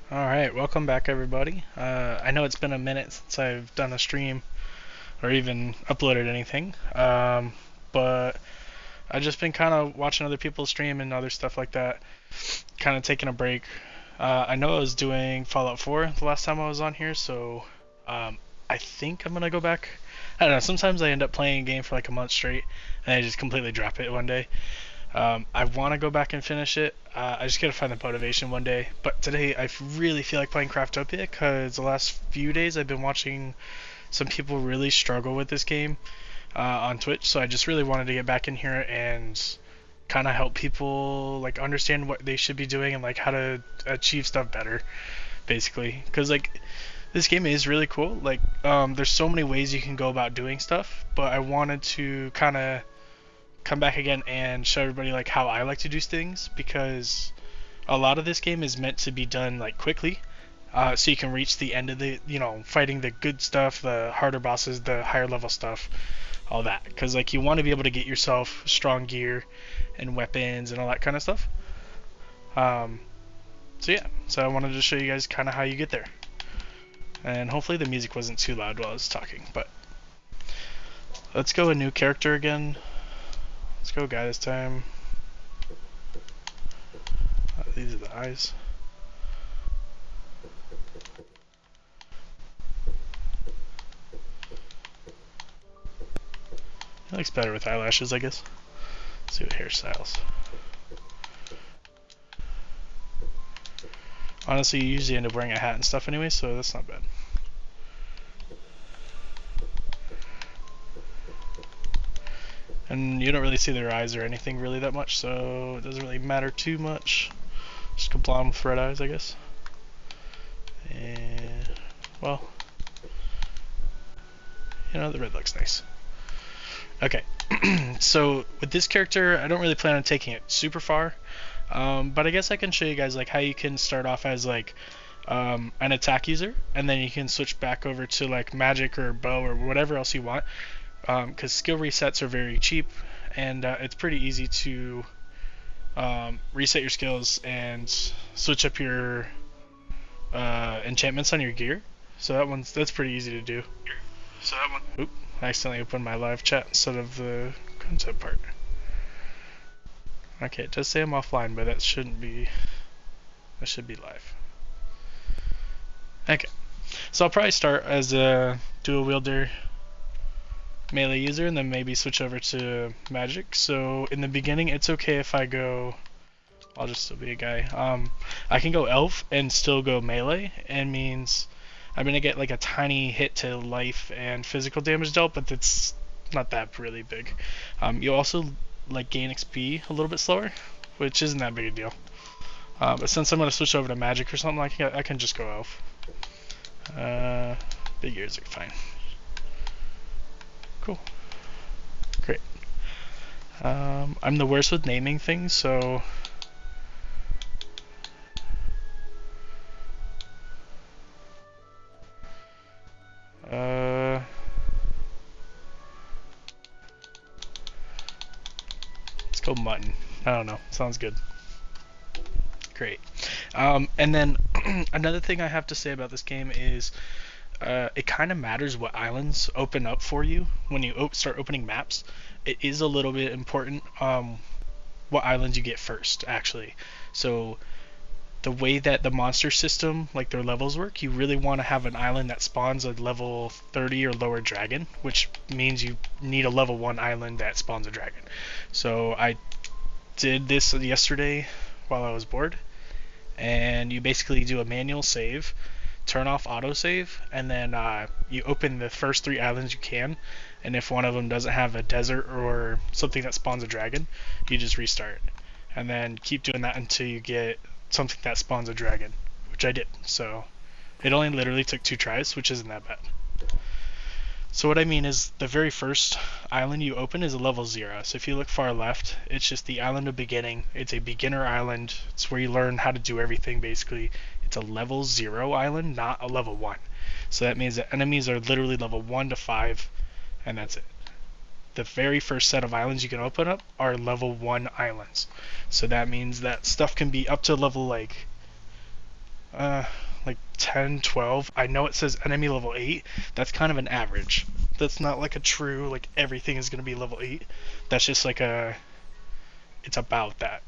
Alright, welcome back everybody. I know it's been a minute since I've done a stream or even uploaded anything, but I've just been kind of watching other people stream and other stuff like that, kind of taking a break. I know I was doing Fallout 4 the last time I was on here, so I think I'm gonna go back. I don't know, sometimes I end up playing a game for like a month straight and I just completely drop it one day. I want to go back and finish it. I just gotta find the motivation one day. But today I really feel like playing Craftopia because the last few days I've been watching some people really struggle with this game on Twitch. So I just really wanted to get back in here and kind of help people like understand what they should be doing and like how to achieve stuff better, basically. Because like this game is really cool. Like there's so many ways you can go about doing stuff, but I wanted to kind of come back again and show everybody like how I like to do things because a lot of this game is meant to be done like quickly, so you can reach the end of the fighting the good stuff, the harder bosses, the higher level stuff, all that. Because like you want to be able to get yourself strong gear and weapons and all that kind of stuff. Um, so yeah, so I wanted to show you guys kind of how you get there, and hopefully the music wasn't too loud while I was talking. But let's go a new character again. Let's go guy this time. These are the eyes. It looks better with eyelashes, I guess. Let's see what hairstyles. Honestly, you usually end up wearing a hat and stuff anyway, so that's not bad. And you don't really see their eyes or anything really that much, so it doesn't really matter too much. Just comply with red eyes, I guess. And, well, the red looks nice. Okay, so with this character, I don't really plan on taking it super far, but I guess I can show you guys like how you can start off as like an attack user, and then you can switch back over to like magic or bow or whatever else you want, because skill resets are very cheap, and it's pretty easy to reset your skills and switch up your enchantments on your gear. So that's pretty easy to do. So that one. Oop! I accidentally opened my live chat instead of the content part. Okay, it does say I'm offline, but that shouldn't be. That should be live. Okay, so I'll probably start as a dual wielder melee user and then maybe switch over to magic. So in the beginning, it's okay if I go. I'll just still be a guy. I can go elf and still go melee. It means I'm gonna get like a tiny hit to life and physical damage dealt, but it's not that really big. You'll also like gain XP a little bit slower, which isn't that big a deal. But since I'm gonna switch over to magic or something, I can just go elf. Big ears are fine. Cool. Great. I'm the worst with naming things, so let's go mutton. I don't know. Sounds good. Great. And then another thing I have to say about this game is it kind of matters what islands open up for you when you start opening maps. It is a little bit important what islands you get first, actually. So the way that the monster system, like their levels work, you really want to have an island that spawns a level 30 or lower dragon, which means you need a level 1 island that spawns a dragon. So I did this yesterday while I was bored, and you basically do a manual save, turn off autosave, and then you open the first 3 islands you can, and if one of them doesn't have a desert or something that spawns a dragon, you just restart. And then keep doing that until you get something that spawns a dragon, which I did. So it only literally took 2 tries, which isn't that bad. So what I mean is the very first island you open is a level 0. So if you look far left, it's just the island of beginning. It's a beginner island. It's where you learn how to do everything basically. It's a level 0 island, not a level 1. So that means that enemies are literally level 1 to 5, and that's it. The very first set of islands you can open up are level 1 islands. So that means that stuff can be up to level like like 10, 12. I know it says enemy level 8. That's kind of an average. That's not like a true, like everything is going to be level 8. That's just like it's about that.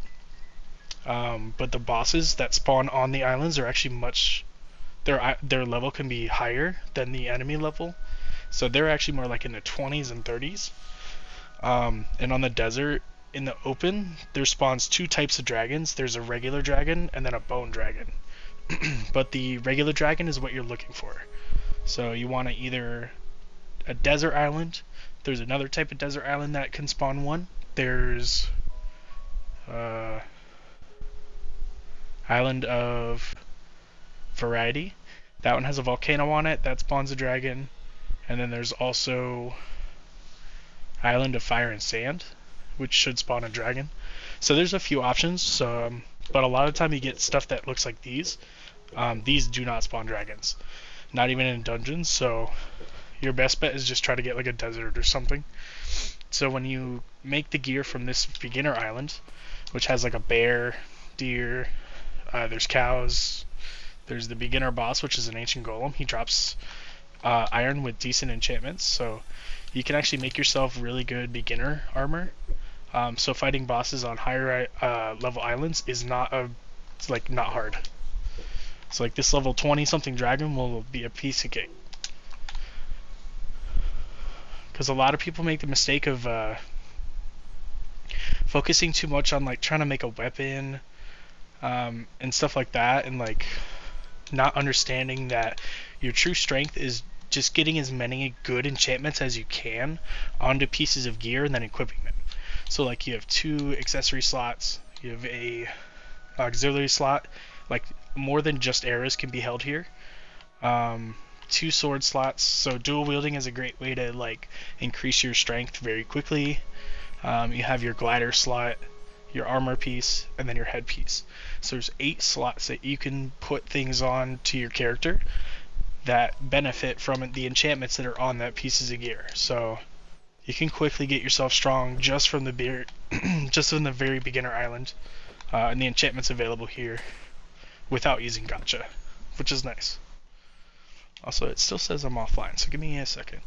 But the bosses that spawn on the islands are actually their level can be higher than the enemy level. So they're actually more like in the 20s and 30s. And on the desert, in the open, there spawns two types of dragons. There's a regular dragon and then a bone dragon. But the regular dragon is what you're looking for. So you want to either a desert island. There's another type of desert island that can spawn one. There's Island of Variety. That one has a volcano on it. That spawns a dragon. And then there's also Island of Fire and Sand, which should spawn a dragon. So there's a few options, but a lot of the time you get stuff that looks like these. These do not spawn dragons, not even in dungeons, so your best bet is just try to get like a desert or something. So when you make the gear from this beginner island, which has like a bear, deer, there's cows, there's the beginner boss, which is an ancient golem. He drops iron with decent enchantments, so you can actually make yourself really good beginner armor. So fighting bosses on higher level islands is not hard. So like this level 20 something dragon will be a piece of cake. Because a lot of people make the mistake of focusing too much on like trying to make a weapon and stuff like that, and like not understanding that your true strength is just getting as many good enchantments as you can onto pieces of gear and then equipping them. So like you have 2 accessory slots, you have a auxiliary slot, like more than just arrows can be held here. 2 sword slots, so dual wielding is a great way to like increase your strength very quickly. You have your glider slot, your armor piece, and then your head piece. So there's 8 slots that you can put things on to your character that benefit from the enchantments that are on that pieces of gear. So you can quickly get yourself strong just from the just from the very beginner island, and the enchantments available here without using Gacha, which is nice. Also, it still says I'm offline, so give me a second.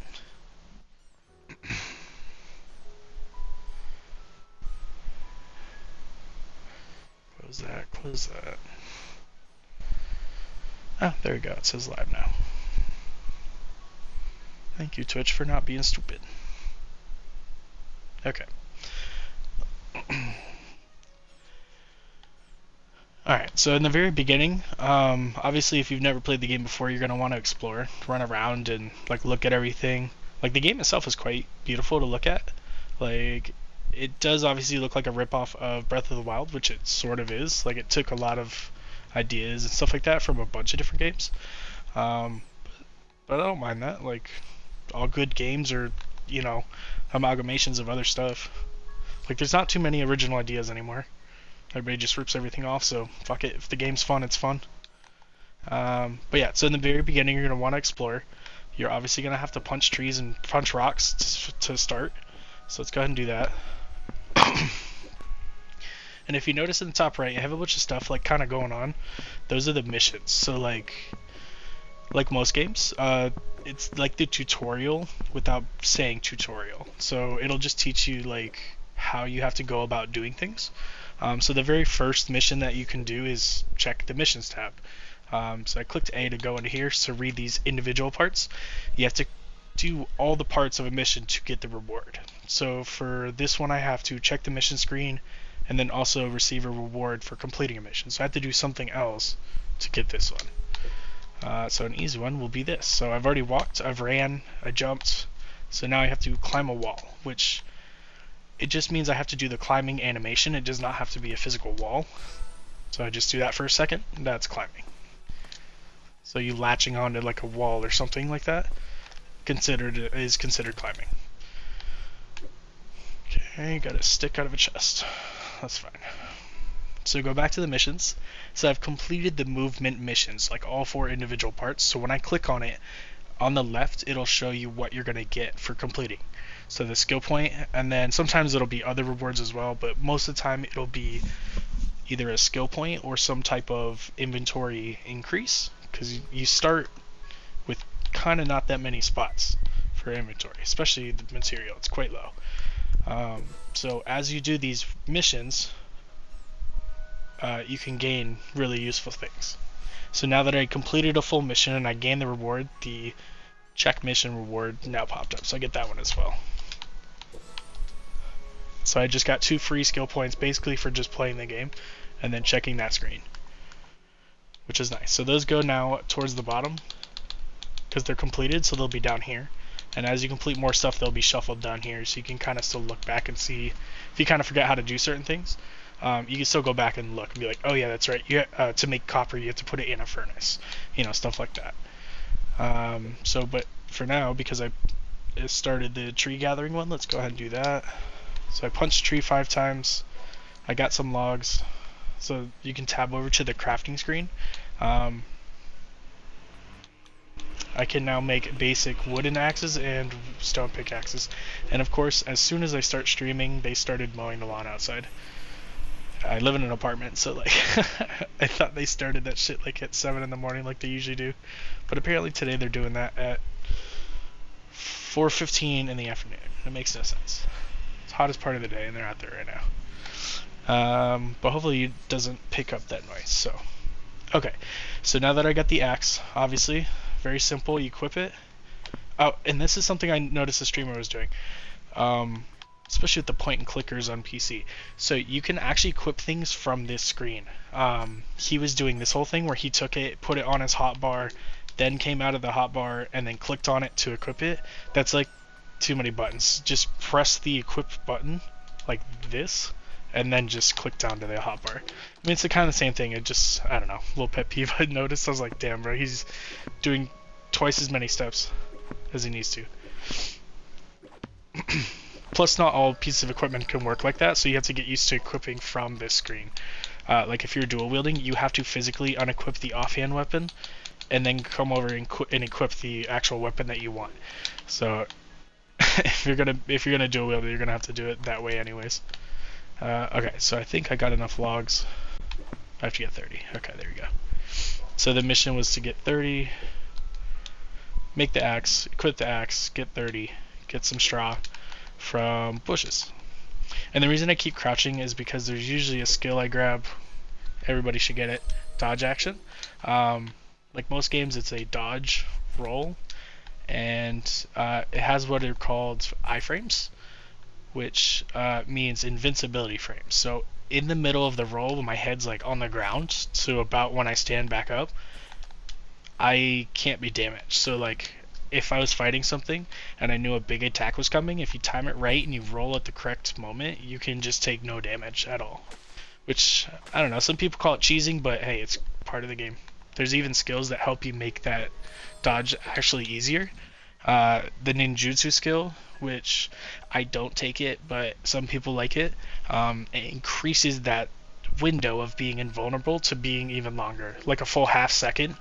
Close that. Ah, there we go, it says live now. Thank you, Twitch, for not being stupid. Okay. Alright, so in the very beginning, obviously if you've never played the game before, you're going to want to explore, run around and like look at everything. Like the game itself is quite beautiful to look at. Like it does obviously look like a ripoff of Breath of the Wild, which it sort of is. Like it took a lot of ideas and stuff like that from a bunch of different games. But I don't mind that. Like all good games are, amalgamations of other stuff. Like there's not too many original ideas anymore. Everybody just rips everything off, so fuck it. If the game's fun, it's fun. But yeah, so in the very beginning, you're going to want to explore. You're obviously going to have to punch trees and punch rocks to start. So let's go ahead and do that. And if you notice in the top right, I have a bunch of stuff like kind of going on. Those are the missions. So like most games, it's like the tutorial without saying tutorial. So it'll just teach you like how you have to go about doing things. So the very first mission that you can do is check the missions tab. So I clicked A to go into here to read these individual parts. You have to do all the parts of a mission to get the reward. So for this one I have to check the mission screen and then also receive a reward for completing a mission. So I have to do something else to get this one. So an easy one will be this. So I've already walked, I've ran, I jumped. So now I have to climb a wall, which it just means I have to do the climbing animation. It does not have to be a physical wall. So I just do that for a second. That's climbing. So you latching onto like a wall or something like that is considered climbing. Okay, got a stick out of a chest. That's fine. So go back to the missions. So I've completed the movement missions, like all 4 individual parts. So when I click on it, on the left, it'll show you what you're going to get for completing. So the skill point, and then sometimes it'll be other rewards as well, but most of the time it'll be, either a skill point or some type of inventory increase, because you start with kind of not that many spots for inventory, especially the material. It's quite low. So as you do these missions, you can gain really useful things. So now that I completed a full mission and I gained the reward, the check mission reward now popped up. So I get that one as well. So I just got 2 free skill points basically for just playing the game and then checking that screen, which is nice. So those go now towards the bottom because they're completed, so they'll be down here. And as you complete more stuff, they'll be shuffled down here, so you can kind of still look back and see if you kind of forget how to do certain things. You can still go back and look and be like, oh yeah, that's right. To make copper, you have to put it in a furnace, stuff like that. But for now, because I started the tree gathering one, let's go ahead and do that. So I punched tree 5 times. I got some logs, so you can tab over to the crafting screen. I can now make basic wooden axes and stone pickaxes. And of course, as soon as I start streaming, they started mowing the lawn outside. I live in an apartment, so like I thought they started that shit like at 7 in the morning like they usually do. But apparently today they're doing that at 4:15 in the afternoon. It makes no sense. It's hottest part of the day and they're out there right now. But hopefully it doesn't pick up that noise. So, okay. So now that I got the axe, obviously, very simple, you equip it. Oh, and this is something I noticed the streamer was doing. Especially with the point and clickers on PC. So you can actually equip things from this screen. He was doing this whole thing where he took it, put it on his hotbar, then came out of the hotbar and then clicked on it to equip it. That's like too many buttons. Just press the equip button like this and then just click down to the hotbar. I mean, it's the kind of same thing. It just, I don't know, little pet peeve I noticed. I was like, damn, bro, he's doing twice as many steps as he needs to. Plus, not all pieces of equipment can work like that, so you have to get used to equipping from this screen. Like if you're dual wielding, you have to physically unequip the offhand weapon, and then come over and equip the actual weapon that you want. So if you're gonna dual wield it, you're gonna have to do it that way anyways. Okay, so I think I got enough logs. I have to get 30. Okay, there you go. So the mission was to get 30, make the axe, equip the axe, get 30, get some straw from bushes. And the reason I keep crouching is because there's usually a skill I grab. Everybody should get it. Dodge action. Like most games, it's a dodge roll, and it has what are called iframes, which means invincibility frames. So in the middle of the roll, my head's like on the ground, so about when I stand back up, I can't be damaged. So like if I was fighting something and I knew a big attack was coming, if you time it right and you roll at the correct moment, you can just take no damage at all. Which, I don't know, some people call it cheesing, but hey, it's part of the game. There's even skills that help you make that dodge actually easier. The ninjutsu skill, which I don't take it, but some people like it, it increases that window of being invulnerable to being even longer, like a full half second.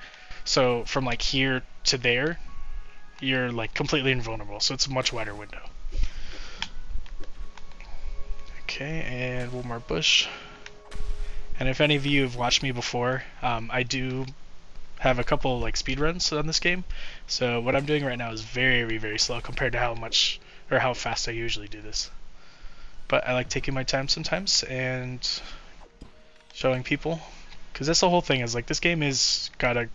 So from like here to there, you're like completely invulnerable, so it's a much wider window. Okay, and one more bush. And if any of you have watched me before, I do have a couple like speed runs on this game. So what I'm doing right now is very, very slow compared to how fast I usually do this. But I like taking my time sometimes and showing people, because that's the whole thing. Is like this game is got a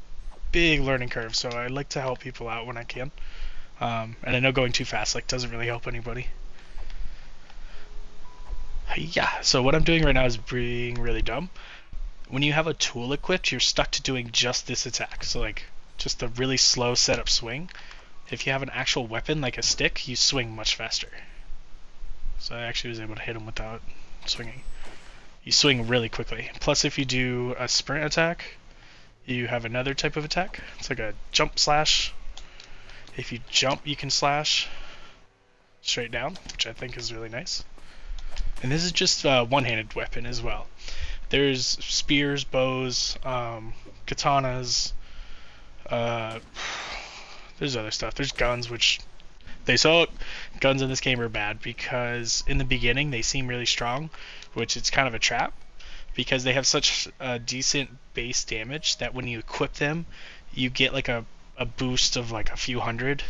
big learning curve, so I like to help people out when I can. And I know going too fast like doesn't really help anybody. Yeah, so what I'm doing right now is being really dumb. When you have a tool equipped, you're stuck to doing just this attack. So like just a really slow setup swing. If you have an actual weapon like a stick, you swing much faster. So I actually was able to hit him without swinging. You swing really quickly. Plus if you do a sprint attack, you have another type of attack. It's like a jump slash. If you jump, you can slash straight down, which I think is really nice. And this is just a one-handed weapon as well. There's spears, bows, katanas, there's other stuff. There's guns, which they suck. Guns in this game are bad because in the beginning they seem really strong, which it's kind of a trap. because they have such a decent base damage that when you equip them, you get like a boost of like a few hundred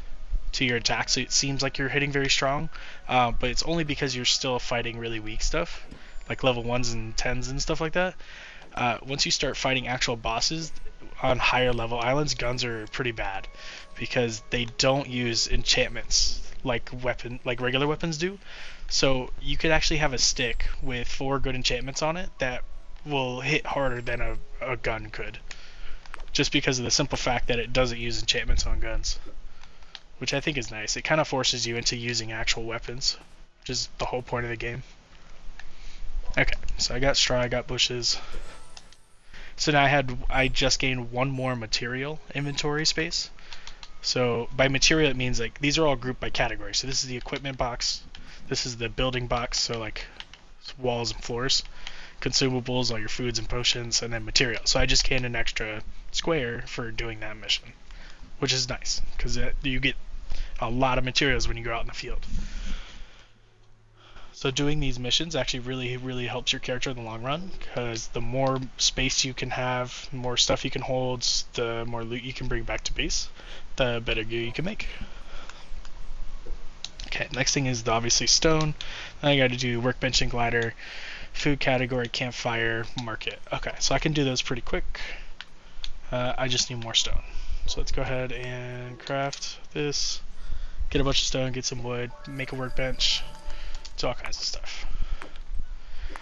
to your attack, so it seems like you're hitting very strong, but it's only because you're still fighting really weak stuff, like level 1s and 10s and stuff like that. Once you start fighting actual bosses on higher level islands, guns are pretty bad because they don't use enchantments like regular weapons do. So you could actually have a stick with 4 good enchantments on it that will hit harder than a gun could, just because of the simple fact that it doesn't use enchantments on guns, which I think is nice. It kind of forces you into using actual weapons, which is the whole point of the game. Okay, so I got straw, I got bushes. So now I just gained 1 more material inventory space. So by material it means like these are all grouped by category. So this is the equipment box, this is the building box, so like walls and floors, consumables, all your foods and potions, and then material. So I just gained an extra square for doing that mission, which is nice because you get a lot of materials when you go out in the field. So doing these missions actually really helps your character in the long run, because the more space you can have, the more stuff you can hold, the more loot you can bring back to base, the better gear you can make. Okay, next thing is obviously stone. Then I got to do workbench and glider, food category, campfire, market. Okay, so I can do those pretty quick. I just need more stone. So let's go ahead and craft this, get a bunch of stone, get some wood, make a workbench. It's all kinds of stuff.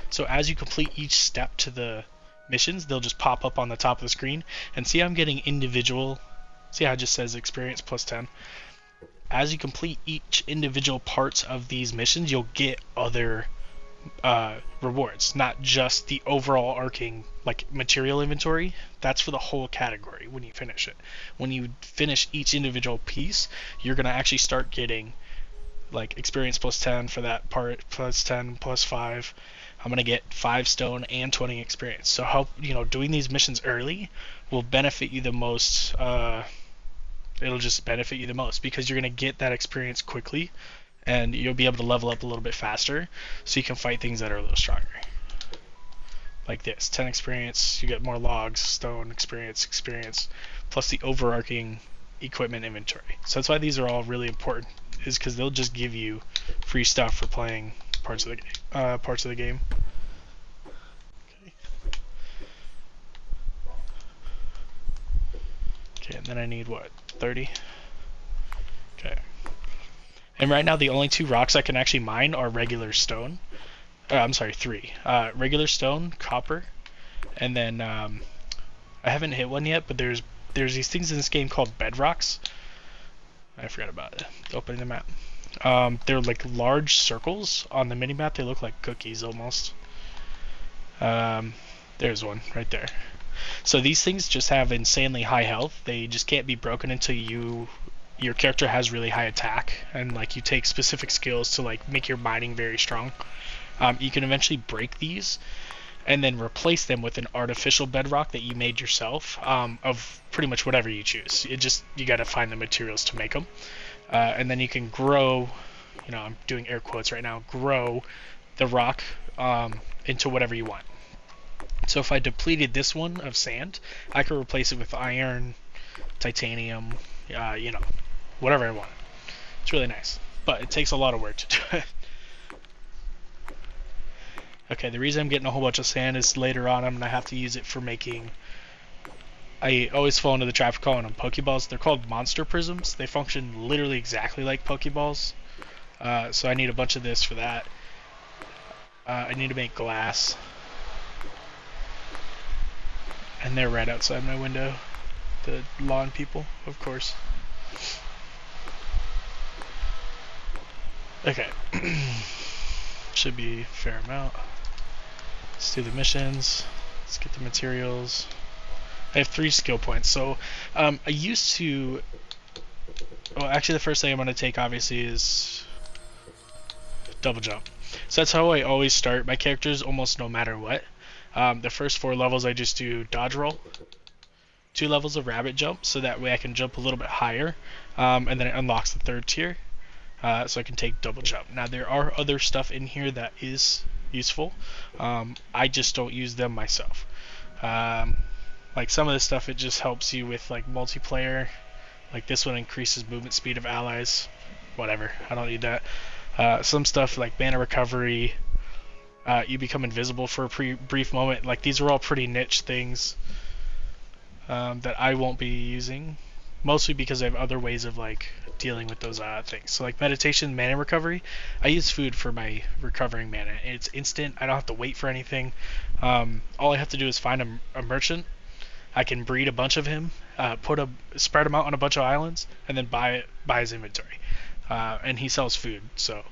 So as you complete each step to the missions, they'll just pop up on the top of the screen. And see how I'm getting individual, see how it just says experience plus 10? As you complete each individual parts of these missions, you'll get other rewards, not just the overall arcing like material inventory. That's for the whole category when you finish it. When you finish each individual piece, you're going to actually start getting like experience plus 10 for that part, plus 10 plus 5. I'm gonna get 5 stone and 20 experience. So how, doing these missions early will benefit you the most. It'll just benefit you the most because you're gonna get that experience quickly, and you'll be able to level up a little bit faster, so you can fight things that are a little stronger. Like this, 10 experience, you get more logs, stone, experience, plus the overarching equipment inventory. So that's why these are all really important, is because they'll just give you free stuff for playing parts of the game. Okay, and then I need what, 30? Okay. And right now the only 2 rocks I can actually mine are regular stone. I'm sorry, 3. Regular stone, copper, and then I haven't hit one yet, but there's these things in this game called bedrocks. I forgot about it. Opening the map. They're like large circles on the mini-map. They look like cookies almost. There's one right there. So these things just have insanely high health. They just can't be broken until your character has really high attack, and like you take specific skills to like make your mining very strong. You can eventually break these and then replace them with an artificial bedrock that you made yourself, of pretty much whatever you choose. You got to find the materials to make them, and then you can grow. I'm doing air quotes right now. Grow the rock into whatever you want. So if I depleted this one of sand, I could replace it with iron, titanium, whatever I want. It's really nice, but it takes a lot of work to do it. Okay, the reason I'm getting a whole bunch of sand is later on I'm going to have to use it for making... I always fall into the trap of calling them Pokeballs. They're called monster prisms. They function literally exactly like Pokeballs. So I need a bunch of this for that. I need to make glass. And they're right outside my window. The lawn people, of course. Okay. Should be a fair amount. Let's do the missions. Let's get the materials. I have 3 skill points. So I used to... Well, actually the first thing I'm going to take obviously is double jump. So that's how I always start my characters almost no matter what. The first 4 levels I just do dodge roll. 2 levels of rabbit jump, so that way I can jump a little bit higher. And then it unlocks the 3rd tier. So I can take double jump. Now there are other stuff in here that is useful. I just don't use them myself. Um, like some of this stuff, it just helps you with like multiplayer. Like this one increases movement speed of allies. Whatever, I don't need that. Some stuff like mana recovery, you become invisible for a brief moment. Like these are all pretty niche things that I won't be using, mostly because I have other ways of like dealing with those things. So like meditation, mana recovery, I use food for my recovering mana. It's instant. I don't have to wait for anything. All I have to do is find a merchant. I can breed a bunch of him, spread him out on a bunch of islands, and then buy his inventory. And he sells food, so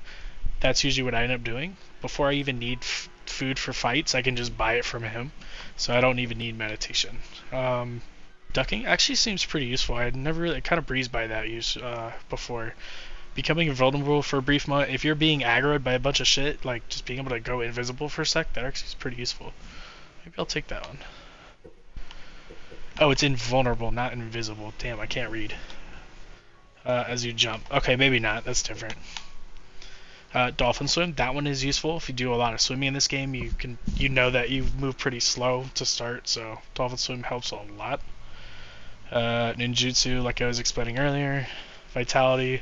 that's usually what I end up doing. Before I even need food for fights, I can just buy it from him, so I don't even need meditation. Ducking actually seems pretty useful. I had never really kind of breezed by that use before. Becoming invulnerable for a brief moment. If you're being aggroed by a bunch of shit, like just being able to go invisible for a sec, that actually is pretty useful. Maybe I'll take that one. Oh, it's invulnerable, not invisible. Damn, I can't read. As you jump. Okay, maybe not. That's different. Dolphin swim. That one is useful if you do a lot of swimming in this game. You know that you move pretty slow to start, so dolphin swim helps a lot. Ninjutsu, like I was explaining earlier. Vitality.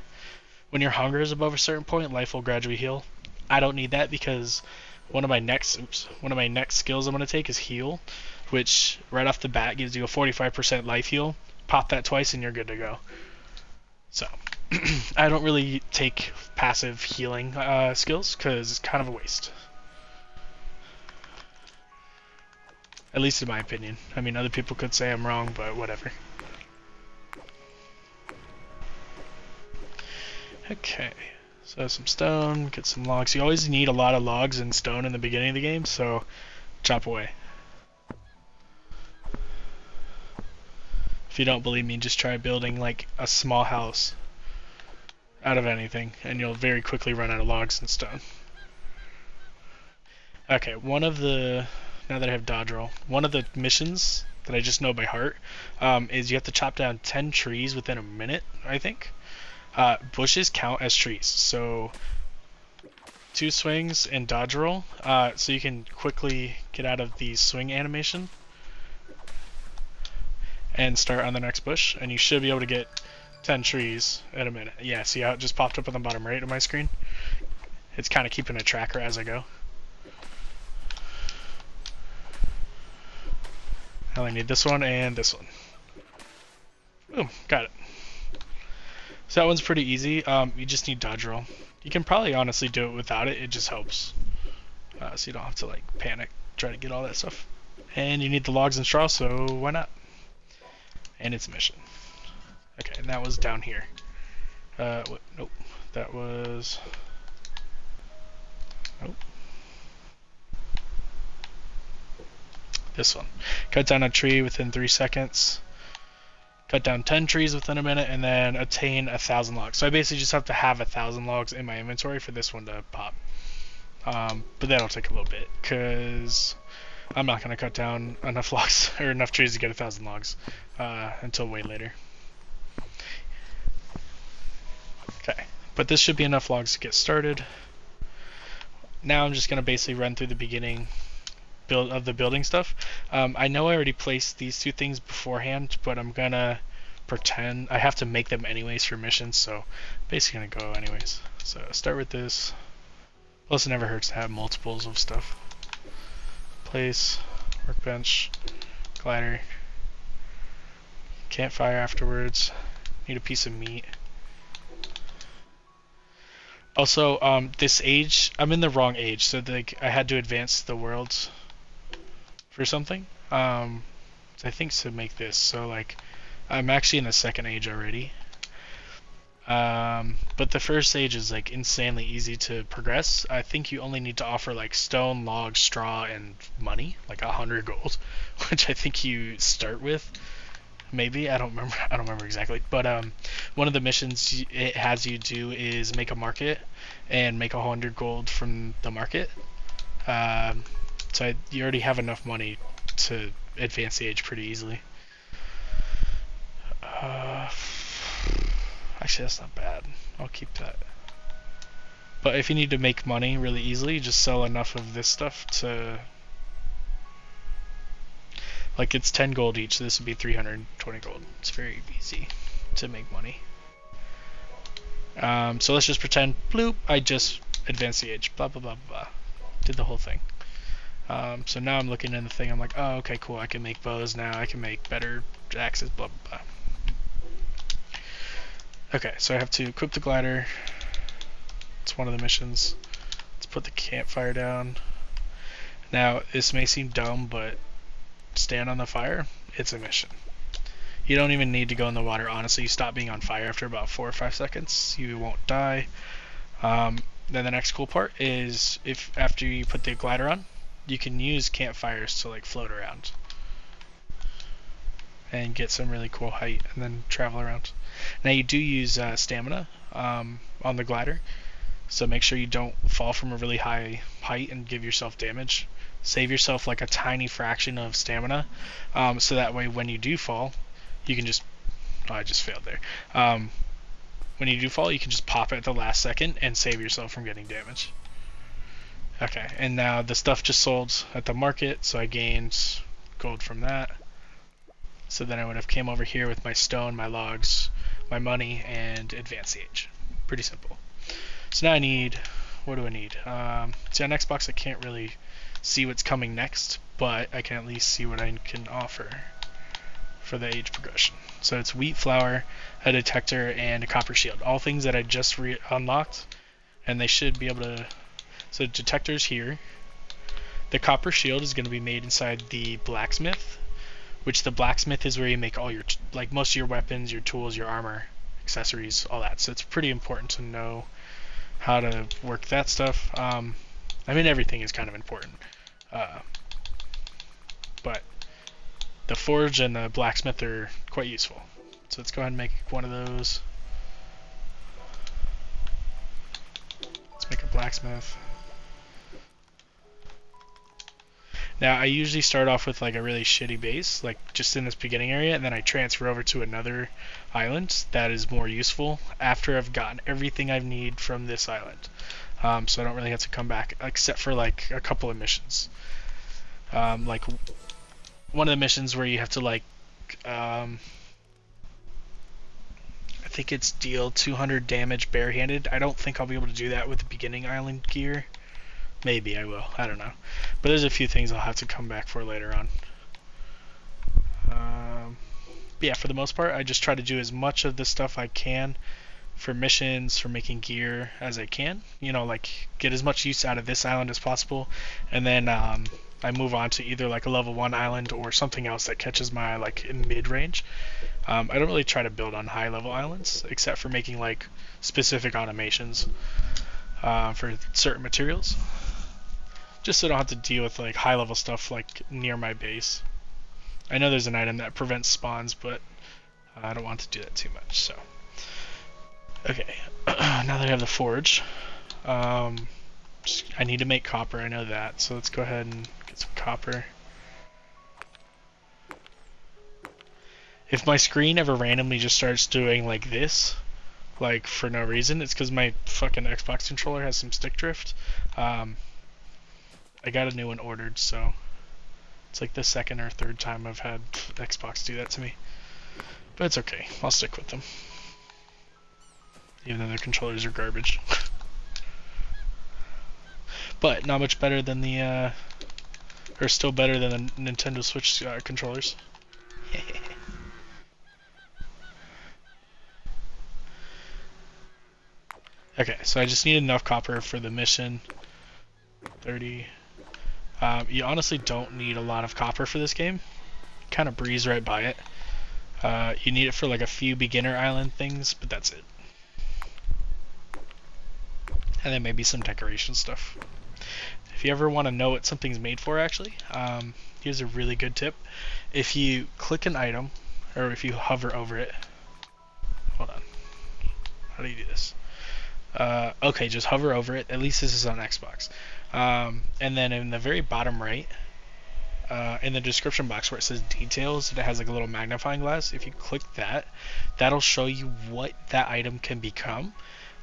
When your hunger is above a certain point, life will gradually heal. I don't need that because one of my next skills I'm going to take is heal, which right off the bat gives you a 45% life heal. Pop that twice and you're good to go. So I don't really take passive healing skills because it's kind of a waste. At least in my opinion. I mean, other people could say I'm wrong, but whatever. Okay, so some stone, get some logs. You always need a lot of logs and stone in the beginning of the game, so chop away. If you don't believe me, just try building like a small house out of anything, and you'll very quickly run out of logs and stone. Okay, now that I have dodge roll, one of the missions that I just know by heart is you have to chop down 10 trees within a minute, I think. Bushes count as trees, so 2 swings and dodge roll, so you can quickly get out of the swing animation and start on the next bush, and you should be able to get 10 trees in a minute. Yeah, see how it just popped up on the bottom right of my screen? It's kind of keeping a tracker as I go. I only need this one and this one. Boom, got it. So that one's pretty easy. You just need dodge roll. You can probably honestly do it without it. It just helps. So you don't have to like panic, try to get all that stuff. And you need the logs and straw, so why not? And it's a mission. Okay, and that was down here. Nope. That was... Nope. This one. Cut down a tree within 3 seconds. Cut down 10 trees within a minute, and then attain 1,000 logs. So I basically just have to have 1,000 logs in my inventory for this one to pop. But that'll take a little bit, because I'm not going to cut down enough logs, or enough trees to get 1,000 logs, until way later. Okay, but this should be enough logs to get started. Now I'm just going to basically run through the beginning of the building stuff. I know I already placed these 2 things beforehand, but I'm going to pretend I have to make them anyways for missions, so basically going to go anyways. So start with this. Plus it never hurts to have multiples of stuff. Place, workbench, glider, campfire afterwards, need a piece of meat. Also, this age, I'm in the wrong age, so I had to advance the worlds for something. I think to make this, so like, I'm actually in the 2nd age already. But the first age is like insanely easy to progress. I think you only need to offer like stone, log, straw, and money, like 100 gold, which I think you start with. Maybe I don't remember exactly, but one of the missions it has you do is make a market and make 100 gold from the market. So you already have enough money to advance the age pretty easily. Actually, that's not bad. I'll keep that. But if you need to make money really easily, just sell enough of this stuff to, like, it's 10 gold each, so this would be 320 gold. It's very easy to make money. So let's just pretend, bloop, I just advanced the age, blah blah blah blah. Did the whole thing. So now I'm looking in the thing, I'm like, oh, okay, cool, I can make bows now, I can make better axes, blah blah blah. Okay, so I have to equip the glider. It's one of the missions. Let's put the campfire down. Now, this may seem dumb, but stand on the fire, it's a mission. You don't even need to go in the water, honestly. You stop being on fire after about 4 or 5 seconds. You won't die. Then the next cool part is, if after you put the glider on, you can use campfires to like float around and get some really cool height and then travel around. Now you do use stamina on the glider, so make sure you don't fall from a really high height and give yourself damage. Save yourself like a tiny fraction of stamina, so that way when you do fall, you can just, oh, I just failed there. When you do fall, you can just pop it at the last second and save yourself from getting damage. Okay, and now the stuff just sold at the market, so I gained gold from that. So then I would have came over here with my stone, my logs, my money, and advance the age. Pretty simple. So now I need, what do I need? See, on Xbox I can't really see what's coming next, but I can at least see what I can offer for the age progression. So it's wheat flour, a detector, and a copper shield. All things that I just unlocked, and they should be able to. So detector's here. The copper shield is going to be made inside the blacksmith, which the blacksmith is where you make all your, like most of your weapons, your tools, your armor, accessories, all that. So it's pretty important to know how to work that stuff. I mean, everything is kind of important, but the forge and the blacksmith are quite useful. So let's go ahead and make one of those. Let's make a blacksmith. Now I usually start off with like a really shitty base, like just in this beginning area, and then I transfer over to another island that is more useful after I've gotten everything I need from this island. So I don't really have to come back, except for like a couple of missions. Like one of the missions where you have to like, I think it's deal 200 damage barehanded. I don't think I'll be able to do that with the beginning island gear. Maybe I will, I don't know. But there's a few things I'll have to come back for later on. But yeah, for the most part, I just try to do as much of the stuff I can for missions, for making gear as I can. You know, like get as much use out of this island as possible, and then I move on to either like a level 1 island or something else that catches my eye, like in mid-range. I don't really try to build on high-level islands, except for making like specific automations for certain materials. Just so I don't have to deal with like high-level stuff like near my base. I know there's an item that prevents spawns, but I don't want to do that too much. So, okay, now that I have the forge, I need to make copper. I know that, so let's go ahead and get some copper. If my screen ever randomly just starts doing like this, like for no reason, it's because my fucking Xbox controller has some stick drift. I got a new one ordered, so it's like the second or third time I've had Xbox do that to me. But it's okay, I'll stick with them. Even though their controllers are garbage. But not much better than the, or still better than the Nintendo Switch controllers. Okay, so I just need enough copper for the mission. 30. You honestly don't need a lot of copper for this game. Kind of breeze right by it. You need it for like a few beginner island things, but that's it. And then maybe some decoration stuff. If you ever want to know what something's made for, actually, here's a really good tip. If you click an item, or if you hover over it, hold on, how do you do this? Okay, just hover over it. At least this is on Xbox. And then in the very bottom right, in the description box where it says details, it has like a little magnifying glass. If you click that, that'll show you what that item can become.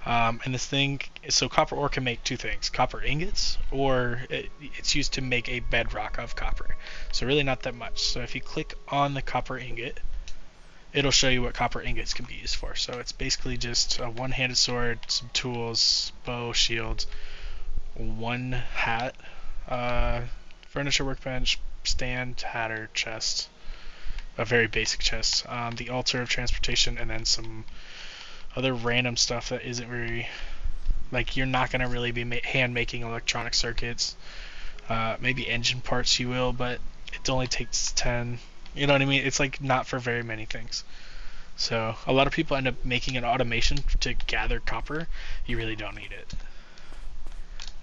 And this thing, so copper ore can make two things: copper ingots, or it's used to make a bedrock of copper. So really not that much. So if you click on the copper ingot, it'll show you what copper ingots can be used for. So it's basically just a one-handed sword, some tools, bow, shield, one hat, furniture, workbench, stand, hatter, chest, a very basic chest, the altar of transportation, and then some other random stuff that isn't very, like, you're not going to really be hand making electronic circuits. Maybe engine parts you will, but it only takes 10. You know what I mean? It's like not for very many things. So a lot of people end up making an automation to gather copper. You really don't need it,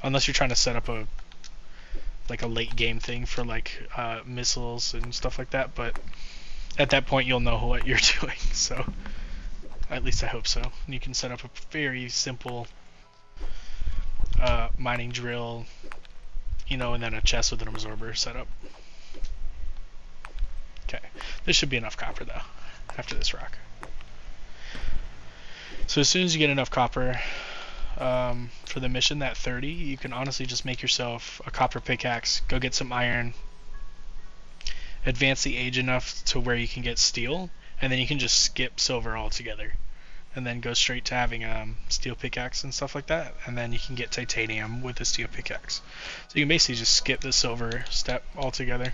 unless you're trying to set up a late game thing for missiles and stuff like that. But at that point, you'll know what you're doing. So at least I hope so. You can set up a very simple mining drill, and then a chest with an absorber setup. Okay, this should be enough copper though. After this rock. So as soon as you get enough copper for the mission, that 30, you can honestly just make yourself a copper pickaxe, go get some iron, advance the age enough to where you can get steel, and then you can just skip silver altogether, and then go straight to having steel pickaxe and stuff like that, and then you can get titanium with the steel pickaxe. So you can basically just skip the silver step altogether,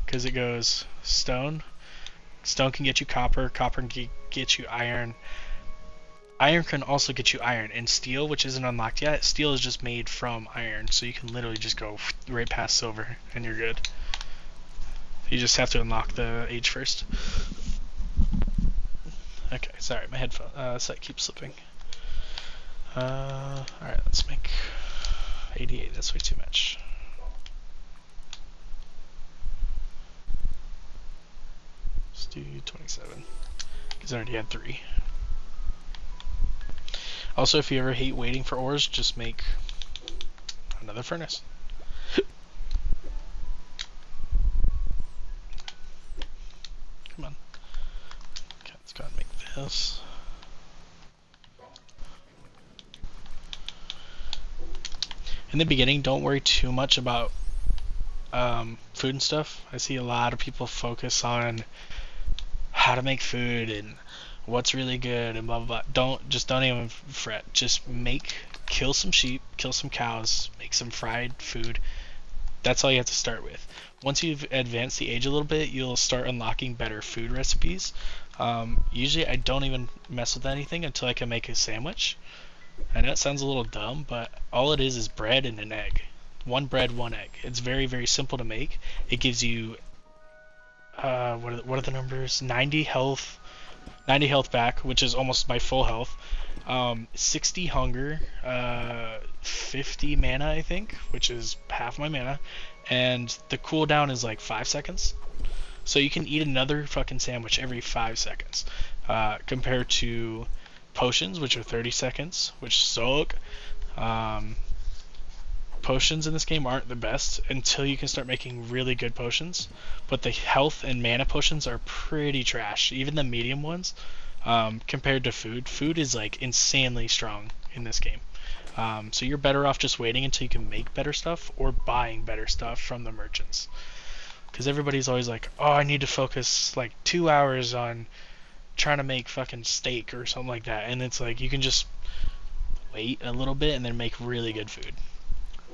because it goes stone. Stone can get you copper, copper can get you iron. Iron can also get you iron, and steel, which isn't unlocked yet, steel is just made from iron, so you can literally just go right past silver, and you're good. You just have to unlock the age first. Okay, sorry, my headphone set keeps slipping. Alright, let's make 88, that's way too much. Let's do 27, because I already had 3. Also, if you ever hate waiting for ores, just make another furnace. Come on. Okay, let's go ahead and make this. In the beginning, don't worry too much about food and stuff. I see a lot of people focus on how to make food and what's really good and blah blah blah. Don't even fret. Just kill some sheep, kill some cows, make some fried food. That's all you have to start with. Once you've advanced the age a little bit, you'll start unlocking better food recipes. Usually I don't even mess with anything until I can make a sandwich. I know it sounds a little dumb, but all it is bread and an egg. One bread, one egg. It's very, very simple to make. It gives you what are the numbers? 90 health back, which is almost my full health. 60 hunger, 50 mana, I think, which is half my mana, and the cooldown is like 5 seconds. So you can eat another fucking sandwich every 5 seconds, compared to potions, which are 30 seconds, which suck. Potions in this game aren't the best until you can start making really good potions, but the health and mana potions are pretty trash, even the medium ones. Compared to food is like insanely strong in this game. So you're better off just waiting until you can make better stuff or buying better stuff from the merchants, because everybody's always like, oh, I need to focus like 2 hours on trying to make fucking steak or something like that, and it's like you can just wait a little bit and then make really good food.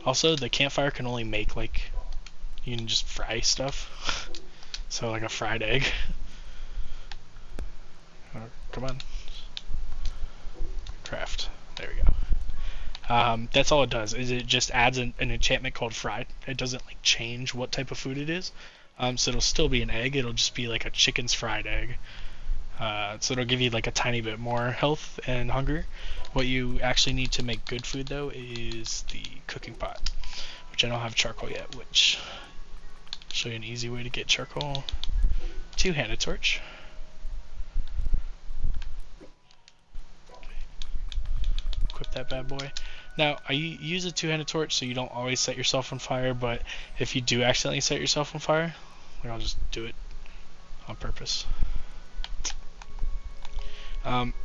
Also, the campfire can only make you can just fry stuff. So like a fried egg. Oh, come on. Craft. There we go. That's all it does, is it just adds an enchantment called fried. It doesn't change what type of food it is. So it'll still be an egg, it'll just be like a chicken's fried egg. So it'll give you a tiny bit more health and hunger. What you actually need to make good food though is the cooking pot, which I don't have charcoal yet, which I'll show you an easy way to get charcoal. Two-handed torch. Equip that bad boy. Now, I use a two-handed torch so you don't always set yourself on fire, but if you do accidentally set yourself on fire, I'll just do it on purpose.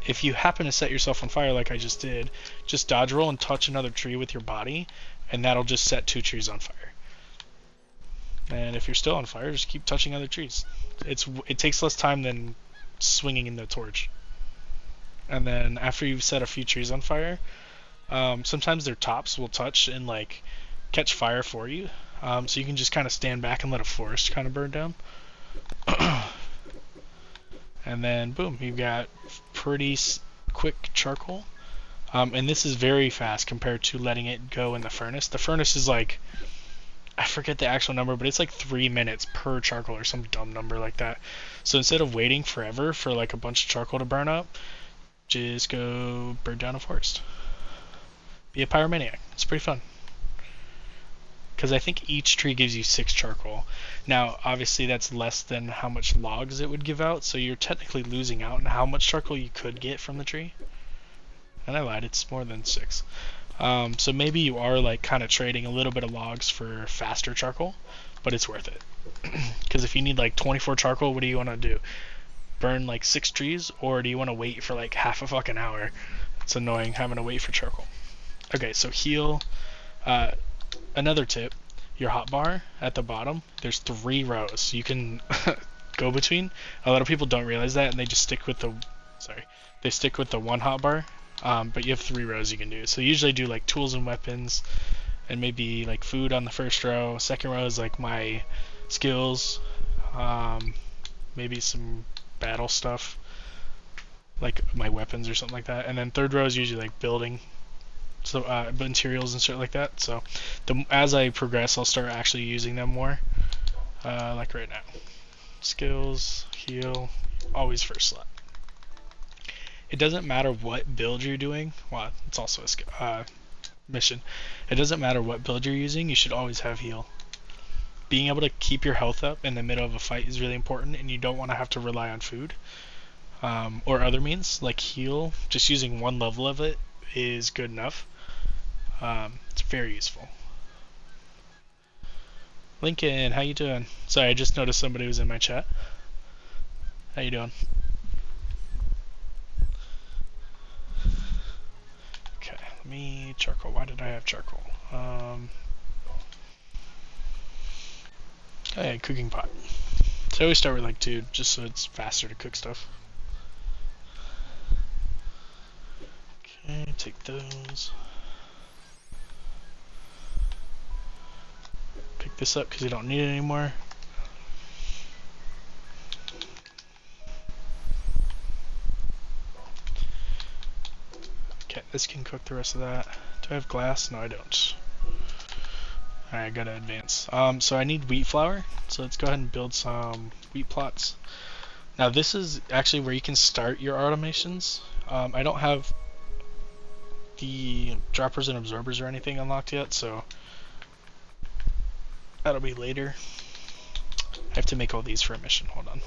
If you happen to set yourself on fire like I just did, just dodge roll and touch another tree with your body, and that'll just set 2 trees on fire. And if you're still on fire, just keep touching other trees. It takes less time than swinging in the torch. And then after you've set a few trees on fire, sometimes their tops will touch and like catch fire for you. So you can just kind of stand back and let a forest kind of burn down. And then boom, you've got pretty quick charcoal. And this is very fast compared to letting it go in the furnace. The furnace is like, I forget the actual number, but it's like 3 minutes per charcoal or some dumb number like that. So instead of waiting forever for like a bunch of charcoal to burn up, just go burn down a forest. Be a pyromaniac. It's pretty fun. Because I think each tree gives you 6 charcoal. Now, obviously that's less than how much logs it would give out, so you're technically losing out on how much charcoal you could get from the tree. And I lied, it's more than 6. So maybe you are like kind of trading a little bit of logs for faster charcoal, but it's worth it. Because if you need like 24 charcoal, what do you want to do? Burn like 6 trees, or do you want to wait for like half a fucking hour? It's annoying having to wait for charcoal. Okay, so heal. Another tip, your hotbar at the bottom, there's 3 rows you can go between. A lot of people don't realize that, and they just stick with the one hotbar. But you have 3 rows you can do. So usually do like tools and weapons, and maybe like food on the first row. Second row is like my skills, maybe some battle stuff, like my weapons or something like that. And then third row is usually like building, so materials and shit like that. So as I progress, I'll start actually using them more. Like right now, skills, heal, always first slot. It doesn't matter what build you're doing. Well, it's also a mission. It doesn't matter what build you're using. You should always have heal. Being able to keep your health up in the middle of a fight is really important, and you don't want to have to rely on food or other means like heal. Just using 1 level of it is good enough. It's very useful. Lincoln, how you doing? Sorry, I just noticed somebody was in my chat. How you doing? Okay, let me charcoal. Why did I have charcoal? Oh yeah, cooking pot. So I always start with like 2, just so it's faster to cook stuff. Okay, take those. Pick this up because you don't need it anymore. Okay, this can cook the rest of that. Do I have glass? No, I don't. Alright, I gotta advance. So I need wheat flour, so let's go ahead and build some wheat plots. Now this is actually where you can start your automations. I don't have the droppers and absorbers or anything unlocked yet, so that'll be later. I have to make all these for a mission. Hold on.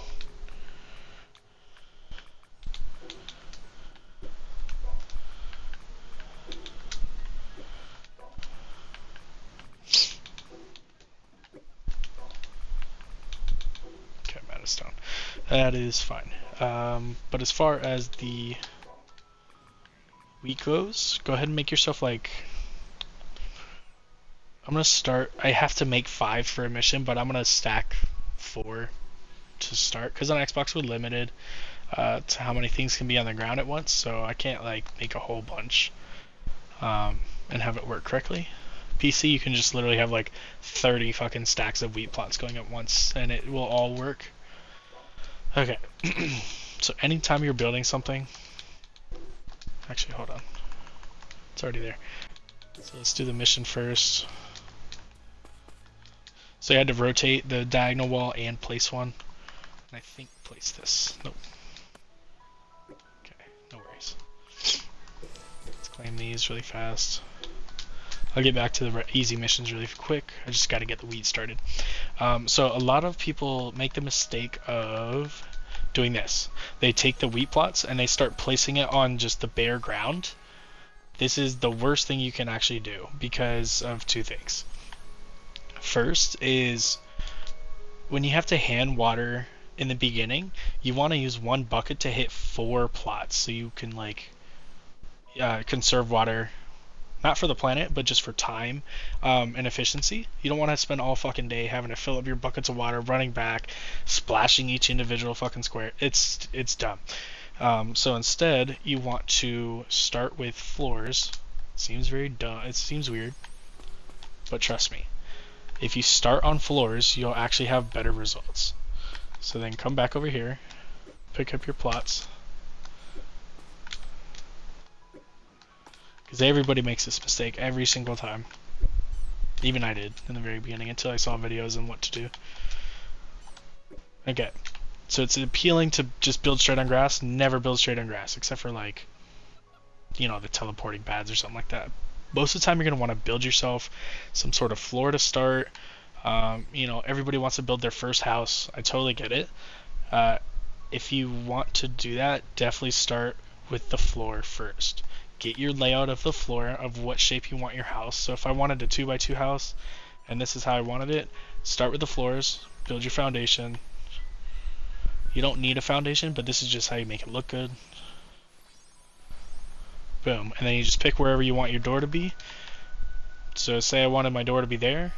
Okay, I'm out of stone. That is fine. But as far as the wheat goes, go ahead and make yourself like... I'm gonna start... I have to make 5 for a mission, but I'm gonna stack 4 to start, because on Xbox we're limited to how many things can be on the ground at once, so I can't like make a whole bunch and have it work correctly. PC, you can just literally have like 30 fucking stacks of wheat plots going at once, and it will all work. Okay, so anytime you're building something... Actually, hold on. It's already there. So let's do the mission first. So you had to rotate the diagonal wall and place one. And I think place this. Nope. Okay, no worries. Let's claim these really fast. I'll get back to the easy missions really quick. I just got to get the wheat started. So a lot of people make the mistake of doing this. They take the wheat plots and they start placing it on just the bare ground. This is the worst thing you can actually do because of 2 things. First is when you have to hand water in the beginning, you want to use one bucket to hit 4 plots so you can like conserve water, not for the planet, but just for time and efficiency. You don't want to spend all fucking day having to fill up your buckets of water, running back, splashing each individual fucking square. It's dumb. So instead, you want to start with floors. Seems very dumb. It seems weird, but trust me. If you start on floors, you'll actually have better results. So then come back over here, pick up your plots. Because everybody makes this mistake every single time. Even I did in the very beginning until I saw videos on what to do. Okay, so it's appealing to just build straight on grass. Never build straight on grass, except for like, you know, the teleporting pads or something like that. Most of the time you're going to want to build yourself some sort of floor to start. You know, everybody wants to build their first house. I totally get it. If you want to do that, definitely start with the floor first. Get your layout of the floor of what shape you want your house. So if I wanted a 2x2 house, and this is how I wanted it, start with the floors, build your foundation. You don't need a foundation, but this is just how you make it look good. Boom. And then you just pick wherever you want your door to be. So say I wanted my door to be there.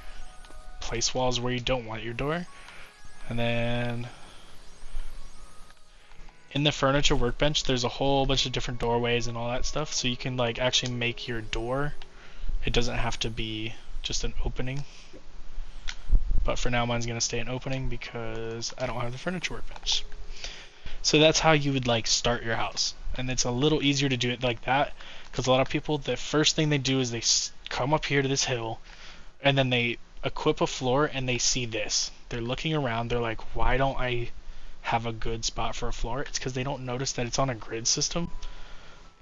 Place walls where you don't want your door. And then in the furniture workbench, there's a whole bunch of different doorways and all that stuff. So you can like actually make your door. It doesn't have to be just an opening. But for now, mine's going to stay an opening because I don't have the furniture workbench. So that's how you would like start your house. And it's a little easier to do it like that because a lot of people, the first thing they do is they come up here to this hill and then they equip a floor and they see this. They're looking around. They're like, why don't I have a good spot for a floor? It's because they don't notice that it's on a grid system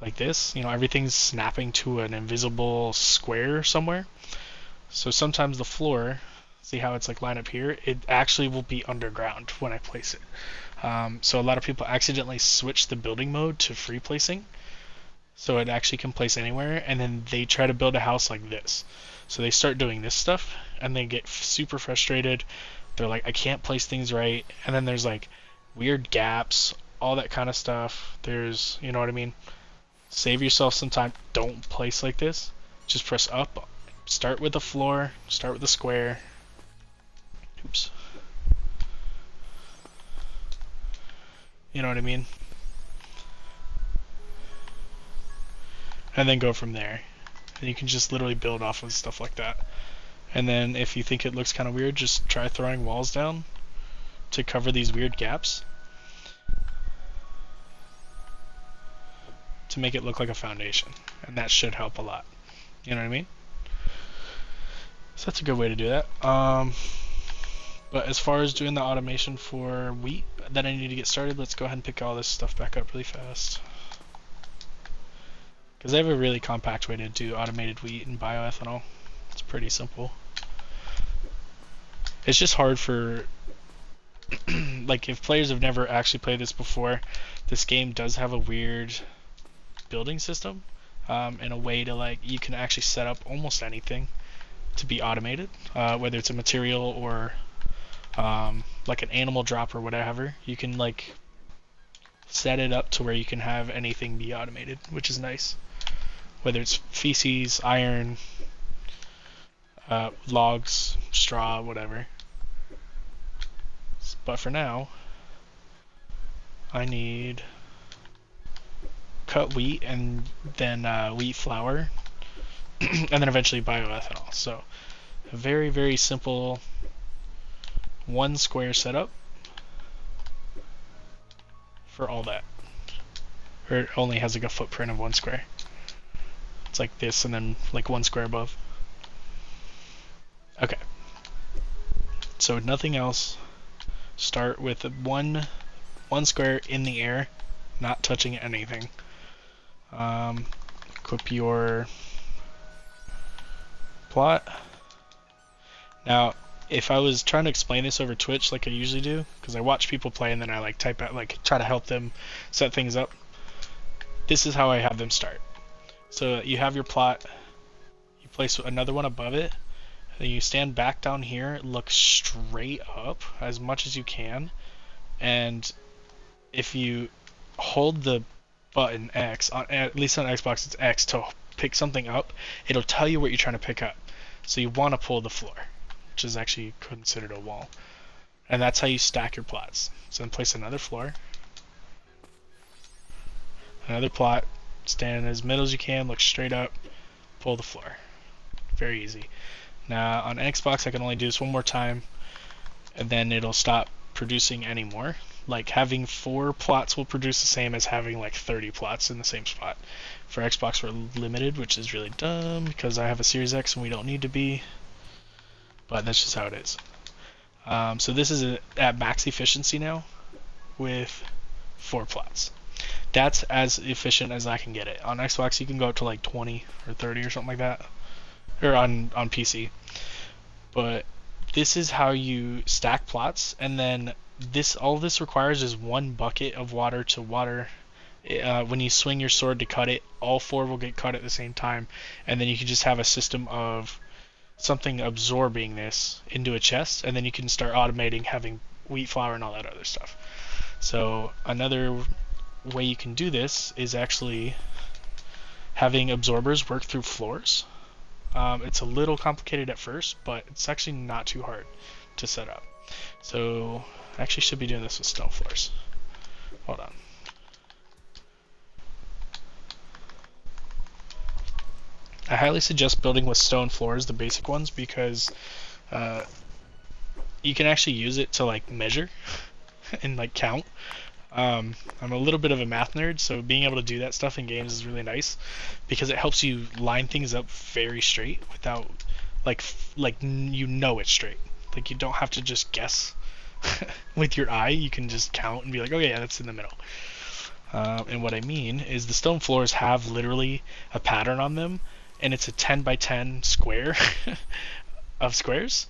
like this. You know, everything's snapping to an invisible square somewhere. So sometimes the floor, see how it's like lined up here? It actually will be underground when I place it. So a lot of people accidentally switch the building mode to free placing. So it actually can place anywhere, and then they try to build a house like this. So they start doing this stuff, and they get super frustrated. They're like, I can't place things right. And then there's like weird gaps, all that kind of stuff. There's, you know what I mean? Save yourself some time. Don't place like this. Just press up. Start with the floor. Start with the square. Oops. You know what I mean? And then go from there. And you can just literally build off of stuff like that. And then if you think it looks kind of weird, just try throwing walls down to cover these weird gaps to make it look like a foundation. And that should help a lot. You know what I mean? So that's a good way to do that. But as far as doing the automation for wheat that I need to get started, let's go ahead and pick all this stuff back up really fast. Because I have a really compact way to do automated wheat and bioethanol. It's pretty simple. It's just hard for, like, if players have never actually played this before, this game does have a weird building system and a way to, like, you can actually set up almost anything to be automated, whether it's a material or like an animal drop or whatever. You can like set it up to where you can have anything be automated, which is nice. Whether it's feces, iron, logs, straw, whatever. But for now, I need cut wheat and then wheat flour and then eventually bioethanol. So a very, very simple one square setup for all that. Or it only has like a footprint of one square. It's like this and then like one square above. Okay. So nothing else. Start with one square in the air, not touching anything. Equip your plot. Now, if I was trying to explain this over Twitch like I usually do, because I watch people play and then I like type out, like try to help them set things up, this is how I have them start. So you have your plot, you place another one above it, and you stand back down here, look straight up as much as you can, and if you hold the button X, at least on Xbox it's X, to pick something up, it'll tell you what you're trying to pick up. So you want to pull the floor, which is actually considered a wall. And that's how you stack your plots. So then place another floor, another plot, stand as middle as you can, look straight up, pull the floor. Very easy. Now on Xbox I can only do this one more time, and then it'll stop producing anymore. Like having 4 plots will produce the same as having like 30 plots in the same spot. For Xbox we're limited, which is really dumb because I have a Series X and we don't need to be, but that's just how it is. So this is at max efficiency now with 4 plots. That's as efficient as I can get it. On Xbox you can go up to like 20 or 30 or something like that, or on PC. But this is how you stack plots, and then all this requires is 1 bucket of water to water. When you swing your sword to cut it, all 4 will get cut at the same time, and then you can just have a system of something absorbing this into a chest, and then you can start automating having wheat flour and all that other stuff. So another way you can do this is actually having absorbers work through floors. It's a little complicated at first, but it's actually not too hard to set up. So I actually should be doing this with stone floors. Hold on. I highly suggest building with stone floors, the basic ones, because you can actually use it to like measure and like count. I'm a little bit of a math nerd, so being able to do that stuff in games is really nice because it helps you line things up very straight without like you know it's straight. Like you don't have to just guess with your eye. You can just count and be like, okay, yeah, that's in the middle. And what I mean is the stone floors have literally a pattern on them, and it's a 10 by 10 square of squares.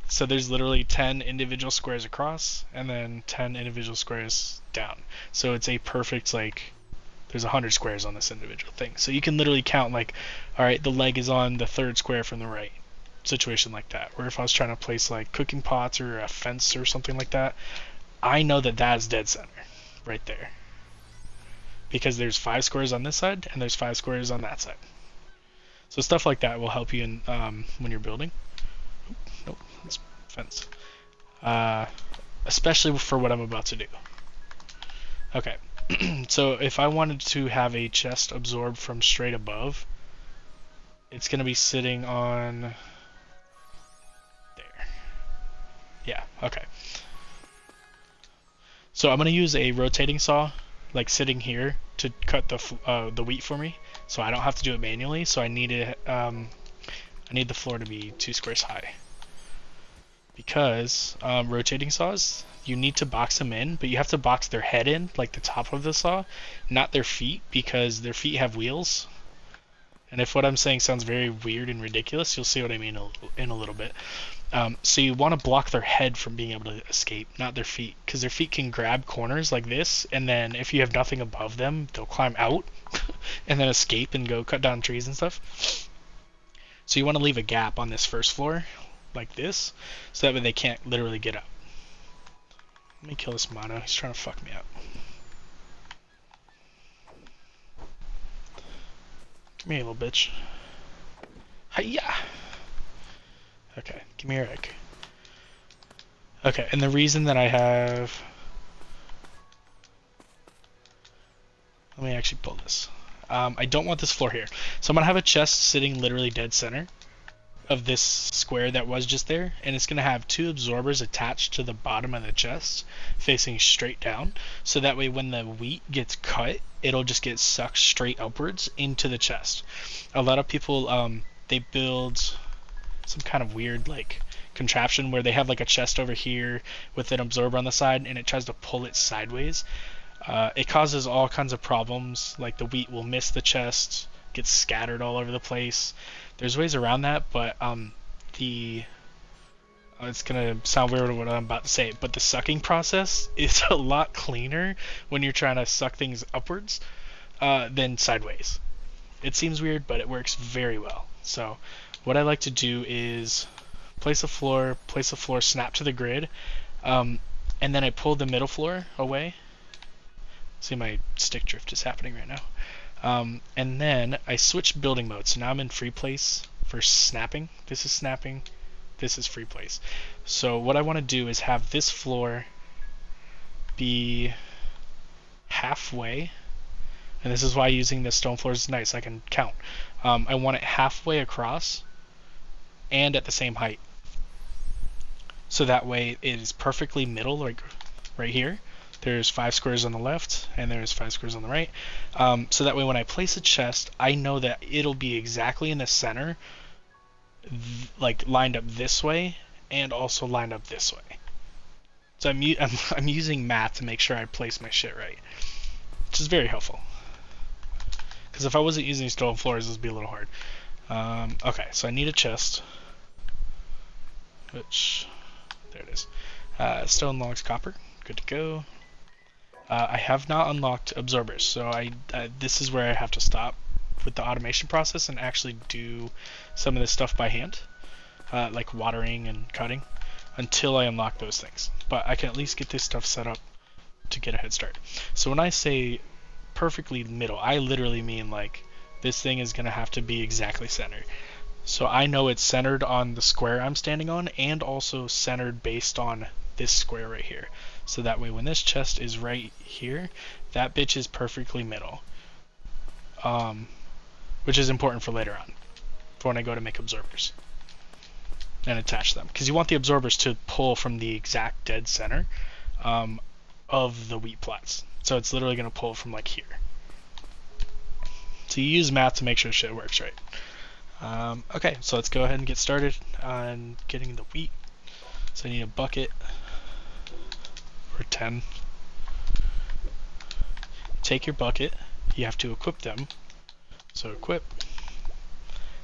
So there's literally 10 individual squares across, and then 10 individual squares down. So it's a perfect, like, there's 100 squares on this individual thing. So you can literally count, like, alright, the leg is on the 3rd square from the right. Situation like that. Where if I was trying to place, like, cooking pots or a fence or something like that, I know that that's dead center. Right there. Because there's 5 squares on this side, and there's 5 squares on that side. So stuff like that will help you in when you're building. Nope, that's fence. Especially for what I'm about to do. Okay, so if I wanted to have a chest absorbed from straight above, it's going to be sitting on there. Yeah, okay. So I'm going to use a rotating saw, like sitting here, to cut the wheat for me, so I don't have to do it manually. So I need the floor to be 2 squares high. Because rotating saws, you need to box them in, but you have to box their head in, like the top of the saw, not their feet, because their feet have wheels. And if what I'm saying sounds very weird and ridiculous, you'll see what I mean in a little bit. So you want to block their head from being able to escape, not their feet, because their feet can grab corners like this, and then if you have nothing above them, they'll climb out and then escape and go cut down trees and stuff. So you want to leave a gap on this first floor, like this, so that way they can't literally get up. Let me kill this mono, he's trying to fuck me up. Come here, little bitch. Hiya! Okay, give me your egg. Okay, and the reason that I have... Let me actually pull this. I don't want this floor here. So I'm going to have a chest sitting literally dead center of this square that was just there, and it's going to have 2 absorbers attached to the bottom of the chest facing straight down, so that way when the wheat gets cut, it'll just get sucked straight upwards into the chest. A lot of people, they build some kind of weird like contraption where they have like a chest over here with an absorber on the side, and it tries to pull it sideways. It causes all kinds of problems, like the wheat will miss the chest, gets scattered all over the place. There's ways around that, but it's gonna sound weird what I'm about to say, but the sucking process is a lot cleaner when you're trying to suck things upwards than sideways. It seems weird, but it works very well. So what I like to do is place a floor, snap to the grid, and and then I pull the middle floor away. See, my stick drift is happening right now. And then I switch building mode. So now I'm in free place for snapping. This is snapping. This is free place. So what I want to do is have this floor be halfway. And this is why using the stone floors is nice. I can count. I want it halfway across and at the same height. So that way it is perfectly middle, like right here. There's 5 squares on the left, and there's 5 squares on the right. So that way when I place a chest, I know that it'll be exactly in the center, like lined up this way, and also lined up this way. So I'm using math to make sure I place my shit right, which is very helpful. Because if I wasn't using stone floors, this would be a little hard. Okay, so I need a chest, which, there it is. Stone, logs, copper, good to go. I have not unlocked absorbers, so this is where I have to stop with the automation process and actually do some of this stuff by hand, like watering and cutting, until I unlock those things. But I can at least get this stuff set up to get a head start. So when I say perfectly middle, I literally mean like this thing is going to have to be exactly centered. So I know it's centered on the square I'm standing on, and also centered based on this square right here. So that way when this chest is right here, that bitch is perfectly middle. Which is important for later on, for when I go to make absorbers and attach them. Because you want the absorbers to pull from the exact dead center of the wheat plats. So it's literally going to pull from like here. So you use math to make sure shit works right. Okay, so let's go ahead and get started on getting the wheat. So I need a bucket, or 10. Take your bucket, you have to equip them. So equip,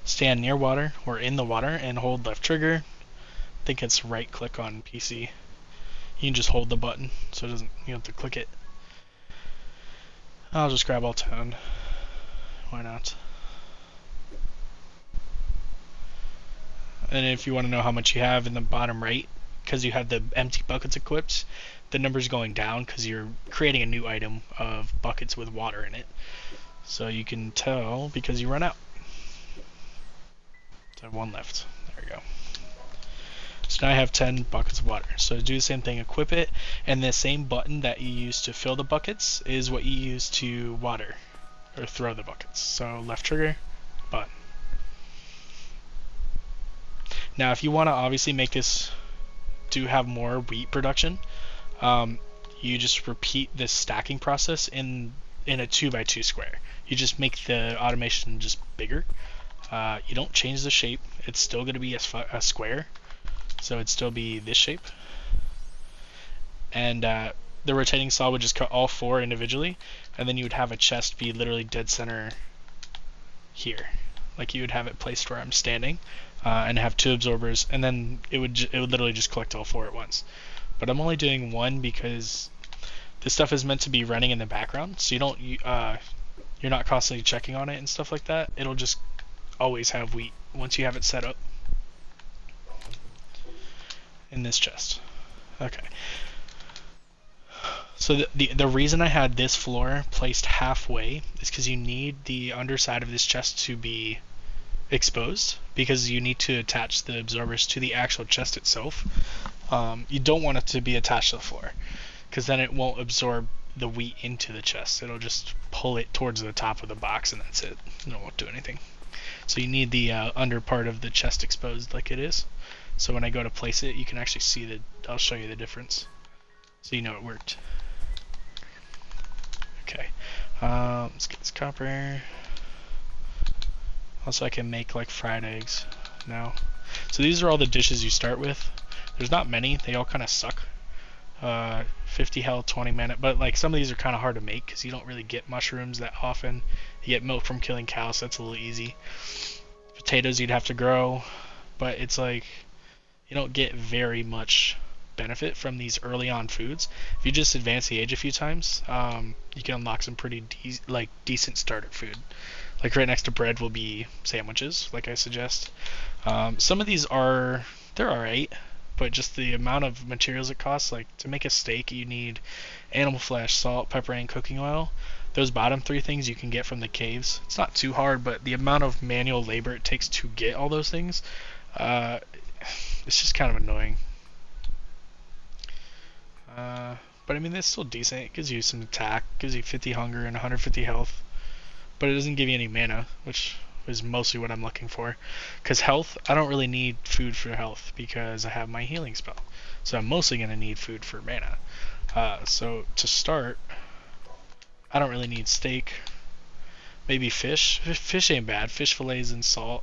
stand near water or in the water and hold left trigger. I think it's right click on PC. You can just hold the button so it doesn't, you don't have to click it. I'll just grab all 10. Why not? And if you want to know how much you have in the bottom right, because you have the empty buckets equipped, the number's going down because you're creating a new item of buckets with water in it. So you can tell because you run out. So I have 1 left. There we go. So now I have 10 buckets of water. So do the same thing, equip it, and the same button that you use to fill the buckets is what you use to water or throw the buckets. So left trigger, button. Now if you want to obviously make this do have more wheat production, you just repeat this stacking process in a 2x2 square. You just make the automation just bigger. You don't change the shape. It's still going to be a square, so it'd still be this shape. And the rotating saw would just cut all 4 individually, and then you would have a chest be literally dead center here, like you would have it placed where I'm standing, and have 2 absorbers, and then it would literally just collect all 4 at once. But I'm only doing 1 because this stuff is meant to be running in the background, so you're not constantly checking on it and stuff like that. It'll just always have wheat once you have it set up in this chest. Okay. So the reason I had this floor placed halfway is because you need the underside of this chest to be exposed, because you need to attach the absorbers to the actual chest itself. You don't want it to be attached to the floor, because then it won't absorb the wheat into the chest. It'll just pull it towards the top of the box, and that's it. It won't do anything. So you need the under part of the chest exposed like it is. So when I go to place it, you can actually see I'll show you the difference, so you know it worked. Okay, let's get this copper. Also, I can make like fried eggs now. So these are all the dishes you start with. There's not many. They all kind of suck. 50 health, 20 mana, but like some of these are kind of hard to make because you don't really get mushrooms that often. You get milk from killing cows, so that's a little easy. Potatoes you'd have to grow, but it's like you don't get very much benefit from these early on foods. If you just advance the age a few times, you can unlock some pretty decent starter food. Like right next to bread will be sandwiches, like I suggest. Some of these they're alright, but just the amount of materials it costs. Like to make a steak, you need animal flesh, salt, pepper, and cooking oil. Those bottom three things you can get from the caves. It's not too hard, but the amount of manual labor it takes to get all those things, uh, it's just kind of annoying. But I mean, it's still decent. It gives you some attack, gives you 50 hunger and 150 health, but it doesn't give you any mana, which is mostly what I'm looking for. Because health, I don't really need food for health because I have my healing spell. So I'm mostly going to need food for mana. So to start, I don't really need steak. Maybe fish. Fish ain't bad. Fish fillets and salt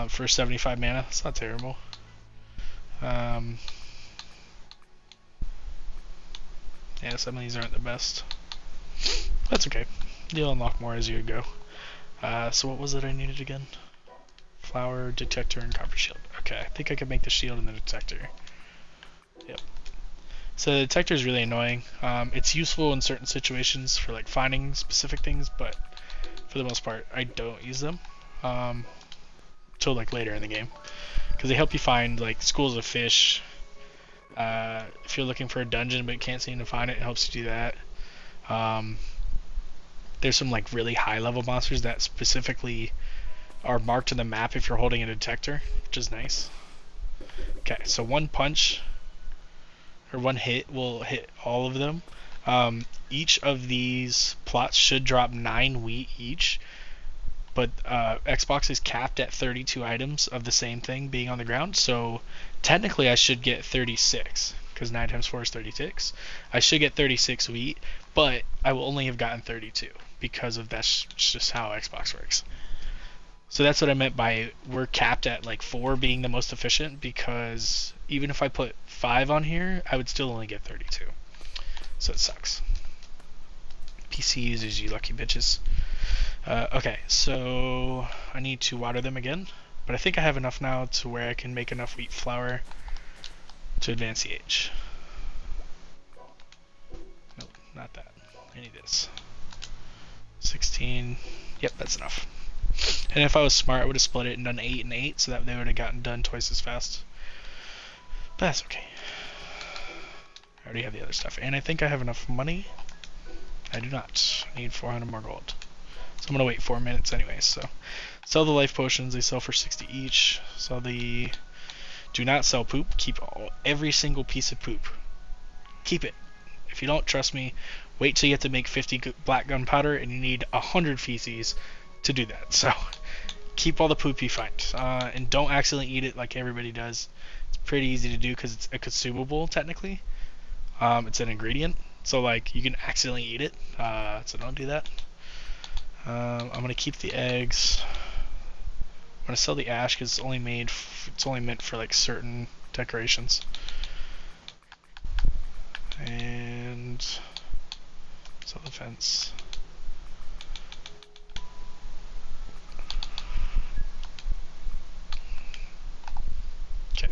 for 75 mana. It's not terrible. Yeah, some of these aren't the best. That's okay. You'll unlock more as you go. So what was it I needed again? Flower, detector, and copper shield. Okay, I think I could make the shield and the detector. Yep. So the detector is really annoying. It's useful in certain situations for like finding specific things, but for the most part, I don't use them until like later in the game, because they help you find like schools of fish. If you're looking for a dungeon but can't seem to find it, it helps you do that. There's some like really high level monsters that specifically are marked on the map if you're holding a detector, which is nice. Okay, so one punch or one hit will hit all of them. Each of these plots should drop 9 wheat each, but Xbox is capped at 32 items of the same thing being on the ground, so technically I should get 36, because 9 times 4 is 36. I should get 36 wheat, but I will only have gotten 32, because of that's just how Xbox works. So that's what I meant by we're capped at like 4 being the most efficient, because even if I put 5 on here, I would still only get 32. So it sucks. PC users, you lucky bitches. Okay, so I need to water them again, but I think I have enough now to where I can make enough wheat flour to advance the age. Nope, not that. I need this. 16. Yep, that's enough. And if I was smart, I would have split it and done 8 and 8, so that they would have gotten done twice as fast. But that's okay. I already have the other stuff, and I think I have enough money. I do not. I need 400 more gold. So I'm going to wait 4 minutes anyways. So sell the life potions. They sell for 60 each. Sell the... Do not sell poop. Keep every single piece of poop. Keep it. If you don't trust me, wait till you have to make 50 black gunpowder, and you need 100 feces to do that. So keep all the poop you find. And don't accidentally eat it like everybody does. It's pretty easy to do because it's a consumable, technically. It's an ingredient. So like you can accidentally eat it. So don't do that. I'm gonna keep the eggs. I'm gonna sell the ash because it's only meant for like certain decorations. And sell the fence. Okay.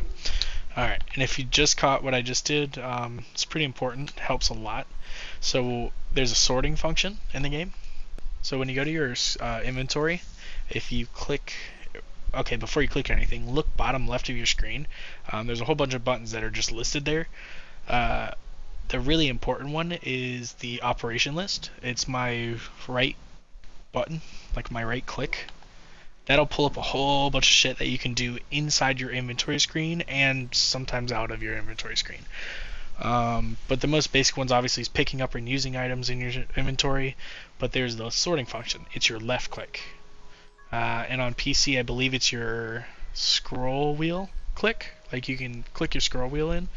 Alright, and if you just caught what I just did, it's pretty important. It helps a lot. So there's a sorting function in the game. So when you go to your inventory, if you click, okay, before you click anything, look bottom left of your screen. There's a whole bunch of buttons that are just listed there. The really important one is the operation list. It's my right button, like my right click. That'll pull up a whole bunch of shit that you can do inside your inventory screen and sometimes out of your inventory screen. But the most basic ones obviously is picking up and using items in your inventory, but there's the sorting function. It's your left click. And on PC I believe it's your scroll wheel click. Like you can click your scroll wheel in.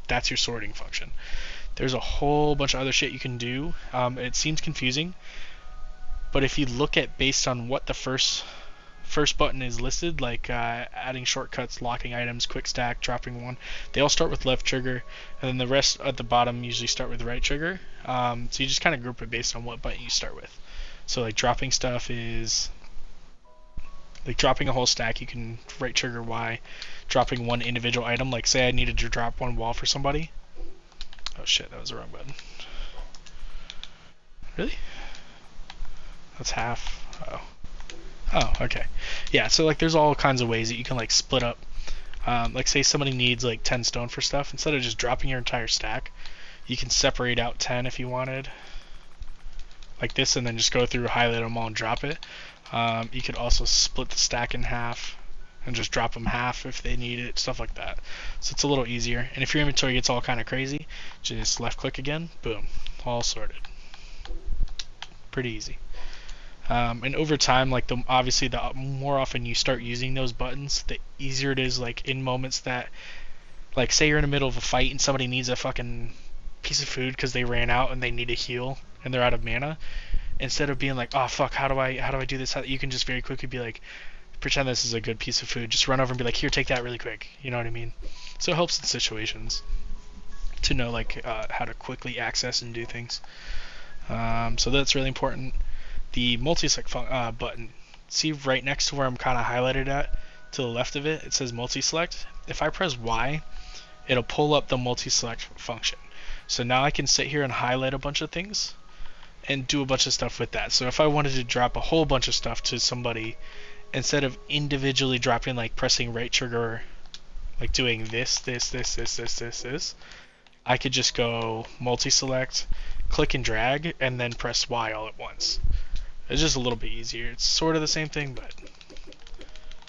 That's your sorting function. There's a whole bunch of other shit you can do. It seems confusing, but if you look at based on what the first button is listed, like adding shortcuts, locking items, quick stack, dropping one, they all start with left trigger, and then the rest at the bottom usually start with right trigger. So you just kind of group it based on what button you start with. So like dropping stuff is like dropping a whole stack, you can right trigger Y. Dropping one individual item, like say I needed to drop one wall for somebody. Oh shit, that was the wrong button. Really? That's half. Oh, okay. Yeah, so like there's all kinds of ways that you can like split up Like say somebody needs like 10 stone for stuff, instead of just dropping your entire stack, you can separate out 10 if you wanted, like this, and then just go through, highlight them all, and drop it. You could also split the stack in half and just drop them half if they need it, stuff like that. So it's a little easier. And if your inventory gets all kind of crazy, just left click again, boom, all sorted. Pretty easy. And over time, like obviously the more often you start using those buttons, the easier it is. Like in moments that, like say you're in the middle of a fight and somebody needs a fucking piece of food because they ran out and they need a heal and they're out of mana. Instead of being like, oh fuck, how do I do this? You can just very quickly be like, pretend this is a good piece of food. Just run over and be like, here, take that really quick. You know what I mean? So it helps in situations to know like how to quickly access and do things. So that's really important. The multi-select button. See right next to where I'm kind of highlighted at, to the left of it, it says multi-select. If I press Y, it'll pull up the multi-select function. So now I can sit here and highlight a bunch of things and do a bunch of stuff with that. So if I wanted to drop a whole bunch of stuff to somebody, instead of individually dropping, like pressing right trigger, like doing this, I could just go multi-select, click and drag, and then press Y all at once. It's just a little bit easier. It's sort of the same thing, but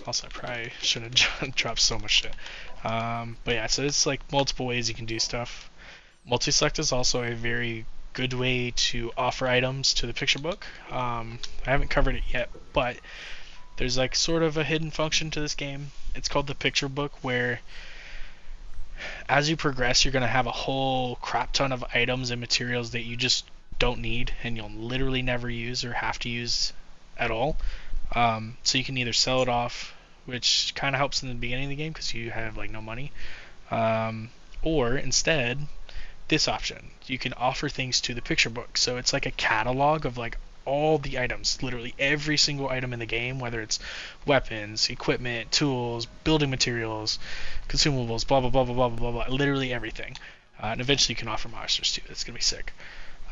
also I probably shouldn't have dropped so much shit. But yeah, so it's like multiple ways you can do stuff. Multi-select is also a very good way to offer items to the picture book. I haven't covered it yet, but there's like sort of a hidden function to this game. It's called the picture book, where as you progress, you're going to have a whole crap ton of items and materials that you just don't need and you'll literally never use or have to use at all. So you can either sell it off, which kind of helps in the beginning of the game because you have like no money, or instead this option, you can offer things to the picture book. So it's like a catalog of like all the items, literally every single item in the game, whether it's weapons, equipment, tools, building materials, consumables, blah blah blah blah blah blah blah, literally everything. And eventually you can offer monsters too. That's gonna be sick.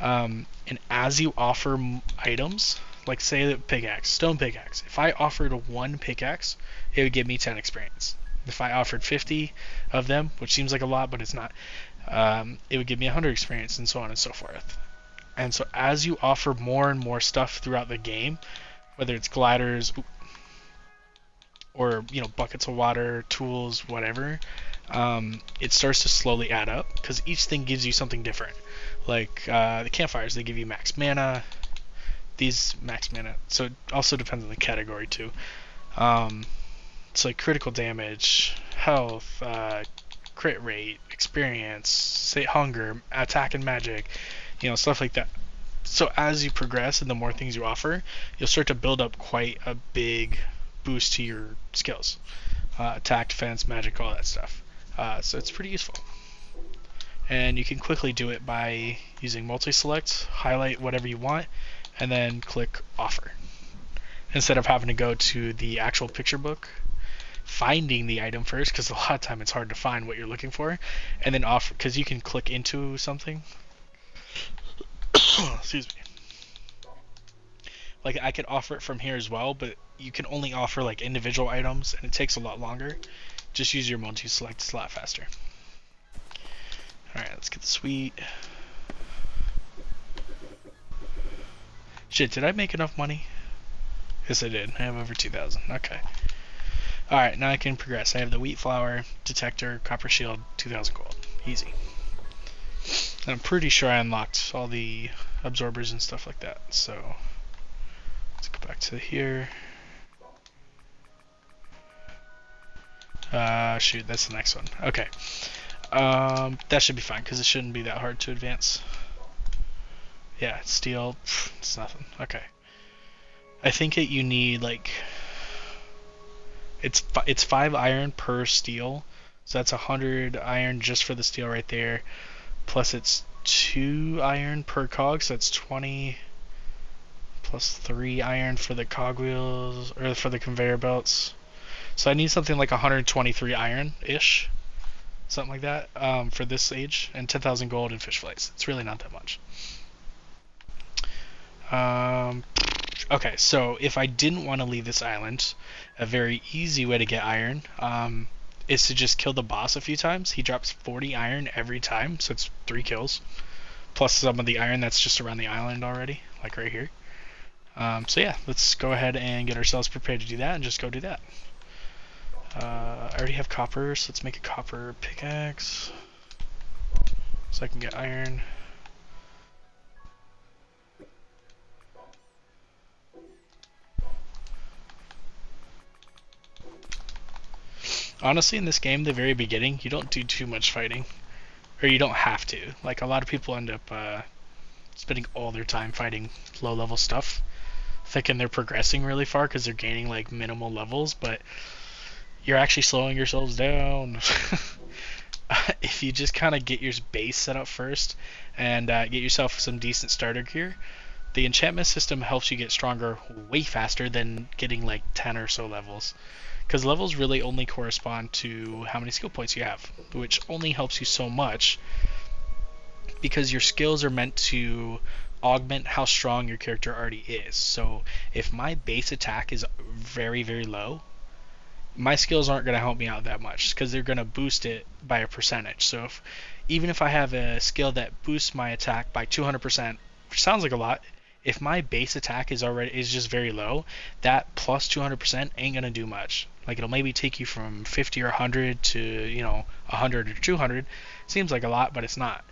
And as you offer items, like say the pickaxe, stone pickaxe, if I offered one pickaxe, it would give me 10 experience. If I offered 50 of them, which seems like a lot, but it's not, it would give me 100 experience, and so on and so forth. And so as you offer more and more stuff throughout the game, whether it's gliders or buckets of water, tools, whatever, it starts to slowly add up because each thing gives you something different. Like the campfires, they give you max mana. These max mana, so it also depends on the category too. It's like critical damage, health, crit rate, experience, say hunger, attack and magic, stuff like that. So as you progress and the more things you offer, you'll start to build up quite a big boost to your skills. Attack, defense, magic, all that stuff. So it's pretty useful. And you can quickly do it by using multi-select, highlight whatever you want, and then click offer. Instead of having to go to the actual picture book, finding the item first, because a lot of time it's hard to find what you're looking for, and then offer, because you can click into something. Excuse me. Like I could offer it from here as well, but you can only offer like individual items, and it takes a lot longer. Just use your multi-select, it's a lot faster. Alright, let's get the suite. Shit, did I make enough money? Yes, I did. I have over 2,000. Okay. Alright, now I can progress. I have the wheat flour, detector, copper shield, 2,000 gold. Easy. And I'm pretty sure I unlocked all the absorbers and stuff like that. So, let's go back to here. Shoot, that's the next one. Okay. That should be fine because it shouldn't be that hard to advance. Yeah, steel, it's nothing. Okay. I think you need like it's 5 iron per steel, so that's 100 iron just for the steel right there. Plus it's 2 iron per cog, so that's 20. Plus 3 iron for the cogwheels or for the conveyor belts. So I need something like 123 iron-ish. Something like that, for this age, and 10,000 gold and fish fillets. It's really not that much. Okay, so if I didn't want to leave this island, a very easy way to get iron is to just kill the boss a few times. He drops 40 iron every time, so it's 3 kills. Plus some of the iron that's just around the island already, like right here. So yeah, let's go ahead and get ourselves prepared to do that and just go do that. I already have copper, so let's make a copper pickaxe so I can get iron. Honestly, in this game, the very beginning, you don't do too much fighting. Or you don't have to. Like, a lot of people end up spending all their time fighting low-level stuff, thinking they're progressing really far because they're gaining, like, minimal levels, but you're actually slowing yourselves down. If you just kind of get your base set up first and get yourself some decent starter gear, the enchantment system helps you get stronger way faster than getting like 10 or so levels. Because levels really only correspond to how many skill points you have, which only helps you so much because your skills are meant to augment how strong your character already is. So if my base attack is very, very low, my skills aren't going to help me out that much because they're going to boost it by a percentage. So even if I have a skill that boosts my attack by 200%, which sounds like a lot, if my base attack is just very low, that plus 200% ain't going to do much. Like it'll maybe take you from 50 or 100 to 100 or 200. Seems like a lot, but it's not.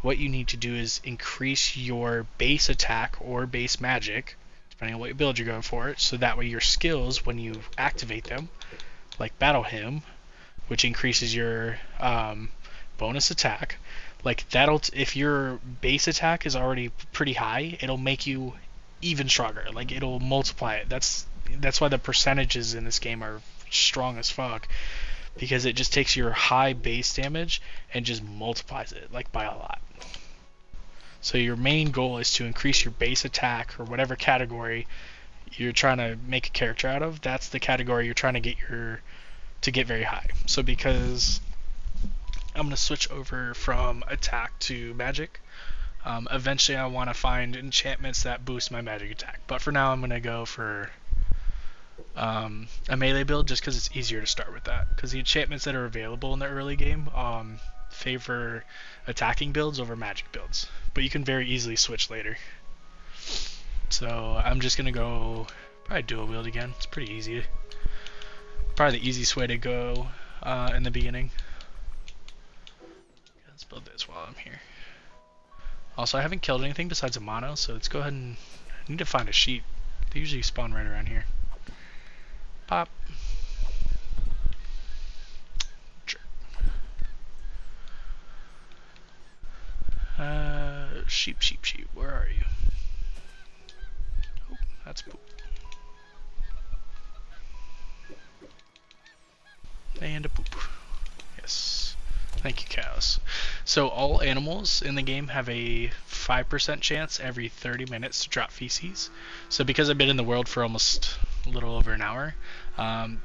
What you need to do is increase your base attack or base magic, depending on what build you're going for, so that way your skills, when you activate them, like Battle Hymn, which increases your bonus attack, like that'll if your base attack is already pretty high, it'll make you even stronger. Like it'll multiply it. That's why the percentages in this game are strong as fuck, because it just takes your high base damage and just multiplies it like by a lot. So your main goal is to increase your base attack or whatever category you're trying to make a character out of. That's the category you're trying to get very high. So because I'm gonna switch over from attack to magic. Eventually, I want to find enchantments that boost my magic attack. But for now, I'm gonna go for a melee build just because it's easier to start with that. Because the enchantments that are available in the early game favor attacking builds over magic builds, but you can very easily switch later. So I'm just gonna go probably dual wield again. It's pretty easy. Probably the easiest way to go in the beginning. Let's build this while I'm here. Also, I haven't killed anything besides a mono, so let's go ahead and I need to find a sheep. They usually spawn right around here. Pop. Jerk. Sheep, sheep, sheep. Where are you? Oh, that's poop. And a poop. Yes. Thank you, cows. So all animals in the game have a 5% chance every 30 minutes to drop feces. So because I've been in the world for almost a little over an hour,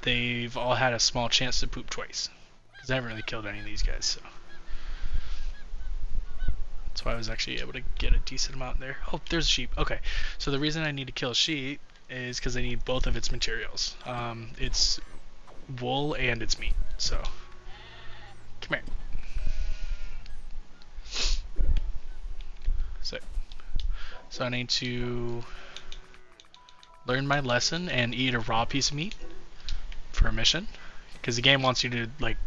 they've all had a small chance to poop twice. Because I haven't really killed any of these guys, so. That's why I was actually able to get a decent amount there. Oh, there's a sheep. Okay, so the reason I need to kill a sheep is because I need both of its materials. It's wool and its meat, so. Come here. So I need to learn my lesson and eat a raw piece of meat for a mission, because the game wants you to like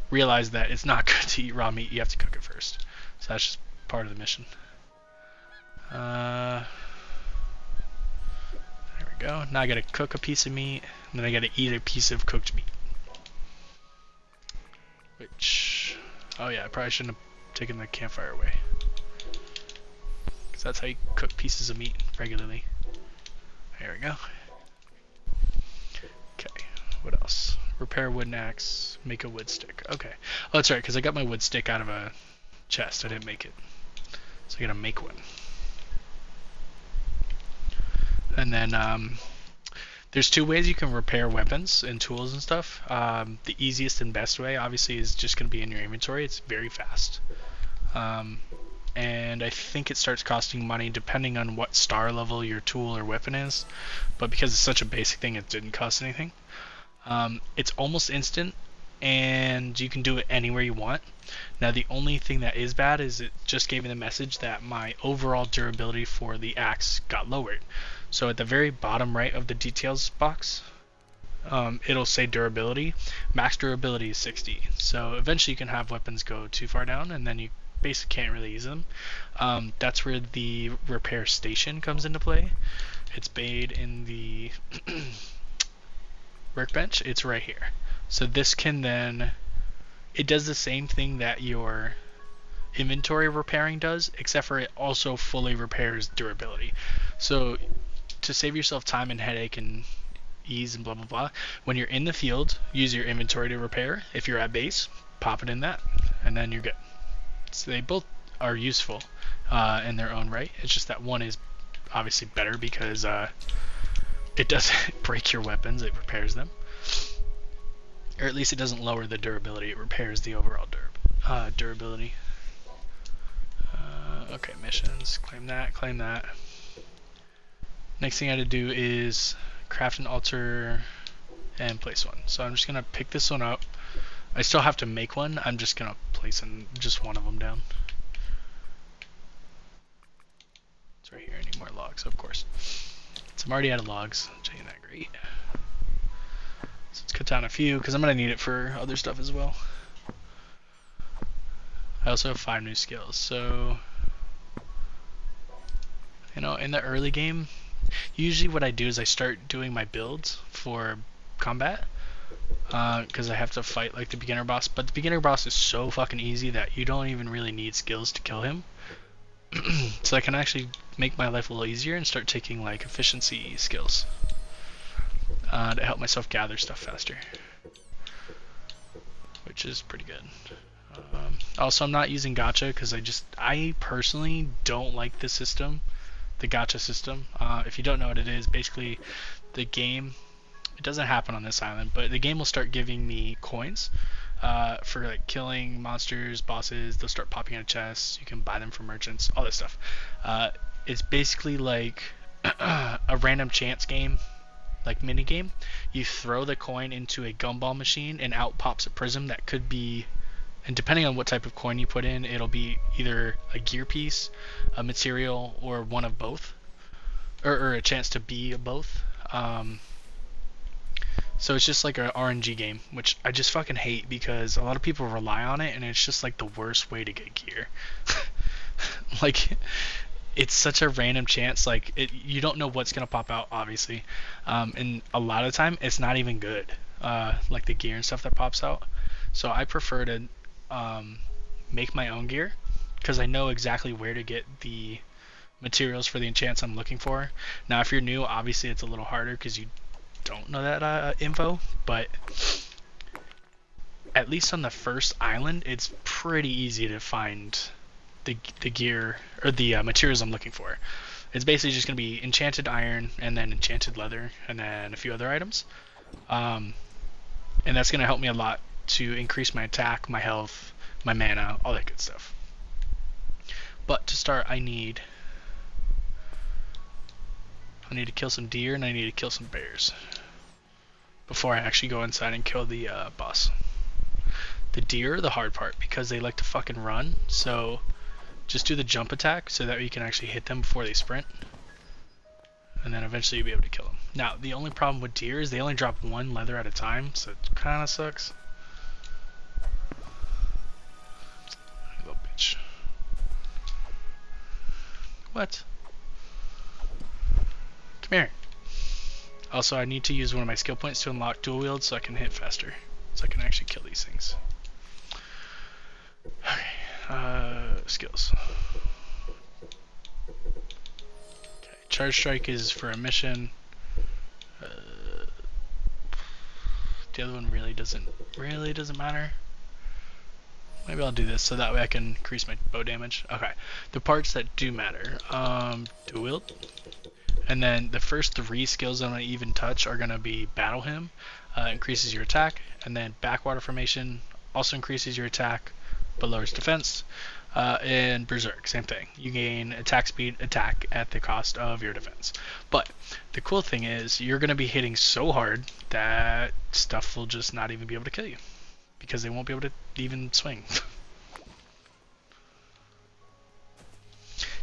realize that it's not good to eat raw meat. You have to cook it first. So that's just part of the mission. There we go. Now I gotta cook a piece of meat, and then I gotta eat a piece of cooked meat. Which, oh yeah, I probably shouldn't have taken the campfire away. Because that's how you cook pieces of meat regularly. There we go. Okay, what else? Repair wooden axe, make a wood stick. Okay. Oh, that's right, because I got my wood stick out of a chest. I didn't make it. So I gotta make one. And then there's two ways you can repair weapons and tools and stuff. The easiest and best way, obviously, is just going to be in your inventory. It's very fast. And I think it starts costing money depending on what star level your tool or weapon is. But because it's such a basic thing, it didn't cost anything. It's almost instant and you can do it anywhere you want. Now the only thing that is bad is it just gave me the message that my overall durability for the axe got lowered. So at the very bottom right of the details box, it'll say durability. Max durability is 60. So eventually you can have weapons go too far down, and then you basically can't really use them. That's where the repair station comes into play. It's made in the workbench. It's right here. So this can then, it does the same thing that your inventory repairing does, except for it also fully repairs durability. So to save yourself time and headache and ease and blah blah blah, when you're in the field, use your inventory to repair. If you're at base, pop it in that, and then you're good. So they both are useful in their own right. It's just that one is obviously better because it doesn't break your weapons, it repairs them. Or at least it doesn't lower the durability, it repairs the overall durability. Okay, missions, claim that, claim that. Next thing I had to do is craft an altar and place one. So I'm just going to pick this one up. I still have to make one, I'm just going to place just one of them down. It's right here, I need more logs, of course. So I'm already out of logs, which ain't that great. So let's cut down a few, because I'm going to need it for other stuff as well. I also have 5 new skills, so you know, in the early game, usually what I do is I start doing my builds for combat, because I have to fight like the beginner boss, but the beginner boss is so fucking easy that you don't even really need skills to kill him. So I can actually make my life a little easier and start taking like efficiency skills to help myself gather stuff faster, which is pretty good. Also, I'm not using Gacha because I personally don't like the system, the Gacha system. If you don't know what it is, basically the game, it doesn't happen on this island, but the game will start giving me coins for like killing monsters, bosses. They'll start popping out of chests. You can buy them from merchants, all this stuff. It's basically like a random chance game, like mini game. You throw the coin into a gumball machine and out pops a prism that could be, and depending on what type of coin you put in, it'll be either a gear piece, a material, or one of both, or a chance to be both. So it's just like a RNG game, which I just fucking hate because a lot of people rely on it, and it's just like the worst way to get gear. Like, it's such a random chance. Like, you don't know what's gonna pop out, obviously, and a lot of the time it's not even good. Like the gear and stuff that pops out. So I prefer to make my own gear because I know exactly where to get the materials for the enchants I'm looking for. Now, if you're new, obviously it's a little harder because you don't know that info, but at least on the first island, it's pretty easy to find the gear or the materials I'm looking for. It's basically just going to be enchanted iron and then enchanted leather and then a few other items, and that's going to help me a lot to increase my attack, my health, my mana, all that good stuff. But to start, I need to kill some deer and I need to kill some bears before I actually go inside and kill the boss. The deer are the hard part because they like to fucking run, so just do the jump attack so that you can actually hit them before they sprint, and then eventually you'll be able to kill them. Now, the only problem with deer is they only drop 1 leather at a time, so it kind of sucks. Little bitch. What? Come here. Also, I need to use one of my skill points to unlock dual wield so I can hit faster, so I can actually kill these things. Okay, skills. Okay, charge strike is for a mission. The other one really doesn't matter. Maybe I'll do this so that way I can increase my bow damage. Okay, the parts that do matter: dual wield. And then the first 3 skills I'm going to even touch are going to be Battle Hymn, increases your attack, and then Backwater Formation also increases your attack but lowers defense, and Berserk, same thing. You gain attack speed, attack at the cost of your defense. But the cool thing is you're going to be hitting so hard that stuff will just not even be able to kill you. because they won't be able to even swing.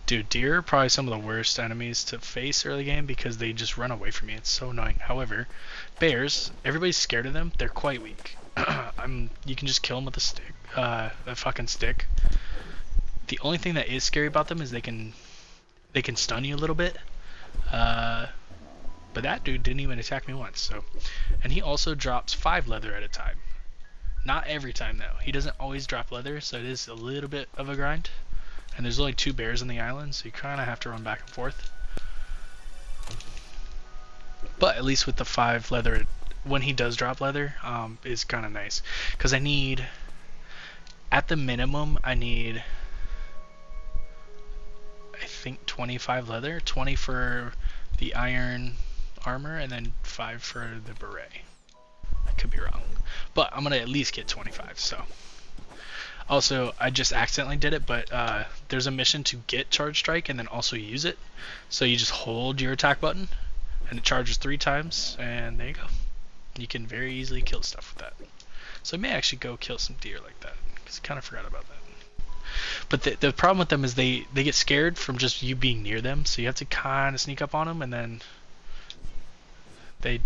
Dude, deer are probably some of the worst enemies to face early game because they just run away from you. It's so annoying. However, bears, everybody's scared of them. They're quite weak. You can just kill them with a stick, a fucking stick. The only thing that is scary about them is they can stun you a little bit. But that dude didn't even attack me once. So, and he also drops 5 leather at a time. Not every time though. He doesn't always drop leather, so it is a little bit of a grind. And there's only 2 bears on the island, so you kind of have to run back and forth. But at least with the 5 leather, when he does drop leather, is kind of nice. Because I need, at the minimum, I need, I think 25 leather. 20 for the iron armor, and then 5 for the beret. I could be wrong. But I'm going to at least get 25, so. Also, I just accidentally did it, but there's a mission to get Charge Strike and then also use it. So you just hold your attack button, and it charges 3 times, and there you go. You can very easily kill stuff with that. So I may actually go kill some deer like that, because I kind of forgot about that. But the problem with them is they get scared from just you being near them, so you have to kind of sneak up on them, and then they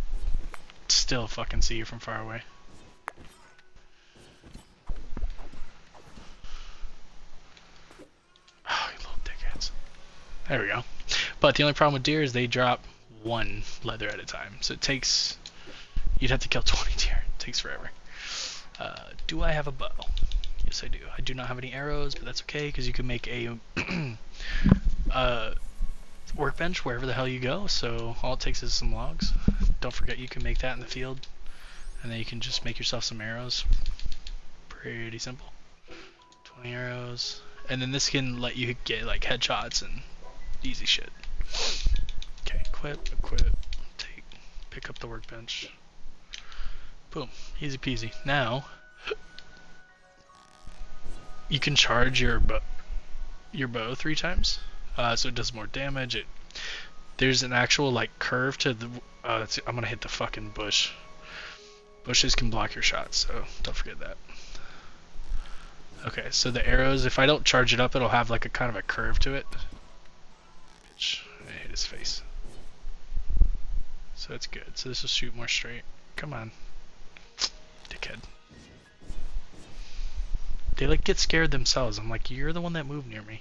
still fucking see you from far away. Oh, you little dickheads. There we go. But the only problem with deer is they drop 1 leather at a time. So it takes... You'd have to kill 20 deer. It takes forever. Do I have a bow? Yes, I do. I do not have any arrows, but that's okay, because you can make a workbench wherever the hell you go. So all it takes is some logs. Don't forget you can make that in the field. And then you can just make yourself some arrows. Pretty simple. 20 arrows. And then this can let you get like headshots and easy shit. Okay, equip, pick up the workbench. Boom, easy peasy. Now, you can charge your bow 3 times, so it does more damage. There's an actual like curve to the. I'm gonna hit the fucking bush. Bushes can block your shots, so don't forget that. Okay, so the arrows, if I don't charge it up, it'll have like a kind of a curve to it. Bitch, I hit his face. So it's good. So this will shoot more straight. Come on. Dickhead. They like get scared themselves. I'm like, you're the one that moved near me.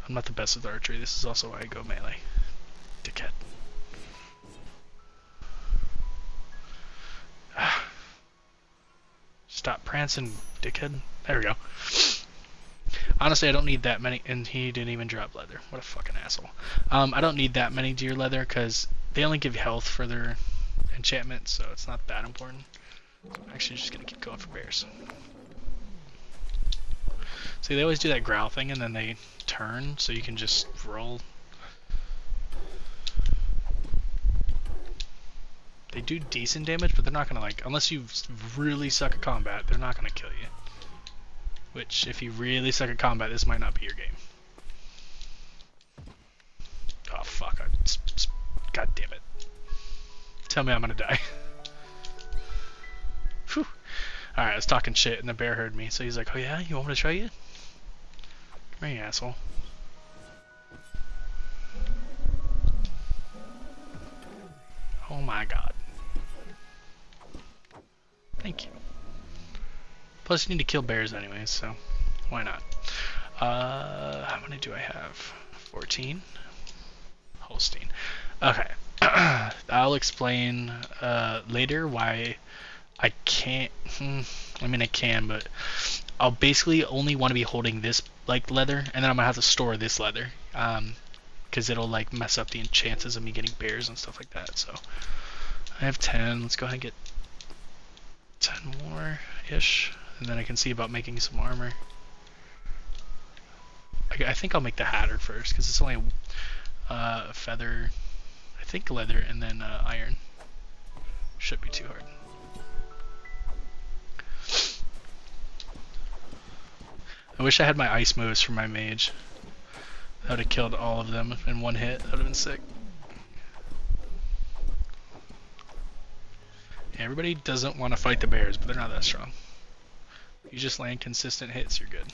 I'm not the best with archery. This is also why I go melee. Dickhead. Stop prancing, dickhead. There we go. Honestly, I don't need that many, and he didn't even drop leather. What a fucking asshole. I don't need that many deer leather, because they only give health for their enchantment, so it's not that important. I'm actually just going to keep going for bears. See, they always do that growl thing, and then they turn, so you can just roll. They do decent damage, but they're not going to, like, unless you really suck at combat, they're not going to kill you. Which, if you really suck at combat, this might not be your game. Oh, fuck. God damn it. Tell me I'm going to die. Whew. Alright, I was talking shit, and the bear heard me, so he's like, oh yeah, you want me to show you? Come here, you asshole. Oh my god. Thank you. Plus, you need to kill bears anyways, so why not? How many do I have? 14? Holstein. Okay. I'll explain later why I can't. I mean, I can, but I'll basically only want to be holding this like leather, and then I'm gonna have to store this leather, because it'll like mess up the chances of me getting bears and stuff like that. So I have 10. Let's go ahead and get 10 more ish, and then I can see about making some armor. I think I'll make the hatter first, because it's only a feather, I think leather, and then iron. Shouldn't be too hard. I wish I had my ice moves for my mage. That would have killed all of them in one hit. That would have been sick. Everybody doesn't want to fight the bears, but they're not that strong. You just land consistent hits, you're good.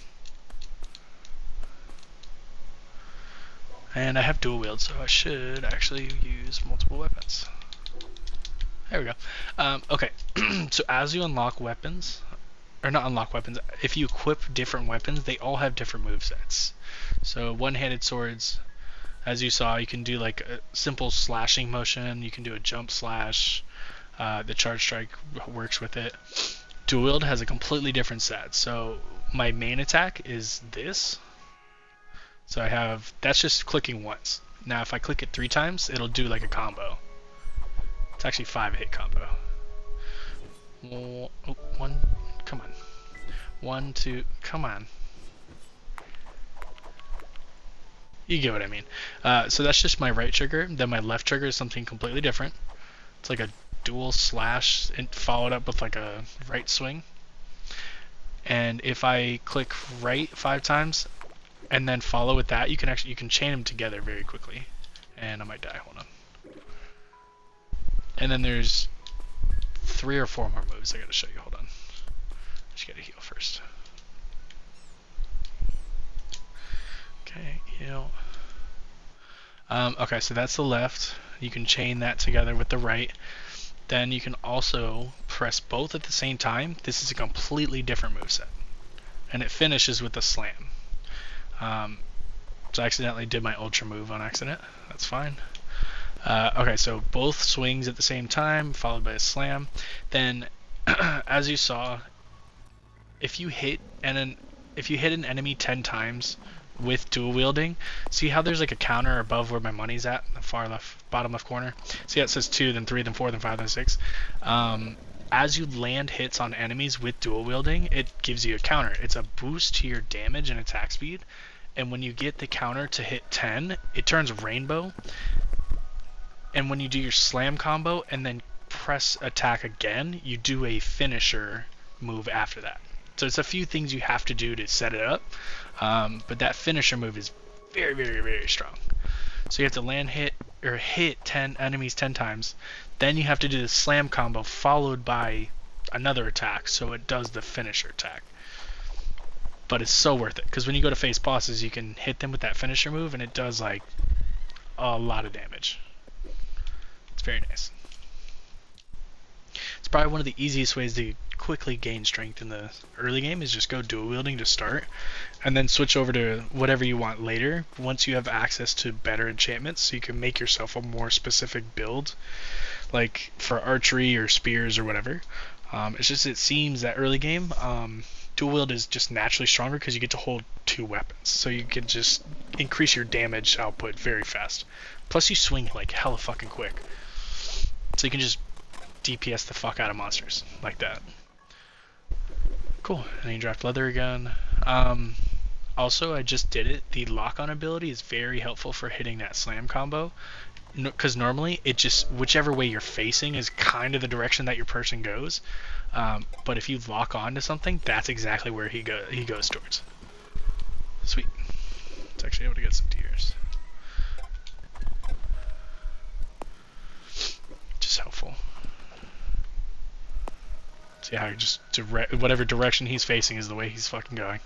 And I have dual wield, so I should actually use multiple weapons. There we go. Okay, so as you unlock weapons, or not unlock weapons, if you equip different weapons, they all have different movesets. So one-handed swords, as you saw, you can do like a simple slashing motion, you can do a jump slash, the charge strike works with it. Dual wield has a completely different set. So my main attack is this. So I have, that's just clicking once. Now if I click it 3 times, it'll do like a combo. It's actually 5-hit combo. One, come on. 1, 2, come on. You get what I mean. So that's just my right trigger. Then my left trigger is something completely different. It's like a dual slash and followed up with like a right swing. And if I click right 5 times and then follow with that, you can chain them together very quickly. And I might die. Hold on. And then there's 3 or 4 more moves I gotta show you. Hold on. Just gotta heal first. Okay, heal. Okay, so that's the left. You can chain that together with the right. Then you can also press both at the same time. This is a completely different moveset. And it finishes with a slam. So I accidentally did my ultra move on accident. That's fine. Okay, so both swings at the same time, followed by a slam. Then, as you saw, if you hit an enemy 10 times with dual wielding, see how there's like a counter above where my money's at, the far left, bottom left corner? See how it says 2, then 3, then 4, then 5, then 6? As you land hits on enemies with dual wielding, it gives you a counter. It's a boost to your damage and attack speed, and when you get the counter to hit 10, it turns rainbow. And when you do your slam combo and then press attack again, you do a finisher move after that. So it's a few things you have to do to set it up, but that finisher move is very, very, very strong. So you have to land hit or hit 10 enemies 10 times, then you have to do the slam combo followed by another attack, so it does the finisher attack. But it's so worth it, because when you go to face bosses, you can hit them with that finisher move, and it does like a lot of damage. It's very nice. It's probably one of the easiest ways to quickly gain strength in the early game is just go dual wielding to start, and then switch over to whatever you want later once you have access to better enchantments, so you can make yourself a more specific build, like for archery or spears or whatever. It's just, it seems that early game, dual wield is just naturally stronger because you get to hold 2 weapons, so you can just increase your damage output very fast. Plus you swing like hella fucking quick, so you can just DPS the fuck out of monsters like that. Cool. And you draft leather again. Also, I just did it. The lock-on ability is very helpful for hitting that slam combo, because normally it just, whichever way you're facing is kind of the direction that your person goes. But if you lock on to something, that's exactly where he goes towards. Sweet. It's actually able to get some tears. Just helpful. See how just whatever direction he's facing is the way he's fucking going.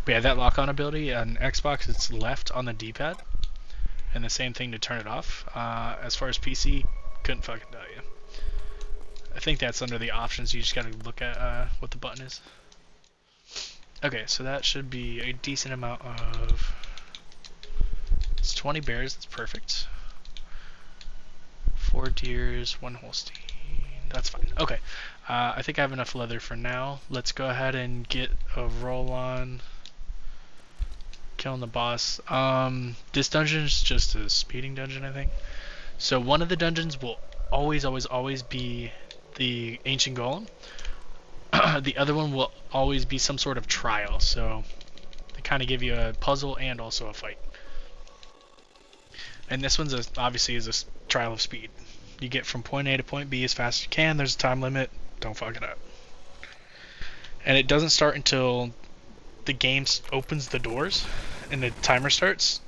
But yeah, that lock-on ability on Xbox, it's left on the D-pad, and the same thing to turn it off. As far as PC, couldn't fucking tell you. I think that's under the options. You just gotta look at what the button is. Okay, so that should be a decent amount of. It's 20 bears. That's perfect. 4 deers, 1 Holstein. That's fine. Okay, I think I have enough leather for now. Let's go ahead and get a roll on killing the boss. This dungeon is just a speeding dungeon, I think. So one of the dungeons will always be the ancient golem. The other one will always be some sort of trial. So they kind of give you a puzzle and also a fight. And this one's obviously is a trial of speed. You get from point A to point B as fast as you can. There's a time limit. Don't fuck it up. And it doesn't start until the game opens the doors and the timer starts.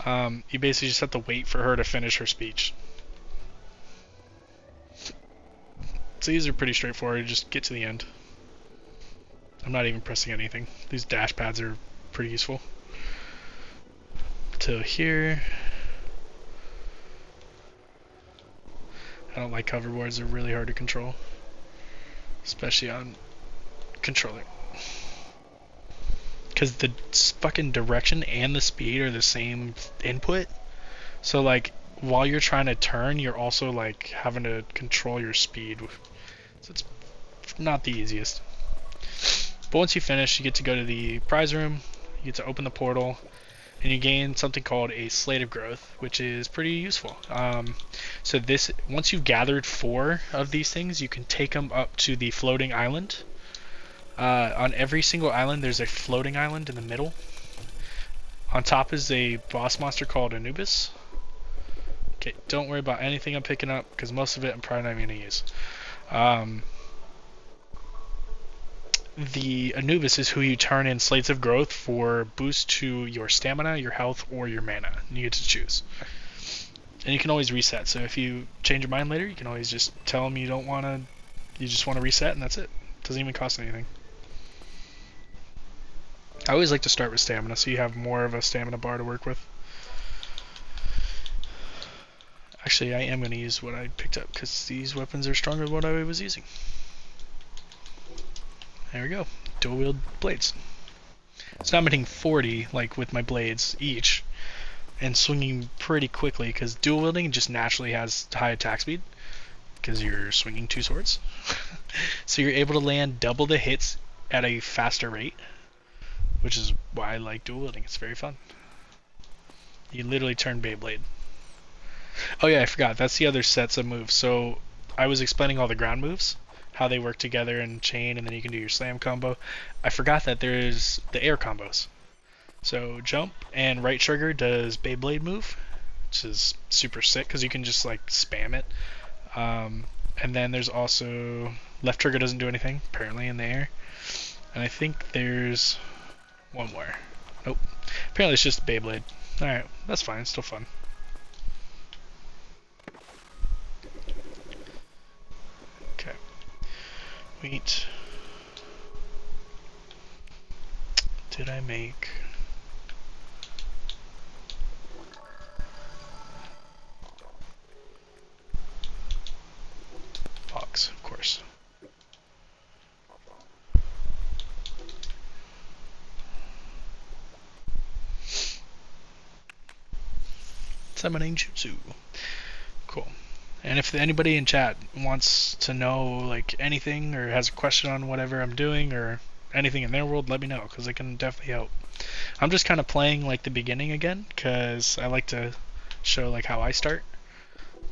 You basically just have to wait for her to finish her speech. So these are pretty straightforward. You just get to the end. I'm not even pressing anything. These dash pads are pretty useful. To here. I don't like hoverboards. They're really hard to control. Especially on controller. Because the fucking direction and the speed are the same input. So like while you're trying to turn, you're also like having to control your speed. So it's not the easiest. But once you finish, you get to go to the prize room, you get to open the portal, and you gain something called a Slate of Growth, which is pretty useful. So this, once you've gathered 4 of these things, you can take them up to the floating island. On every single island, there's a floating island in the middle. On top is a boss monster called Anubis. Okay, don't worry about anything I'm picking up, because most of it I'm probably not even going to use. The Anubis is who you turn in Slates of Growth for boost to your stamina, your health, or your mana. You get to choose. And you can always reset, so if you change your mind later, you can always just tell them you don't want to, you just want to reset, and that's it. Doesn't even cost anything. I always like to start with stamina, so you have more of a stamina bar to work with. Actually, I am going to use what I picked up, because these weapons are stronger than what I was using. There we go. Dual wield blades. So now I'm hitting 40, like with my blades each, and swinging pretty quickly, because dual wielding just naturally has high attack speed, because you're swinging 2 swords. So you're able to land double the hits at a faster rate, which is why I like dual wielding. It's very fun. You literally turn Beyblade. Oh yeah, I forgot. That's the other sets of moves. So I was explaining all the ground moves, how they work together in chain, and then you can do your slam combo. I forgot that there's the air combos. So jump and right trigger does Beyblade move, which is super sick because you can just like spam it. And then there's also left trigger doesn't do anything apparently in the air. And I think there's one more. Nope. Apparently it's just Beyblade. Alright, that's fine. It's still fun. Okay. Wait. Did I make... box, of course. Summoning Jutsu. Cool. And if anybody in chat wants to know like anything or has a question on whatever I'm doing or anything in their world, let me know because I can definitely help. I'm just kind of playing like the beginning again because I like to show like how I start.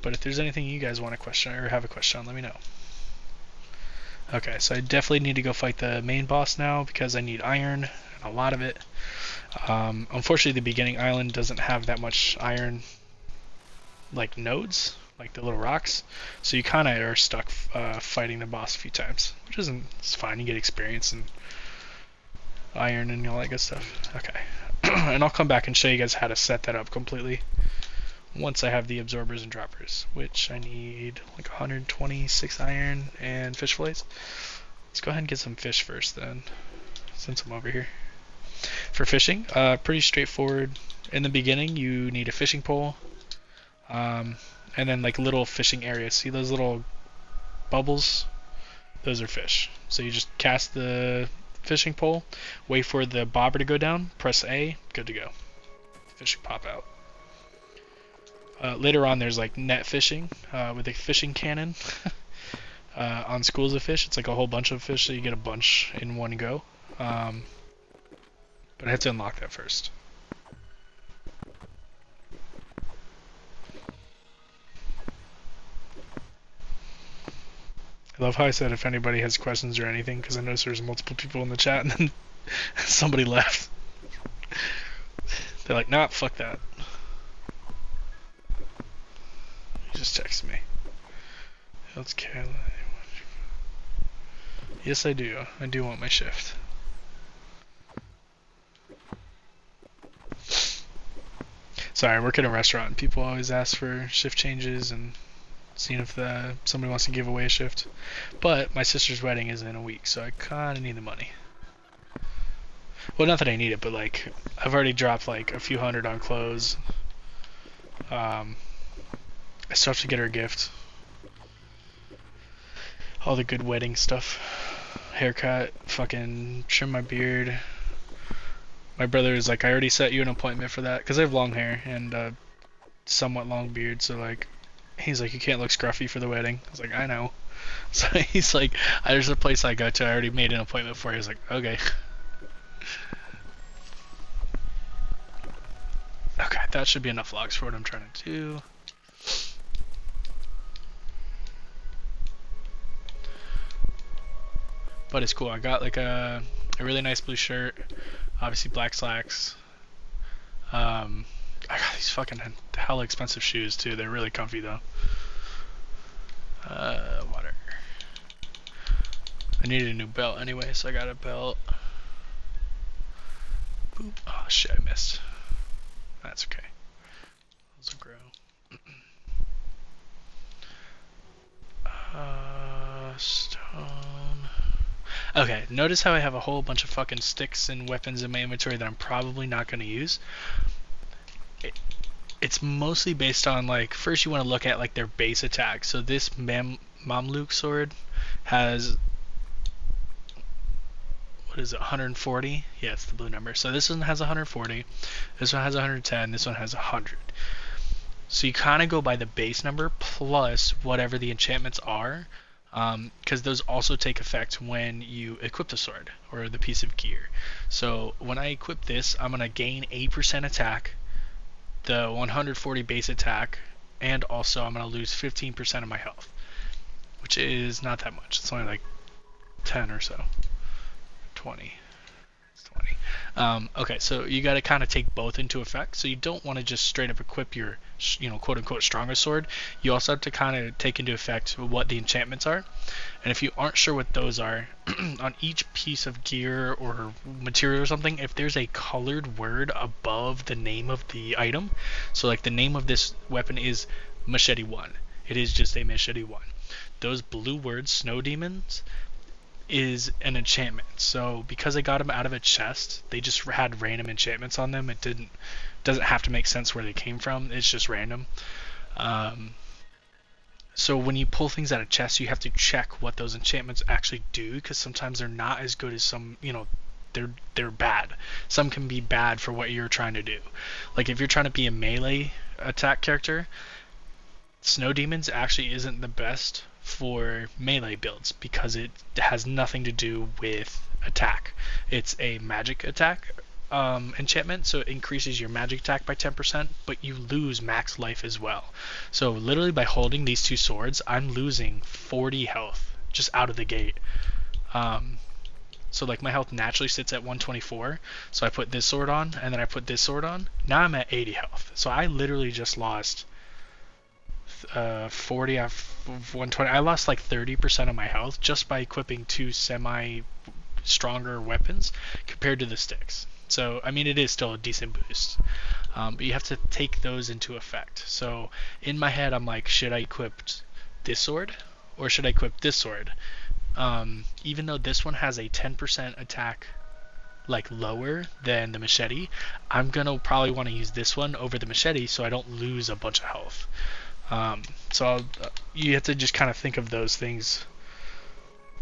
But if there's anything you guys want to question or have a question on, let me know. Okay, so I definitely need to go fight the main boss now because I need iron, and a lot of it. Unfortunately, the beginning island doesn't have that much iron, like nodes, like the little rocks. So you kind of are stuck fighting the boss a few times, which isn't, it's fine. You get experience and iron and all that good stuff. Okay, and I'll come back and show you guys how to set that up completely once I have the absorbers and droppers, which I need like 126 iron and fish fillets. Let's go ahead and get some fish first then, since I'm over here. For fishing, pretty straightforward. In the beginning, you need a fishing pole, and then like little fishing areas. See those little bubbles? Those are fish. So you just cast the fishing pole, wait for the bobber to go down, press A, good to go. Fish will pop out. Later on, there's like net fishing with a fishing cannon on schools of fish. It's like a whole bunch of fish, so you get a bunch in one go. But I have to unlock that first. I love how I said if anybody has questions or anything, because I noticed there's multiple people in the chat, and then somebody left. They're like, nah, fuck that. He just texted me. Health care. Yes, I do. I do want my shift. Sorry, I work at a restaurant and people always ask for shift changes and seeing if somebody wants to give away a shift. But my sister's wedding is in a week, so I kind of need the money. Well, not that I need it, but like I've already dropped like a few hundred on clothes. I still have to get her a gift. All the good wedding stuff. Haircut, fucking trim my beard. My brother is like, I already set you an appointment for that because I have long hair and somewhat long beard, so like he's like, you can't look scruffy for the wedding. I was like, I know. So he's like, there's a place I go to, I already made an appointment for you. He's like, okay. Okay, that should be enough logs for what I'm trying to do. But it's cool. I got like a really nice blue shirt, obviously black slacks. I got these fucking hella expensive shoes too. They're really comfy though. Water. I needed a new belt anyway, so I got a belt. Boop. Oh shit, I missed. That's okay. Those will grow. Stone. Okay, notice how I have a whole bunch of fucking sticks and weapons in my inventory that I'm probably not going to use. It's mostly based on, like, first you want to look at like their base attack. So this Mamluk sword has, what is it, 140? Yeah, it's the blue number. So this one has 140, this one has 110, this one has 100. So you kind of go by the base number plus whatever the enchantments are, because those also take effect when you equip the sword or the piece of gear. So when I equip this, I'm going to gain 8% attack, the 140 base attack, and also I'm going to lose 15% of my health, which is not that much. It's only like 10 or so. 20. It's 20. Okay, so you got to kind of take both into effect. So you don't want to just straight up equip your, quote unquote strongest sword. You also have to kind of take into effect what the enchantments are. And if you aren't sure what those are, on each piece of gear or material or something, if there's a colored word above the name of the item, so like the name of this weapon is Machete 1, it is just a Machete 1. Those blue words, Snow Demons, is an enchantment. So because I got them out of a chest, they just had random enchantments on them. It doesn't have to make sense where they came from. It's just random. So when you pull things out of chests, you have to check what those enchantments actually do, because sometimes they're not as good as some, they're bad. Some can be bad for what you're trying to do. Like if you're trying to be a melee attack character, Snow Demons actually isn't the best for melee builds because it has nothing to do with attack. It's a magic attack enchantment, so it increases your magic attack by 10%, but you lose max life as well. So literally by holding these two swords, I'm losing 40 health just out of the gate. So like my health naturally sits at 124, so I put this sword on, and then I put this sword on. Now I'm at 80 health. So I literally just lost 40 off of 120. I lost like 30% of my health just by equipping two semi stronger weapons compared to the sticks. So I mean, it is still a decent boost, but you have to take those into effect. So in my head, I'm like, should I equip this sword or should I equip this sword? Even though this one has a 10% attack, like lower than the machete, I'm gonna probably want to use this one over the machete so I don't lose a bunch of health. You have to just kind of think of those things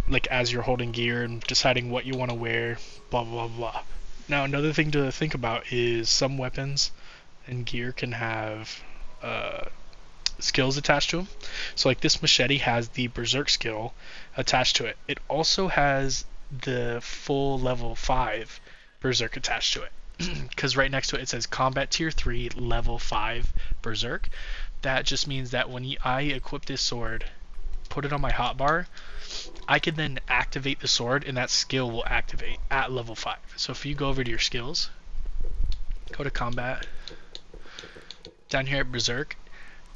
like as you're holding gear and deciding what you want to wear, blah blah blah. Now another thing to think about is some weapons and gear can have skills attached to them. So like this machete has the Berserk skill attached to it. It also has the full level 5 Berserk attached to it. Because right next to it says Combat Tier 3 Level 5 Berserk. That just means that when I equip this sword, put it on my hotbar, I can then activate the sword and that skill will activate at level 5. So if you go over to your skills, go to combat, down here at Berserk,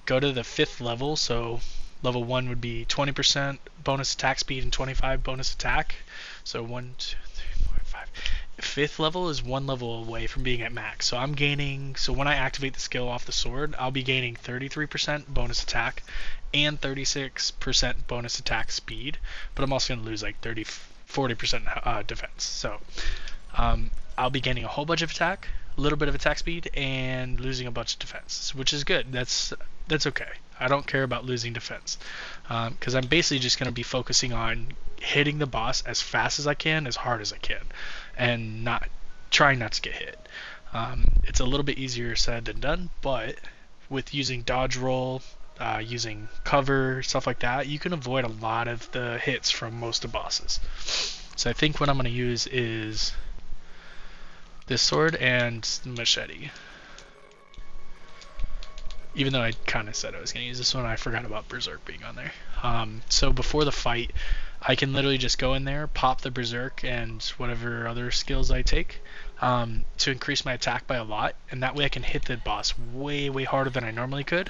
go to the 5th level, so level 1 would be 20% bonus attack speed and 25 bonus attack. So 1, 2, 3, 4, 5. 5th level is 1 level away from being at max. So I'm gaining, so when I activate the skill off the sword, I'll be gaining 33% bonus attack and 36% bonus attack speed, but I'm also going to lose like 40% defense. So I'll be gaining a whole bunch of attack, a little bit of attack speed, and losing a bunch of defense, which is good. That's okay. I don't care about losing defense, because I'm basically just going to be focusing on hitting the boss as fast as I can, as hard as I can, and not trying not to get hit. It's a little bit easier said than done, but with using dodge roll, using cover, stuff like that, you can avoid a lot of the hits from most of bosses. So I think what I'm going to use is this sword and machete. Even though I kind of said I was going to use this one, I forgot about Berserk being on there. So before the fight, I can literally just go in there, pop the Berserk and whatever other skills I take to increase my attack by a lot, and that way I can hit the boss way, way harder than I normally could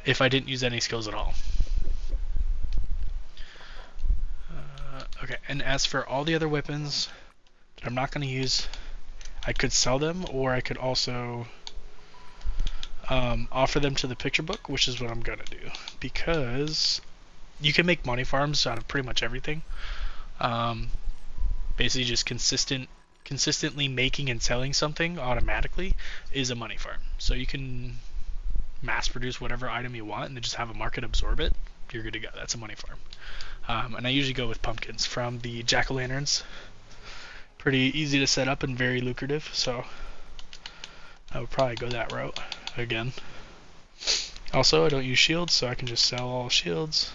if I didn't use any skills at all. Okay, and as for all the other weapons that I'm not going to use, I could sell them, or I could also offer them to the picture book, which is what I'm gonna do, because you can make money farms out of pretty much everything. Basically just consistently making and selling something automatically is a money farm. So you can mass produce whatever item you want and then just have a market absorb it. You're good to go. That's a money farm. And I usually go with pumpkins from the jack-o'-lanterns. Pretty easy to set up and very lucrative, so I would probably go that route again. Also, I don't use shields, so I can just sell all shields.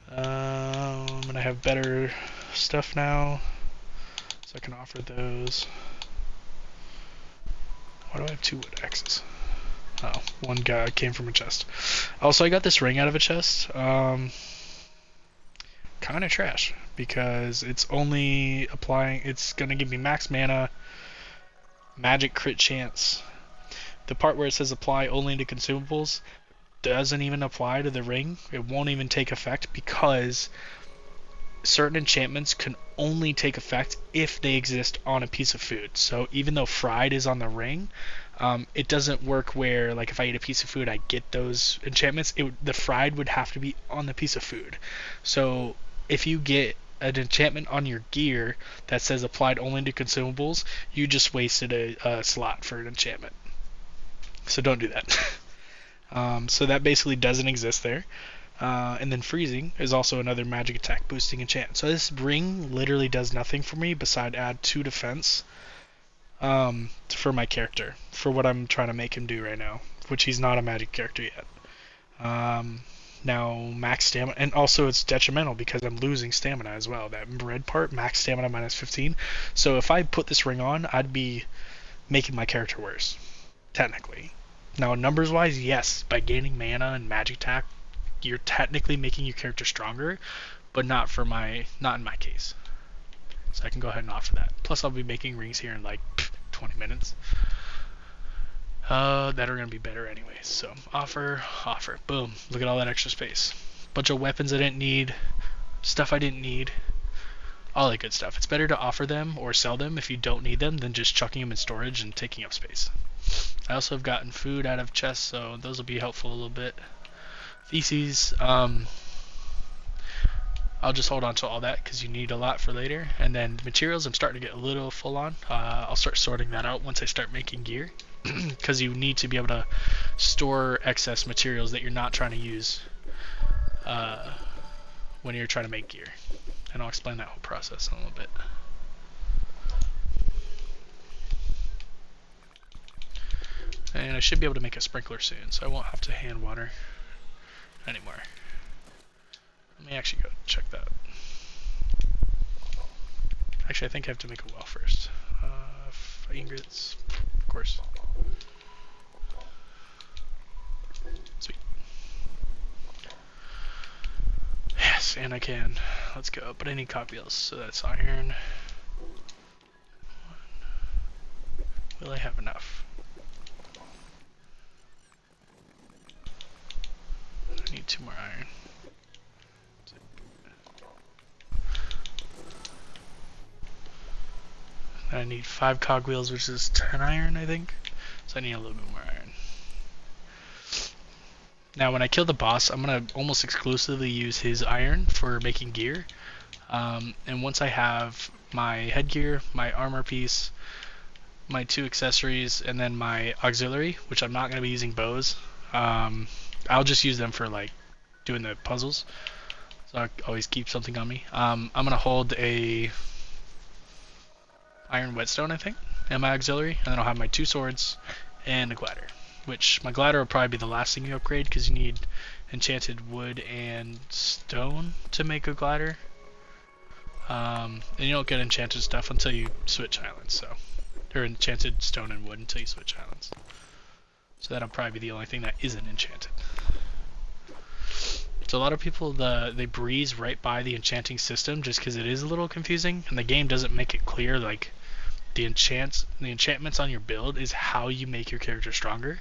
And I have better stuff now, so I can offer those. Why do I have 2 wood axes? Oh, one guy came from a chest. Also, I got this ring out of a chest. Kind of trash, because it's only applying, it's going to give me max mana, magic crit chance. The part where it says apply only to consumables doesn't even apply to the ring. It won't even take effect because certain enchantments can only take effect if they exist on a piece of food. So even though fried is on the ring, it doesn't work where, like, if I eat a piece of food I get those enchantments. The fried would have to be on the piece of food. So if you get an enchantment on your gear that says applied only to consumables, you just wasted a slot for an enchantment. So don't do that. So that basically doesn't exist there. And then freezing is also another magic attack boosting enchant. So this ring literally does nothing for me beside add 2 defense for my character, for what I'm trying to make him do right now, which he's not a magic character yet. Now max stamina, and also it's detrimental because I'm losing stamina as well. That red part, max stamina minus 15. So if I put this ring on, I'd be making my character worse, technically. Now, numbers-wise, yes, by gaining mana and magic attack, you're technically making your character stronger, but not in my case. So I can go ahead and offer that. Plus, I'll be making rings here in like 20 minutes. That are going to be better anyways. So, offer. Boom. Look at all that extra space. Bunch of weapons I didn't need, stuff I didn't need, all that good stuff. It's better to offer them or sell them if you don't need them than just chucking them in storage and taking up space. I also have gotten food out of chests, so those will be helpful a little bit. Feces, I'll just hold on to all that because you need a lot for later. And then materials, I'm starting to get a little full on. I'll start sorting that out once I start making gear, because you need to be able to store excess materials that you're not trying to use when you're trying to make gear. And I'll explain that whole process in a little bit. And I should be able to make a sprinkler soon, so I won't have to hand water anymore. Let me actually go check that. Actually, I think I have to make a well first. Ingots, of course. Sweet. Yes, and I can. Let's go. But I need copials, so that's iron. Will I have enough? I need 2 more iron. I need 5 cogwheels, which is 10 iron, I think. So I need a little bit more iron. Now when I kill the boss, I'm going to almost exclusively use his iron for making gear. And once I have my headgear, my armor piece, my 2 accessories, and then my auxiliary, which I'm not going to be using bows, I'll just use them for like doing the puzzles. So I always keep something on me. I'm going to hold a iron whetstone, I think, and my auxiliary, and then I'll have my 2 swords and a glider. Which my glider will probably be the last thing you upgrade because you need enchanted wood and stone to make a glider. And you don't get enchanted stuff until you switch islands, so or enchanted stone and wood until you switch islands. So that'll probably be the only thing that isn't enchanted. So a lot of people they breeze right by the enchanting system just because it is a little confusing, and the game doesn't make it clear like the enchantments on your build is how you make your character stronger.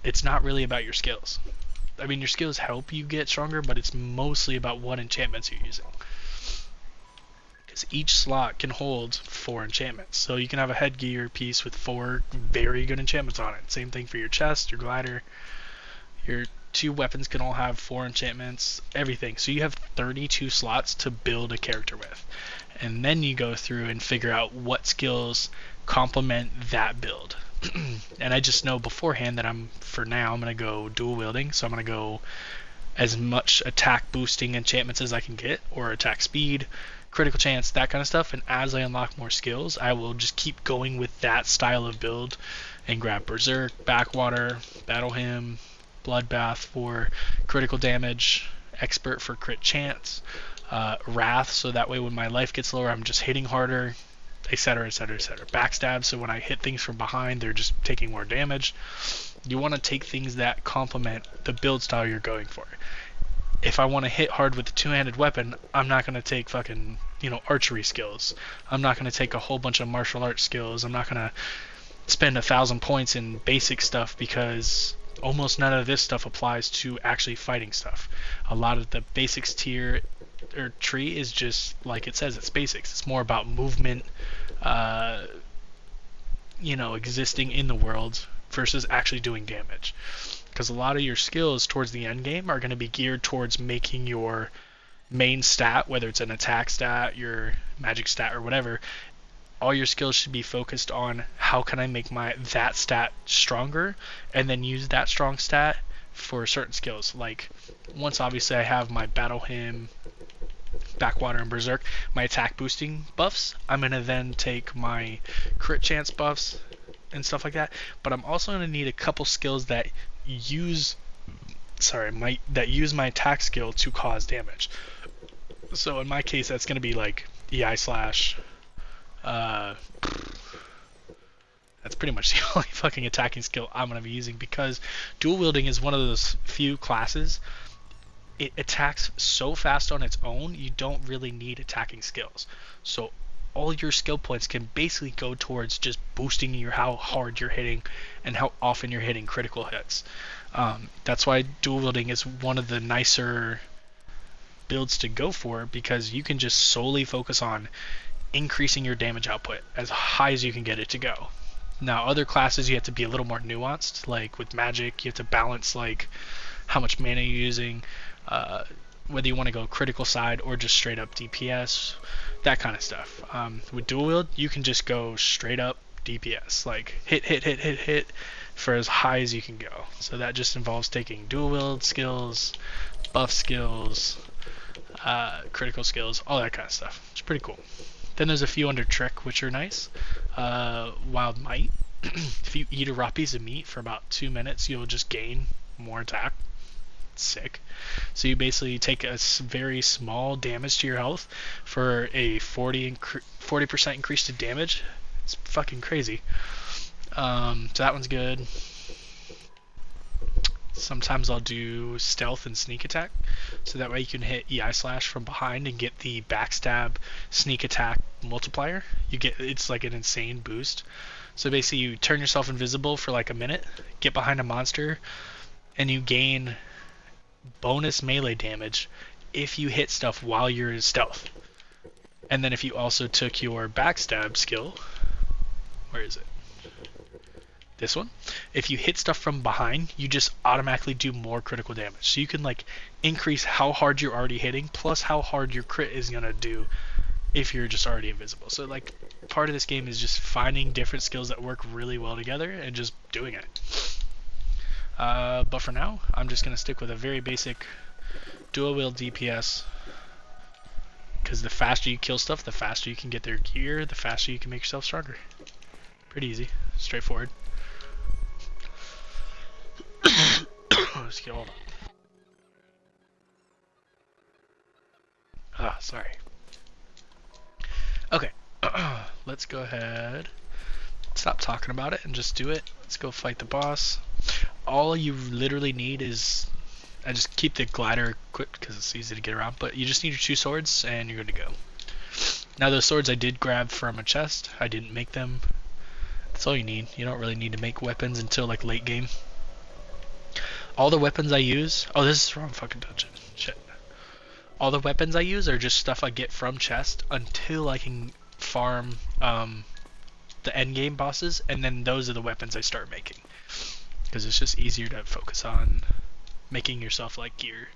It's not really about your skills. I mean, your skills help you get stronger, but it's mostly about what enchantments you're using. Because each slot can hold 4 enchantments. So you can have a headgear piece with 4 very good enchantments on it. Same thing for your chest, your glider. Your 2 weapons can all have 4 enchantments, everything. So you have 32 slots to build a character with. And then you go through and figure out what skills complement that build. And I just know beforehand that for now I'm going to go dual wielding, so I'm going to go as much attack boosting enchantments as I can get, or attack speed, critical chance, that kind of stuff. And as I unlock more skills, I will just keep going with that style of build and grab Berserk, Backwater, Battle Hymn, Bloodbath for critical damage, Expert for crit chance, Wrath, so that way when my life gets lower I'm just hitting harder, etc, etc, etc. Backstab, so when I hit things from behind they're just taking more damage. You want to take things that complement the build style you're going for. If I want to hit hard with a 2-handed weapon, I'm not going to take fucking, archery skills. I'm not going to take a whole bunch of martial arts skills. I'm not going to spend 1,000 points in basic stuff because almost none of this stuff applies to actually fighting stuff. A lot of the basics tier or tree is just like it says, it's basics. It's more about movement, existing in the world versus actually doing damage. Because a lot of your skills towards the end game are going to be geared towards making your main stat, whether it's an attack stat, your magic stat, or whatever. All your skills should be focused on how can I make that stat stronger, and then use that strong stat for certain skills. Like, once obviously I have my Battle Hymn, Backwater, and Berserk, my attack boosting buffs, I'm going to then take my crit chance buffs and stuff like that. But I'm also going to need a couple skills that use my attack skill to cause damage. So in my case, that's going to be like EI slash. That's pretty much the only fucking attacking skill I'm going to be using, because dual wielding is one of those few classes. It attacks so fast on its own, you don't really need attacking skills. So all your skill points can basically go towards just boosting how hard you're hitting and how often you're hitting critical hits. That's why dual wielding is one of the nicer builds to go for, because you can just solely focus on increasing your damage output as high as you can get it to go. Now other classes you have to be a little more nuanced, like with magic you have to balance like how much mana you're using, whether you want to go critical side or just straight up DPS, that kind of stuff. With dual wield you can just go straight up DPS, like hit for as high as you can go. So that just involves taking dual wield skills, buff skills, critical skills, all that kind of stuff. It's pretty cool. Then there's a few under trick which are nice. Wild Might. If you eat a raw piece of meat for about 2 minutes, you'll just gain more attack. It's sick. So you basically take a very small damage to your health for a 40% increase to damage. It's fucking crazy. So that one's good. Sometimes I'll do stealth and sneak attack, so that way you can hit EI slash from behind and get the backstab sneak attack multiplier. It's like an insane boost. So basically you turn yourself invisible for like a minute, get behind a monster, and you gain bonus melee damage if you hit stuff while you're in stealth. And then if you also took your backstab skill, where is it? This one. If you hit stuff from behind, you just automatically do more critical damage. So you can like increase how hard you're already hitting plus how hard your crit is gonna do if you're just already invisible. So like part of this game is just finding different skills that work really well together and just doing it. But for now, I'm just gonna stick with a very basic dual wield DPS, because the faster you kill stuff, the faster you can get their gear, the faster you can make yourself stronger. Pretty easy, straightforward. Let's get hold on. Ah, sorry. Okay, let's go ahead. Stop talking about it and just do it. Let's go fight the boss. All you literally need is, I just keep the glider equipped because it's easy to get around, but you just need your 2 swords and you're good to go. Now those swords I did grab from a chest. I didn't make them. That's all you need. You don't really need to make weapons until like late game. All the weapons I use... Oh, this is the wrong fucking dungeon. Shit. All the weapons I use are just stuff I get from chest until I can farm the end game bosses, and then those are the weapons I start making. Because it's just easier to focus on making yourself like gear.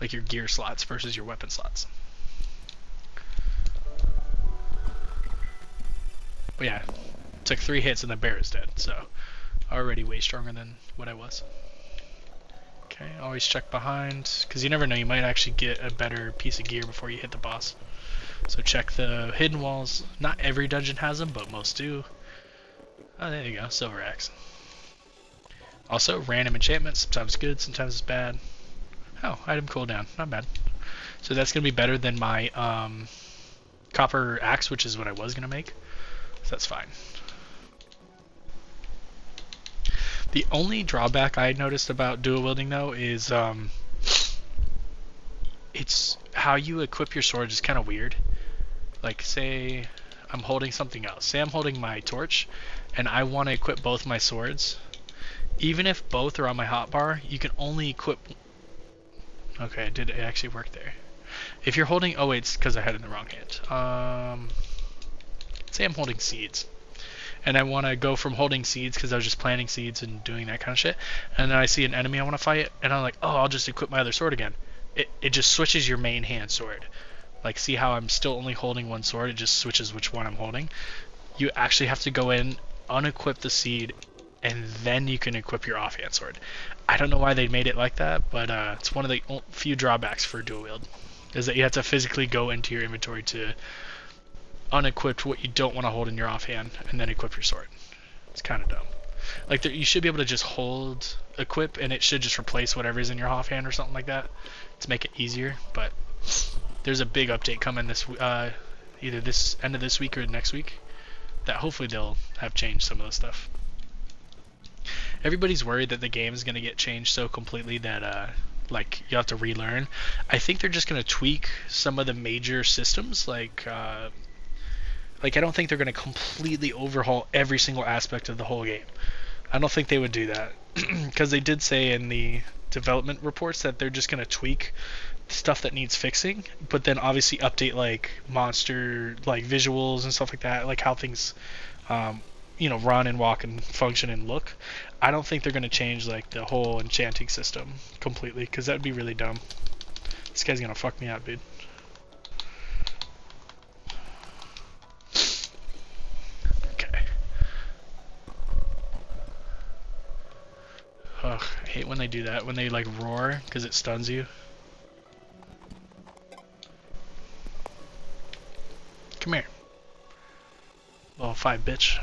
Like your gear slots versus your weapon slots. But yeah, took 3 hits and the bear is dead, so already way stronger than what I was. Okay, always check behind, because you never know, you might actually get a better piece of gear before you hit the boss. So check the hidden walls. Not every dungeon has them, but most do. Oh, there you go, silver axe. Also, random enchantments, sometimes good, sometimes it's bad. Oh, item cooldown, not bad. So that's going to be better than my copper axe, which is what I was going to make. So that's fine. The only drawback I noticed about dual wielding though is it's how you equip your sword is kind of weird. Like say I'm holding something else. Say I'm holding my torch and I want to equip both my swords. Even if both are on my hotbar, you can only equip... Okay, did it actually work there? If you're holding... Oh wait, it's because I had it in the wrong hand. Say I'm holding seeds. And I want to go from holding seeds because I was just planting seeds and doing that kind of shit. And then I see an enemy I want to fight, and I'm like, oh, I'll just equip my other sword again. It just switches your main hand sword. Like, see how I'm still only holding one sword? It just switches which one I'm holding. You actually have to go in, unequip the seed, and then you can equip your offhand sword. I don't know why they made it like that, but it's one of the few drawbacks for dual wield, is that you have to physically go into your inventory to unequipped what you don't want to hold in your offhand and then equip your sword. It's kind of dumb. Like you should be able to just hold equip and it should just replace whatever's in your offhand or something like that to make it easier. But there's a big update coming this either this end of this week or next week that hopefully they'll have changed some of the stuff. Everybody's worried that the game is going to get changed so completely that like you have to relearn. I think they're just going to tweak some of the major systems like I don't think they're going to completely overhaul every single aspect of the whole game. I don't think they would do that. Because they did say in the development reports that they're just going to tweak stuff that needs fixing, but then obviously update like monster like visuals and stuff like that, like how things run and walk and function and look. I don't think they're going to change like the whole enchanting system completely, because that would be really dumb. This guy's going to fuck me up, dude. Ugh, I hate when they do that, when they like roar, because it stuns you. Come here. Level 5, bitch.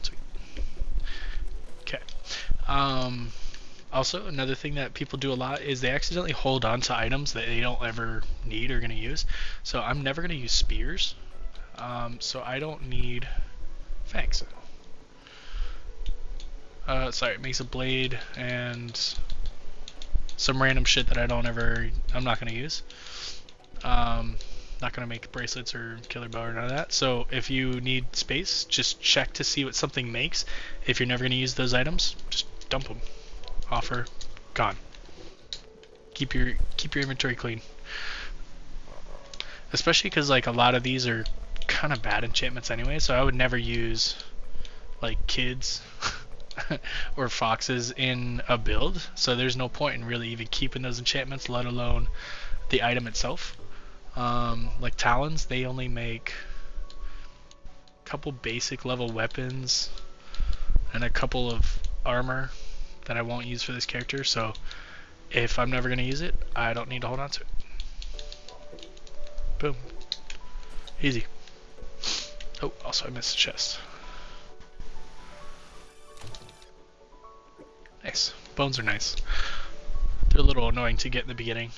Sweet. Okay. Also, another thing that people do a lot is they accidentally hold on to items that they don't ever need or going to use. So I'm never going to use spears. So I don't need fangs. Sorry, it makes a blade and some random shit that I'm not gonna use. Not gonna make bracelets or killer bow or none of that. So if you need space, just check to see what something makes. If you're never gonna use those items, just dump them. Offer, gone. keep your inventory clean, especially because like a lot of these are kind of bad enchantments anyway. So I would never use like kids or foxes in a build. So there's no point in really even keeping those enchantments, let alone the item itself. Like talons, they only make a couple basic level weapons and a couple of armor that I won't use for this character, so if I'm never going to use it, I don't need to hold on to it. Boom. Easy. Oh, also I missed a chest. Nice. Bones are nice. They're a little annoying to get in the beginning.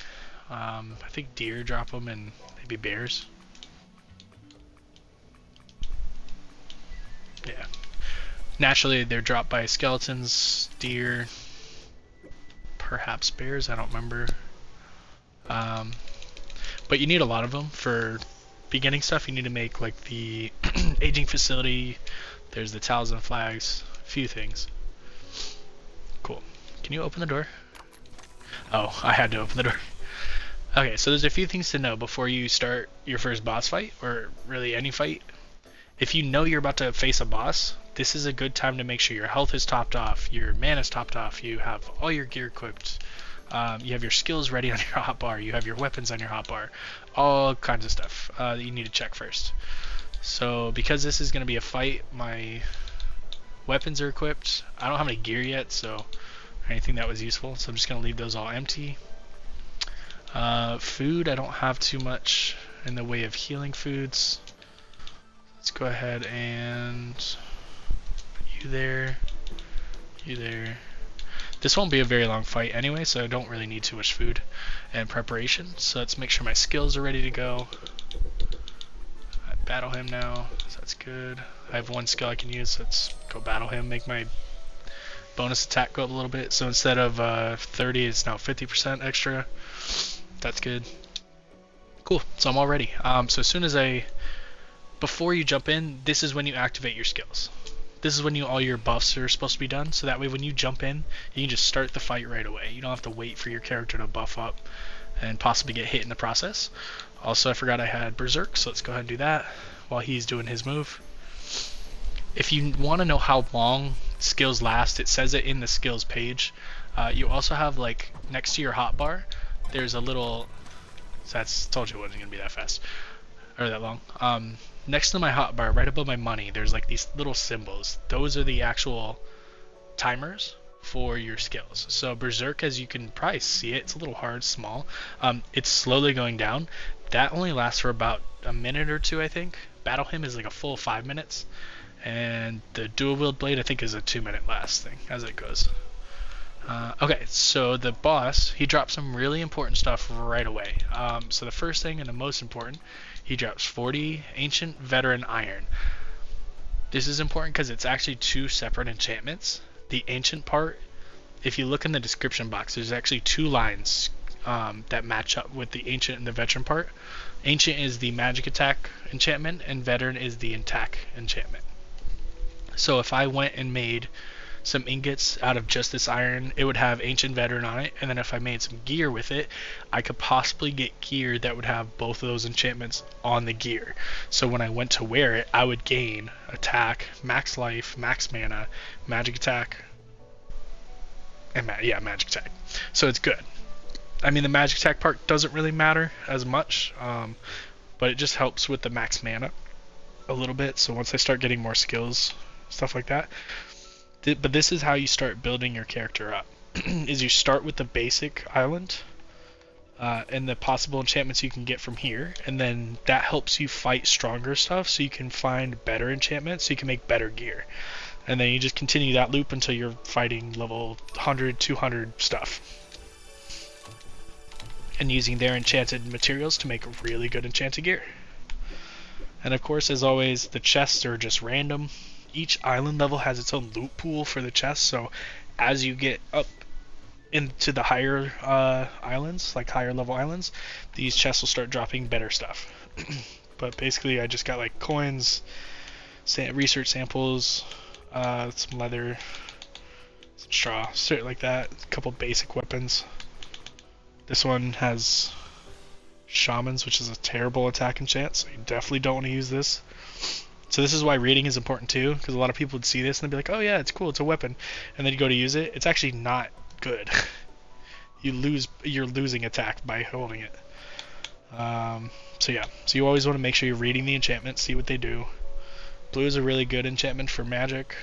I think deer drop them and maybe bears. Yeah. Naturally, they're dropped by skeletons, deer, perhaps bears, I don't remember. But you need a lot of them for beginning stuff. You need to make like the aging facility, there's the talisman flags, a few things. Cool. Can you open the door? Oh, I had to open the door. Okay, so there's a few things to know before you start your first boss fight, or really any fight. If you know you're about to face a boss, this is a good time to make sure your health is topped off, your mana is topped off, you have all your gear equipped, you have your skills ready on your hotbar, you have your weapons on your hotbar, all kinds of stuff that you need to check first. So because this is going to be a fight, my weapons are equipped. I don't have any gear yet, so anything that was useful, so I'm just going to leave those all empty. Food, I don't have too much in the way of healing foods. Let's go ahead and put you there, you there. This won't be a very long fight anyway, so I don't really need too much food and preparation. So let's make sure my skills are ready to go. I battle him now, so that's good. I have one skill I can use, so let's go battle him, make my bonus attack go up a little bit. So instead of 30, it's now 50% extra. That's good. Cool, so I'm all ready. So as soon as before you jump in, this is when you activate your skills. This is when all your buffs are supposed to be done, so that way when you jump in, you can just start the fight right away. You don't have to wait for your character to buff up and possibly get hit in the process. Also, I forgot I had Berserk, so let's go ahead and do that while he's doing his move. If you want to know how long skills last, it says it in the skills page. You also have, like, next to your hotbar, there's a little... So that's told you it wasn't going to be that fast. Or that long. Next to my hotbar, right above my money, there's like these little symbols. Those are the actual timers for your skills. So Berserk, as you can probably see it, it's a little hard, small. It's slowly going down. That only lasts for about a minute or two, I think. Battle Him is like a full 5 minutes. And the Dual Wield Blade, I think, is a 2-minute last thing, as it goes. Okay, so the boss, he drops some really important stuff right away. So the first thing and the most important, he drops 40 Ancient Veteran Iron. This is important because it's actually 2 separate enchantments. The Ancient part, if you look in the description box, there's actually 2 lines that match up with the Ancient and the Veteran part. Ancient is the magic attack enchantment, and Veteran is the attack enchantment. So if I went and made some ingots out of just this iron, it would have Ancient Veteran on it, and then if I made some gear with it, I could possibly get gear that would have both of those enchantments on the gear. So when I went to wear it, I would gain attack, max life, max mana, magic attack, and magic attack. So it's good. I mean, the magic attack part doesn't really matter as much, but it just helps with the max mana a little bit. So once I start getting more skills, stuff like that. But this is how you start building your character up. Is you start with the basic island and the possible enchantments you can get from here, and then that helps you fight stronger stuff, so you can find better enchantments, so you can make better gear. And then you just continue that loop until you're fighting level 100, 200 stuff. And using their enchanted materials to make really good enchanted gear. And of course, as always, the chests are just random. Each island level has its own loot pool for the chests, so as you get up into the higher islands, like higher level islands, these chests will start dropping better stuff. But basically I just got like coins, research samples, some leather, some straw, shit like that, a couple basic weapons. This one has shamans, which is a terrible attack enchant, so you definitely don't want to use this. So this is why reading is important too, because a lot of people would see this and they'd be like, oh yeah, it's cool, it's a weapon, and then you go to use it, it's actually not good. You're losing attack by holding it. So yeah, so you always want to make sure you're reading the enchantment, see what they do. Blue is a really good enchantment for magic.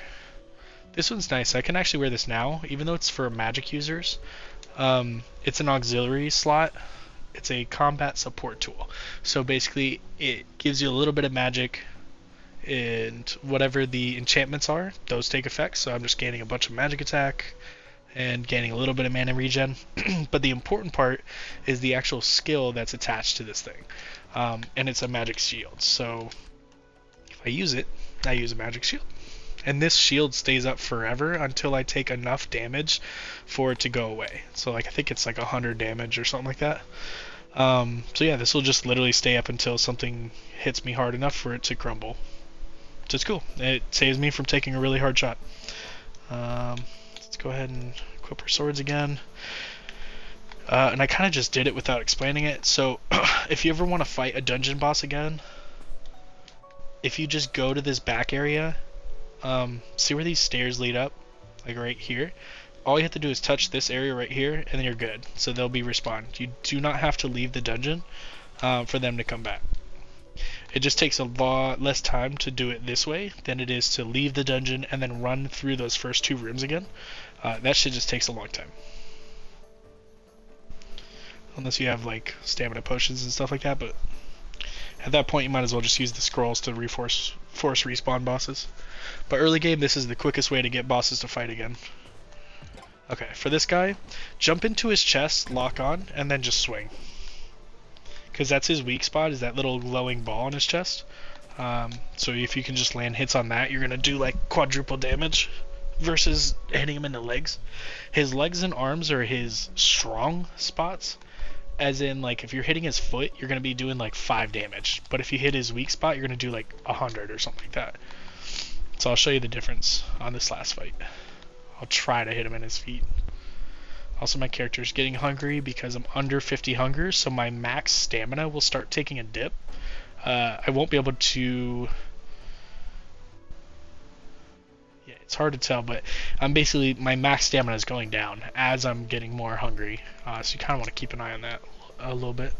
This one's nice. I can actually wear this now, even though it's for magic users. It's an auxiliary slot. It's a combat support tool. So basically, it gives you a little bit of magic, and whatever the enchantments are, those take effect. So I'm just gaining a bunch of magic attack and gaining a little bit of mana regen. But the important part is the actual skill that's attached to this thing. And it's a magic shield. So if I use it, I use a magic shield. And this shield stays up forever until I take enough damage for it to go away. So like I think it's like 100 damage or something like that. So yeah, this will just literally stay up until something hits me hard enough for it to crumble. So it's cool. It saves me from taking a really hard shot. Let's go ahead and equip our swords again. And I kind of just did it without explaining it. So if you ever want to fight a dungeon boss again, if you just go to this back area, see where these stairs lead up, like right here. All you have to do is touch this area right here, and then you're good. So they'll be respawned. You do not have to leave the dungeon for them to come back. It just takes a lot less time to do it this way than it is to leave the dungeon and then run through those first 2 rooms again. That shit just takes a long time. Unless you have like stamina potions and stuff like that, but at that point you might as well just use the scrolls to force respawn bosses. But early game, this is the quickest way to get bosses to fight again. Okay, for this guy, jump into his chest, lock on, and then just swing. Because that's his weak spot, is that little glowing ball on his chest. So if you can just land hits on that, you're going to do like quadruple damage versus hitting him in the legs. His legs and arms are his strong spots. As in, like, if you're hitting his foot, you're going to be doing like 5 damage. But if you hit his weak spot, you're going to do like 100 or something like that. So I'll show you the difference on this last fight. I'll try to hit him in his feet. Also, my character is getting hungry because I'm under 50 hunger, so my max stamina will start taking a dip. I won't be able to... Yeah, it's hard to tell, but I'm basically... My max stamina is going down as I'm getting more hungry. So you kind of want to keep an eye on that a little bit.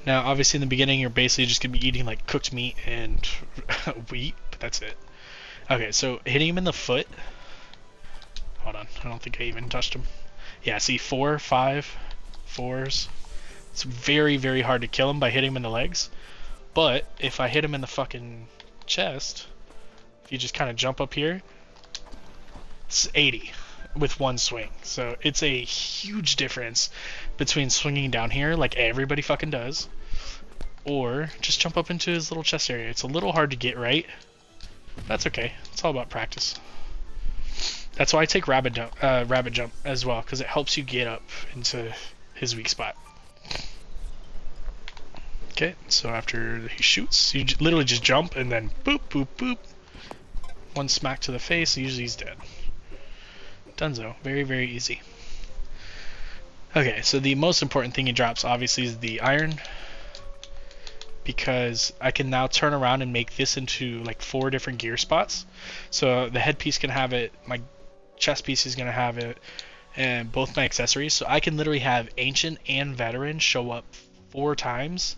Now, obviously in the beginning, you're basically just going to be eating like cooked meat and wheat, but that's it. Okay, so hitting him in the foot. Hold on, I don't think I even touched him. Yeah, see, 4, 5, 4s. It's very, very hard to kill him by hitting him in the legs. But if I hit him in the fucking chest, if you just kind of jump up here, it's 80 with one swing. So it's a huge difference between swinging down here like everybody fucking does, or just jump up into his little chest area. It's a little hard to get right. That's okay. It's all about practice. That's why I take rabbit jump as well, because it helps you get up into his weak spot. Okay, so after he shoots, you literally just jump and then boop, boop, boop. One smack to the face, usually he's dead. Dunzo. Very, very easy. Okay, so the most important thing he drops obviously is the iron, because I can now turn around and make this into like 4 different gear spots. So the headpiece can have it, my chest piece is going to have it, and both my accessories. So I can literally have ancient and veteran show up 4 times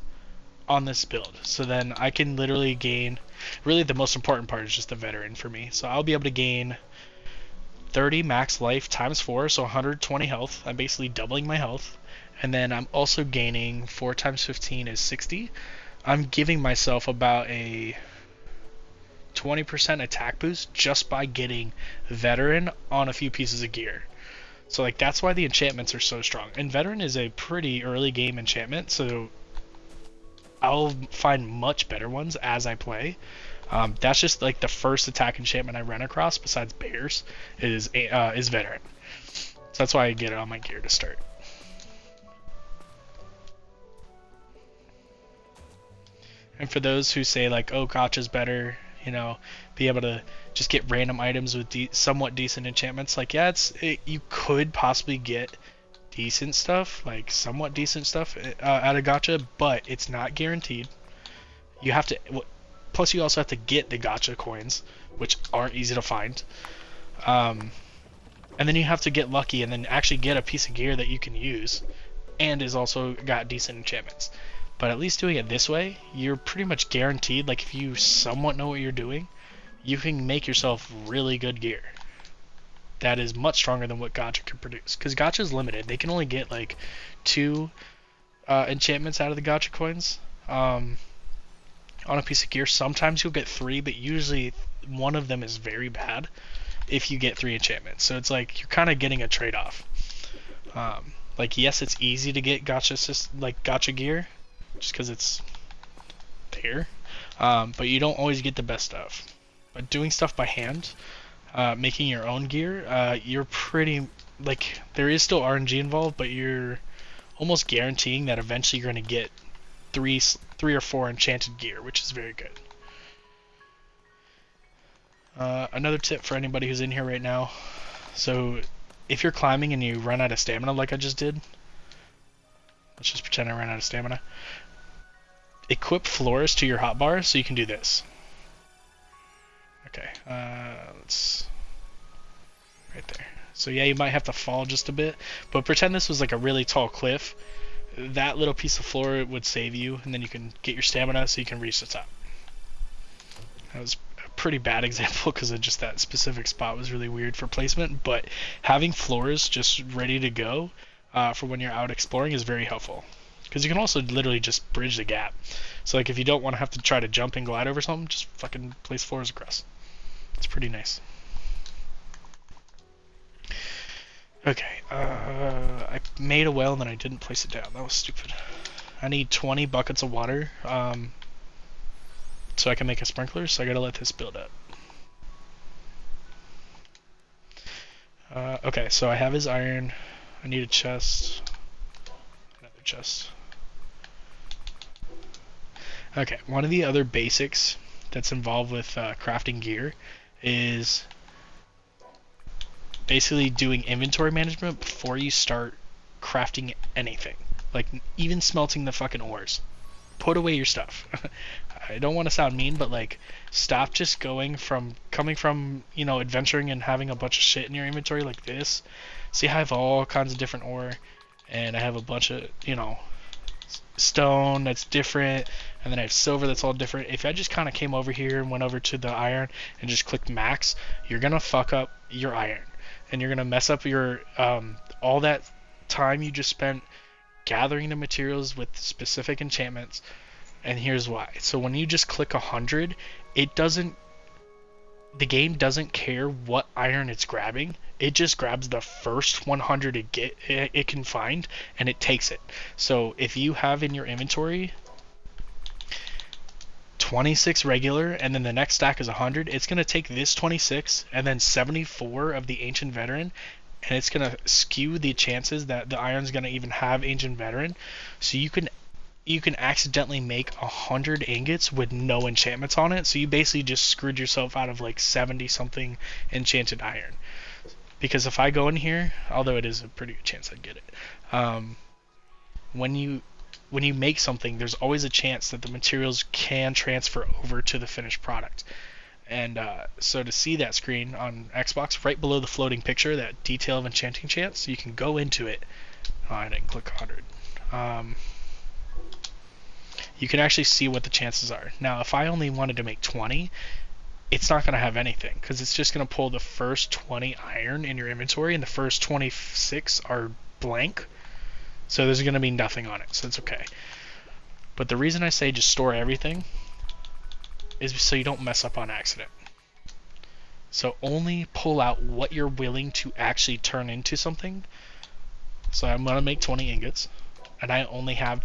on this build. So then I can literally gain, really the most important part is just the veteran for me. So I'll be able to gain 30 max life times 4, so 120 health. I'm basically doubling my health. And then I'm also gaining 4 times 15 is 60. I'm giving myself about a 20% attack boost just by getting veteran on a few pieces of gear. So like that's why the enchantments are so strong. And veteran is a pretty early game enchantment, so I'll find much better ones as I play. That's just like the first attack enchantment I run across besides bears is veteran. So that's why I get it on my gear to start. And for those who say like, oh, Gacha's better, you know, be able to just get random items with somewhat decent enchantments, like yeah, you could possibly get decent stuff, like somewhat decent stuff out of Gacha, but it's not guaranteed. You have to. Plus, you also have to get the Gacha coins, which aren't easy to find. Um, and then you have to get lucky and then actually get a piece of gear that you can use, and is also got decent enchantments. But at least doing it this way, you're pretty much guaranteed. Like if you somewhat know what you're doing, you can make yourself really good gear. That is much stronger than what Gacha can produce. Because Gacha is limited. They can only get like 2 enchantments out of the Gacha coins on a piece of gear. Sometimes you'll get 3, but usually one of them is very bad if you get 3 enchantments. So it's like you're kind of getting a trade-off. Like yes, it's easy to get Gacha gear, just because it's there, but you don't always get the best stuff. But doing stuff by hand, making your own gear, you're pretty like there is still RNG involved, but you're almost guaranteeing that eventually you're going to get three or 4 enchanted gear, which is very good. Another tip for anybody who's in here right now. So if you're climbing and you run out of stamina like I just did, let's just pretend I ran out of stamina. Equip floors to your hotbar so you can do this. Okay, let's right there. So yeah, you might have to fall just a bit, but pretend this was like a really tall cliff. That little piece of floor would save you, and then you can get your stamina so you can reach the top. That was a pretty bad example because of just that specific spot was really weird for placement, but having floors just ready to go for when you're out exploring is very helpful. Because you can also literally just bridge the gap. So like if you don't want to have to try to jump and glide over something, just fucking place floors across. It's pretty nice. Okay, I made a well and then I didn't place it down. That was stupid. I need 20 buckets of water so I can make a sprinkler, so I gotta let this build up. Okay, so I have his iron. I need a chest. Another chest. Okay, one of the other basics that's involved with crafting gear is basically doing inventory management before you start crafting anything. Like even smelting the fucking ores. Put away your stuff. I don't want to sound mean, but like stop just coming from adventuring and having a bunch of shit in your inventory like this. See, I have all kinds of different ore, and I have a bunch of stone that's different, and then I have silver that's all different. If I just kind of came over here and went over to the iron and just clicked max, you're gonna fuck up your iron, and you're gonna mess up your all that time you just spent gathering the materials with specific enchantments. And here's why. So when you just click 100, the game doesn't care what iron it's grabbing. It just grabs the first 100 it can find, and it takes it. So if you have in your inventory 26 regular, and then the next stack is 100, it's going to take this 26 and then 74 of the Ancient Veteran, and it's going to skew the chances that the iron's going to even have Ancient Veteran. So you can accidentally make 100 ingots with no enchantments on it, so you basically just screwed yourself out of like 70 something enchanted iron. Because if I go in here, although it is a pretty good chance I'd get it, when you make something, there's always a chance that the materials can transfer over to the finished product. And so to see that screen on Xbox, right below the floating picture, that detail of enchanting chance, you can go into it. Oh, I didn't click 100. You can actually see what the chances are. Now, if I only wanted to make 20, it's not going to have anything, because it's just going to pull the first 20 iron in your inventory, and the first 26 are blank. So there's going to be nothing on it, so it's okay. But the reason I say just store everything is so you don't mess up on accident. So only pull out what you're willing to actually turn into something. So I'm going to make 20 ingots, and I only have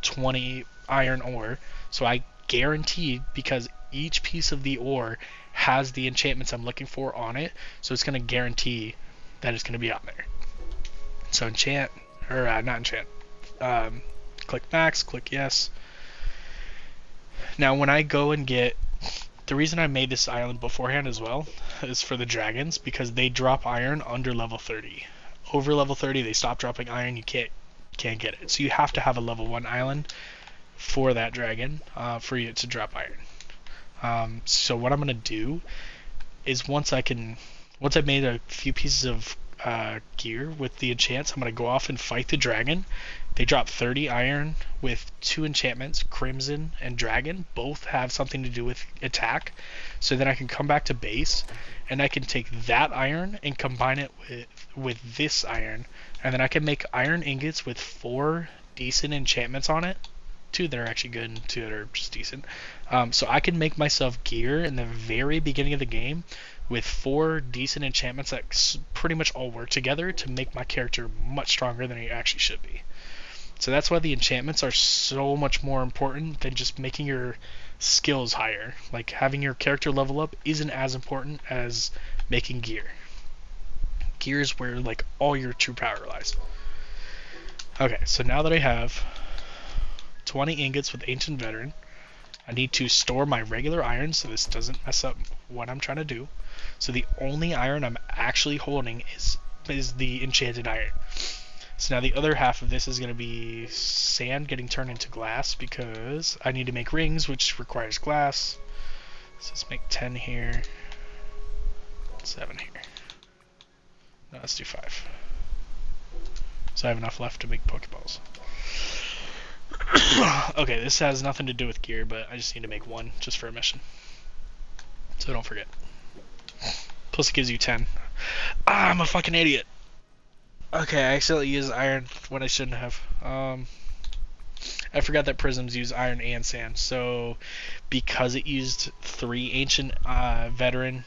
20 iron ore, so I guaranteed, because each piece of the ore has the enchantments I'm looking for on it, so it's going to guarantee that it's going to be on there. So enchant, or not enchant, click max, click yes. Now when I go and get, the reason I made this island beforehand as well is for the dragons, because they drop iron under level 30. over level 30, they stop dropping iron. You can't get it. So you have to have a level 1 island for that dragon for you to drop iron. So what I'm gonna do is once I've made a few pieces of gear with the enchants, I'm gonna go off and fight the dragon. They drop 30 iron with 2 enchantments, Crimson and Dragon. Both have something to do with attack. So then I can come back to base, and I can take that iron and combine it with this iron, and then I can make iron ingots with 4 decent enchantments on it. 2 that are actually good and 2 that are just decent. So I can make myself gear in the very beginning of the game with 4 decent enchantments that pretty much all work together to make my character much stronger than he actually should be. So that's why the enchantments are so much more important than just making your skills higher. Like, having your character level up isn't as important as making gear. Gear is where, like, all your true power lies. Okay, so now that I have 20 ingots with Ancient Veteran, I need to store my regular iron so this doesn't mess up what I'm trying to do. So the only iron I'm actually holding is the enchanted iron. So now the other half of this is going to be sand getting turned into glass because I need to make rings, which requires glass. So let's make 10 here, 7 here. No, let's do 5. So I have enough left to make Pokeballs. Okay, this has nothing to do with gear, but I just need to make 1 just for a mission. So don't forget. Plus it gives you 10. Ah, I'm a fucking idiot. Okay, I accidentally used iron when I shouldn't have. I forgot that prisms use iron and sand. So because it used 3 ancient veteran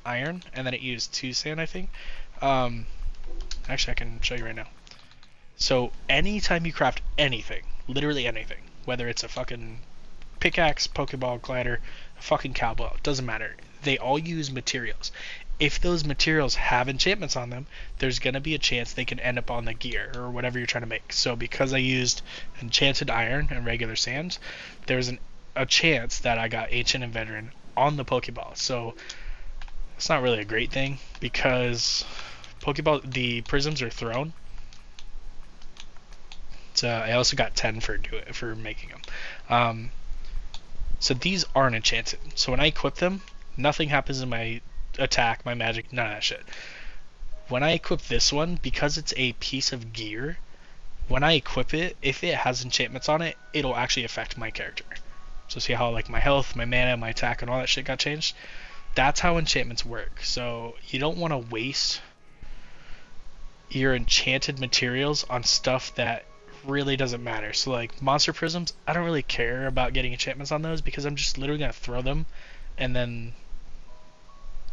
iron, and then it used 2 sand, I think. Actually, I can show you right now. So anytime you craft anything, literally anything, whether it's a fucking pickaxe, pokeball, glider, a fucking cowbell, doesn't matter. They all use materials. If those materials have enchantments on them, there's going to be a chance they can end up on the gear or whatever you're trying to make. So because I used enchanted iron and regular sand, there's a chance that I got ancient and veteran on the pokeball. So it's not really a great thing because the prisms are thrown. So I also got 10 for making them. So these aren't enchanted. So when I equip them, nothing happens in my attack, my magic, none of that shit. When I equip this one, because it's a piece of gear, when I equip it, if it has enchantments on it, it'll actually affect my character. So see how like my health, my mana, my attack, and all that shit got changed? That's how enchantments work. So you don't want to waste your enchanted materials on stuff that really doesn't matter. So like monster prisms, I don't really care about getting enchantments on those because I'm just literally gonna throw them and then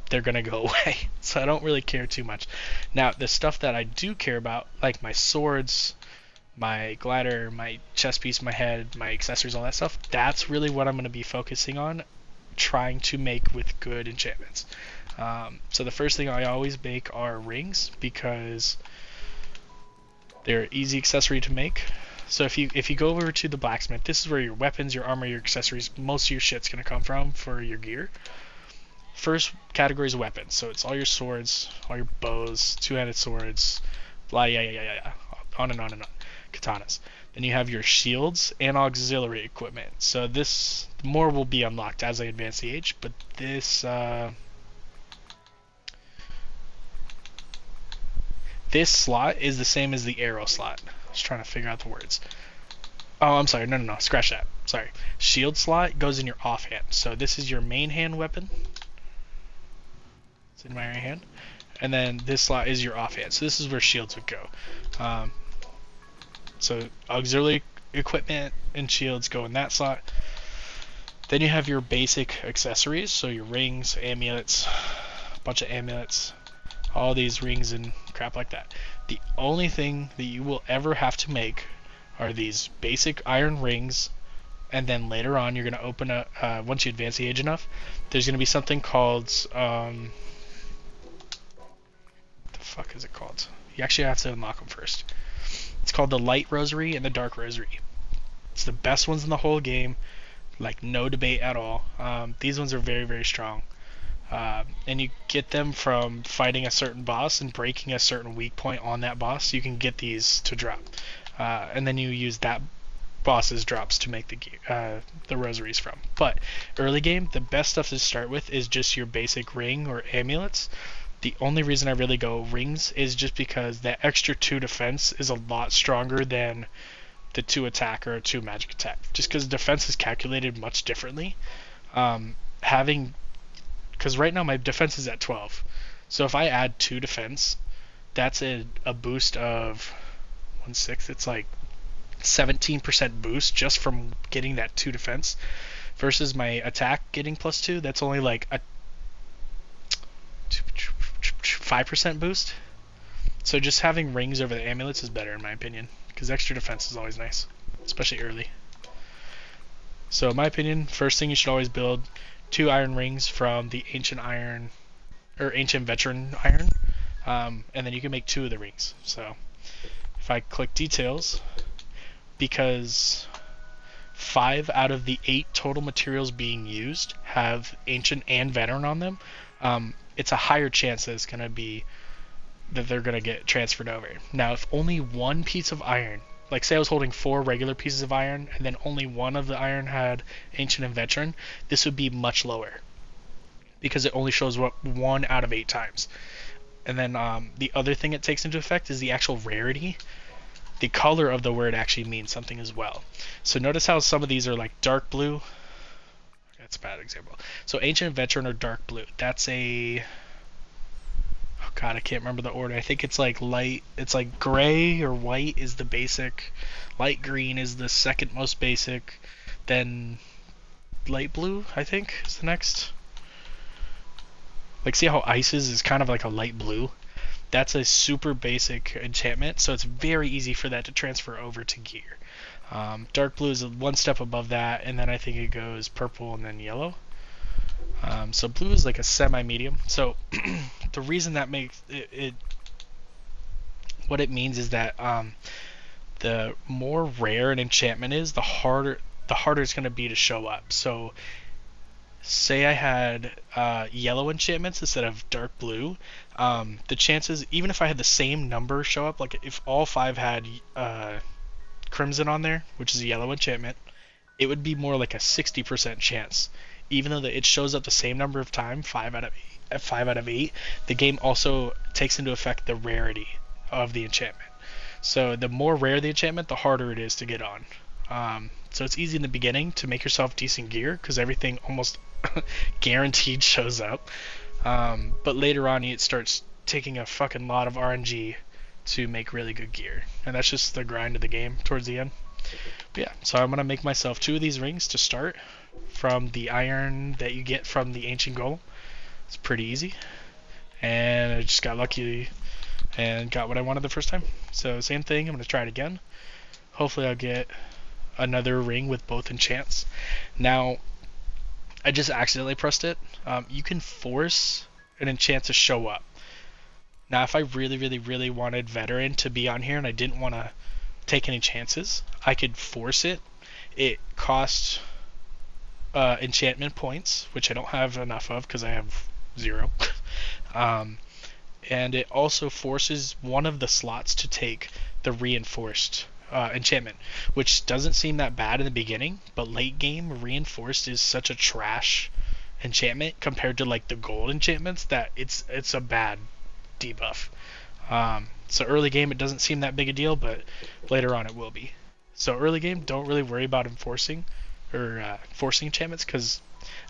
they're gonna go away. So I don't really care too much. Now the stuff that I do care about, like my swords, my glider, my chest piece, my head, my accessories, all that stuff, that's really what I'm gonna be focusing on trying to make with good enchantments. So the first thing I always make are rings because they're easy accessory to make. So if you go over to the blacksmith, this is where your weapons, your armor, your accessories, most of your shit's gonna come from for your gear. First category is weapons, so it's all your swords, all your bows, 2-handed swords, blah, yeah, on and on and on, katanas. Then you have your shields and auxiliary equipment. So this more will be unlocked as I advance the age, but this this slot is the same as the arrow slot. I was trying to figure out the words. Oh, I'm sorry, no, scratch that. Sorry. Shield slot goes in your offhand. So this is your main hand weapon. It's in my right hand. And then this slot is your offhand. So this is where shields would go. So auxiliary equipment and shields go in that slot. Then you have your basic accessories. So your rings, amulets, a bunch of amulets, all these rings and crap like that. The only thing that you will ever have to make are these basic iron rings, and then later on you're going to open up, once you advance the age enough, there's going to be something called, what the fuck is it called? You actually have to unlock them first. It's called the Light Rosary and the Dark Rosary. It's the best ones in the whole game, like no debate at all. These ones are very, very strong. And you get them from fighting a certain boss and breaking a certain weak point on that boss. You can get these to drop, and then you use that boss's drops to make the rosaries from. But early game, the best stuff to start with is just your basic ring or amulets. The only reason I really go rings is just because that extra 2 defense is a lot stronger than the 2 attack or 2 magic attack. Just because defense is calculated much differently. Having because right now my defense is at 12. So if I add 2 defense, that's a boost of 1/6. It's like 17% boost just from getting that 2 defense versus my attack getting +2. That's only like a 5% boost. So just having rings over the amulets is better in my opinion, because extra defense is always nice, especially early. So in my opinion, first thing you should always build 2 iron rings from the ancient iron or ancient veteran iron, and then you can make 2 of the rings. So if I click details, because 5 out of the 8 total materials being used have ancient and veteran on them, it's a higher chance that it's going to be that they're going to get transferred over. Now, if only one piece of iron, like say I was holding 4 regular pieces of iron and then only one of the iron had ancient and veteran, this would be much lower because it only shows what 1 out of 8 times. And then the other thing it takes into effect is the actual rarity. The color of the word actually means something as well. So notice how some of these are like dark blue. That's a bad example. So ancient and veteran are dark blue. That's a God, I can't remember the order. I think it's like light. It's like gray or white is the basic. Light green is the second most basic. Then light blue, I think, is the next. Like, see how ice is kind of like a light blue? That's a super basic enchantment, so it's very easy for that to transfer over to gear. Dark blue is one step above that, and then I think it goes purple and then yellow. So blue is like a semi-medium. So the reason that makes it what it means is that the more rare an enchantment is, the harder it's going to be to show up. So say I had yellow enchantments instead of dark blue, the chances, even if I had the same number show up, like if all 5 had crimson on there, which is a yellow enchantment, it would be more like a 60% chance. Even though it shows up the same number of times, 5 out of 8, the game also takes into effect the rarity of the enchantment. So the more rare the enchantment, the harder it is to get on. So it's easy in the beginning to make yourself decent gear because everything almost guaranteed shows up. But later on, it starts taking a fucking lot of RNG to make really good gear, and that's just the grind of the game towards the end. But yeah, so I'm gonna make myself 2 of these rings to start from the iron that you get from the ancient golem. It's pretty easy, and I just got lucky and got what I wanted the first time. So same thing, I'm gonna try it again. Hopefully I'll get another ring with both enchants. Now, I just accidentally pressed it. You can force an enchant to show up. Now, if I really wanted veteran to be on here and I didn't want to take any chances, I could force it. It costs enchantment points, which I don't have enough of because I have 0. And it also forces one of the slots to take the reinforced enchantment, which doesn't seem that bad in the beginning, but late game reinforced is such a trash enchantment compared to like the gold enchantments that it's a bad debuff. So early game it doesn't seem that big a deal, but later on it will be. So early game, don't really worry about enforcing or forcing enchantments because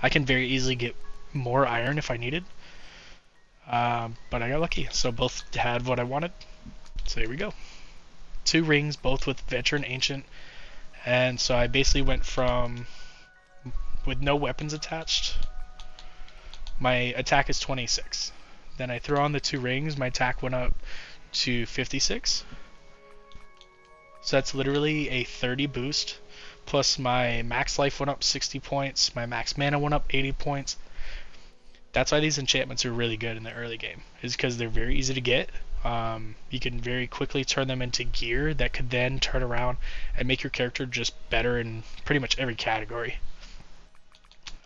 I can very easily get more iron if I needed. But I got lucky, so both had what I wanted. So here we go. 2 rings, both with veteran, ancient, and so I basically went from with no weapons attached. My attack is 26. Then I throw on the 2 rings, my attack went up to 56. So that's literally a 30 boost. Plus my max life went up 60 points, my max mana went up 80 points. That's why these enchantments are really good in the early game, is because they're very easy to get. You can very quickly turn them into gear that could then turn around and make your character just better in pretty much every category.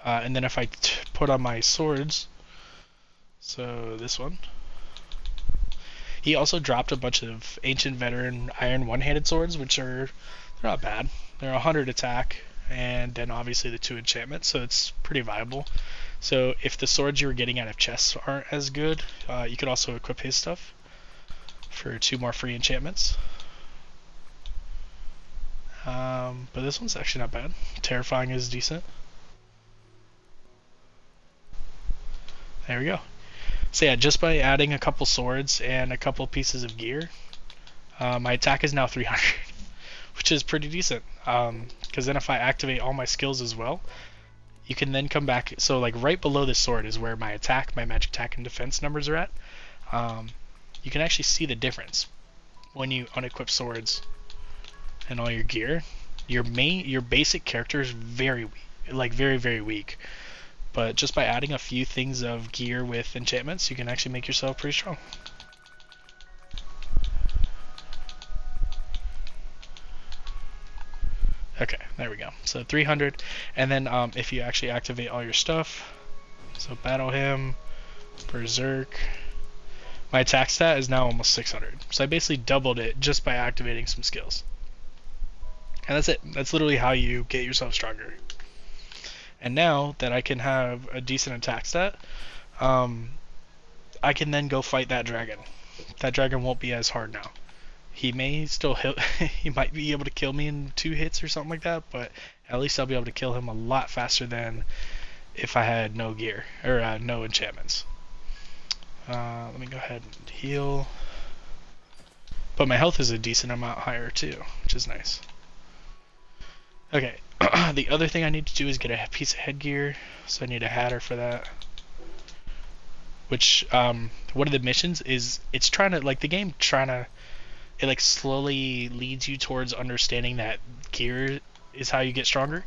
And then if I put on my swords, So this one. He also dropped a bunch of ancient veteran iron one-handed swords, which are they're not bad. They're 100 attack, and then obviously the 2 enchantments, so it's pretty viable. So if the swords you were getting out of chests aren't as good, you could also equip his stuff for 2 more free enchantments. But this one's actually not bad. Terrifying is decent. There we go. So yeah, just by adding a couple swords and a couple pieces of gear, my attack is now 300, which is pretty decent. Because then if I activate all my skills as well, you can then come back. So like right below the sword is where my attack, my magic attack, and defense numbers are at. You can actually see the difference when you unequip swords and all your gear. Your basic character is very weak, like very weak. But just by adding a few things of gear with enchantments, you can actually make yourself pretty strong. Okay, there we go. So 300, and then if you actually activate all your stuff, so battle him, berserk, my attack stat is now almost 600. So I basically doubled it just by activating some skills. And that's it. That's literally how you get yourself stronger. And now that I can have a decent attack stat, I can then go fight that dragon. That dragon won't be as hard now. He may still hit, he might be able to kill me in 2 hits or something like that, but at least I'll be able to kill him a lot faster than if I had no gear, or no enchantments. Let me go ahead and heal. But my health is a decent amount higher too, which is nice. Okay, the other thing I need to do is get a piece of headgear, so I need a hatter for that. Which, one of the missions is, it's trying to, like, the game trying to, it like slowly leads you towards understanding that gear is how you get stronger.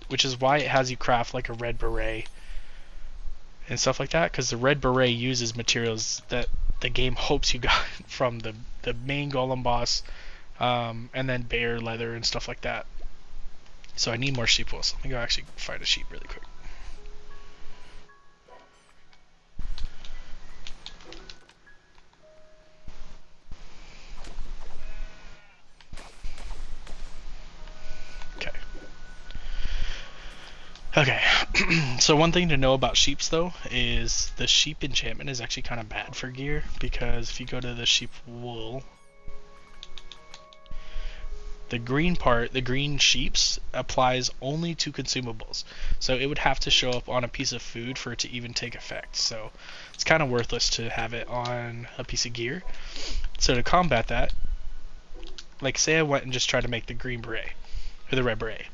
Which is why it has you craft like a red beret and stuff like that, because the red beret uses materials that the game hopes you got from the main golem boss, and then bear leather and stuff like that. So I need more sheep wool. So let me go actually find a sheep really quick. Okay, so one thing to know about sheeps though is the sheep enchantment is actually kind of bad for gear, because if you go to the sheep wool, the green part, the green sheeps, applies only to consumables. So it would have to show up on a piece of food for it to even take effect. So it's kind of worthless to have it on a piece of gear. So to combat that, like say I went and just tried to make the green beret, or the red beret,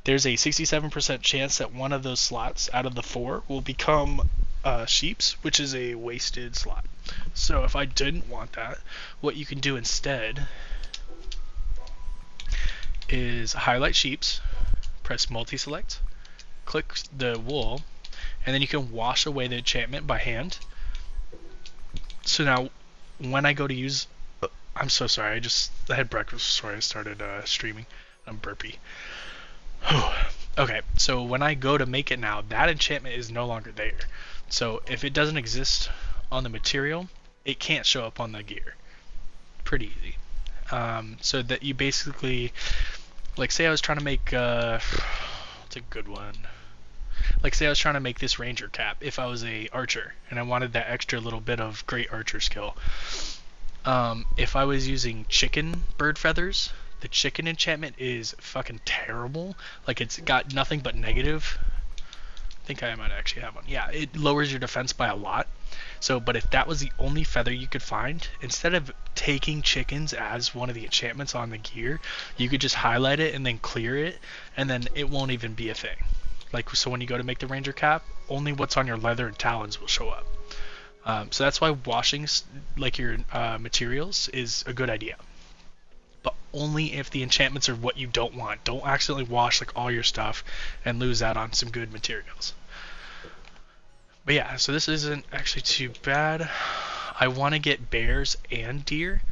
there's a 67% chance that one of those slots out of the 4 will become sheeps, which is a wasted slot. So if I didn't want that, what you can do instead is highlight sheeps, press multi-select, click the wool, and then you can wash away the enchantment by hand. So now when I go to use, I'm so sorry, I had breakfast before I started streaming. I'm burpy. Okay, so when I go to make it now, that enchantment is no longer there. So if it doesn't exist on the material, it can't show up on the gear. Pretty easy. So that you basically, like say I was trying to make, what's a good one? Like say I was trying to make this ranger cap if I was a archer and I wanted that extra little bit of great archer skill. If I was using chicken bird feathers, the chicken enchantment is fucking terrible. Like it's got nothing but negative. I think I might actually have one. Yeah, it lowers your defense by a lot. So, but if that was the only feather you could find, instead of taking chickens as one of the enchantments on the gear, you could just highlight it and then clear it, and then it won't even be a thing. Like, so when you go to make the ranger cap, only what's on your leather and talons will show up. So that's why washing like your materials is a good idea. But only if the enchantments are what you don't want. Don't accidentally wash like all your stuff and lose out on some good materials. But yeah, so this isn't actually too bad. I want to get bears and deer.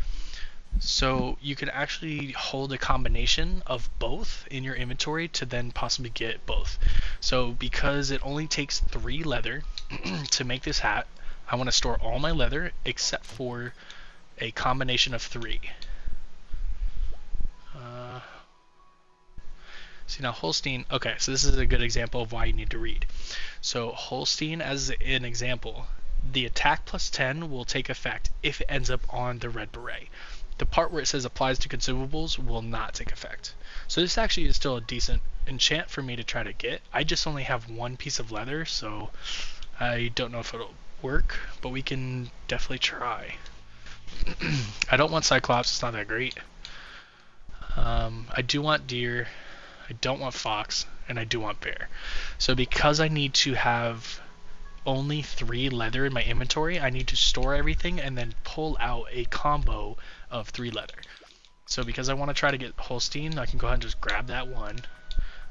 So you can actually hold a combination of both in your inventory to then possibly get both. So because it only takes 3 leather to make this hat, I want to store all my leather except for a combination of 3. See now Holstein, okay, so this is a good example of why you need to read. So Holstein, as an example, the attack plus 10 will take effect if it ends up on the red beret. The part where it says applies to consumables will not take effect. So this actually is still a decent enchant for me to try to get. I just only have 1 piece of leather, so I don't know if it'll work, but we can definitely try. I don't want Cyclops, it's not that great. I do want deer, I don't want fox, and I do want bear. So because I need to have only 3 leather in my inventory, I need to store everything and then pull out a combo of 3 leather. So because I want to try to get Holstein, I can go ahead and just grab that one.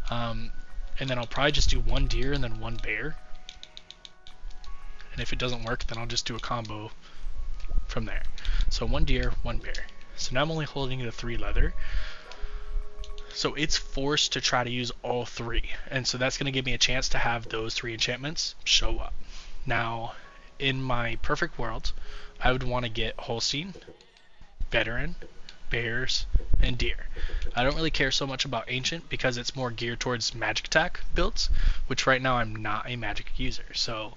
And then I'll probably just do 1 deer and then 1 bear. And if it doesn't work, then I'll just do a combo from there. So 1 deer, 1 bear. So now I'm only holding the 3 leather. So it's forced to try to use all 3. And so that's going to give me a chance to have those 3 enchantments show up. Now, in my perfect world, I would want to get Holstein, Veteran, Bears, and Deer. I don't really care so much about Ancient because it's more geared towards magic attack builds, which right now I'm not a magic user. So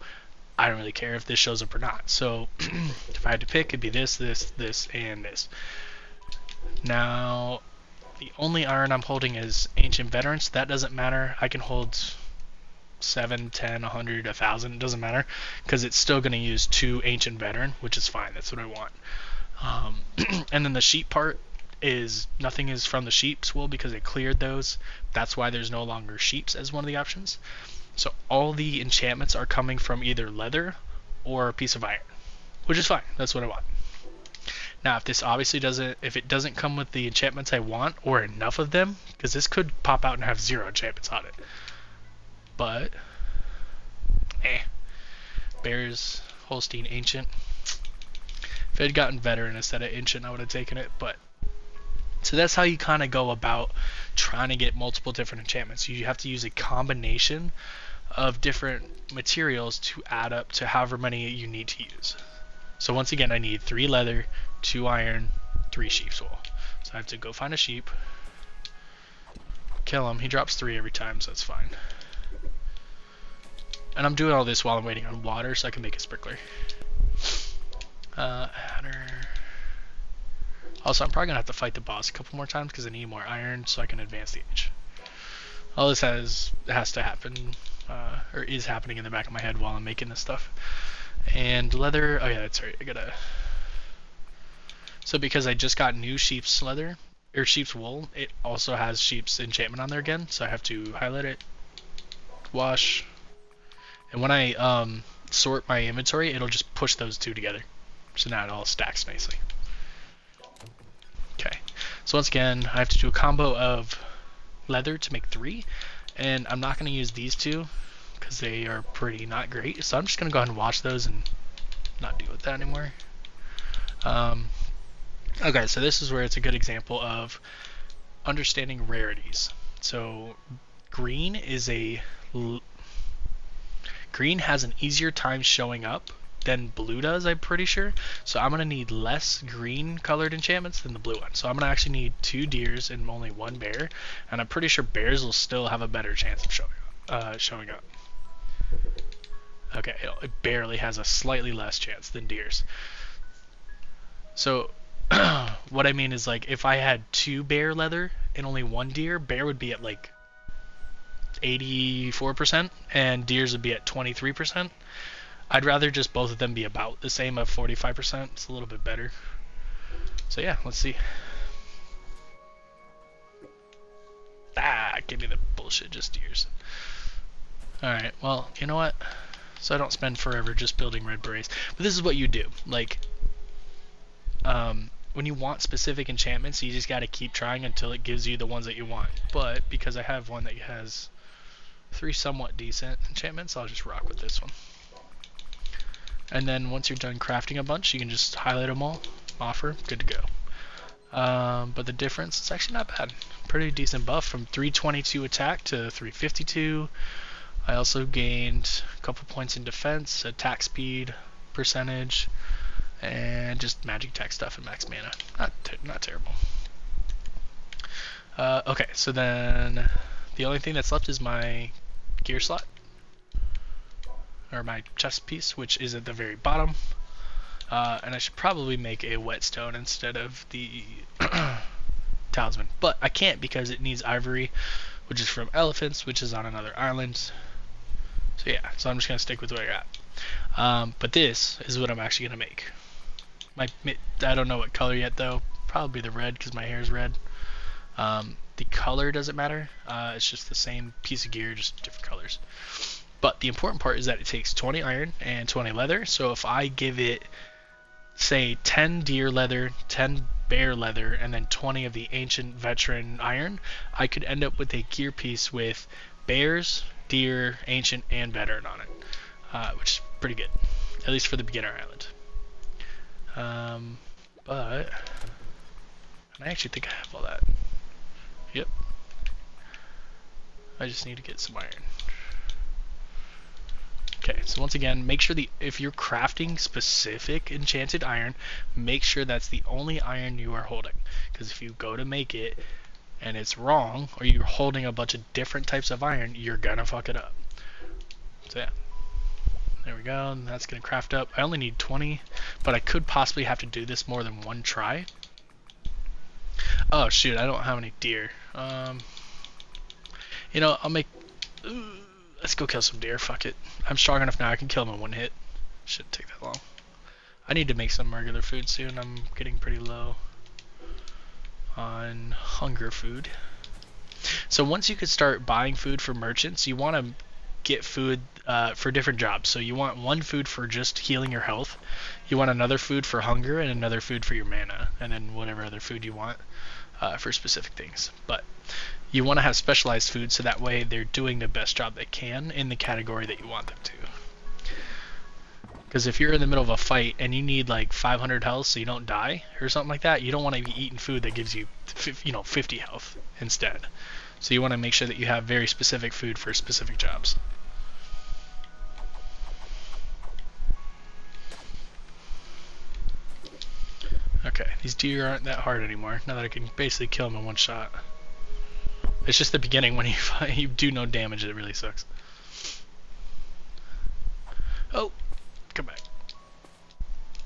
I don't really care if this shows up or not. So if I had to pick, it'd be this, this, this, and this. Now, the only iron I'm holding is Ancient Veteran, so that doesn't matter. I can hold 7, 10, 100, 1,000, it doesn't matter, because it's still going to use 2 Ancient Veteran, which is fine, that's what I want. And then the sheep part is, nothing is from the sheep's wool because it cleared those. That's why there's no longer sheeps as one of the options. So all the enchantments are coming from either leather or a piece of iron, which is fine, that's what I want. Now, if this obviously if it doesn't come with the enchantments I want, or enough of them, because this could pop out and have 0 enchantments on it. But, Bears, Holstein, Ancient. If it had gotten Veteran instead of Ancient, I would have taken it, but. So that's how you kind of go about trying to get multiple different enchantments. You have to use a combination of different materials to add up to however many you need to use. So once again, I need 3 leather, 2 iron, 3 sheep's wool. So I have to go find a sheep, kill him. He drops 3 every time, so that's fine. And I'm doing all this while I'm waiting on water so I can make a sprinkler. Also, I'm probably going to have to fight the boss a couple more times because I need more iron so I can advance the age. All this has to happen, or is happening in the back of my head while I'm making this stuff. And leather, oh yeah, that's right, I gotta... So because I just got new sheep's leather, or sheep's wool, it also has sheep's enchantment on there again, so I have to highlight it, wash, and when I sort my inventory, it'll just push those 2 together. So now it all stacks nicely. Okay, so once again, I have to do a combo of leather to make 3, and I'm not going to use these 2 because they are pretty not great, so I'm just going to go ahead and wash those and not deal with that anymore. Okay, so this is where it's a good example of understanding rarities. So green has an easier time showing up than blue does, I'm pretty sure. So I'm going to need less green colored enchantments than the blue one. So I'm going to actually need 2 deers and only 1 bear, and I'm pretty sure bears will still have a better chance of showing up. Okay, it barely has a slightly less chance than deers. So what I mean is, like, if I had 2 bear leather and only 1 deer, bear would be at like 84% and deers would be at 23%. I'd rather just both of them be about the same of 45%. It's a little bit better. So yeah, let's see. Give me the bullshit, just deers. Alright, well, you know what? So I don't spend forever just building red berets. But this is what you do. Like, when you want specific enchantments, you just gotta keep trying until it gives you the ones that you want. But because I have one that has 3 somewhat decent enchantments, I'll just rock with this one. And then once you're done crafting a bunch, you can just highlight them all, offer, good to go. But the difference is actually not bad. Pretty decent buff from 322 attack to 352. I also gained a couple points in defense, attack speed, percentage, and just magic attack stuff and max mana. Not terrible. Okay, so then the only thing that's left is my gear slot, or my chest piece, which is at the very bottom. And I should probably make a whetstone instead of the talisman, but I can't because it needs ivory, which is from elephants, which is on another island. So yeah, so I'm just gonna stick with what I got. But this is what I'm actually gonna make. I don't know what color yet though. Probably the red because my hair is red. The color doesn't matter. It's just the same piece of gear, just different colors. But the important part is that it takes 20 iron and 20 leather. So if I give it, say, 10 deer leather, 10 bear leather, and then 20 of the ancient veteran iron, I could end up with a gear piece with bears, deer, ancient, and veteran on it, which is pretty good, at least for the beginner island. But I actually think I have all that. Yep. I just need to get some iron. Okay, so once again, make sure if you're crafting specific enchanted iron, make sure that's the only iron you are holding. Because if you go to make it and it's wrong, or you're holding a bunch of different types of iron, you're gonna fuck it up. So yeah, there we go, and that's gonna craft up. I only need 20, but I could possibly have to do this more than one try. Oh shoot, I don't have any deer. You know, I'll make... let's go kill some deer, fuck it. I'm strong enough now, I can kill them in one hit. Shouldn't take that long. I need to make some regular food soon, I'm getting pretty low on hunger food. So once you could start buying food for merchants, you want to get food for different jobs. So you want one food for just healing your health, you want another food for hunger, and another food for your mana, and then whatever other food you want for specific things. But you want to have specialized food so that way they're doing the best job they can in the category that you want them to. Because if you're in the middle of a fight and you need like 500 health so you don't die or something like that, you don't want to be eating food that gives you 50 health instead. So you want to make sure that you have very specific food for specific jobs. Okay, these deer aren't that hard anymore now that I can basically kill them in one shot. It's just the beginning when you do no damage that really sucks. Oh, come back.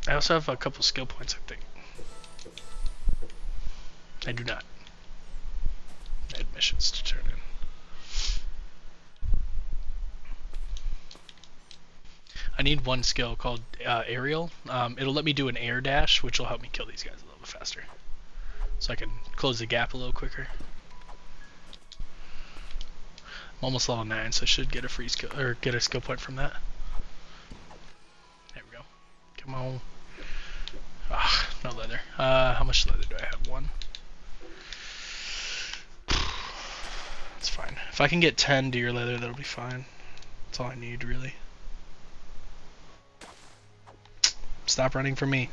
I also have a couple skill points, I think. I do not. I had missions to turn in. I need one skill called aerial. It'll let me do an air dash, which will help me kill these guys a little bit faster. So I can close the gap a little quicker. I'm almost level 9, so I should get a free skill, or get a skill point from that. There we go. Come on. Ah, no leather. How much leather do I have? 1. That's fine. If I can get 10 deer leather, that'll be fine. That's all I need, really. Stop running from me.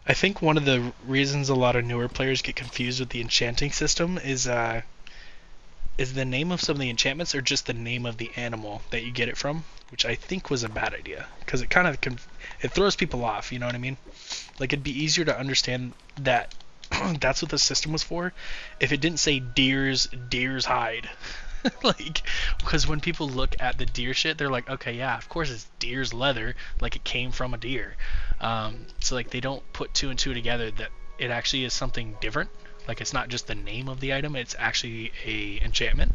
I think one of the reasons a lot of newer players get confused with the enchanting system is the name of some of the enchantments or just the name of the animal that you get it from, which I think was a bad idea because it kind of it throws people off. You know what I mean? Like it'd be easier to understand that that's what the system was for if it didn't say deer's hide. Like, because when people look at the deer shit, they're like, okay, yeah, of course it's deer's leather, like it came from a deer. So like they don't put 2 and 2 together that it actually is something different. Like it's not just the name of the item, it's actually a enchantment.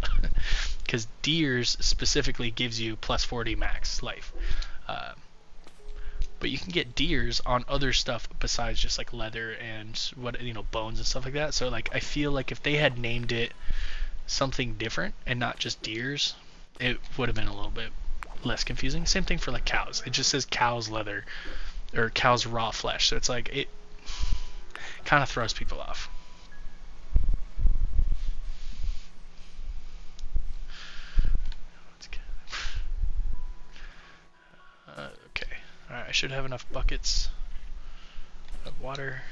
Because deers specifically gives you plus 40 max life. But you can get deers on other stuff besides just like leather and bones and stuff like that. So like I feel like if they had named it something different and not just deers, it would have been a little bit less confusing. Same thing for like cows. It just says cow's leather or cow's raw flesh. So it's like it kind of throws people off. Okay. Alright, I should have enough buckets Water.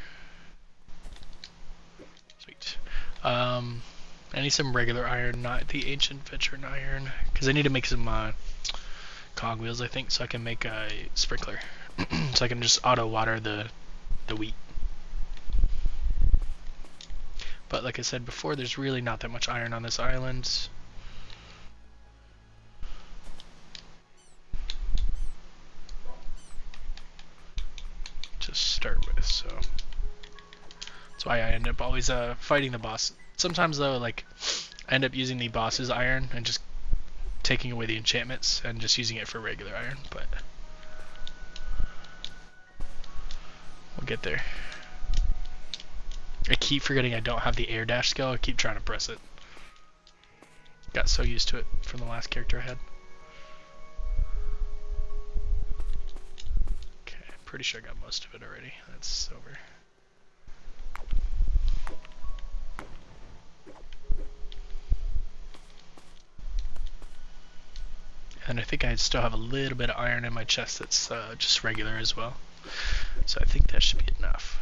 Sweet. I need some regular iron, not the ancient veteran iron, because I need to make some cogwheels, I think, so I can make a sprinkler. So I can just auto water the wheat. But like I said before, there's really not that much iron on this island. To start with, so that's why I end up always fighting the boss. Sometimes though, like, I end up using the boss's iron and just taking away the enchantments and just using it for regular iron, but we'll get there. I keep forgetting I don't have the air dash skill. I keep trying to press it. Got so used to it from the last character I had. Okay, pretty sure I got most of it already. That's over. And I think I still have a little bit of iron in my chest that's just regular as well. So I think that should be enough.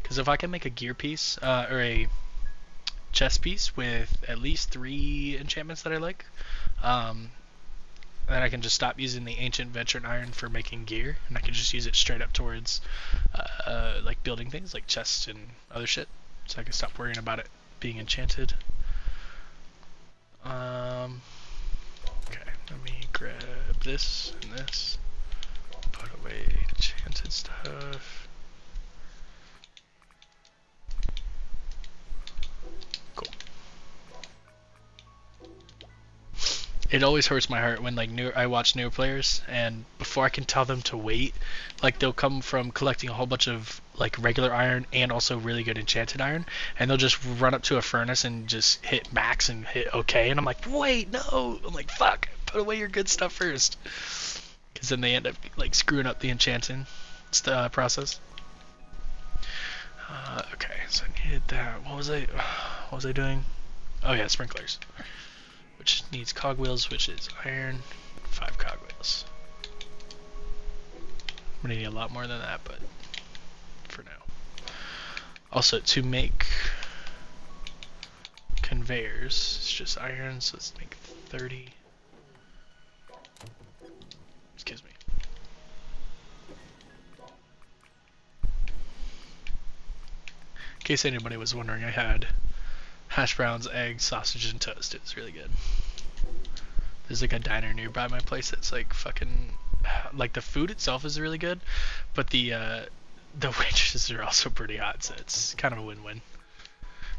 Because if I can make a gear piece, or a chest piece with at least 3 enchantments that I like, then I can just stop using the ancient veteran iron for making gear, and I can just use it straight up towards like building things like chests and other shit, so I can stop worrying about it being enchanted. Okay, let me grab this and this, put away enchanted stuff. It always hurts my heart when like I watch newer players, and before I can tell them to wait, like they'll come from collecting a whole bunch of like regular iron and also really good enchanted iron, and they'll just run up to a furnace and just hit max and hit okay, and I'm like, wait, no, I'm like, fuck, put away your good stuff first, because then they end up like screwing up the enchanting process. Okay, so I needed that. What was I doing? Oh yeah, sprinklers. Which needs cogwheels, which is iron, 5 cogwheels. I'm gonna need a lot more than that, but for now. Also, to make conveyors, it's just iron, so let's make 30. Excuse me. In case anybody was wondering, I had hash browns, eggs, sausage, and toast. It was really good. There's like a diner nearby my place that's like fucking, like the food itself is really good, but the waitresses are also pretty hot, so it's kind of a win-win.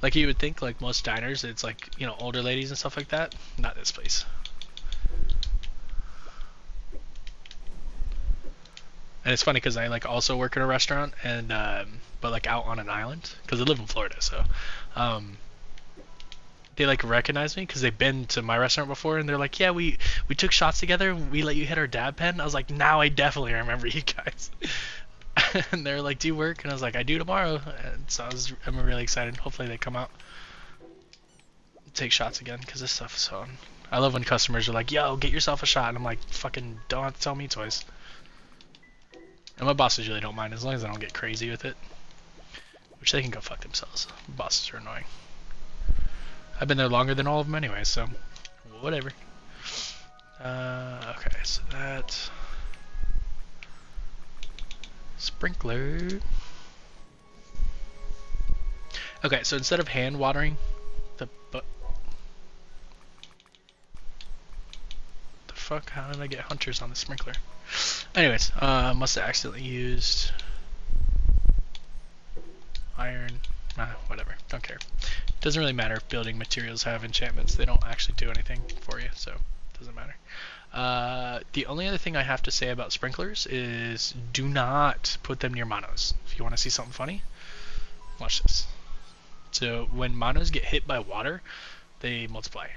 Like you would think, like most diners, it's like, you know, older ladies and stuff like that. Not this place. And it's funny because I like also work in a restaurant, and but like out on an island because I live in Florida, so they like recognize me because they've been to my restaurant before, and they're like, yeah, we took shots together and we let you hit our dab pen. I was like, now I definitely remember you guys. And they're like, do you work? And I was like, I do tomorrow. And so I'm really excited. Hopefully they come out, take shots again, because this stuff is fun. I love when customers are like, yo, get yourself a shot, and I'm like, fucking don't have to tell me twice. And my bosses really don't mind as long as I don't get crazy with it, which they can go fuck themselves. Bosses are annoying. I've been there longer than all of them anyway, so whatever. Okay, so that sprinkler. Okay, so instead of hand watering the fuck? How did I get hunters on the sprinkler? Anyways, must have accidentally used iron. Whatever, don't care. Doesn't really matter if building materials have enchantments. They don't actually do anything for you, so it doesn't matter. The only other thing I have to say about sprinklers is do not put them near monos. If you want to see something funny, watch this. So when monos get hit by water, they multiply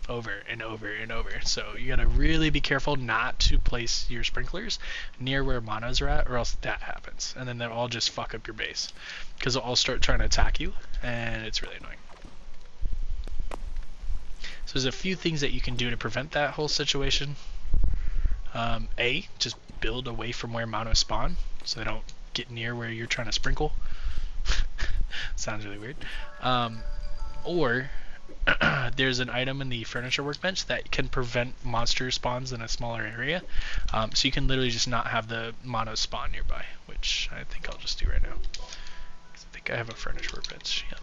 over and over and over. So you gotta really be careful not to place your sprinklers near where monos are at, or else that happens, and then they'll all just fuck up your base because they'll all start trying to attack you, and it's really annoying. So there's a few things that you can do to prevent that whole situation. Just build away from where monos spawn, so they don't get near where you're trying to sprinkle. Sounds really weird. Or there's an item in the furniture workbench that can prevent monster spawns in a smaller area. So you can literally just not have the monos spawn nearby, which I think I'll just do right now. I think I have a furniture workbench. Yeah.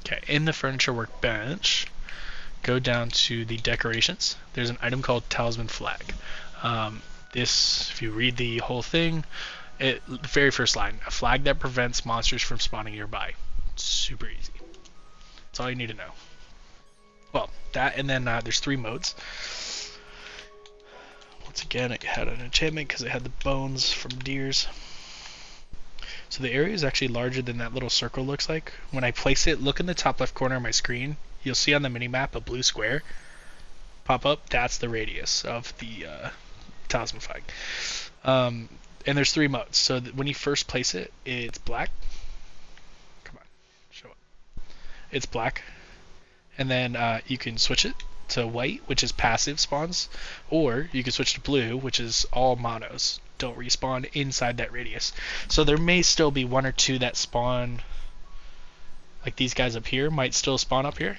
Okay, in the furniture workbench, go down to the decorations. There's an item called Talisman Flag. This, if you read the whole thing, the very first line, a flag that prevents monsters from spawning nearby. Super easy. That's all you need to know. Well, that, and then there's 3 modes. Once again, it had an enchantment because it had the bones from deers. So the area is actually larger than that little circle looks like. When I place it, look in the top left corner of my screen. You'll see on the mini-map a blue square pop up. That's the radius of the Talisman Flag. And there's 3 modes. So when you first place it, it's black. Come on, show up. It's black. And then you can switch it to white, which is passive spawns. Or you can switch to blue, which is all monos. Don't respawn inside that radius. So there may still be 1 or 2 that spawn, like these guys up here might still spawn up here,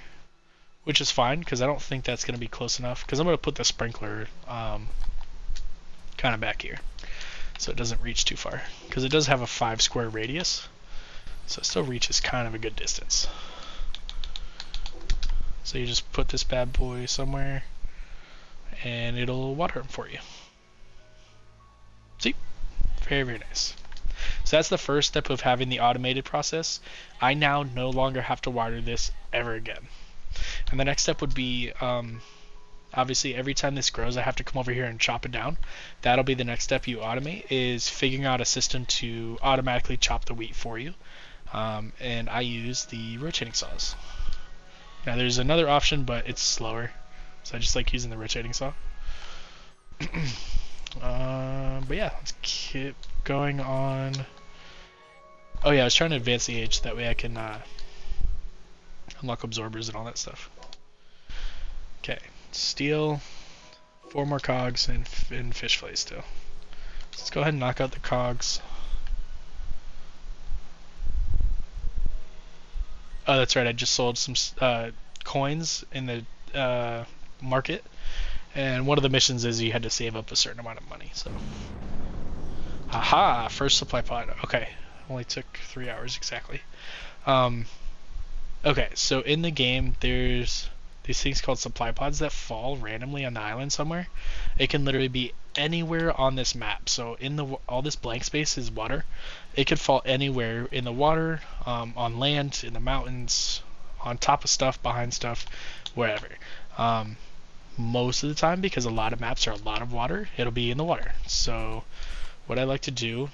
which is fine because I don't think that's going to be close enough, because I'm going to put the sprinkler kind of back here so it doesn't reach too far, because it does have a 5 square radius, so it still reaches kind of a good distance. So you just put this bad boy somewhere and it'll water them for you. See? Very, very nice. So that's the first step of having the automated process. I now no longer have to water this ever again. And the next step would be, obviously every time this grows I have to come over here and chop it down. That'll be the next step you automate, is figuring out a system to automatically chop the wheat for you. And I use the rotating saws. Now there's another option, but it's slower, so I just like using the rotating saw. But yeah, let's keep going on. Oh yeah, I was trying to advance the age, that way I can unlock absorbers and all that stuff. Okay, steel, 4 more cogs, and fish fillet still. Let's go ahead and knock out the cogs. Oh, that's right, I just sold some coins in the market. And one of the missions is you had to save up a certain amount of money, so. Aha! First supply pod. Okay, only took 3 hours exactly. Okay, so in the game, there's these things called supply pods that fall randomly on the island somewhere. It can literally be anywhere on this map. So in all this blank space is water. It could fall anywhere in the water, on land, in the mountains, on top of stuff, behind stuff, wherever. Most of the time, because a lot of maps are a lot of water, it'll be in the water. So what I like to do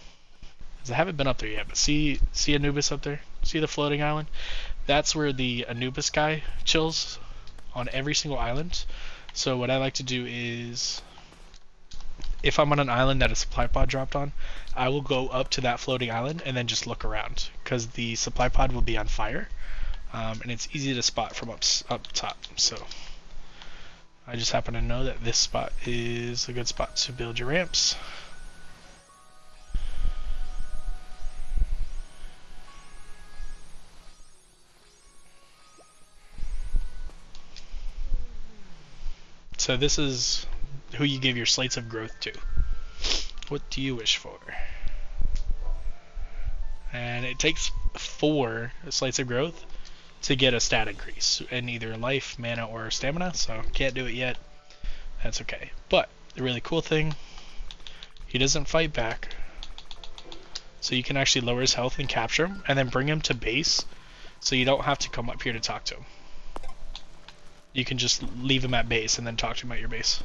is, I haven't been up there yet, but see Anubis up there? See the floating island? That's where the Anubis guy chills on every single island. So what I like to do is, if I'm on an island that a supply pod dropped on, I will go up to that floating island and then just look around, because the supply pod will be on fire, and it's easy to spot from up top. So I just happen to know that this spot is a good spot to build your ramps. So this is who you give your slates of growth to. What do you wish for? And it takes 4 slates of growth to get a stat increase in either life, mana, or stamina, so can't do it yet. That's okay. But the really cool thing, he doesn't fight back, so you can actually lower his health and capture him, and then bring him to base, so you don't have to come up here to talk to him. You can just leave him at base and then talk to him at your base.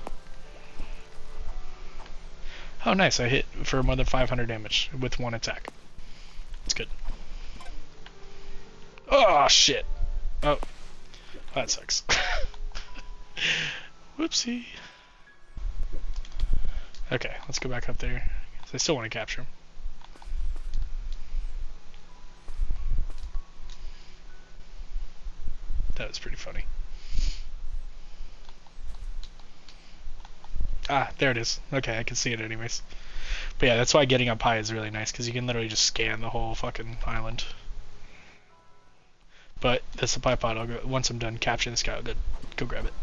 Oh nice, I hit for more than 500 damage with 1 attack. That's good. Oh shit! Oh, that sucks. Whoopsie. Okay, let's go back up there. I still want to capture him. That was pretty funny. Ah, there it is. Okay, I can see it anyways. But yeah, that's why getting up high is really nice, because you can literally just scan the whole fucking island. But the supply pod, I'll go, once I'm done capturing this guy, I'll go grab it.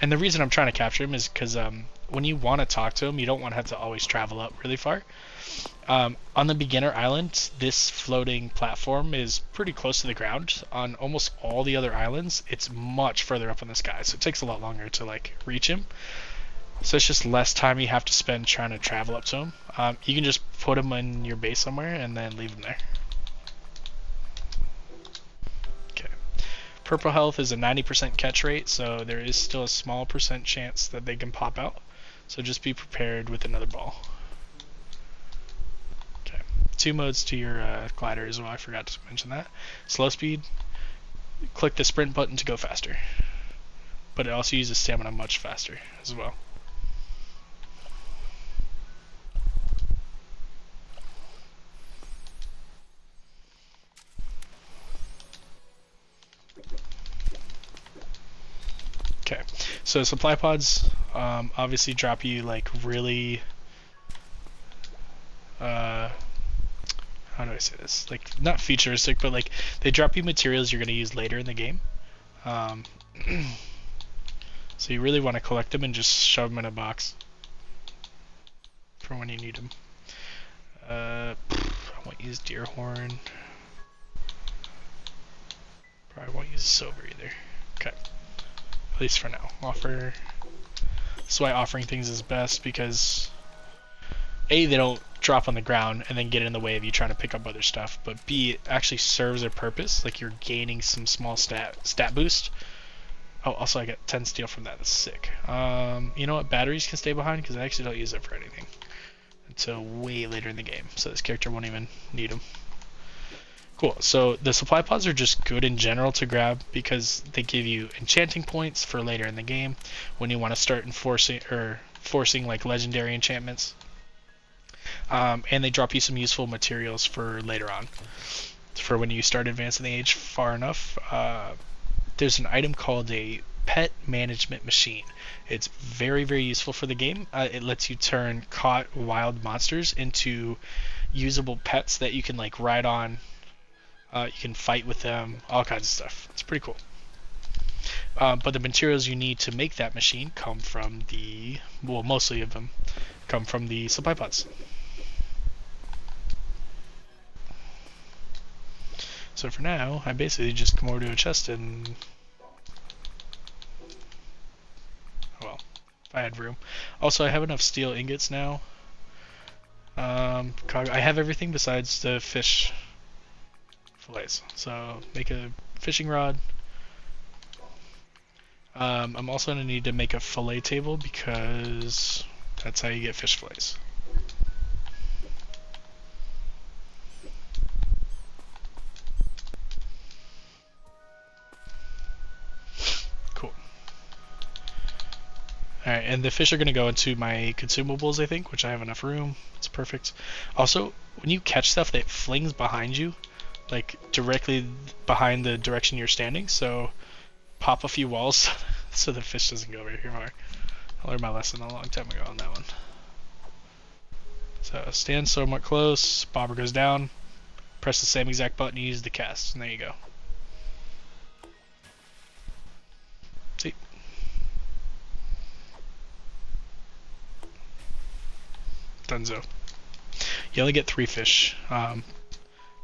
And the reason I'm trying to capture him is because when you want to talk to him, you don't want to have to always travel up really far. On the beginner island, this floating platform is pretty close to the ground. On almost all the other islands, it's much further up in the sky, so it takes a lot longer to like reach him. So it's just less time you have to spend trying to travel up to him. You can just put him in your base somewhere and then leave him there. Okay. Purple health is a 90% catch rate, so there is still a small percent chance that they can pop out. So just be prepared with another ball. Okay. 2 modes to your glider as well, I forgot to mention that. Slow speed, click the sprint button to go faster. But it also uses stamina much faster as well. Okay, so supply pods obviously drop you like really, how do I say this? Like not futuristic, but like they drop you materials you're gonna use later in the game. So you really want to collect them and just shove them in a box for when you need them. I won't use deer horn. Probably won't use silver either. Okay. At least for now. Offer. That's why offering things is best, because A, they don't drop on the ground and then get in the way of you trying to pick up other stuff, but B, it actually serves a purpose, like you're gaining some small stat boost. Oh, also I got 10 steel from that, that's sick. You know what, batteries can stay behind because I actually don't use it for anything until way later in the game, so this character won't even need them. Cool, so the supply pods are just good in general to grab because they give you enchanting points for later in the game when you want to start forcing like legendary enchantments. And they drop you some useful materials for later on. For when you start advancing the age far enough, there's an item called a pet management machine. It's very, very useful for the game. It lets you turn caught wild monsters into usable pets that you can like ride on. You can fight with them, all kinds of stuff. It's pretty cool. But the materials you need to make that machine come from mostly of them come from the supply pods. So for now, I basically just come over to a chest and, well, if I had room. Also, I have enough steel ingots now. I have everything besides the fish fillets. So make a fishing rod. I'm also going to need to make a fillet table because that's how you get fish fillets. Cool. Alright, and the fish are going to go into my consumables, I think, which I have enough room. It's perfect. Also, when you catch stuff, that flings behind you, like directly behind the direction you're standing, so pop a few walls so the fish doesn't go over here more. I learned my lesson a long time ago on that one. So stand somewhat close, bobber goes down, press the same exact button, you use the cast, and there you go. See? Dunzo. You only get 3 fish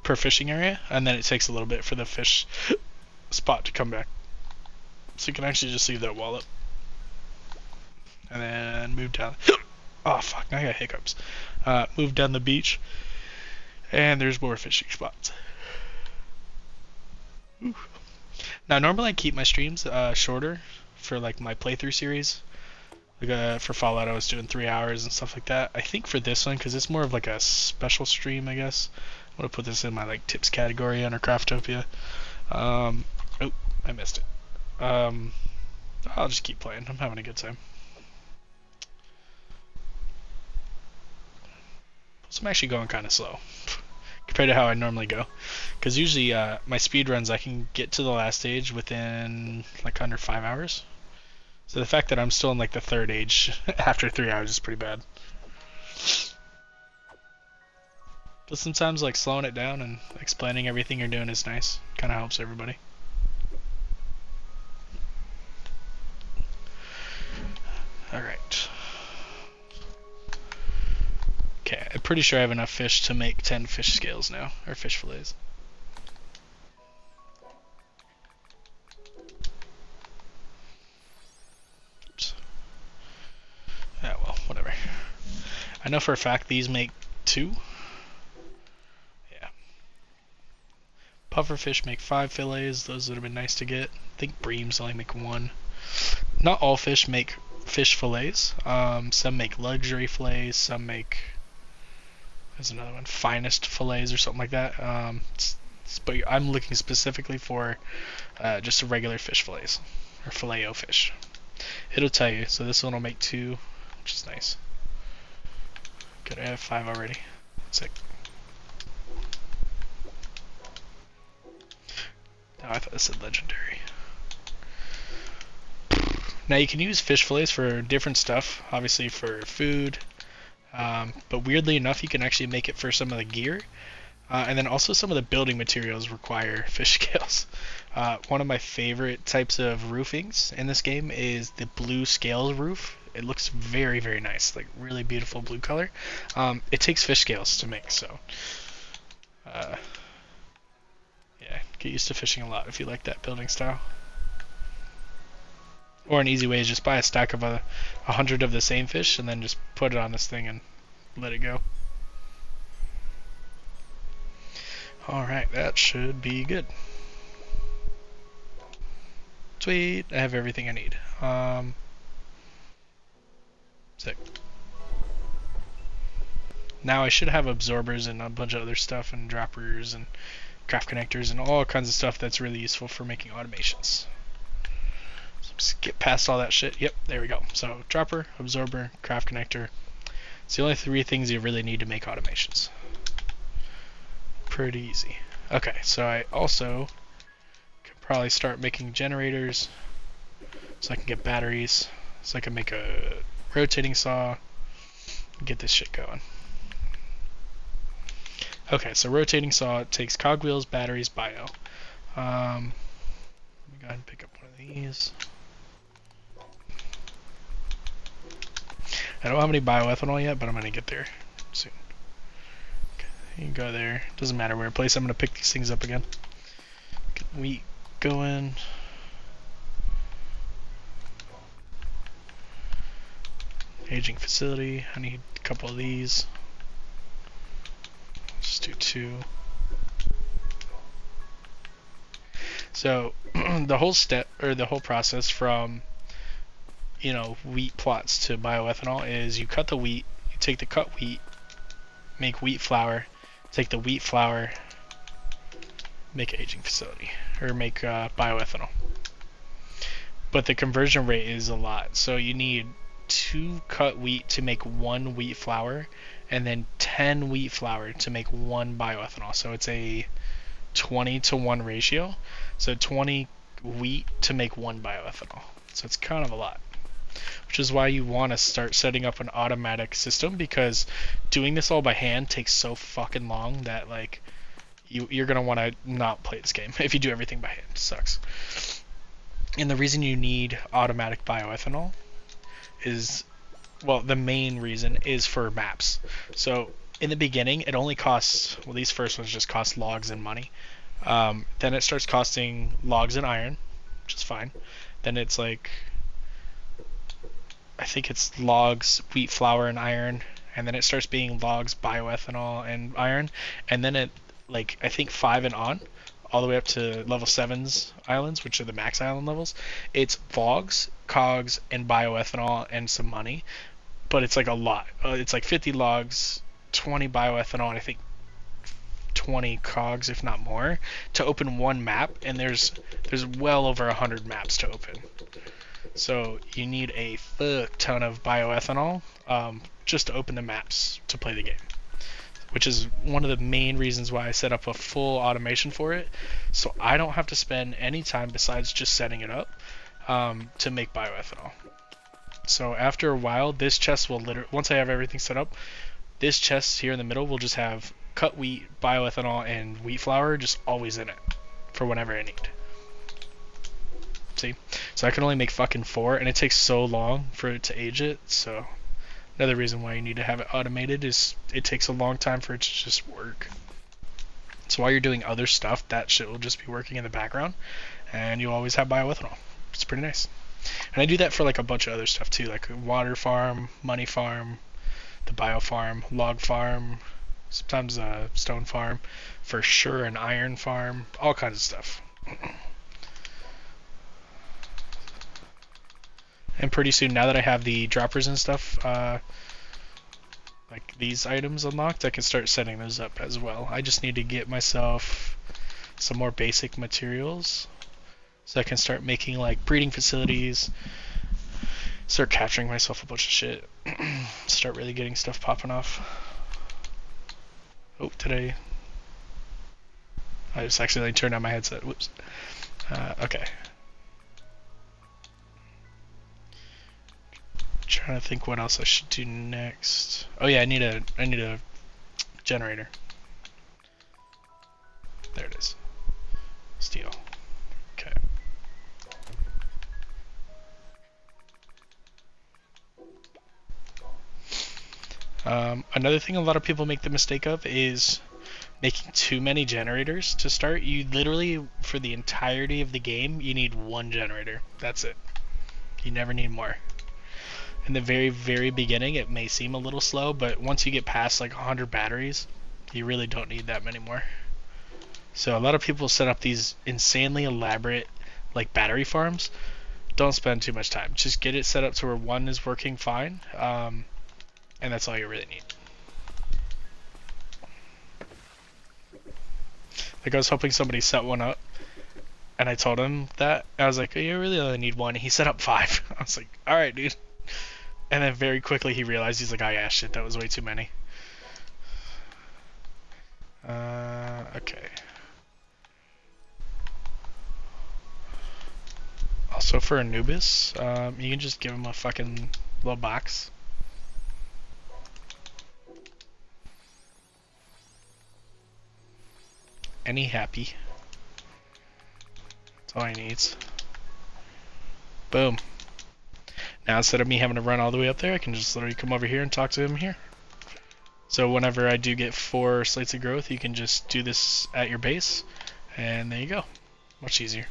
per fishing area, and then it takes a little bit for the fish spot to come back. So you can actually just leave that wall up. And then move down. Oh fuck, now I got hiccups. Move down the beach, and there's more fishing spots. Ooh. Now normally I keep my streams shorter for like my playthrough series. Like for Fallout I was doing 3 hours and stuff like that. I think for this one, because it's more of like a special stream, I guess. I'm gonna put this in my like tips category under Craftopia. Oh, I missed it. I'll just keep playing. I'm having a good time. So I'm actually going kind of slow. compared to how I normally go. Because usually my speed runs, I can get to the last stage within like under 5 hours. So the fact that I'm still in like the third age after 3 hours is pretty bad. But sometimes like slowing it down and explaining everything you're doing is nice. Kind of helps everybody. Alright. Okay, I'm pretty sure I have enough fish to make 10 fish scales now, or fish fillets. Oops. Ah, well, whatever. I know for a fact these make 2. Yeah. Pufferfish make 5 fillets, those would have been nice to get. I think breams only make 1. Not all fish make fish fillets. Some make luxury fillets, some make... There's another one, finest fillets or something like that. But I'm looking specifically for just regular fish fillets, or filet-o fish. It'll tell you, so this one will make 2, which is nice. Good, I have 5 already. Sick. Oh, I thought this said legendary. Now you can use fish fillets for different stuff, obviously for food, but weirdly enough you can actually make it for some of the gear, and then also some of the building materials require fish scales. One of my favorite types of roofings in this game is the blue scales roof. It looks very, very nice, like really beautiful blue color. It takes fish scales to make, so yeah, get used to fishing a lot if you like that building style. Or an easy way is just buy a stack of 100 of the same fish and then just put it on this thing and let it go. Alright, that should be good. Sweet, I have everything I need. Sick. Now I should have absorbers and a bunch of other stuff and droppers and craft connectors and all kinds of stuff that's really useful for making automations. Just get past all that shit. Yep, there we go. So dropper, absorber, craft connector. It's the only 3 things you really need to make automations. Pretty easy. Okay, so I also could probably start making generators so I can get batteries, so I can make a rotating saw and get this shit going. Okay, so rotating saw takes cogwheels, batteries, bio. Let me go ahead and pick up one of these. I don't have any bioethanol yet, but I'm going to get there soon. Okay, you can go there. Doesn't matter where I place. I'm going to pick these things up again. Get wheat going. Aging facility. I need a couple of these. Just do 2. So the whole step, or the whole process from wheat plots to bioethanol is you cut the wheat, you take the cut wheat, make wheat flour, take the wheat flour, make an aging facility, or make bioethanol. But the conversion rate is a lot, so you need 2 cut wheat to make 1 wheat flour, and then 10 wheat flour to make 1 bioethanol. So it's a 20-to-1 ratio. So 20 wheat to make 1 bioethanol. So it's kind of a lot. Which is why you want to start setting up an automatic system, because doing this all by hand takes so fucking long that like you're gonna want to not play this game if you do everything by hand. It sucks. And the reason you need automatic bioethanol is, well, the main reason is for maps. So in the beginning it only costs, well, these first ones just cost logs and money. Then it starts costing logs and iron, which is fine. Then it's like, I think it's logs, wheat flour, and iron, and then it starts being logs, bioethanol, and iron, and then it, like, I think 5 and on, all the way up to level 7's islands, which are the max island levels, it's logs, cogs, and bioethanol, and some money, but it's like a lot. It's like 50 logs, 20 bioethanol, and I think 20 cogs, if not more, to open 1 map, and there's well over 100 maps to open. So you need a fuck ton of bioethanol just to open the maps to play the game. which is one of the main reasons why I set up a full automation for it, so I don't have to spend any time besides just setting it up to make bioethanol. So after a while, this chest will literally, once I have everything set up, this chest here in the middle will just have cut wheat, bioethanol, and wheat flour just always in it for whenever I need. See? So I can only make fucking 4, and it takes so long for it to age it, so another reason why you need to have it automated is it takes a long time for it to just work. So while you're doing other stuff, that shit will just be working in the background, and you always have bioethanol. It's pretty nice. And I do that for like a bunch of other stuff too, like water farm, money farm, the bio farm, log farm, sometimes a stone farm, for sure an iron farm, all kinds of stuff. And pretty soon, now that I have the droppers and stuff, like these items unlocked, I can start setting those up as well. I just need to get myself some more basic materials so I can start making like breeding facilities, start capturing myself a bunch of shit, start really getting stuff popping off. Oh, today I just accidentally turned on my headset. Whoops. Okay. Trying to think what else I should do next. Oh yeah, I need a generator. There it is. Steel. Okay. Another thing a lot of people make the mistake of is making too many generators to start. You literally, for the entirety of the game, you need 1 generator. That's it. You never need more. In the very, very beginning, it may seem a little slow, but once you get past like 100 batteries, you really don't need that many more. So a lot of people set up these insanely elaborate like battery farms. Don't spend too much time. Just get it set up to where 1 is working fine, and that's all you really need. Like I was hoping somebody set one up, and I told him that. I was like, oh, you really only need 1. He set up 5. I was like, alright, dude. And then very quickly he realized, he's like, oh yeah, shit, that was way too many. Okay. Also for Anubis, you can just give him a fucking little box. And he happy. That's all he needs. Boom. Now instead of me having to run all the way up there, I can just literally come over here and talk to him here. So whenever I do get 4 slates of growth, you can just do this at your base, and there you go. Much easier.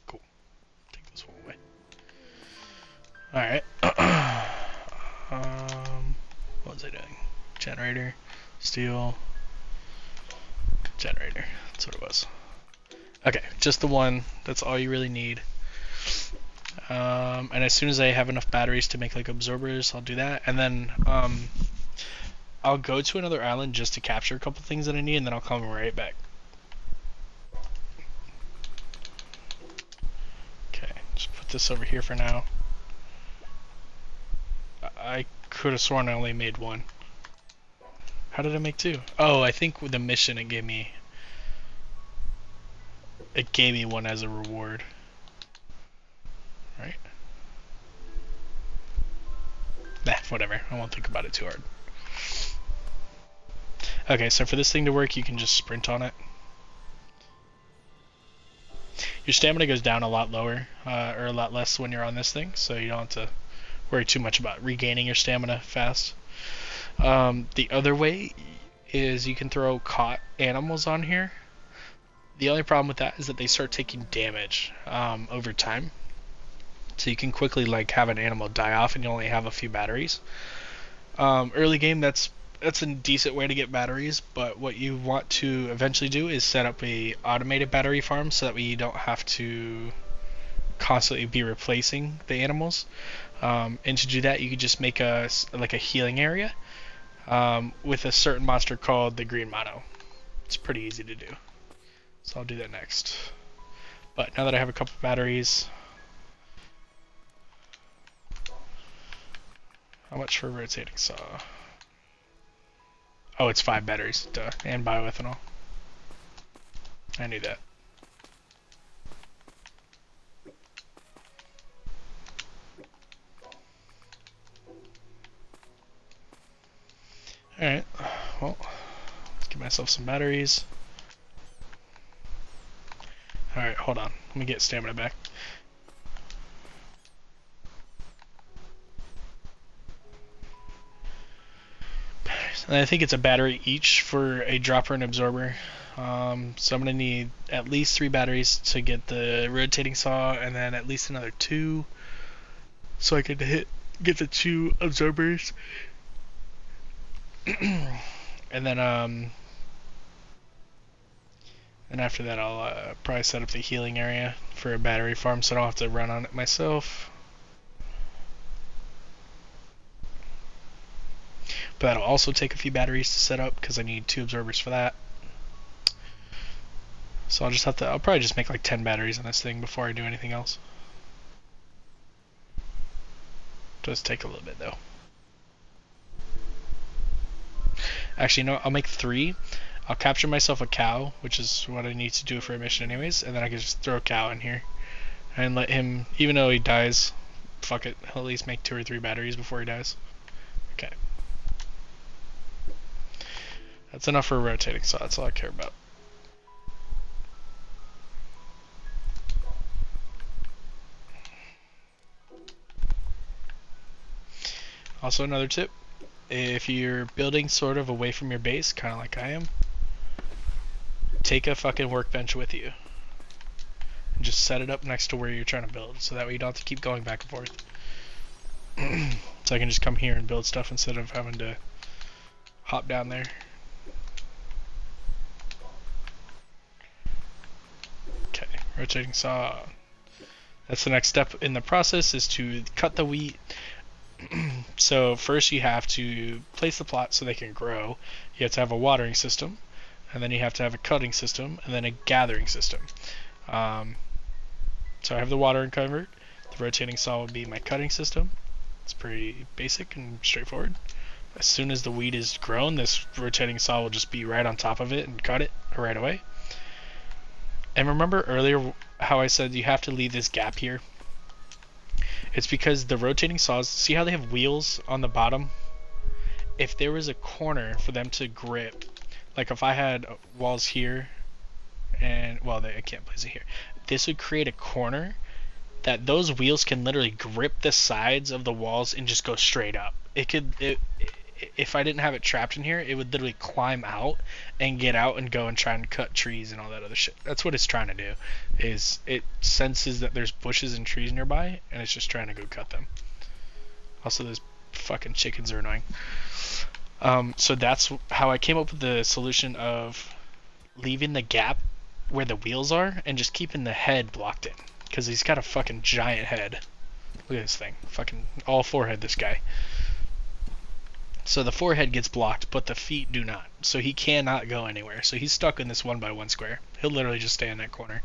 Cool. Take this one away. Alright. What was I doing? Generator, steel, generator. That's what it was. Okay, just the 1. That's all you really need. And as soon as I have enough batteries to make like absorbers, I'll do that. And then I'll go to another island just to capture a couple things that I need, and then I'll come right back. Okay, just put this over here for now. I could have sworn I only made 1. How did I make 2? Oh, I think with the mission it gave me 1 as a reward. Right? Nah, whatever. I won't think about it too hard. Okay, so for this thing to work, you can just sprint on it. Your stamina goes down a lot lower, or a lot less when you're on this thing, so you don't have to worry too much about regaining your stamina fast. The other way is you can throw caught animals on here. The only problem with that is that they start taking damage over time. So you can quickly like have an animal die off and you only have a few batteries. Early game, that's a decent way to get batteries, but what you want to eventually do is set up a automated battery farm so that way you don't have to constantly be replacing the animals. And to do that, you could just make a healing area. with a certain monster called the Green Mono. It's pretty easy to do. So I'll do that next. But now that I have a couple batteries, how much for a rotating saw? Oh, it's 5 batteries, duh, and bioethanol. I knew that. Alright, well, let's give myself some batteries. Alright, hold on. Let me get stamina back. And I think it's a battery each for a dropper and absorber. So I'm going to need at least 3 batteries to get the rotating saw, and then at least another 2 so I can get the 2 absorbers. And then and after that I'll probably set up the healing area for a battery farm so I don't have to run on it myself. But that'll also take a few batteries to set up because I need 2 absorbers for that. So I'll probably just make like 10 batteries on this thing before I do anything else. Does take a little bit though. Actually, no, I'll make 3. I'll capture myself a cow, which is what I need to do for a mission anyways, and then I can just throw a cow in here and let him, even though he dies, fuck it, he'll at least make 2 or 3 batteries before he dies. Okay. That's enough for a rotating saw, that's all I care about. Also, another tip, if you're building sort of away from your base, kind of like I am, take a fucking workbench with you. And just set it up next to where you're trying to build, so that way you don't have to keep going back and forth. So I can just come here and build stuff instead of having to hop down there. Okay, rotating saw. That's the next step in the process, is to cut the wheat. So first you have to place the plots so they can grow. You have to have a watering system, and then you have to have a cutting system, and then a gathering system. So I have the watering covered. The rotating saw will be my cutting system. It's pretty basic and straightforward. As soon as the wheat is grown, this rotating saw will just be right on top of it and cut it right away. And remember earlier how I said you have to leave this gap here? It's because the rotating saws, see how they have wheels on the bottom? If there was a corner for them to grip, like if I had walls here, and, well, I can't place it here. This would create a corner that those wheels can literally grip the sides of the walls and just go straight up. If I didn't have it trapped in here, it would literally climb out and get out and go and try and cut trees and all that other shit. That's what it's trying to do, is it senses that there's bushes and trees nearby, and it's just trying to go cut them. Also, those fucking chickens are annoying. So that's how I came up with the solution of leaving the gap where the wheels are and just keeping the head blocked in, because he's got a fucking giant head. Look at this thing, fucking all forehead, this guy. So the forehead gets blocked, but the feet do not. So he cannot go anywhere. So he's stuck in this 1x1 square. He'll literally just stay in that corner.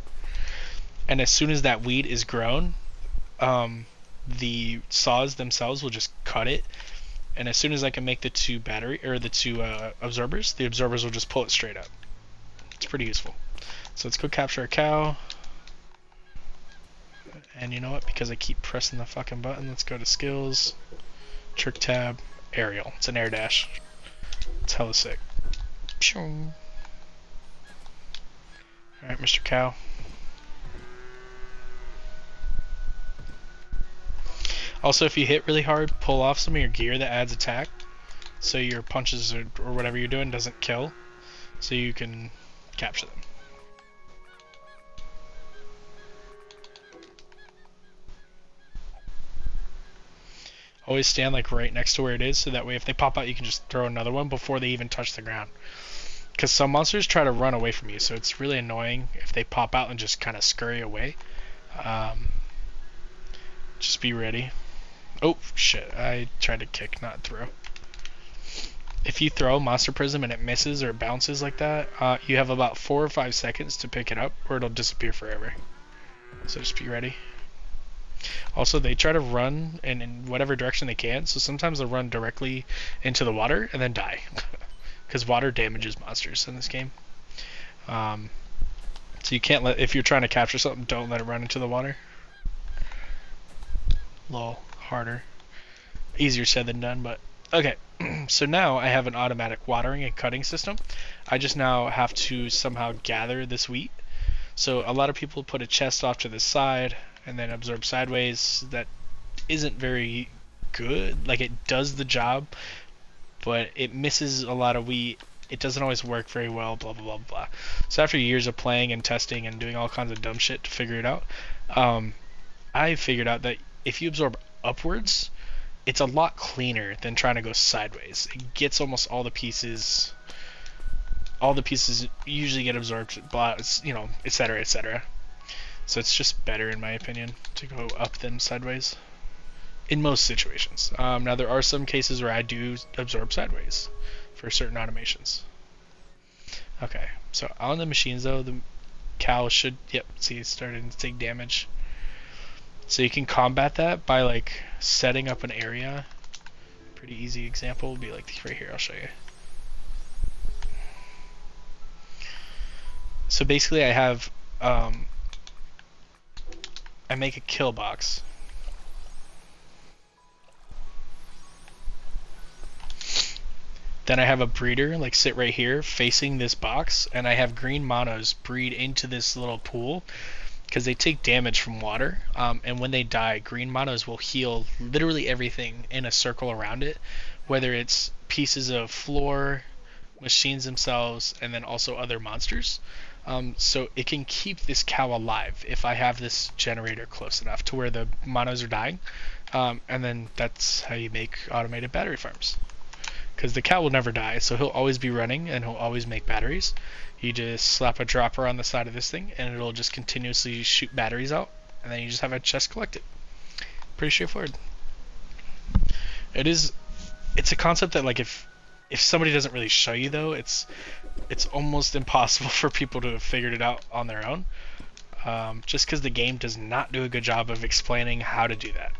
And as soon as that wheat is grown, the saws themselves will just cut it. And as soon as I can make the 2 absorbers, the absorbers will just pull it straight up. It's pretty useful. So let's go capture a cow. And you know what? Because I keep pressing the fucking button, let's go to skills, trick tab, aerial. It's an air dash. It's hella sick. Alright, Mr. Cow. Also, if you hit really hard, pull off some of your gear that adds attack, so your punches or whatever you're doing doesn't kill, so you can capture them. Always stand like right next to where it is, so that way if they pop out you can just throw another one before they even touch the ground. Because some monsters try to run away from you, so it's really annoying if they pop out and just kind of scurry away. Just be ready. Oh shit, I tried to kick, not throw. if you throw Monster Prism and it misses or it bounces like that, you have about 4 or 5 seconds to pick it up, or it'll disappear forever. So just be ready. Also, they try to run in whatever direction they can, so sometimes they'll run directly into the water and then die. Because water damages monsters in this game. So you can't let, if you're trying to capture something, don't let it run into the water. A little harder. Easier said than done, but okay. So now I have an automatic watering and cutting system. I just now have to somehow gather this wheat. So a lot of people put a chest off to the side and then absorb sideways. That isn't very good. Like, it does the job, but it misses a lot of wheat. It doesn't always work very well, blah, blah, blah, blah. So after years of playing and testing and doing all kinds of dumb shit to figure it out, I figured out that if you absorb upwards, it's a lot cleaner than trying to go sideways. It gets almost all the pieces. All the pieces usually get absorbed, blah, you know, etc., etc. So it's just better, in my opinion, to go up than sideways. In most situations. Now there are some cases where I do absorb sideways for certain automations. Okay, so on the machines though, the cow should, yep, see, it's starting to take damage. So you can combat that by like setting up an area. Pretty easy example would be like right here, I'll show you. So basically I have, I make a kill box. Then I have a breeder like sit right here facing this box, and I have green monos breed into this little pool because they take damage from water, and when they die, green monos will heal literally everything in a circle around it, whether it's pieces of floor, machines themselves, and then also other monsters. So it can keep this cow alive if I have this generator close enough to where the monos are dying, and then that's how you make automated battery farms. Because the cow will never die, so he'll always be running and he'll always make batteries. You just slap a dropper on the side of this thing and it'll just continuously shoot batteries out, and then you just have a chest collected. Pretty straightforward. It's a concept that, like, if somebody doesn't really show you though, it's almost impossible for people to have figured it out on their own. Just because the game does not do a good job of explaining how to do that.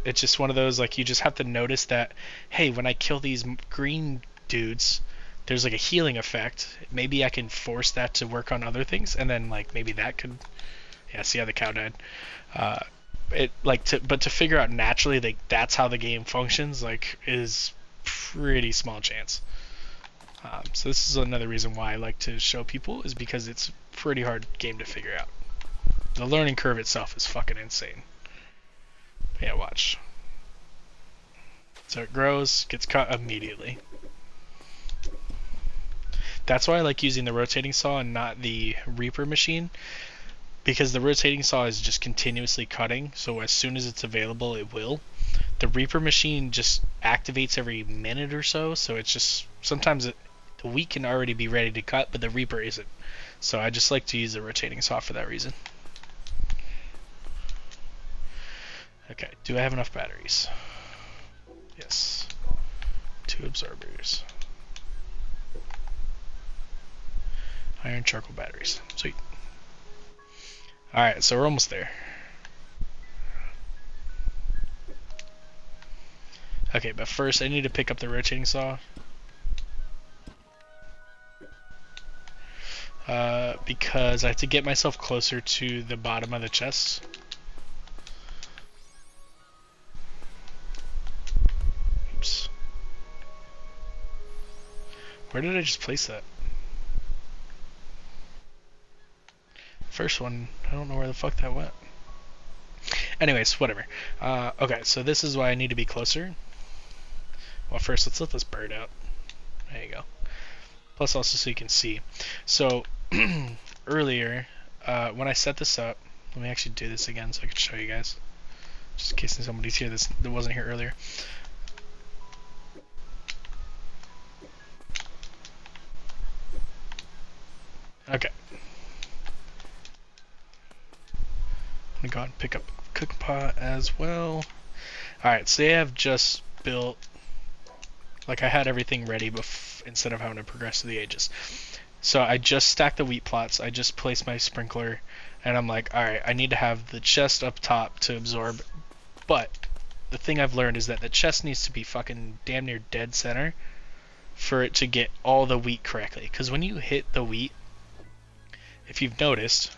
It's just one of those, like, you just have to notice that, hey, when I kill these green dudes, there's like a healing effect. Maybe I can force that to work on other things, and then like maybe that could, yeah, see how the cow died. But to figure out naturally, like, that's how the game functions, like, is pretty small chance. So this is another reason why I like to show people, is because it's a pretty hard game to figure out. The learning curve itself is fucking insane. Yeah, watch. So it grows, gets cut immediately. That's why I like using the rotating saw and not the Reaper machine, because the rotating saw is just continuously cutting, so as soon as it's available it will. The Reaper machine just activates every minute or so, so it's just, sometimes the wheat can already be ready to cut, but the Reaper isn't. So I just like to use the rotating saw for that reason. Okay, do I have enough batteries? Yes. 2 absorbers. Iron charcoal batteries. Sweet. Alright, so we're almost there. Okay, but first I need to pick up the rotating saw. Because I have to get myself closer to the bottom of the chest. Oops. Where did I just place that? First one, I don't know where the fuck that went. Anyways, whatever. Okay, so this is why I need to be closer. Well, first let's let this bird out. There you go. Plus also so you can see. So earlier, when I set this up, let me actually do this again so I can show you guys, just in case somebody's here that wasn't here earlier. Okay. I'm gonna go ahead and pick up a cooking pot as well. Alright, so they have just built Like I had everything ready instead of having to progress through the ages. So I just stacked the wheat plots. I just placed my sprinkler, and I'm like, all right, I need to have the chest up top to absorb. But the thing I've learned is that the chest needs to be fucking damn near dead center for it to get all the wheat correctly. Because when you hit the wheat, if you've noticed,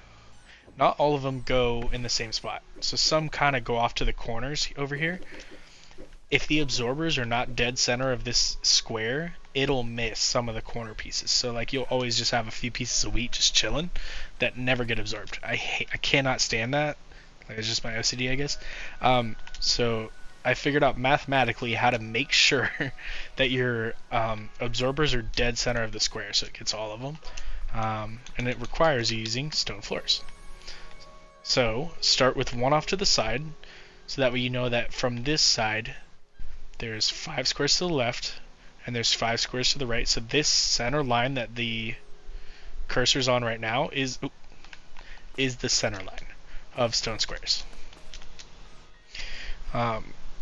not all of them go in the same spot. So some kind of go off to the corners over here. If the absorbers are not dead center of this square, it'll miss some of the corner pieces. So like you'll always just have a few pieces of wheat just chilling that never get absorbed. I cannot stand that. Like it's just my OCD, I guess. So I figured out mathematically how to make sure that your absorbers are dead center of the square, so it gets all of them. And it requires you using stone floors. So start with one off to the side, so that way you know that from this side there's 5 squares to the left and there's 5 squares to the right. So this center line that the cursor's on right now is the center line of stone squares.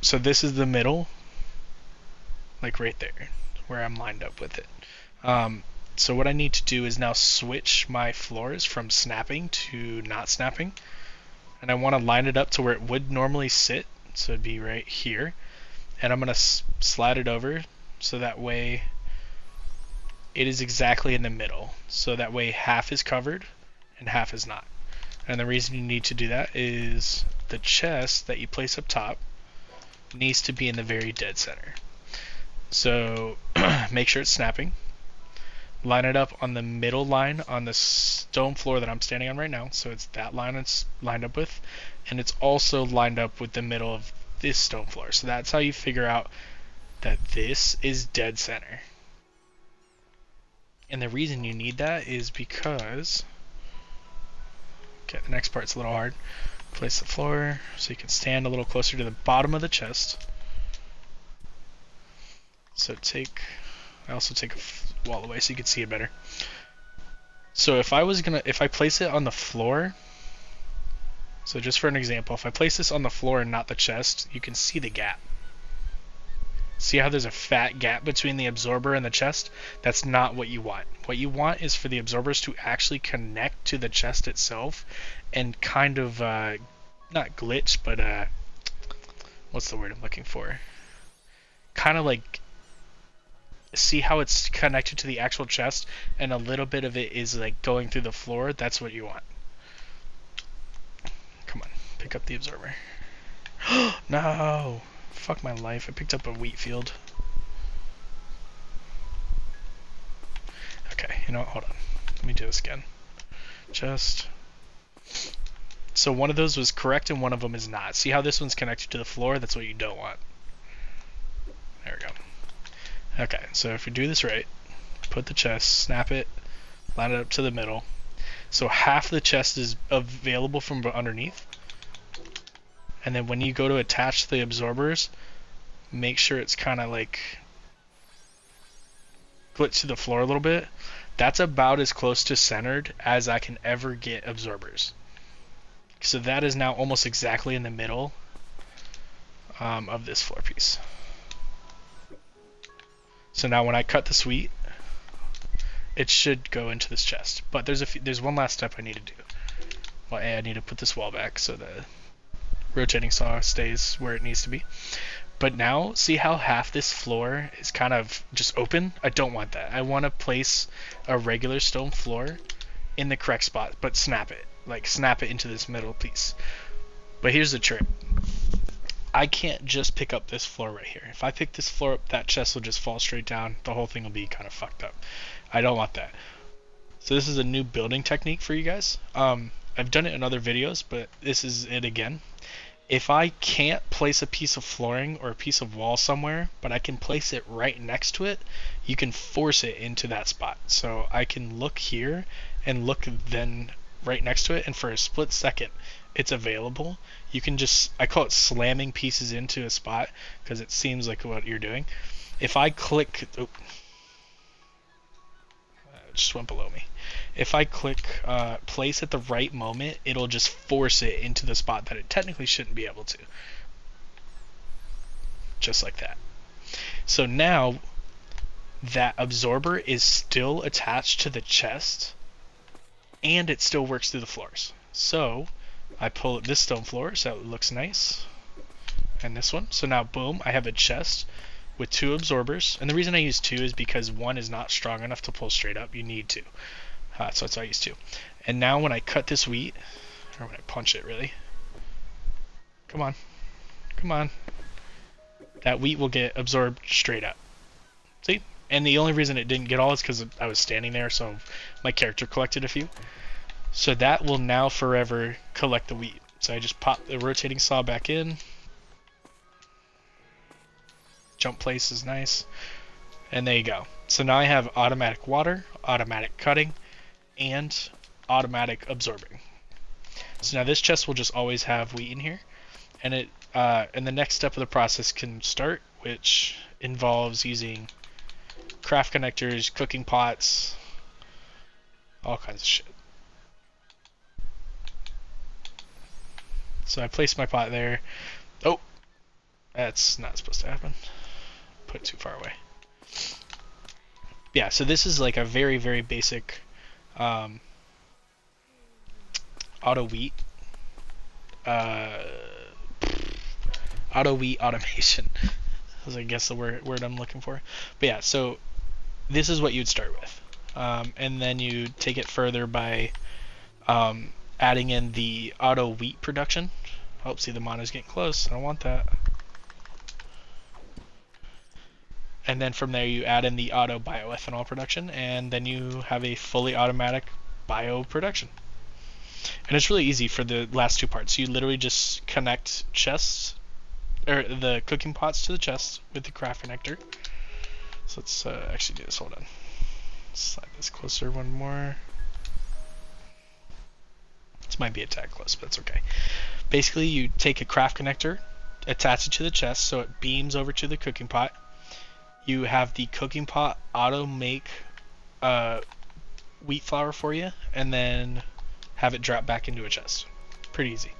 So this is the middle, like right there, where I'm lined up with it. So what I need to do is now switch my floors from snapping to not snapping. And I want to line it up to where it would normally sit. So it'd be right here. And I'm going to slide it over so that way it is exactly in the middle. So that way half is covered and half is not. And the reason you need to do that is the chest that you place up top needs to be in the very dead center. So make sure it's snapping. Line it up on the middle line on the stone floor that I'm standing on right now. So it's that line it's lined up with. And it's also lined up with the middle of this stone floor. So that's how you figure out that this is dead center. And the reason you need that is because... Okay, the next part's a little hard. Place the floor so you can stand a little closer to the bottom of the chest. So I also take a wall away so you can see it better. So if I place it on the floor, so just for an example, if I place this on the floor and not the chest, you can see the gap. See how there's a fat gap between the absorber and the chest? That's not what you want. What you want is for the absorbers to actually connect to the chest itself and kind of, not glitch, but, what's the word I'm looking for? Kind of like, see how it's connected to the actual chest and a little bit of it is like going through the floor? That's what you want. Come on, pick up the absorber. No! Fuck my life, I picked up a wheat field. Okay, you know what, hold on. Let me do this again. So one of those was correct and one of them is not. See how this one's connected to the floor? That's what you don't want. There we go. Okay, so if we do this right, put the chest, snap it, line it up to the middle. So half the chest is available from underneath. And then when you go to attach the absorbers, make sure it's kind of like glitch to the floor a little bit. That's about as close to centered as I can ever get absorbers. So that is now almost exactly in the middle of this floor piece. So now when I cut the wheat, it should go into this chest. But there's one last step I need to do. Well, I need to put this wall back so the rotating saw stays where it needs to be. But now, see how half this floor is kind of just open? I don't want that. I want to place a regular stone floor in the correct spot, but snap it. Like, snap it into this middle piece. But here's the trick. I can't just pick up this floor right here. If I pick this floor up, that chest will just fall straight down. The whole thing will be kind of fucked up. I don't want that. So this is a new building technique for you guys. I've done it in other videos, but this is it again. If I can't place a piece of flooring or a piece of wall somewhere, but I can place it right next to it, you can force it into that spot. So I can look here and look then right next to it, and for a split second it's available. You can just, I call it slamming pieces into a spot because it seems like what you're doing. If I click, it just went below me. If I click place at the right moment, it'll just force it into the spot that it technically shouldn't be able to. Just like that. So now that absorber is still attached to the chest and it still works through the floors. So I pull this stone floor so it looks nice, and this one. So now boom, I have a chest with 2 absorbers, and the reason I use 2 is because 1 is not strong enough to pull straight up. You need 2. So that's why I use 2. And now when I cut this wheat, or when I punch it really, come on, come on, that wheat will get absorbed straight up. See? And the only reason it didn't get all is because I was standing there, so my character collected a few. So that will now forever collect the wheat. So I just pop the rotating saw back in. Jump place is nice. And there you go. So now I have automatic water, automatic cutting, and automatic absorbing. So now this chest will just always have wheat in here. And the next step of the process can start, which involves using craft connectors, cooking pots, all kinds of shit. So I placed my pot there. Oh, that's not supposed to happen. Put it too far away. Yeah, so this is like a very, very basic auto wheat automation. Is I guess the word I'm looking for. But yeah, so this is what you'd start with, and then you take it further by adding in the auto wheat production. Oh, see, the mono's getting close. I don't want that. And then from there you add in the auto bioethanol production, and then you have a fully automatic bio production. And it's really easy for the last 2 parts. You literally just connect chests, or the cooking pots to the chests with the craft connector. So let's actually do this. Hold on. Slide this closer one more. This might be a tad close, but it's okay. Basically, you take a craft connector, attach it to the chest so it beams over to the cooking pot. You have the cooking pot auto make wheat flour for you, and then have it drop back into a chest. Pretty easy.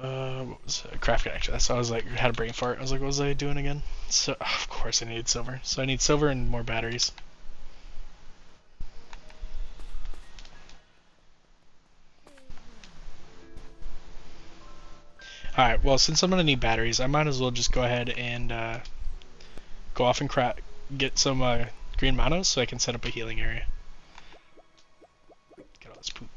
What was it? Craft connector. That's so I was like, had a brain fart. I was like, what was I doing again? So of course I needed silver. So I need silver and more batteries. Alright, well, since I'm going to need batteries, I might as well just go ahead and go off and get some green monos so I can set up a healing area. Get all this poop.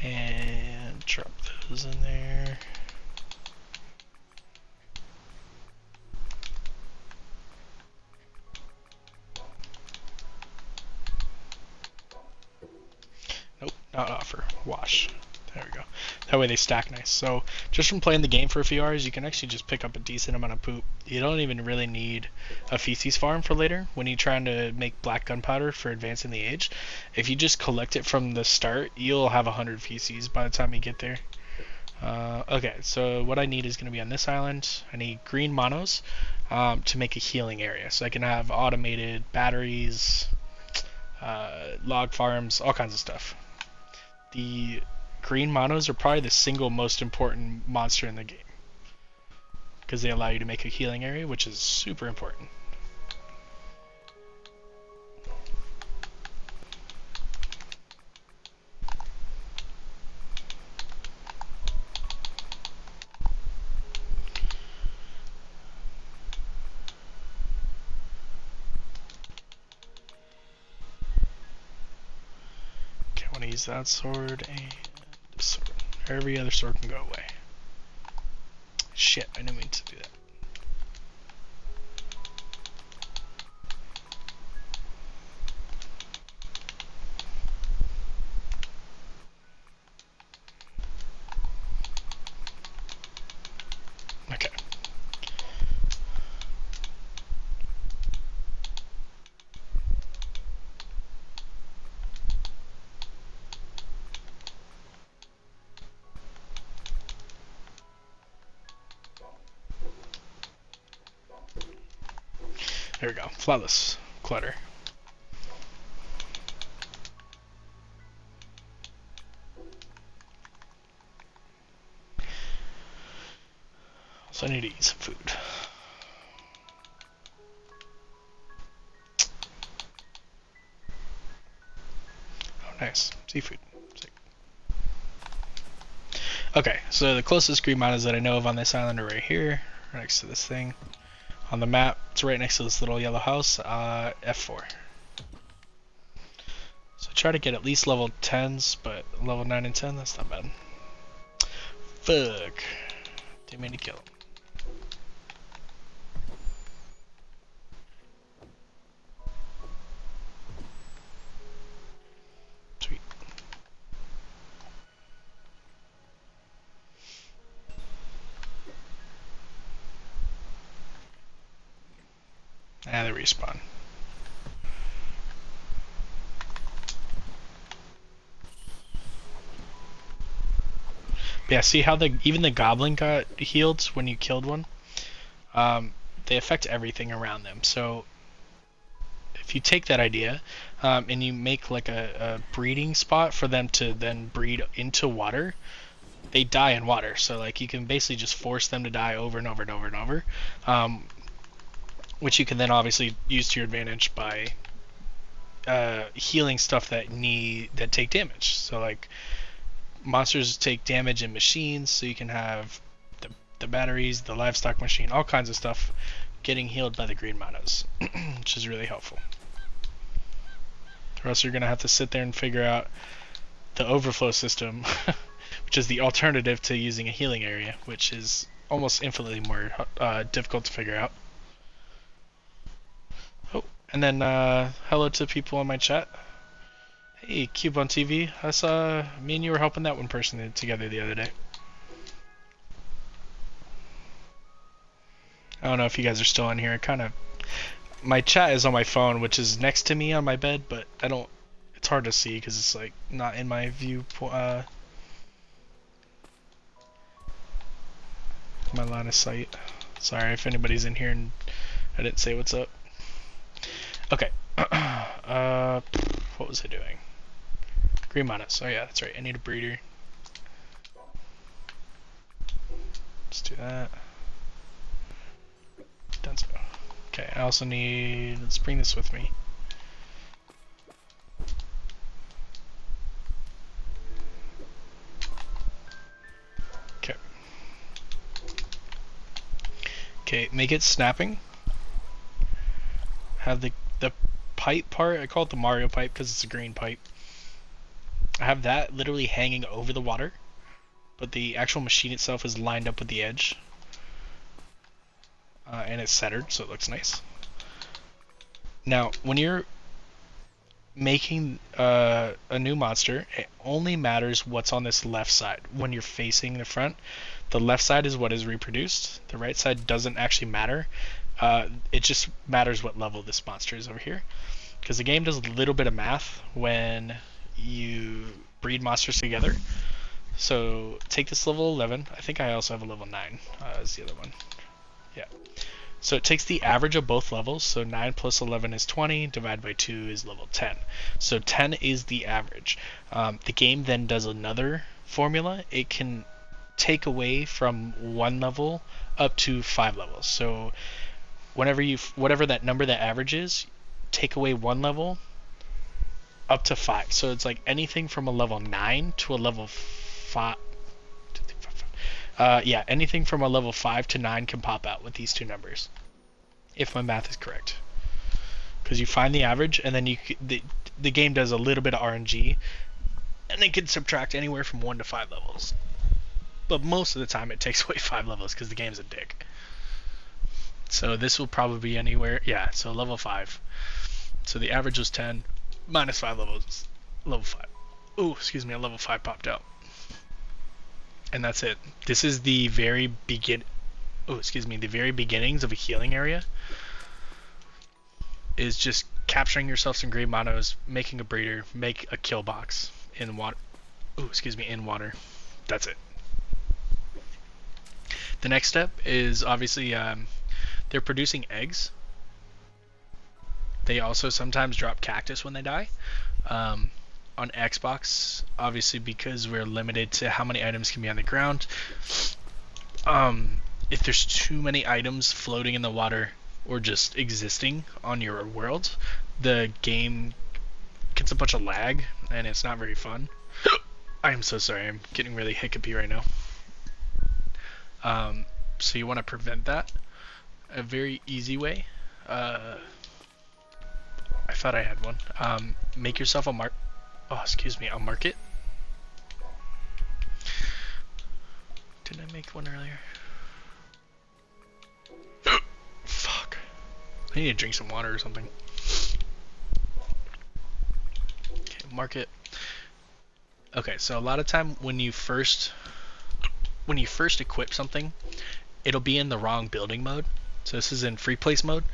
And drop those in there. Nope, not offer. Wash. There we go. That way they stack nice. So just from playing the game for a few hours, you can actually just pick up a decent amount of poop. You don't even really need a feces farm for later when you're trying to make black gunpowder for advancing the age. If you just collect it from the start, you'll have 100 feces by the time you get there. Okay, so what I need is going to be on this island. I need green monos to make a healing area. So I can have automated batteries, log farms, all kinds of stuff. The green monos are probably the single most important monster in the game because they allow you to make a healing area, which is super important. Okay, I want to use that sword and this sword. Every other sword can go away. Shit, I didn't mean to do that. Okay. There we go. Flawless clutter. So I need to eat some food. Oh, nice. Seafood. Sick. Okay, so the closest green mountains that I know of on this island are right here, right next to this thing. On the map, it's right next to this little yellow house, F4. So try to get at least level 10s, but level 9 and 10, that's not bad. Fuck. Didn't mean to kill him. Sweet. Ah, they respawn. But yeah, see how even the goblin got healed when you killed one? They affect everything around them. So if you take that idea and you make like a breeding spot for them to then breed into water, they die in water. So like you can basically just force them to die over and over and over and over, which you can then obviously use to your advantage by healing stuff that take damage. So like monsters take damage in machines, so you can have the batteries, the livestock machine, all kinds of stuff getting healed by the green monos, which is really helpful. Or else you're gonna have to sit there and figure out the overflow system, which is the alternative to using a healing area, which is almost infinitely more difficult to figure out. Oh, and then hello to people on my chat. Hey, Cube on TV. I saw me and you were helping that one person together the other day. I don't know if you guys are still in here. My chat is on my phone, which is next to me on my bed, but it's hard to see because it's like not in my view, my line of sight. Sorry if anybody's in here and I didn't say what's up. Okay. What was I doing? Green monos. Oh yeah, that's right. I need a breeder. Let's do that. Done so. Okay, I also need, let's bring this with me. Okay. Okay, make it snapping. Have the pipe part, I call it the Mario pipe because it's a green pipe. I have that literally hanging over the water, but the actual machine itself is lined up with the edge. And it's centered, so it looks nice. Now, when you're making a new monster, it only matters what's on this left side. When you're facing the front, the left side is what is reproduced. The right side doesn't actually matter. It just matters what level this monster is over here. Because the game does a little bit of math when you breed monsters together. So take this level 11. I think I also have a level 9 as the other one. Yeah. So it takes the average of both levels, so 9 plus 11 is 20, divided by 2 is level 10. So 10 is the average. The game then does another formula. It can take away from 1 level up to 5 levels. So whatever that number that average is, take away 1 level up to 5. So it's like anything from a level 9 to a level 5. Yeah, anything from a level 5 to 9 can pop out with these two numbers, if my math is correct. Because you find the average, and then the game does a little bit of RNG, and it can subtract anywhere from 1 to 5 levels. But most of the time, it takes away 5 levels because the game's a dick. So this will probably be anywhere, yeah. So level 5. So the average was 10, minus 5 levels, level 5. Ooh, excuse me, a level 5 popped out. And that's it. This is the very the very beginnings of a healing area. Is just capturing yourself some green monos, making a breeder, make a kill box in water. Ooh, excuse me, in water. That's it. The next step is obviously they're producing eggs. They also sometimes drop cactus when they die. Um, on Xbox, obviously because we're limited to how many items can be on the ground. If there's too many items floating in the water or just existing on your world, the game gets a bunch of lag and it's not very fun. I am so sorry, I'm getting really hiccupy right now. So you want to prevent that. A very easy way. I thought I had one. Make yourself a a market. Didn't I make one earlier? Fuck. I need to drink some water or something. Okay, market. Okay, so a lot of time when you first equip something, it'll be in the wrong building mode. So this is in free place mode.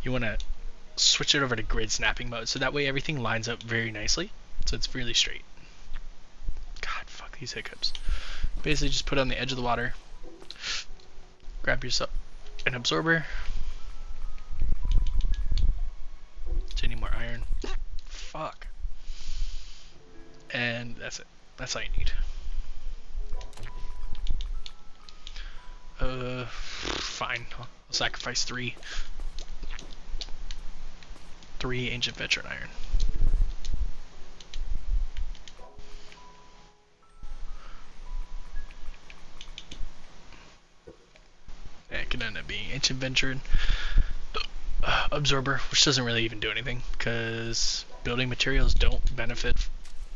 You want to switch it over to grid snapping mode, so that way everything lines up very nicely. So it's really straight. God, fuck these hiccups. Basically just put it on the edge of the water. Grab yourself an absorber. Do you need more iron? Fuck. And that's it. That's all you need. Fine. I'll sacrifice 3 ancient veteran iron. Yeah, it can end up being ancient veteran absorber, which doesn't really even do anything because building materials don't benefit,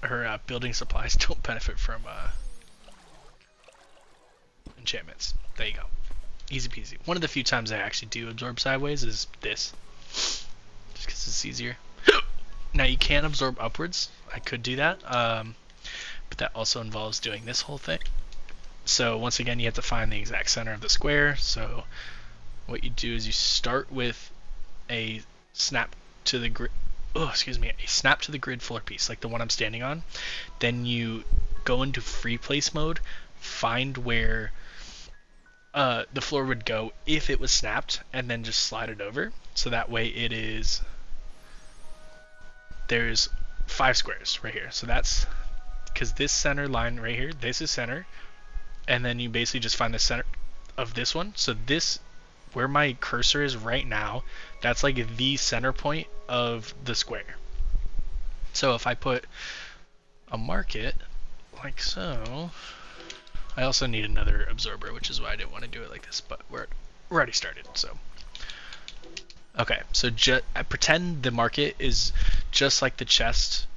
or building supplies don't benefit from enchantments. There you go. Easy peasy. One of the few times I actually do absorb sideways is this. Just because it's easier. Now you can absorb upwards. I could do that. But that also involves doing this whole thing. So once again, you have to find the exact center of the square. So what you do is you start with a snap to the grid. A snap to the grid floor piece, like the one I'm standing on. Then you go into free place mode, find where the floor would go if it was snapped, and then just slide it over. So that way it is, there's 5 squares right here. So that's because this center line right here, this is center, and then you basically just find the center of this one. So this, where my cursor is right now, that's like the center point of the square. So if I put a market like so, I also need another absorber, which is why I didn't want to do it like this, but we're already started. So okay, so I pretend the market is just like the chest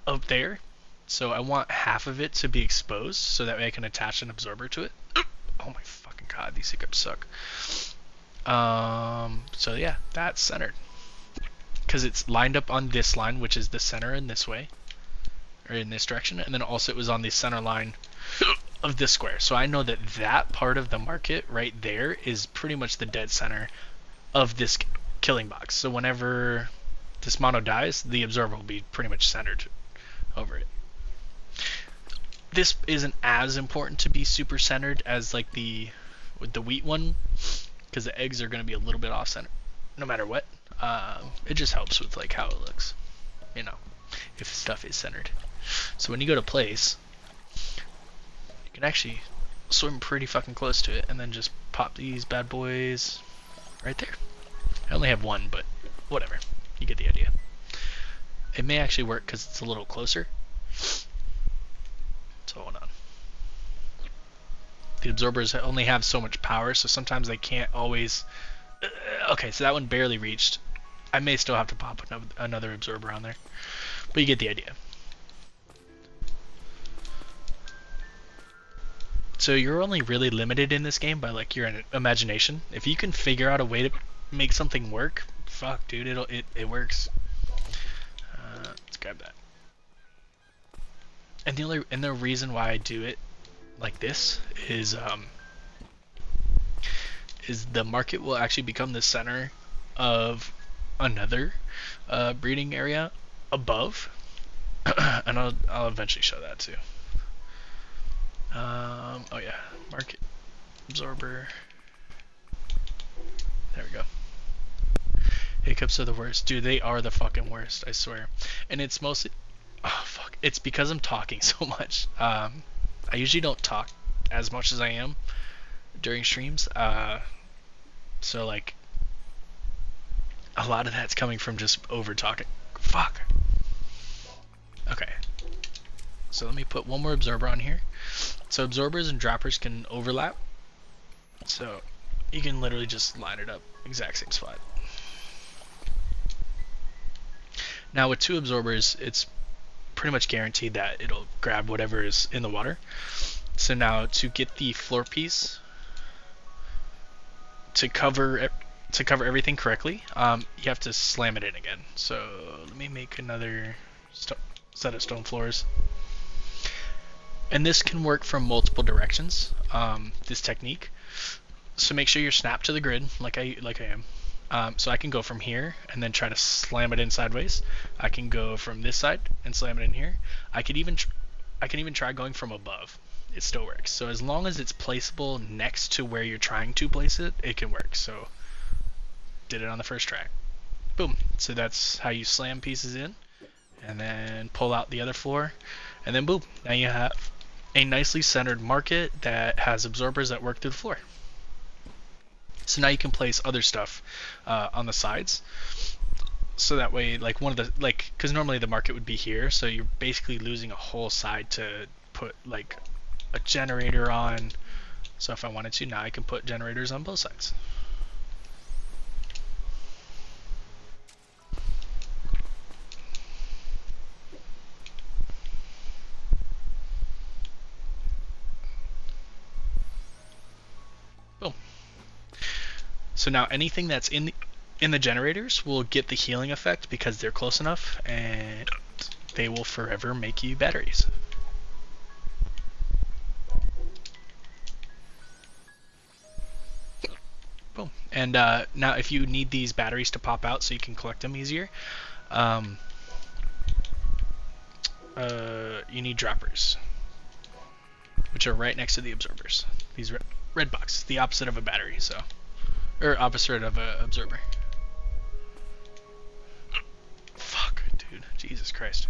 up there. So I want half of it to be exposed, so that way I can attach an absorber to it. Oh my fucking god, these hiccups suck. So yeah, that's centered. Because it's lined up on this line, which is the center in this way, or in this direction, and then also it was on the center line of this square. So I know that that part of the market right there is pretty much the dead center of this killing box. So whenever this mono dies, the absorber will be pretty much centered over it. This isn't as important to be super centered as like with the wheat one, because the eggs are going to be a little bit off center no matter what. It just helps with like how it looks, you know, if stuff is centered. So when you go to place, you can actually swim pretty fucking close to it and then just pop these bad boys right there. I only have one, but whatever, you get the idea. It may actually work because it's a little closer. So hold on. The absorbers only have so much power, so sometimes they can't always. Okay, so that one barely reached. I may still have to pop another absorber on there, but you get the idea. So you're only really limited in this game by like your imagination. If you can figure out a way to make something work, fuck, dude, it works. Let's grab that. And the reason why I do it like this is the market will actually become the center of another breeding area above, and I'll eventually show that too. Oh yeah, market absorber. There we go. Hiccups are the worst. Dude, they are the fucking worst, I swear. And it's mostly... Oh, fuck. It's because I'm talking so much. I usually don't talk as much as I am during streams. So, like, a lot of that's coming from just over-talking. Fuck. Okay. So let me put one more absorber on here. So absorbers and droppers can overlap. So you can literally just line it up exact same spot. Now with two absorbers, it's pretty much guaranteed that it'll grab whatever is in the water. So now to get the floor piece to cover everything correctly, you have to slam it in again. So let me make another set of stone floors. And this can work from multiple directions, this technique. So make sure you're snapped to the grid like I am. So I can go from here and then try to slam it in sideways. I can go from this side and slam it in here. I can even try going from above. It still works. So as long as it's placeable next to where you're trying to place it, it can work. So did it on the first try. Boom. So that's how you slam pieces in and then pull out the other floor and then boom. Now you have a nicely centered market that has absorbers that work through the floor. So now you can place other stuff on the sides. So that way, like because normally the market would be here, so you're basically losing a whole side to put like a generator on. So if I wanted to, now I can put generators on both sides. Boom. So now anything that's in the generators will get the healing effect because they're close enough, and they will forever make you batteries. Boom. And now if you need these batteries to pop out so you can collect them easier, you need droppers, which are right next to the absorbers. These red box, the opposite of a battery, or opposite of an absorber. Fuck, dude, Jesus Christ.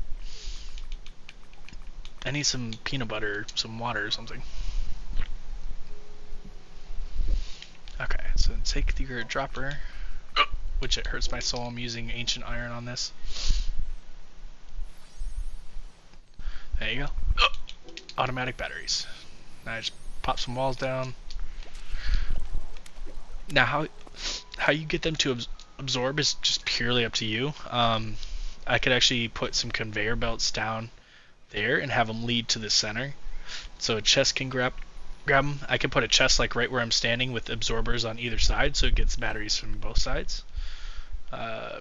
I need some peanut butter, some water or something. Okay, so take your dropper, which it hurts my soul. I'm using ancient iron on this. There you go. Automatic batteries. Now I just pop some walls down. Now how you get them to absorb is just purely up to you. I could actually put some conveyor belts down there and have them lead to the center, so a chest can grab them. I can put a chest like right where I'm standing with absorbers on either side, so it gets batteries from both sides.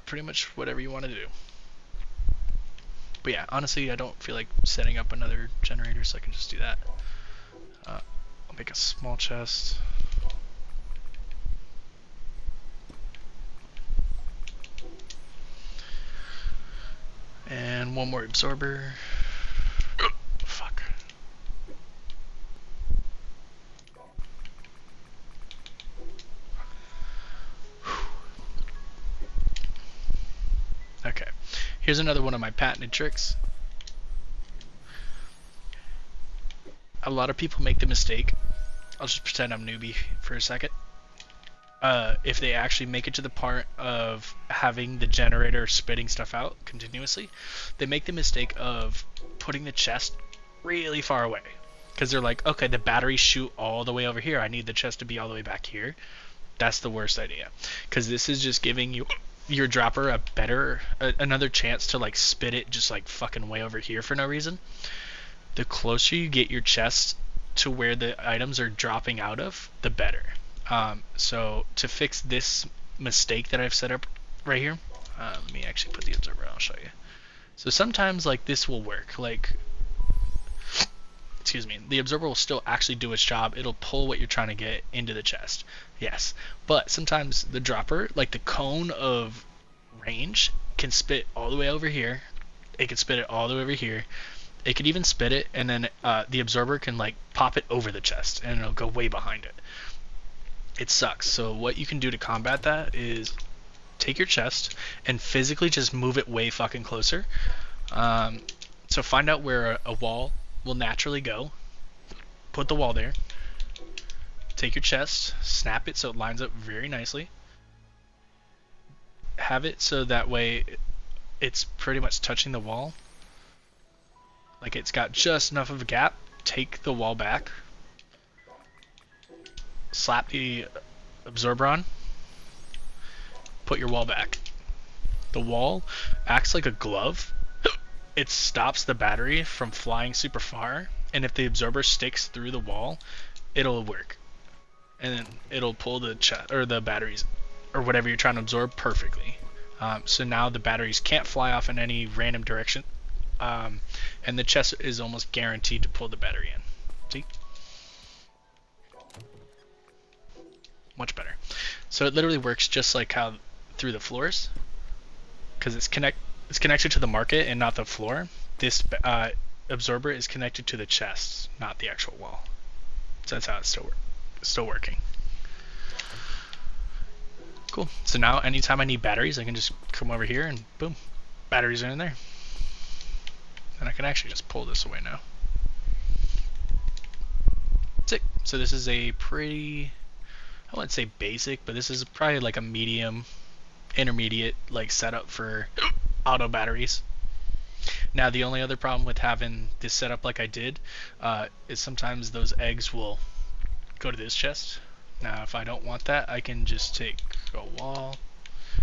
Pretty much whatever you want to do. But yeah, honestly, I don't feel like setting up another generator, so I can just do that. I'll make a small chest. And one more absorber. Fuck. Okay. Here's another one of my patented tricks. A lot of people make the mistake. I'll just pretend I'm newbie for a second. If they actually make it to the part of having the generator spitting stuff out continuously, they make the mistake of putting the chest really far away. Because they're like, okay, the batteries shoot all the way over here. I need the chest to be all the way back here. That's the worst idea. Because this is just giving you your dropper another chance to like spit it just like fucking way over here for no reason. The closer you get your chest to where the items are dropping out of, the better. So to fix this mistake that I've set up right here, let me actually put the absorber on, I'll show you. So sometimes like this will work, like, excuse me, the absorber will still actually do its job. It'll pull what you're trying to get into the chest, yes. But sometimes the dropper, like the cone of range, can spit all the way over here. It can spit it all the way over here. It could even spit it, and then the absorber can like pop it over the chest, and it'll go way behind it. It sucks. So what you can do to combat that is take your chest and physically just move it way fucking closer. So find out where a wall will naturally go. Put the wall there. Take your chest, snap it so it lines up very nicely. Have it so that way it's pretty much touching the wall. Like it's got just enough of a gap. Take the wall back. Slap the absorber on. Put your wall back. The wall acts like a glove. It stops the battery from flying super far, and if the absorber sticks through the wall, it'll work. And then it'll pull the batteries or whatever you're trying to absorb perfectly. So now the batteries can't fly off in any random direction, and the chest is almost guaranteed to pull the battery in. See? Much better. So it literally works just like how through the floors, because it's connected to the market and not the floor. This absorber is connected to the chest, not the actual wall. So that's how it's still working. Cool. So now anytime I need batteries, I can just come over here and boom, batteries are in there. And I can actually just pull this away now. That's it. So this is a pretty, I wouldn't say basic, but this is probably like a medium, intermediate like setup for auto batteries. Now the only other problem with having this setup like I did is sometimes those eggs will go to this chest. Now if I don't want that, I can just take a wall,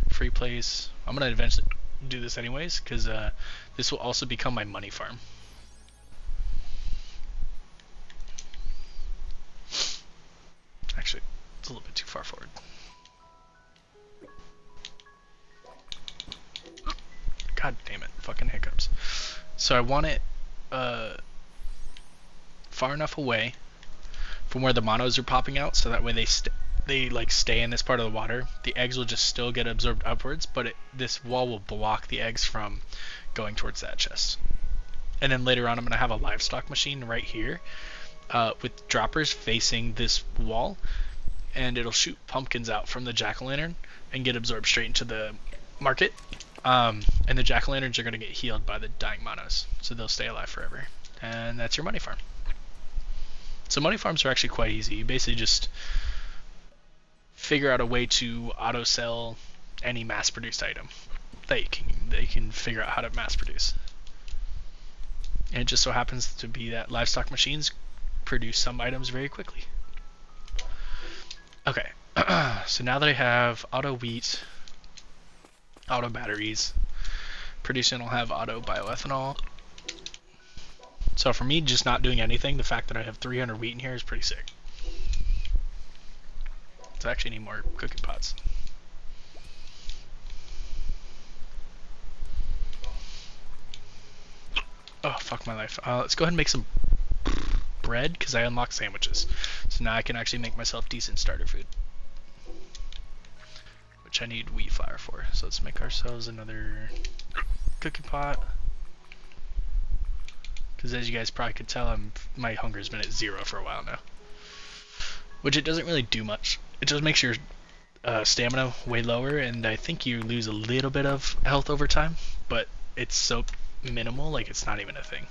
free place. I'm gonna eventually do this anyways because this will also become my money farm. Actually, it's a little bit too far forward. God damn it, fucking hiccups. So I want it far enough away from where the monos are popping out, so that way they like stay in this part of the water. The eggs will just still get absorbed upwards, but this wall will block the eggs from going towards that chest. And then later on, I'm gonna have a livestock machine right here with droppers facing this wall, and it'll shoot pumpkins out from the jack-o'-lantern and get absorbed straight into the market. And the jack-o'-lanterns are going to get healed by the dying monos, so they'll stay alive forever. And that's your money farm. So money farms are actually quite easy. You basically just figure out a way to auto sell any mass-produced item that they can figure out how to mass produce. And it just so happens to be that livestock machines produce some items very quickly. Okay, so now that I have auto wheat, auto batteries, pretty soon I'll have auto bioethanol. So for me, just not doing anything, the fact that I have 300 wheat in here is pretty sick. So I actually need more cooking pots. Oh, fuck my life. Let's go ahead and make some bread, because I unlocked sandwiches. So now I can actually make myself decent starter food, which I need wheat flour for. So let's make ourselves another cooking pot. Because as you guys probably could tell, my hunger's been at 0 for a while now. Which it doesn't really do much. It just makes your stamina way lower, and I think you lose a little bit of health over time, but it's so minimal, like it's not even a thing.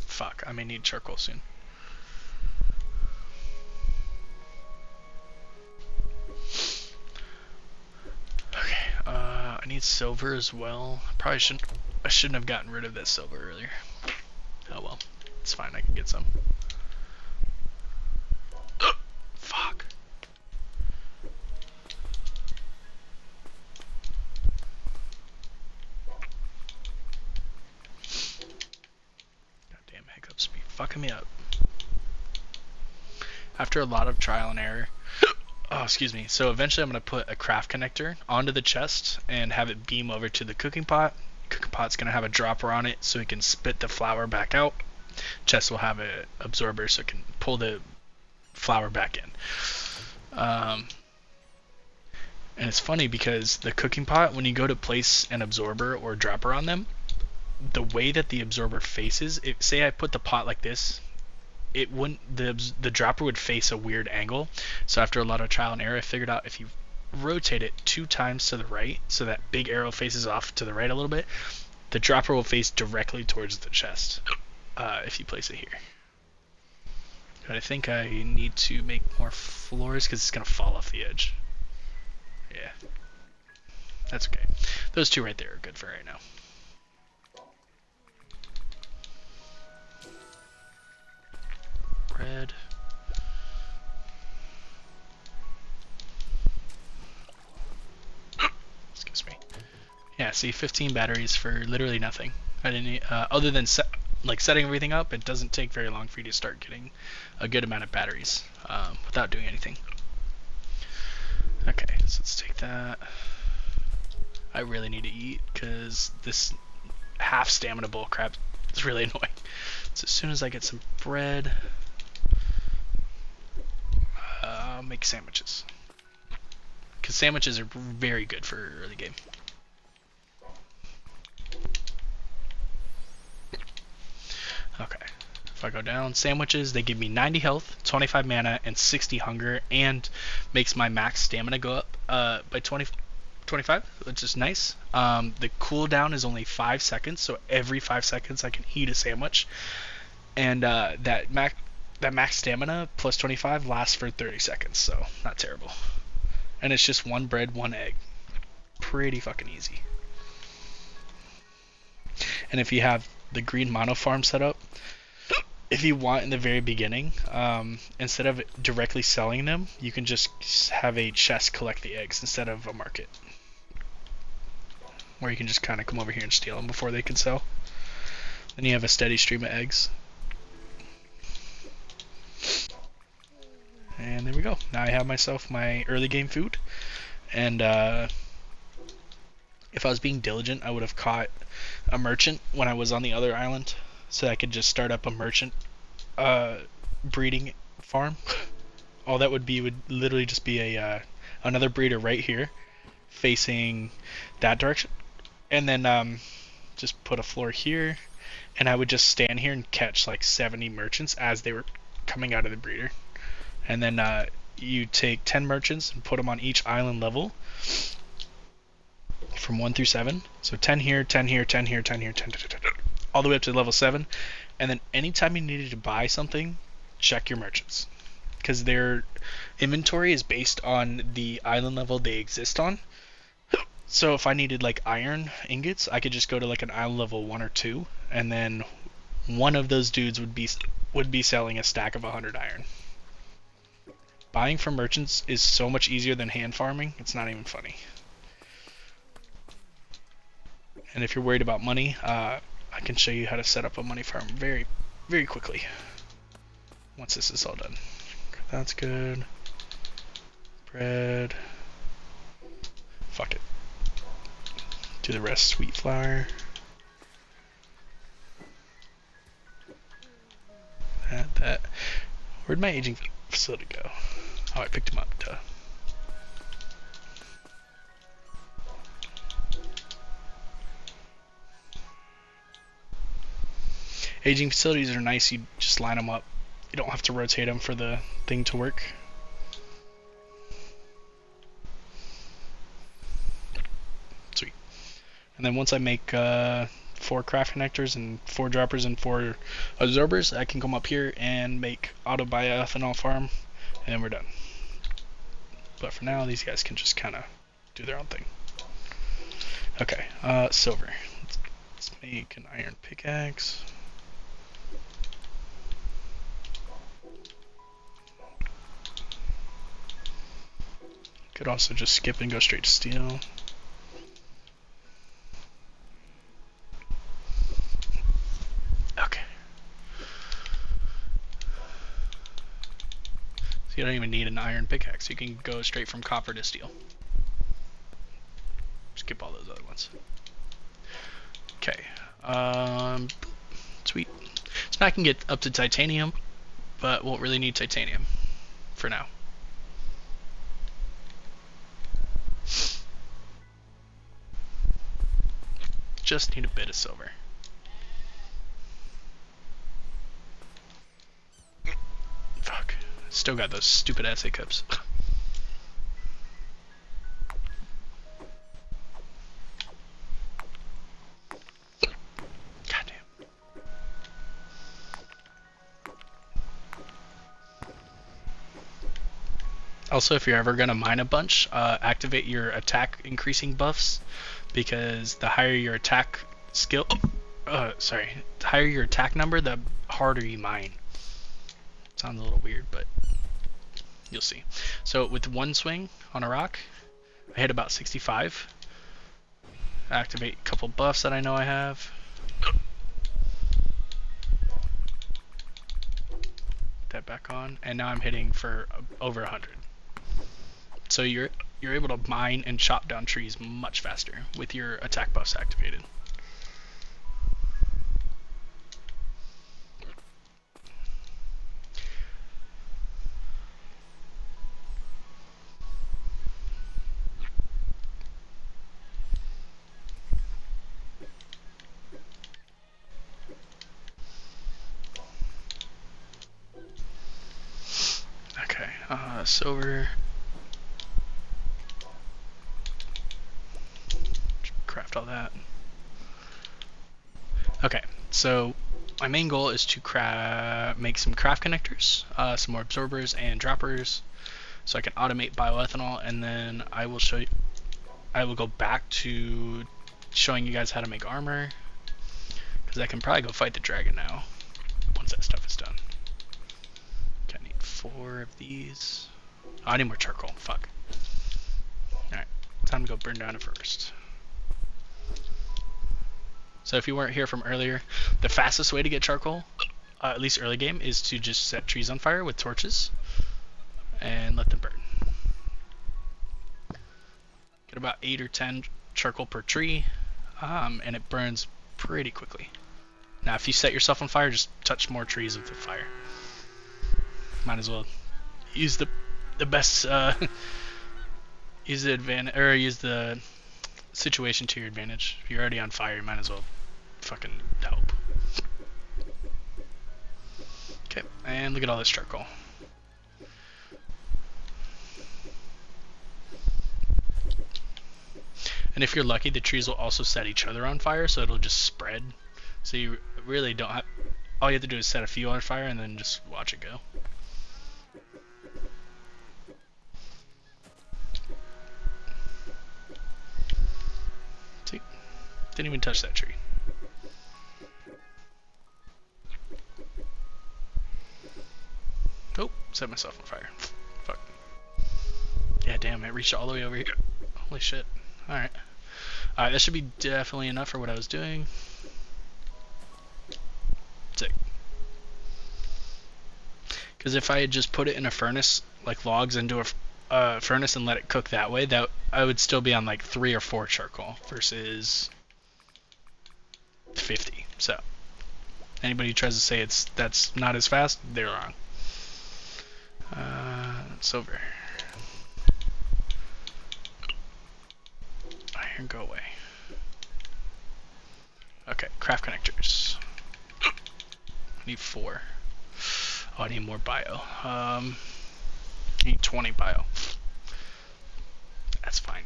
Fuck, I may need charcoal soon. Okay, I need silver as well. I shouldn't have gotten rid of that silver earlier. Oh well, it's fine, I can get some. Fuck. Goddamn hiccups be fucking me up. After a lot of trial and error. Oh, excuse me. So eventually I'm going to put a craft connector onto the chest and have it beam over to the cooking pot. Cooking pot's going to have a dropper on it so it can spit the flour back out. Chest will have an absorber so it can pull the flour back in. And it's funny because the cooking pot, when you go to place an absorber or dropper on them, the way that the absorber faces, say I put the pot like this it wouldn't the dropper would face a weird angle. So after a lot of trial and error, I figured out if you rotate it 2 times to the right, so that big arrow faces off to the right a little bit, the dropper will face directly towards the chest if you place it here. But I think I need to make more floors because it's going to fall off the edge. Yeah. That's okay. Those two right there are good for right now. Bread. Excuse me. Yeah, see, 15 batteries for literally nothing. I didn't, other than setting everything up, it doesn't take very long for you to start getting a good amount of batteries without doing anything. Okay, so let's take that. I really need to eat because this half stamina bull crap is really annoying. So as soon as I get some bread, I'll make sandwiches. Because sandwiches are very good for early game. Okay, if I go down, sandwiches, they give me 90 health, 25 mana, and 60 hunger, and makes my max stamina go up by 25, which is nice. The cooldown is only 5 seconds, so every 5 seconds I can eat a sandwich. And that max stamina plus 25 lasts for 30 seconds, so not terrible. And it's just 1 bread, 1 egg. Pretty fucking easy. And if you have the green mono farm set up, if you want in the very beginning, instead of directly selling them, you can just have a chest collect the eggs instead of a market. Where you can just kind of come over here and steal them before they can sell. Then you have a steady stream of eggs. And there we go. Now I have myself my early game food. And if I was being diligent, I would have caught a merchant when I was on the other island, so I could just start up a merchant breeding farm. All that would literally just be a another breeder right here, facing that direction, and then just put a floor here, and I would just stand here and catch like 70 merchants as they were coming out of the breeder, and then you take 10 merchants and put them on each island level. From 1 through 7, so 10 here, 10 here, 10 here, 10 here, 10, 10, 10, 10, all the way up to level 7, and then anytime you needed to buy something, check your merchants, because their inventory is based on the island level they exist on. So if I needed like iron ingots, I could just go to like an island level 1 or 2, and then one of those dudes would be selling a stack of 100 iron. Buying from merchants is so much easier than hand farming, it's not even funny. And if you're worried about money, I can show you how to set up a money farm very, very quickly. Once this is all done. That's good. Bread. Fuck it. Do the rest sweet flour. That. Where'd my aging facility go? Oh, I picked him up. Duh. Aging facilities are nice, you just line them up. You don't have to rotate them for the thing to work. Sweet. And then once I make 4 craft connectors and 4 droppers and 4 absorbers, I can come up here and make auto bioethanol farm, and then we're done. But for now, these guys can just kind of do their own thing. Okay, silver. Let's make an iron pickaxe. Could also just skip and go straight to steel. Okay. So you don't even need an iron pickaxe. You can go straight from copper to steel. Skip all those other ones. Okay. Sweet. So now I can get up to titanium, but won't really need titanium for now. Just need a bit of silver. Still got those stupid ass hiccups. Goddamn. Also, if you're ever gonna mine a bunch, activate your attack increasing buffs, because the higher your attack skill, the higher your attack number, the harder you mine. Sounds a little weird, but you'll see. So with one swing on a rock, I hit about 65. Activate a couple buffs that I know I have. That back on, and now I'm hitting for over 100. So you're able to mine and chop down trees much faster with your attack buffs activated. Okay, silver. Craft all that. Okay, so my main goal is to make some craft connectors, some more absorbers and droppers, so I can automate bioethanol, and then I will show you. I will go back to showing you guys how to make armor, because I can probably go fight the dragon now once that stuff is done. Okay, I need 4 of these. Oh, I need more charcoal. Fuck. Alright, time to go burn down a forest. So if you weren't here from earlier, the fastest way to get charcoal, at least early game, is to just set trees on fire with torches and let them burn. Get about 8 or 10 charcoal per tree, and it burns pretty quickly. Now if you set yourself on fire, just touch more trees with the fire. Might as well use the best use the advantage, or use the situation to your advantage. If you're already on fire, you might as well fucking help. Okay, and look at all this charcoal. And if you're lucky, the trees will also set each other on fire, so it'll just spread. So you really don't have, all you have to do is set a few on fire and then just watch it go. See? Didn't even touch that tree. Oh, set myself on fire. Fuck. Yeah, damn, it reached all the way over here. Holy shit. Alright. Alright, that should be definitely enough for what I was doing. Sick. Because if I had just put it in a furnace, like logs into a furnace and let it cook that way, that I would still be on like 3 or 4 charcoal versus 50. So anybody who tries to say that's not as fast, they're wrong. Silver. Iron, go away. Okay, craft connectors. I need 4. Oh, I need more bio. I need 20 bio. That's fine.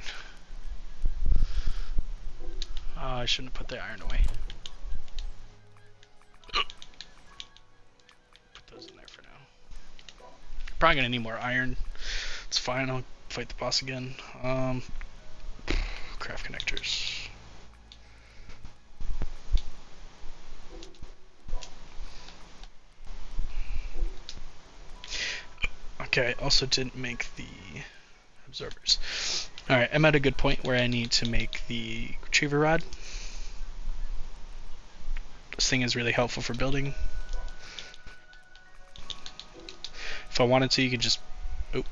I shouldn't have put the iron away. Put those in there for now. Probably gonna need more iron. It's fine, I'll fight the boss again. Craft connectors. Okay, I also didn't make the absorbers. Alright, I'm at a good point where I need to make the retriever rod. This thing is really helpful for building. If I wanted to, you could just... Oh.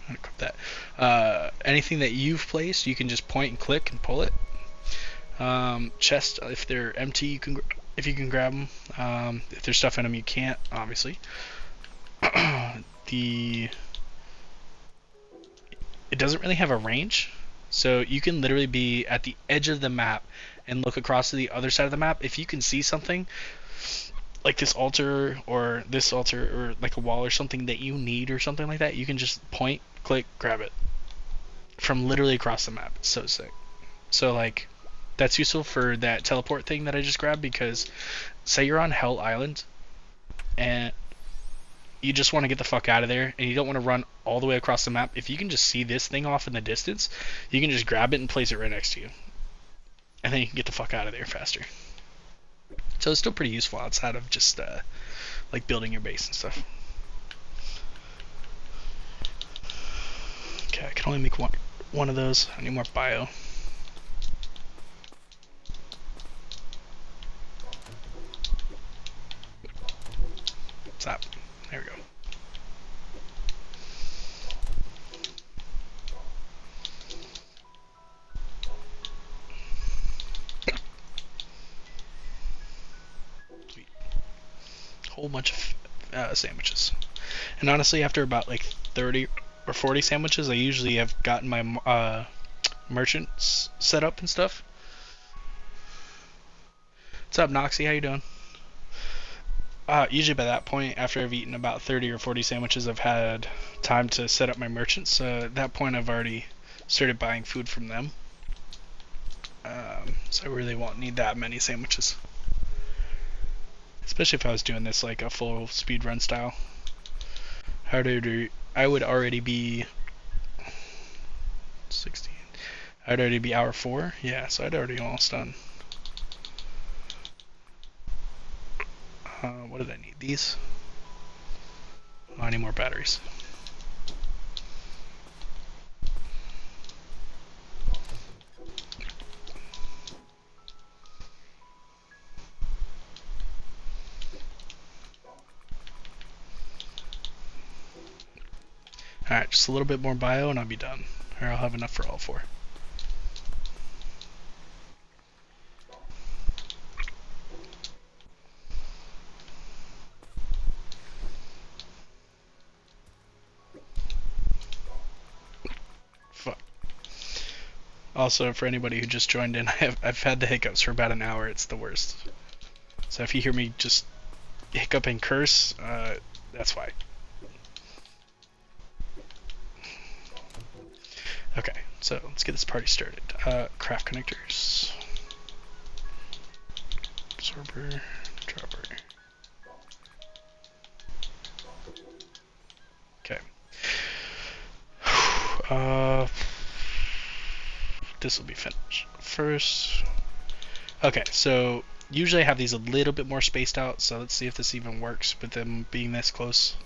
I'm gonna grab that. Anything that you've placed, you can just point and click and pull it. Chests, if they're empty, you can if you can grab them. If there's stuff in them, you can't, obviously. It doesn't really have a range, so you can literally be at the edge of the map and look across to the other side of the map. If you can see something, like this altar or this altar or like a wall or something that you need or something like that, you can just point, click, grab it from literally across the map. It's so sick. So like that's useful for that teleport thing that I just grabbed, because say you're on Hell Island and you just want to get the fuck out of there and you don't want to run all the way across the map. If you can just see this thing off in the distance, you can just grab it and place it right next to you, and then you can get the fuck out of there faster. So it's still pretty useful outside of just like building your base and stuff. Okay, I can only make one of those. I need more bio. Stop. There we go. Sweet. Whole bunch of sandwiches. And honestly, after about like 30 or 40 sandwiches, I usually have gotten my merchants set up and stuff. What's up, Noxy? How you doing? Usually by that point, after I've eaten about 30 or 40 sandwiches, I've had time to set up my merchants. At that point, I've already started buying food from them. So I really won't need that many sandwiches. Especially if I was doing this like a full speed run style. I would already be 16. I'd already be hour 4. Yeah, so I'd already almost done. What did I need? These? Oh, I need more batteries. Alright, just a little bit more bio and I'll be done. Or I'll have enough for all 4. Fuck. Also, for anybody who just joined in, I've had the hiccups for about an hour. It's the worst. So if you hear me just hiccup and curse, that's why. Okay, so let's get this party started. Craft connectors. Absorber. Dropper. Okay. This will be finished first. Okay, so usually I have these a little bit more spaced out, so let's see if this even works with them being this close.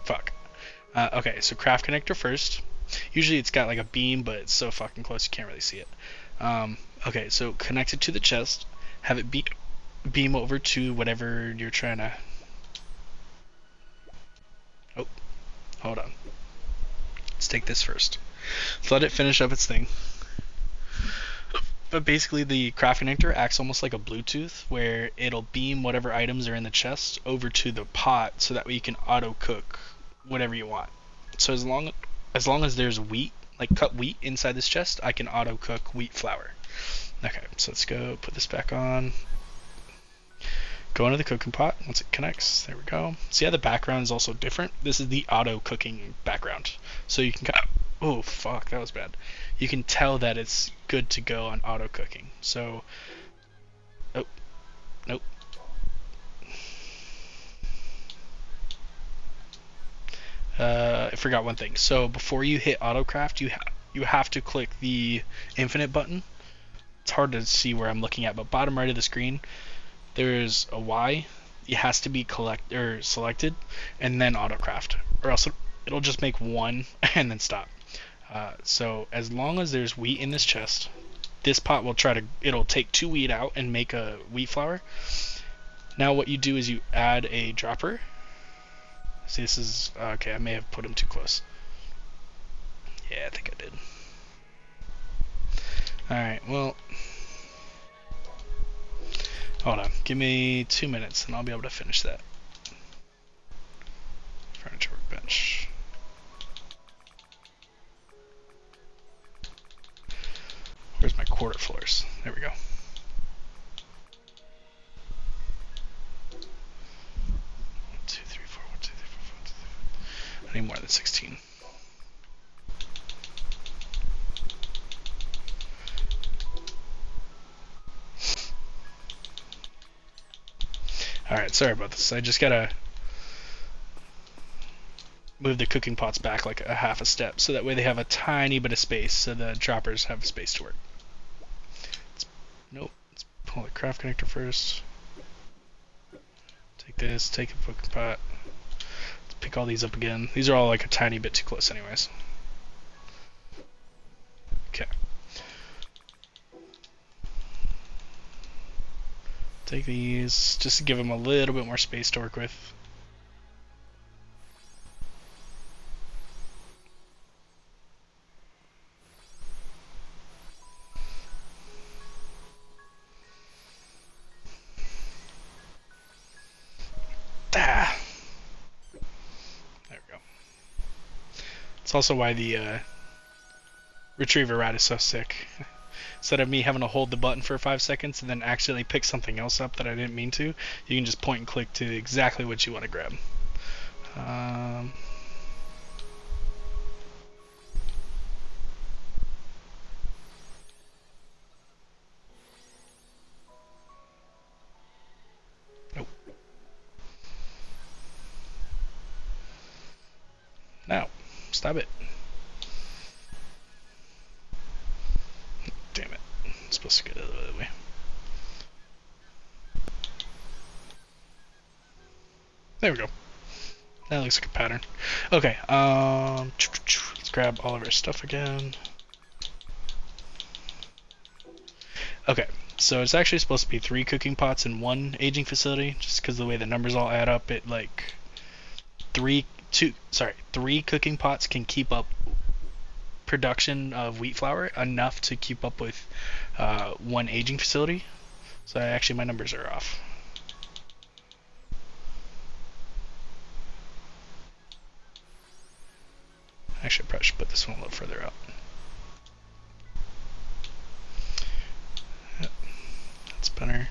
Fuck. Okay, so craft connector first. Usually it's got like a beam, but it's so fucking close you can't really see it. Okay, so connect it to the chest. Have it beam over to whatever you're trying to... Oh, hold on. Let's take this first. Let's let it finish up its thing. But basically the craft connector acts almost like a Bluetooth, where it'll beam whatever items are in the chest over to the pot, so that way you can auto cook whatever you want. So as long as there's wheat, like cut wheat inside this chest, I can auto cook wheat flour. Okay, so let's go put this back on. Go into the cooking pot once it connects. There we go. See how the background is also different? This is the auto cooking background. So you can oh fuck, that was bad. You can tell that it's good to go on auto cooking. So oh, nope. I forgot one thing. So before you hit autocraft, you have to click the infinite button. It's hard to see where I'm looking at, but bottom right of the screen, there's a Y. It has to be selected, and then autocraft, or else it'll just make one and then stop. So as long as there's wheat in this chest, this pot will it'll take 2 wheat out and make a wheat flour. Now what you do is you add a dropper. See, this is okay. I may have put them too close. Yeah, I think I did. Alright, well, hold on. Give me 2 minutes and I'll be able to finish that. Furniture workbench. Where's my quarter floors? There we go. more than 16. Alright, sorry about this. I just gotta move the cooking pots back like a half a step so that way they have a tiny bit of space so the droppers have space to work. Nope. Let's pull the craft connector first. Take this, take a cooking pot. Let's pick all these up again. These are all like a tiny bit too close anyways. Okay. Take these just to give them a little bit more space to work with. Ah. There we go. It's also why the retriever rat is so sick. Instead of me having to hold the button for 5 seconds and then accidentally pick something else up that I didn't mean to, you can just point and click to exactly what you want to grab. Nope. Now, stop it. Damn it. I'm supposed to get out of the way. There we go. That looks like a pattern. Okay, let's grab all of our stuff again. Okay, so it's actually supposed to be 3 cooking pots in 1 aging facility, just because the way the numbers all add up, it like 3 cooking pots can keep up production of wheat flour enough to keep up with 1 aging facility. So actually my numbers are off. Actually, I probably should put this one a little further out. Yep, that's better.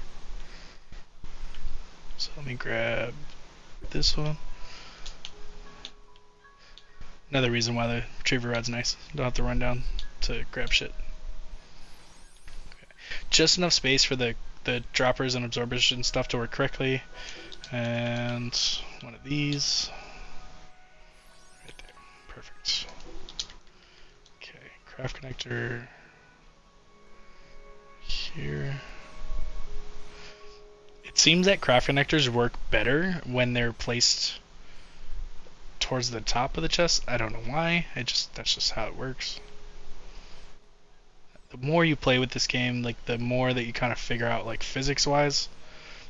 So let me grab this one. Another reason why the retriever rod's nice. Don't have to run down to grab shit. Okay. Just enough space for the droppers and absorbers and stuff to work correctly. And one of these. Right there. Perfect. Okay, craft connector here. It seems that craft connectors work better when they're placed towards the top of the chest. I don't know why. That's just how it works. The more you play with this game, like the more that you kind of figure out, like physics wise,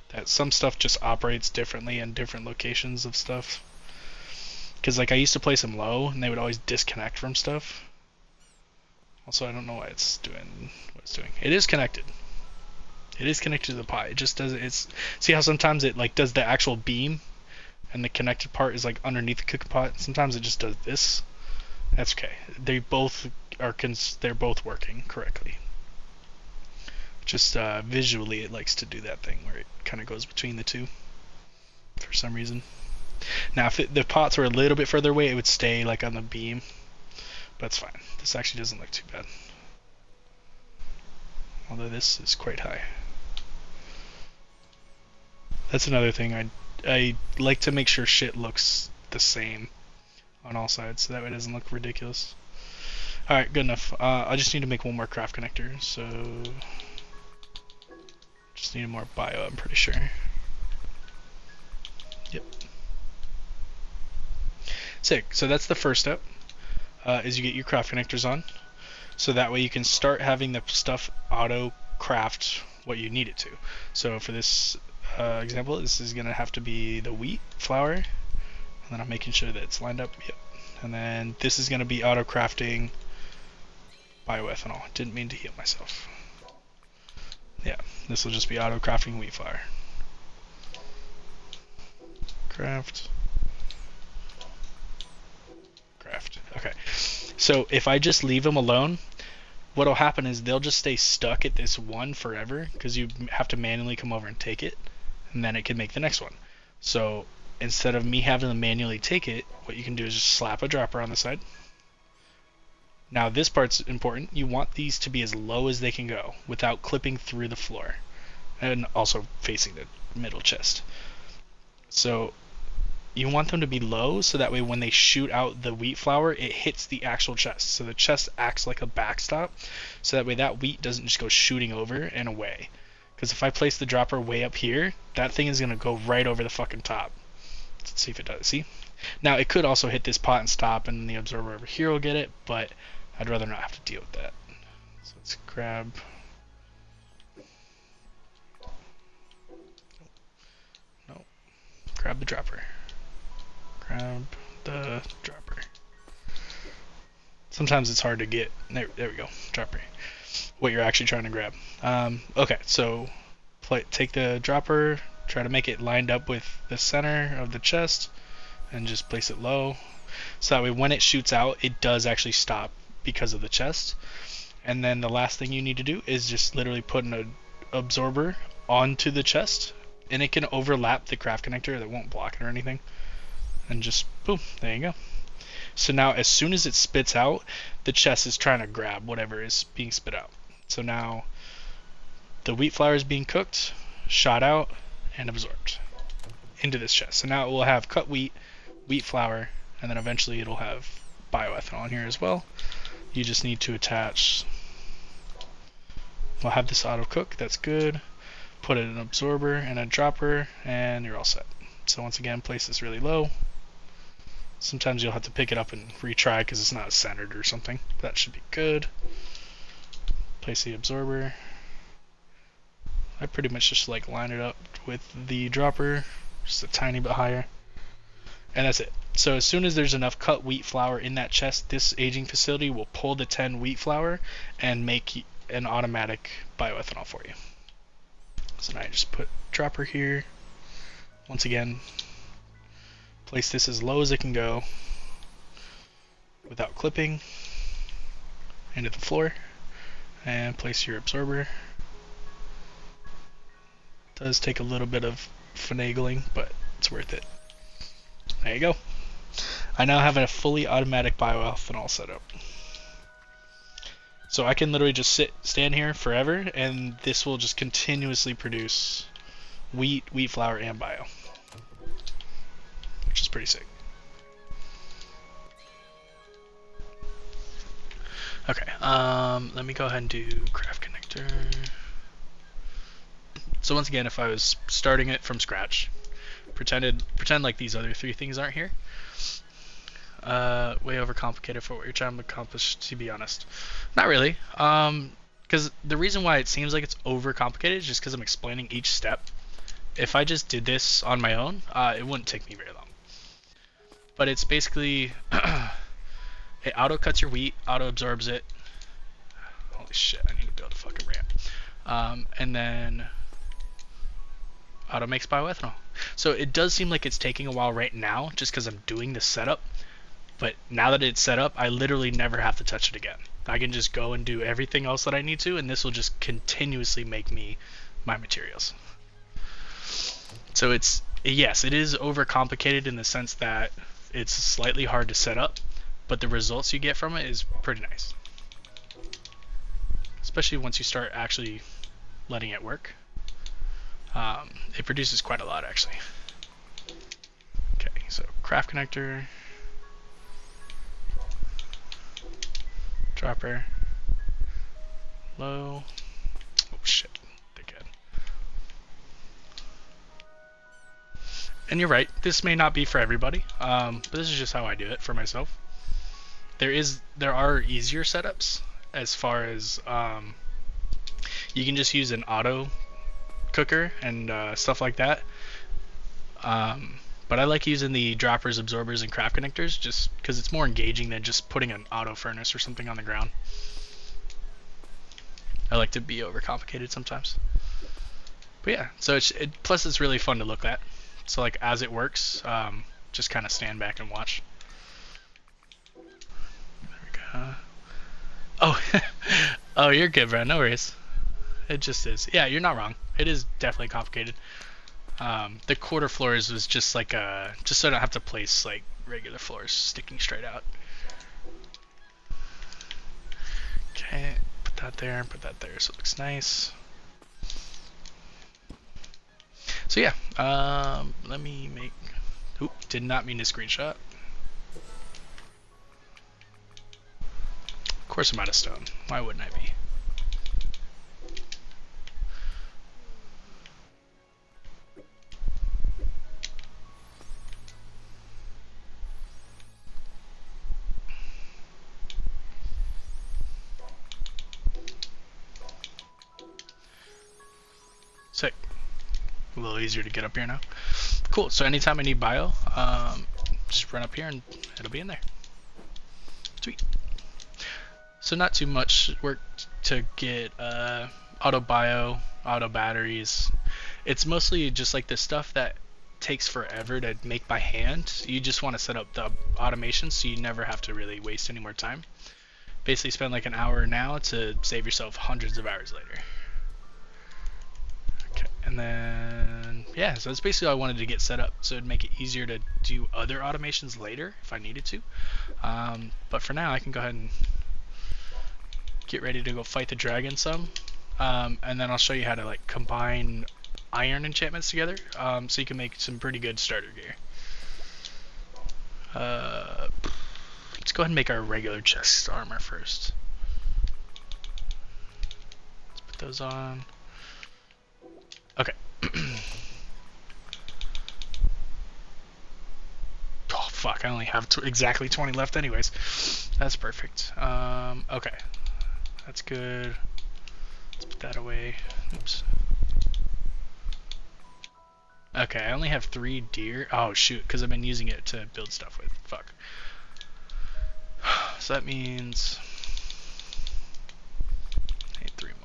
that some stuff just operates differently in different locations of stuff. Because like I used to place them low and they would always disconnect from stuff. Also, I don't know why it's doing what it's doing. It is connected. It is connected to the pot. It just does it. See how sometimes it like does the actual beam and the connected part is like underneath the cooking pot. Sometimes it just does this. That's okay. They both are they're both working correctly. Just visually, it likes to do that thing where it kind of goes between the two for some reason. Now, if the pots were a little bit further away, it would stay like on the beam. But it's fine. This actually doesn't look too bad. Although this is quite high. That's another thing. I like to make sure shit looks the same on all sides, so that way it doesn't look ridiculous. Alright, good enough. I just need to make one more craft connector, so just need more bio, I'm pretty sure. Yep. Sick. So that's the first step, is you get your craft connectors on, so that way you can start having the stuff auto craft what you need it to. So for this example, this is going to have to be the wheat flour, and then I'm making sure that it's lined up. Yep. And then this is going to be auto crafting bioethanol. Didn't mean to heal myself. Yeah, this will just be auto crafting wheat flour. Craft. Okay. So if I just leave them alone, what'll happen is they'll just stay stuck at this one forever because you have to manually come over and take it, and then it can make the next one. So instead of me having to manually take it, what you can do is just slap a dropper on the side. Now this part's important. You want these to be as low as they can go without clipping through the floor, and also facing the middle chest. So you want them to be low so that way when they shoot out the wheat flour, it hits the actual chest. So the chest acts like a backstop, so that way that wheat doesn't just go shooting over and away. Because if I place the dropper way up here, that thing is going to go right over the fucking top. Let's see if it does. See? Now it could also hit this pot and stop, and the absorber over here will get it, but I'd rather not have to deal with that. So let's grab... No. Grab the dropper. Grab the dropper. Sometimes it's hard to get. There we go. Dropper. What you're actually trying to grab. Okay, so take the dropper, try to make it lined up with the center of the chest, and just place it low. So that way when it shoots out, it does actually stop because of the chest. And then the last thing you need to do is just literally put an absorber onto the chest, and it can overlap the craft connector. That won't block it or anything. And just boom, there you go. So now as soon as it spits out, the chest is trying to grab whatever is being spit out. So now the wheat flour is being cooked, shot out, and absorbed into this chest. So now it will have cut wheat, wheat flour, and then eventually it'll have bioethanol in here as well. You just need to attach, we'll have this auto cook, that's good. Put it in an absorber and a dropper, and you're all set. So once again, place this really low. Sometimes you'll have to pick it up and retry because it's not centered or something. That should be good. Place the absorber. I pretty much just like line it up with the dropper, just a tiny bit higher. And that's it. So as soon as there's enough cut wheat flour in that chest, this aging facility will pull the 10 wheat flour and make an automatic bioethanol for you. So now I just put dropper here. Once again, place this as low as it can go without clipping into the floor, and place your absorber. It does take a little bit of finagling, but it's worth it. There you go. I now have a fully automatic bioethanol setup. So I can literally just stand here forever, and this will just continuously produce wheat flour, and bio, which is pretty sick. Okay, let me go ahead and do craft connector. So once again, if I was starting it from scratch, pretend like these other three things aren't here. Way overcomplicated for what you're trying to accomplish, to be honest. Not really, because the reason why it seems like it's overcomplicated is just because I'm explaining each step. If I just did this on my own, it wouldn't take me very long. But it's basically, it auto cuts your wheat, auto absorbs it. Holy shit, I need to build a fucking ramp. And then auto makes bioethanol. So it does seem like it's taking a while right now, just because I'm doing the setup. But now that it's set up, I literally never have to touch it again. I can just go and do everything else that I need to, and this will just continuously make me my materials. So it's, yes, it is overcomplicated in the sense that it's slightly hard to set up, but the results you get from it is pretty nice. Especially once you start actually letting it work. It produces quite a lot, actually. Okay, so craft connector, dropper, low. Oh shit, dickhead. And you're right, this may not be for everybody, but this is just how I do it for myself. There are easier setups as far as you can just use an auto cooker and stuff like that. But I like using the droppers, absorbers, and craft connectors just because it's more engaging than just putting an auto furnace or something on the ground. I like to be overcomplicated sometimes. But yeah, so plus it's really fun to look at. So like as it works, just kind of stand back and watch. There we go. Oh, oh, you're good, bro. No worries. It just is. Yeah, you're not wrong. It is definitely complicated. The quarter floors was just like just so I don't have to place like regular floors sticking straight out. Okay, put that there, put that there, so it looks nice. So yeah, let me make. Oop, did not mean to screenshot. Of course I'm out of stone. Why wouldn't I be? Sick. A little easier to get up here now. Cool, so anytime I need bio, just run up here and it'll be in there. Sweet. So not too much work to get auto bio, auto batteries. It's mostly just like the stuff that takes forever to make by hand. You just want to set up the automation so you never have to really waste any more time. Basically spend like an hour now to save yourself hundreds of hours later. Okay, and then yeah, so that's basically all I wanted to get set up, so it'd make it easier to do other automations later if I needed to. But for now I can go ahead and get ready to go fight the dragon some, and then I'll show you how to like combine iron enchantments together, so you can make some pretty good starter gear. Let's go ahead and make our regular chest armor first. Let's put those on. Okay. Oh fuck, I only have exactly 20 left anyways. That's perfect. Okay. That's good. Let's put that away. Oops. Okay, I only have 3 deer. Oh shoot, because I've been using it to build stuff with. Fuck. So that means I need 3 more.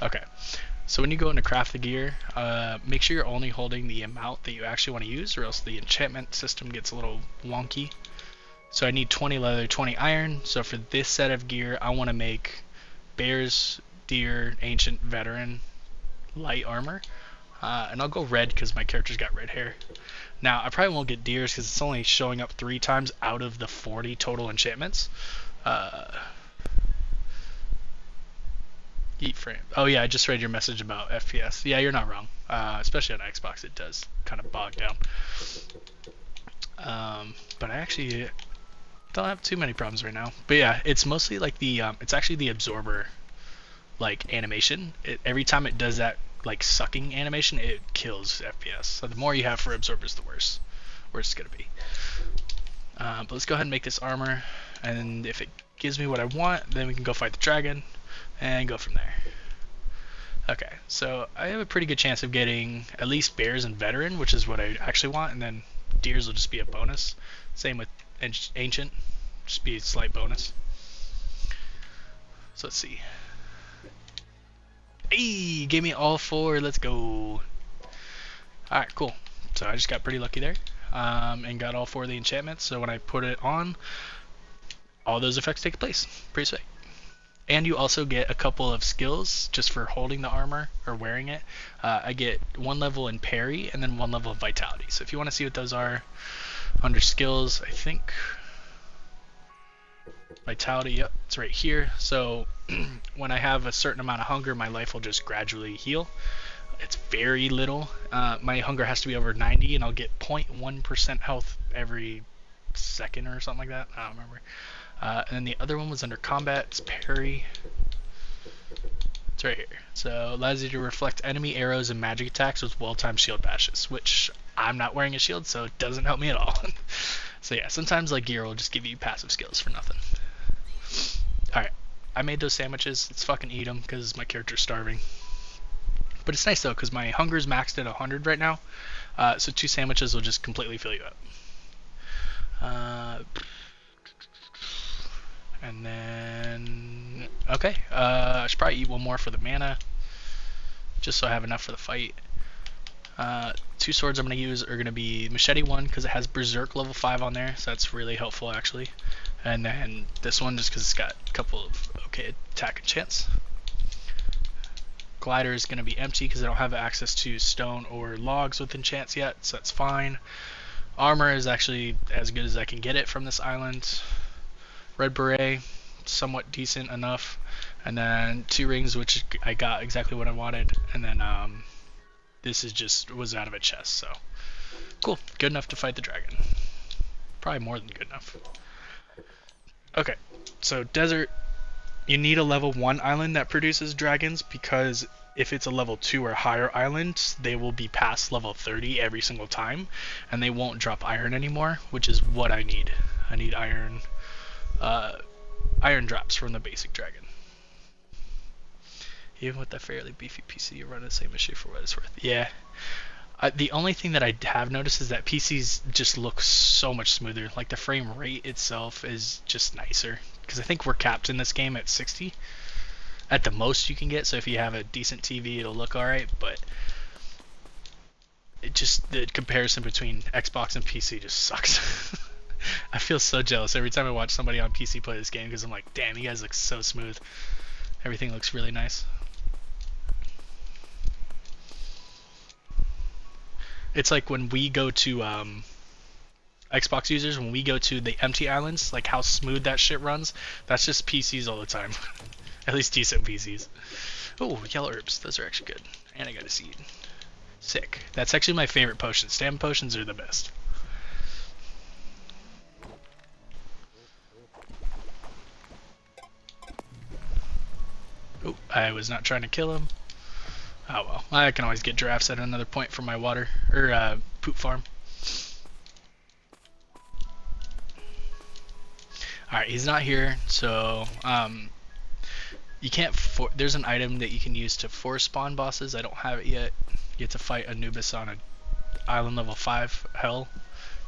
Okay. So when you go into craft the gear, make sure you're only holding the amount that you actually want to use, or else the enchantment system gets a little wonky. So I need 20 leather, 20 iron. So for this set of gear, I want to make bears, deer, ancient, veteran, light armor. And I'll go red because my character's got red hair. Now, I probably won't get deers because it's only showing up 3 times out of the 40 total enchantments. Eat frame. Oh yeah, I just read your message about FPS. Yeah, you're not wrong. Especially on Xbox, it does kind of bog down. But I actually don't have too many problems right now. But yeah, it's mostly like the it's actually the absorber like animation. Every time it does that like sucking animation, it kills FPS. So the more you have for absorbers, the worse it's gonna be. But let's go ahead and make this armor, and if it gives me what I want, then we can go fight the dragon and go from there. Okay, so I have a pretty good chance of getting at least bears and veteran, which is what I actually want, and then deers will just be a bonus. Same with ancient, just be a slight bonus. So let's see. Hey, gave me all 4. Let's go. Alright, cool. So I just got pretty lucky there, and got all 4 of the enchantments. So when I put it on, all those effects take place. Pretty sweet. And you also get a couple of skills just for holding the armor or wearing it. I get 1 level in parry and then 1 level of vitality. So if you want to see what those are, under skills, I think vitality, yep, it's right here. So when I have a certain amount of hunger, my life will just gradually heal. It's very little. My hunger has to be over 90, and I'll get 0.1% health every second or something like that. I don't remember. And then the other one was under combat. It's parry. It's right here. So allows you to reflect enemy arrows and magic attacks with well-timed shield bashes, which I'm not wearing a shield, so it doesn't help me at all. So yeah, sometimes like gear will just give you passive skills for nothing. Alright, I made those sandwiches. Let's fucking eat them because my character's starving. But it's nice though because my hunger's maxed at 100 right now. So 2 sandwiches will just completely fill you up. And then, okay, I should probably eat 1 more for the mana, just so I have enough for the fight. 2 swords I'm going to use are going to be Machete 1, because it has Berserk level 5 on there, so that's really helpful actually. And then this one just because it's got a couple of okay attack enchants. glider is going to be empty because I don't have access to stone or logs with enchants yet, so that's fine. Armor is actually as good as I can get it from this island. Red beret, somewhat decent enough. And then 2 rings, which I got exactly what I wanted. And then this is just was out of a chest, so cool, good enough to fight the dragon. Probably more than good enough. Okay, so desert. You need a level 1 island that produces dragons, because if it's a level 2 or higher island, they will be past level 30 every single time, and they won't drop iron anymore, which is what I need. I need iron drops from the basic dragon. Even with the fairly beefy PC, you run the same issue for what it's worth. Yeah. The only thing that I have noticed is that PCs just look so much smoother. Like the frame rate itself is just nicer. Because I think we're capped in this game at 60 at the most you can get. So if you have a decent TV, it'll look alright. But it just, the comparison between Xbox and PC just sucks. I feel so jealous every time I watch somebody on PC play this game, because I'm like, damn, you guys look so smooth. Everything looks really nice. It's like when we go to Xbox users, when we go to the empty islands, like how smooth that shit runs, that's just PCs all the time. At least decent PCs. Oh, yellow herbs, those are actually good. And I got a seed. Sick. That's actually my favorite potion. Stamina potions are the best. Oh, I was not trying to kill him. Oh well, I can always get giraffes at another point from my water, or poop farm. Alright, he's not here, so you can't there's an item that you can use to force spawn bosses. I don't have it yet. You have to fight Anubis on an island level 5 hell.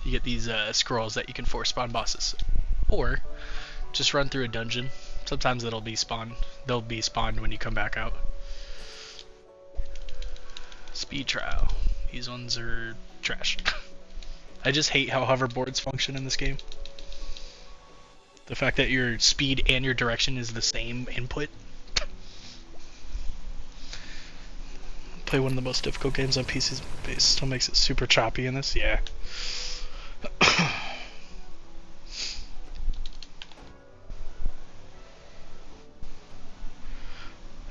You get these scrolls that you can force spawn bosses. Or just run through a dungeon. Sometimes they'll be spawned when you come back out. Speed trial. These ones are trash. I just hate how hoverboards function in this game. The fact that your speed and your direction is the same input. Play one of the most difficult games on PCs, but it still makes it super choppy in this. Yeah.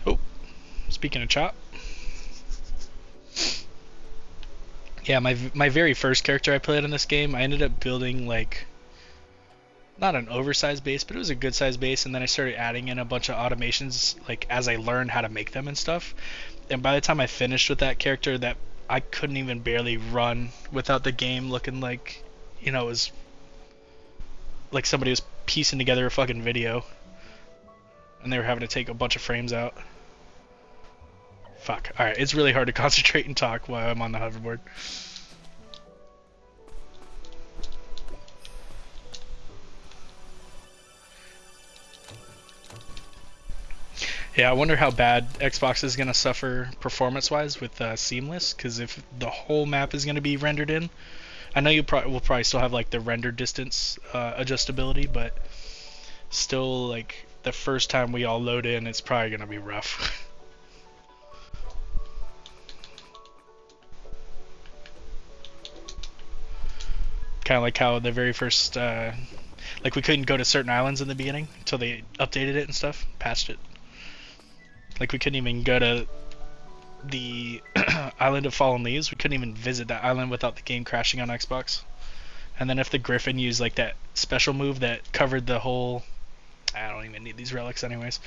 Oh, speaking of chop. Yeah, my very first character I played in this game, I ended up building like not an oversized base, but it was a good sized base, and then I started adding in a bunch of automations like as I learned how to make them and stuff. And by the time I finished with that character, that I couldn't even barely run without the game looking like, you know, it was like somebody was piecing together a fucking video and they were having to take a bunch of frames out. Fuck. Alright, it's really hard to concentrate and talk while I'm on the hoverboard. Yeah, I wonder how bad Xbox is going to suffer performance-wise with Seamless, because if the whole map is going to be rendered in, I know you will probably still have like the render distance adjustability, but still, like the first time we all load in, it's probably going to be rough. Kind of like how the very first, like we couldn't go to certain islands in the beginning until they updated it and stuff, patched it. Like we couldn't even go to the Island of Fallen Leaves. We couldn't even visit that island without the game crashing on Xbox. And then if the Griffin used like that special move that covered the whole, I don't even need these relics anyways.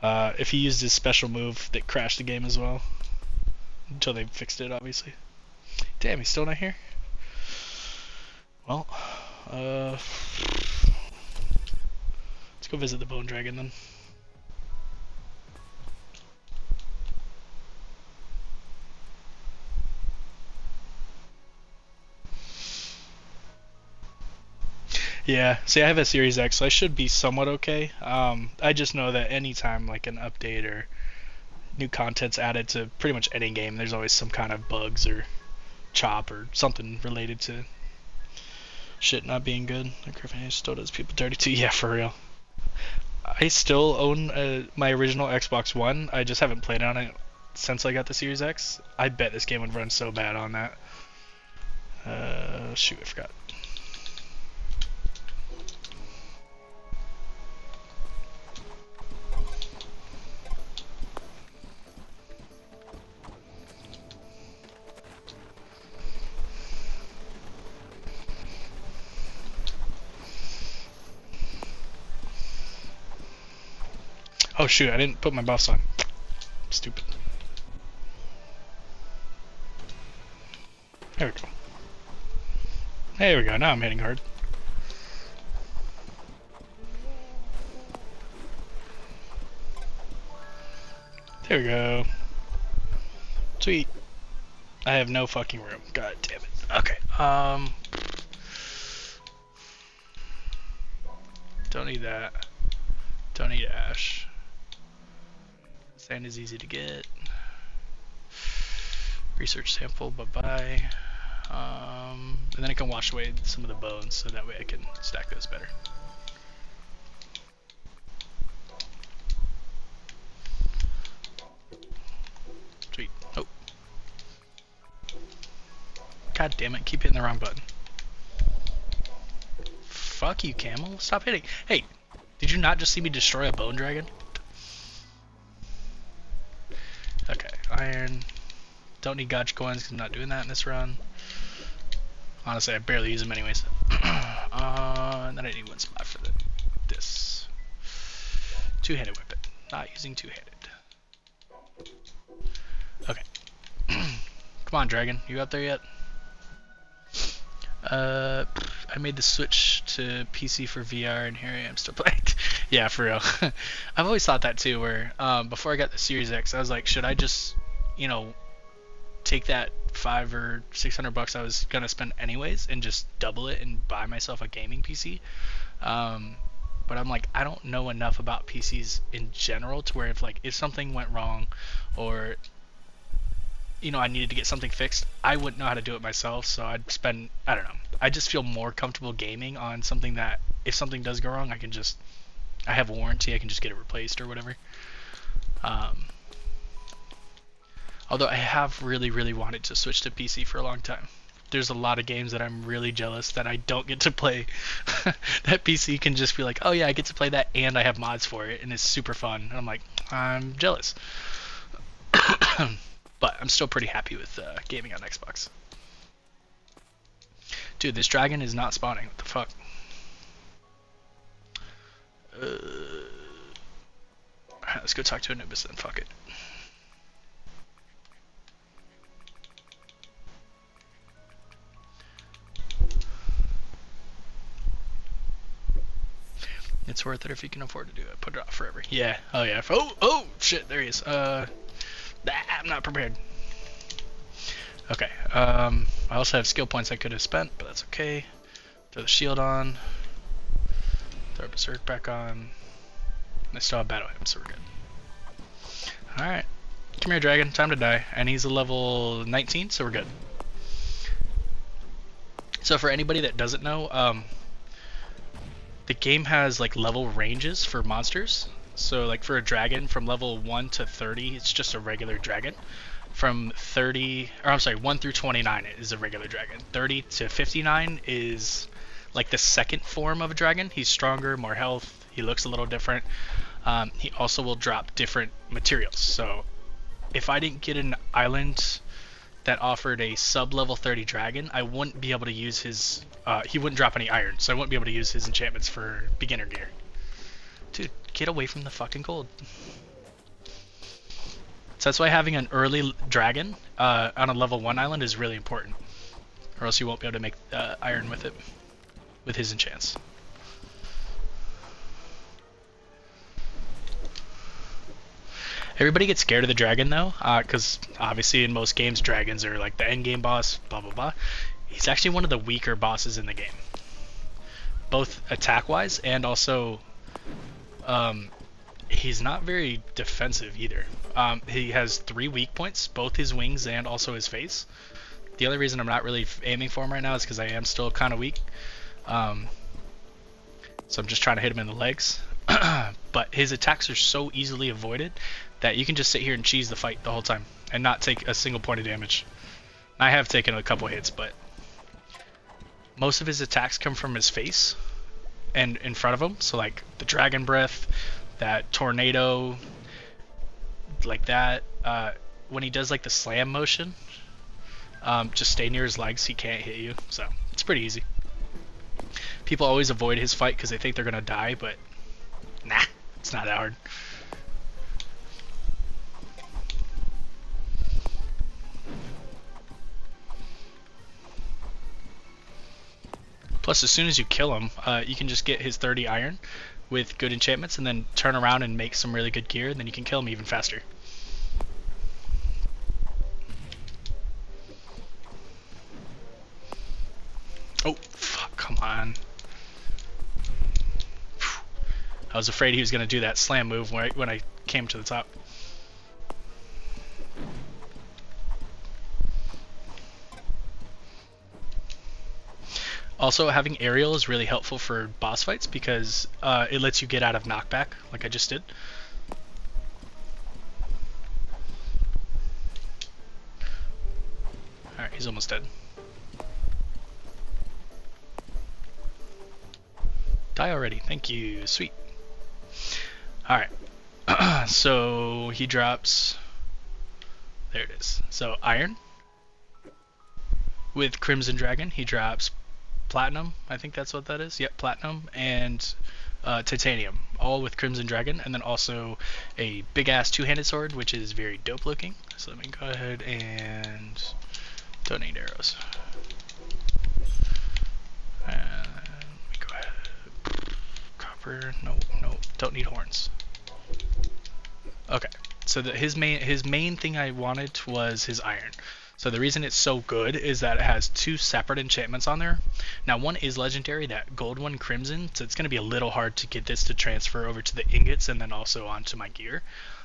If he used his special move that crashed the game as well, until they fixed it, obviously. Damn, he's still not here. Well, let's go visit the Bone Dragon then. Yeah, see, I have a Series X, so I should be somewhat okay. I just know that anytime like an update or new content's added to pretty much any game, there's always some kind of bugs or chop or something related to shit not being good. The Griffin still does people dirty too. Yeah, for real. I still own my original Xbox One. I just haven't played on it since I got the Series X. I bet this game would run so bad on that. Shoot, I forgot. Oh shoot, I didn't put my buffs on. Stupid. There we go. There we go, now I'm hitting hard. There we go. Sweet. I have no fucking room. God damn it. Okay, don't need that. Don't need ash. Sand is easy to get. Research sample, bye-bye. And then I can wash away some of the bones so that way I can stack those better. Sweet. Oh. God damn it, keep hitting the wrong button. Fuck you, camel. Stop hitting. Hey, did you not just see me destroy a bone dragon? Okay, iron. Don't need Gacha coins because I'm not doing that in this run. Honestly, I barely use them anyways. And then I need one spot for this. Two-handed weapon. Not using two-handed. Okay. Come on, dragon. You up there yet? I made the switch to PC for VR, and here I am still playing. Yeah, for real. I've always thought that too, where before I got the Series X, I was like, should I just, you know, take that $500 or $600 I was gonna spend anyways and just double it and buy myself a gaming PC? But I'm like, I don't know enough about PCs in general to where if something went wrong, or you know, I needed to get something fixed, I wouldn't know how to do it myself, so I'd spend, I don't know. I just feel more comfortable gaming on something that if something does go wrong, I have a warranty, I can just get it replaced or whatever. Although I have really, really wanted to switch to PC for a long time. There's a lot of games that I'm really jealous that I don't get to play. That PC can just be like, oh yeah, I get to play that and I have mods for it and it's super fun. And I'm like, I'm jealous. But I'm still pretty happy with gaming on Xbox. Dude, this dragon is not spawning. What the fuck? Alright, let's go talk to Anubis then. Fuck it. It's worth it if you can afford to do it. Put it off forever. Yeah. Oh yeah. Oh shit. There he is. I'm not prepared. Okay. I also have skill points I could have spent, but that's okay. Throw the shield on. Throw berserk back on. And I still have battle him, so we're good. All right. Come here, dragon. Time to die. And he's a level 19, so we're good. So for anybody that doesn't know, the game has like level ranges for monsters. So like for a dragon from level 1 to 30, it's just a regular dragon. From 1 through 29 is a regular dragon. 30 to 59 is like the second form of a dragon. He's stronger, more health, he looks a little different. He also will drop different materials. So if I didn't get an island that offered a sub-level 30 dragon, I wouldn't be able to use his... he wouldn't drop any iron, so I wouldn't be able to use his enchantments for beginner gear. Dude, get away from the fucking gold. So that's why having an early dragon on a level 1 island is really important. Or else you won't be able to make iron with it, with his enchants. Everybody gets scared of the dragon though, because obviously in most games dragons are like the end game boss, blah blah blah. He's actually one of the weaker bosses in the game, both attack wise and also he's not very defensive either. He has 3 weak points, both his wings and also his face. The only reason I'm not really aiming for him right now is because I am still kind of weak. So I'm just trying to hit him in the legs. but his attacks are so easily avoided that you can just sit here and cheese the fight the whole time and not take a single point of damage. I have taken a couple hits, but most of his attacks come from his face and in front of him. So like the dragon breath, that tornado, like that. When he does like the slam motion, just stay near his legs. He can't hit you, so it's pretty easy. People always avoid his fight because they think they're gonna die, but nah, it's not that hard. Plus, as soon as you kill him, you can just get his 30 iron with good enchantments and then turn around and make some really good gear, and then you can kill him even faster. Oh, fuck, come on. I was afraid he was going to do that slam move when I came to the top. Also, having aerial is really helpful for boss fights because it lets you get out of knockback, like I just did. Alright, he's almost dead. Die already, thank you, sweet. Alright, so he drops, there it is, so iron. With Crimson Dragon, he drops platinum, I think that's what that is, yep, platinum, and titanium, all with Crimson Dragon, and then also a big-ass two-handed sword, which is very dope looking. So let me go ahead and donate arrows. And let me go ahead. Copper, no, don't need horns. Okay, so his main thing I wanted was his iron. So the reason it's so good is that it has two separate enchantments on there. Now one is legendary, that gold one, Crimson, so it's going to be a little hard to get this to transfer over to the ingots and then also onto my gear,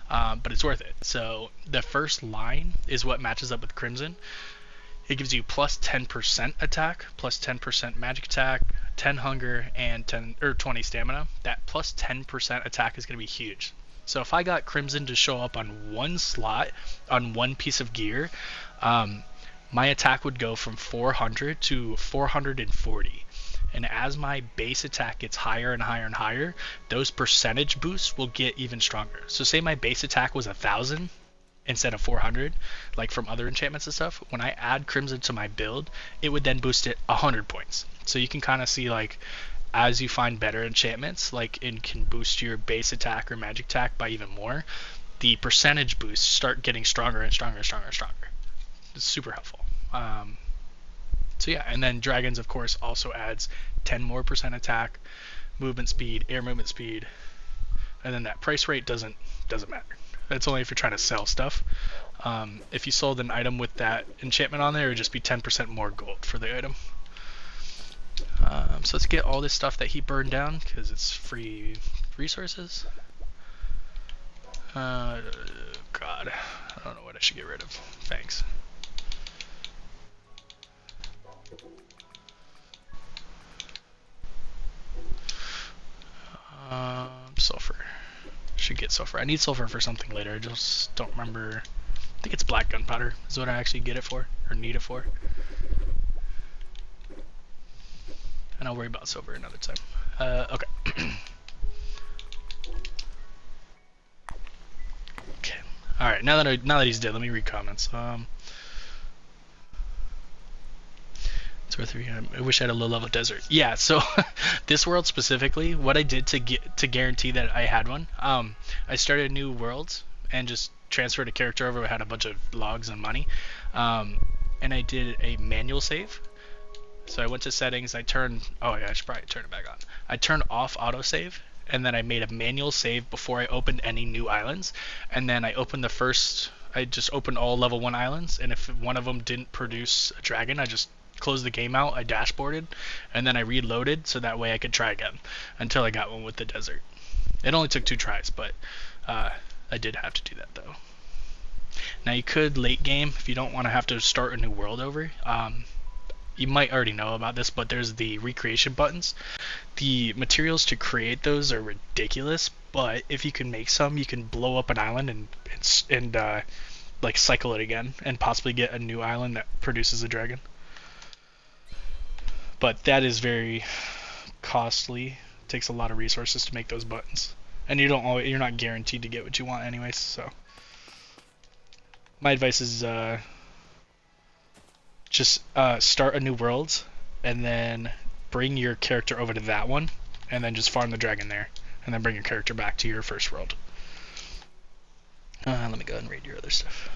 but it's worth it. So the first line is what matches up with Crimson. It gives you plus 10% attack, plus 10% magic attack, 10 hunger, and 20 stamina. That plus 10% attack is going to be huge. So if I got Crimson to show up on one slot, on one piece of gear, my attack would go from 400 to 440. And as my base attack gets higher and higher and higher, those percentage boosts will get even stronger. So say my base attack was 1,000 instead of 400, like from other enchantments and stuff. When I add Crimson to my build, it would then boost it 100 points. So you can kind of see, like, as you find better enchantments, like it can boost your base attack or magic attack by even more, the percentage boosts start getting stronger and stronger and stronger and stronger. It's super helpful. So yeah, and then Dragons, of course, also adds 10 more % attack, movement speed, air movement speed, and then that price rate doesn't matter. That's only if you're trying to sell stuff. If you sold an item with that enchantment on there, it would just be 10% more gold for the item. So let's get all this stuff that he burned down because it's free resources. God, I don't know what I should get rid of. Thanks. Sulfur. Should get sulfur. I need sulfur for something later. I just don't remember. I think it's black gunpowder is what I actually get it for, or need it for. And I'll worry about silver another time. Okay. Okay. All right. Now that he's dead, let me read comments. It's worth reading. I wish I had a low-level desert. Yeah. So this world specifically, what I did to guarantee that I had one, I started a new world and just transferred a character over who had a bunch of logs and money, and I did a manual save. So I went to settings, I turned, oh yeah, I should probably turn it back on. I turned off autosave, and then I made a manual save before I opened any new islands. And then I opened I just opened all level 1 islands, and if one of them didn't produce a dragon, I just closed the game out, I dashboarded, and then I reloaded so that way I could try again until I got one with the desert. It only took 2 tries, but I did have to do that though. Now you could late game, if you don't want to have to start a new world over, you might already know about this, but there's the recreation buttons. The materials to create those are ridiculous, But if you can make some, you can blow up an island and like cycle it again and possibly get a new island that produces a dragon. But that is very costly. It takes a lot of resources to make those buttons, and you're not guaranteed to get what you want anyways. So my advice is just start a new world and then bring your character over to that one, and then just farm the dragon there, and then bring your character back to your first world. Let me go ahead and read your other stuff.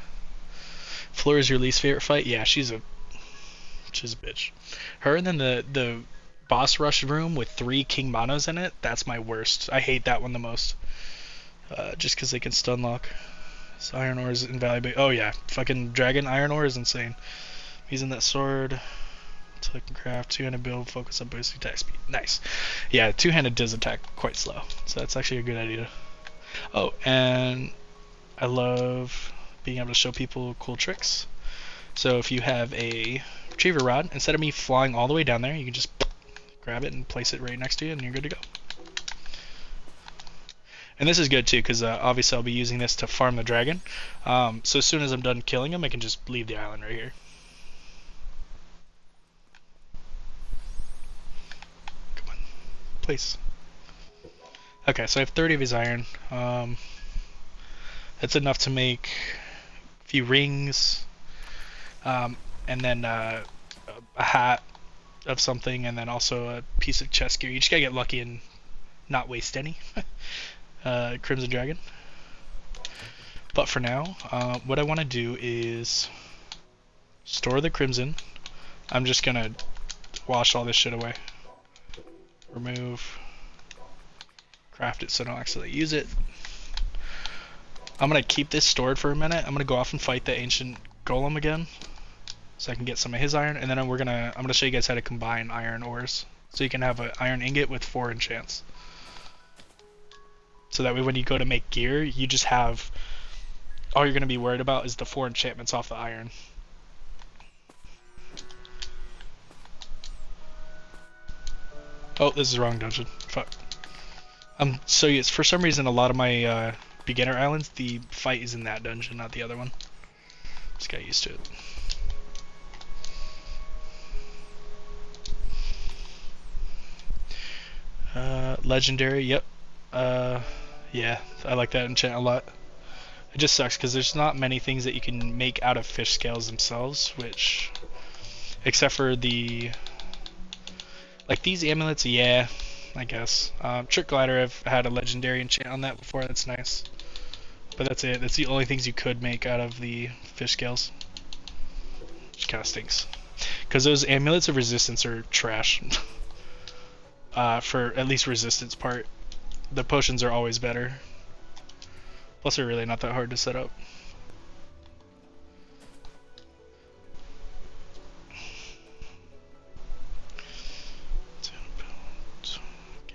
Floor is your least favorite fight? Yeah, she's a bitch. Her, and then the boss rush room with 3 king manas in it, that's my worst. I hate that one the most. Just because they can stun lock. So iron ore is invaluable. Oh yeah, fucking dragon iron ore is insane. Using that sword, so I can craft 2-handed build, focus on boosting attack speed. Nice. Yeah, 2-handed does attack quite slow, so that's actually a good idea. Oh, and I love being able to show people cool tricks. So if you have a retriever rod, instead of me flying all the way down there, you can just grab it and place it right next to you, and you're good to go. And this is good too, because obviously I'll be using this to farm the dragon. So as soon as I'm done killing him, I can just leave the island right here. Come on, place. Okay, so I have 30 of his iron. That's enough to make a few rings, and then a hat of something, and then also a piece of chest gear. You just gotta get lucky and not waste any. Crimson Dragon. But for now, what I want to do is store the Crimson. I'm just gonna wash all this shit away. Remove. Craft it so I don't accidentally use it. I'm gonna keep this stored for a minute. I'm gonna go off and fight the ancient golem again, so I can get some of his iron, and then I'm gonna show you guys how to combine iron ores, so you can have an iron ingot with 4 enchants. So that way when you go to make gear, you just have, all you're gonna be worried about is the 4 enchantments off the iron. Oh, this is the wrong dungeon. Fuck. So yes, for some reason, a lot of my beginner islands, the fight is in that dungeon, not the other one. Just got used to it. Legendary, yep. Yeah, I like that enchant a lot. It just sucks because there's not many things that you can make out of fish scales themselves, which, except for the, like these amulets, yeah, I guess. Trick Glider, I've had a legendary enchant on that before, that's nice. But that's it, that's the only things you could make out of the fish scales. Which kind of stinks. Because those amulets of resistance are trash. For at least resistance part. The potions are always better. Plus they're really not that hard to set up.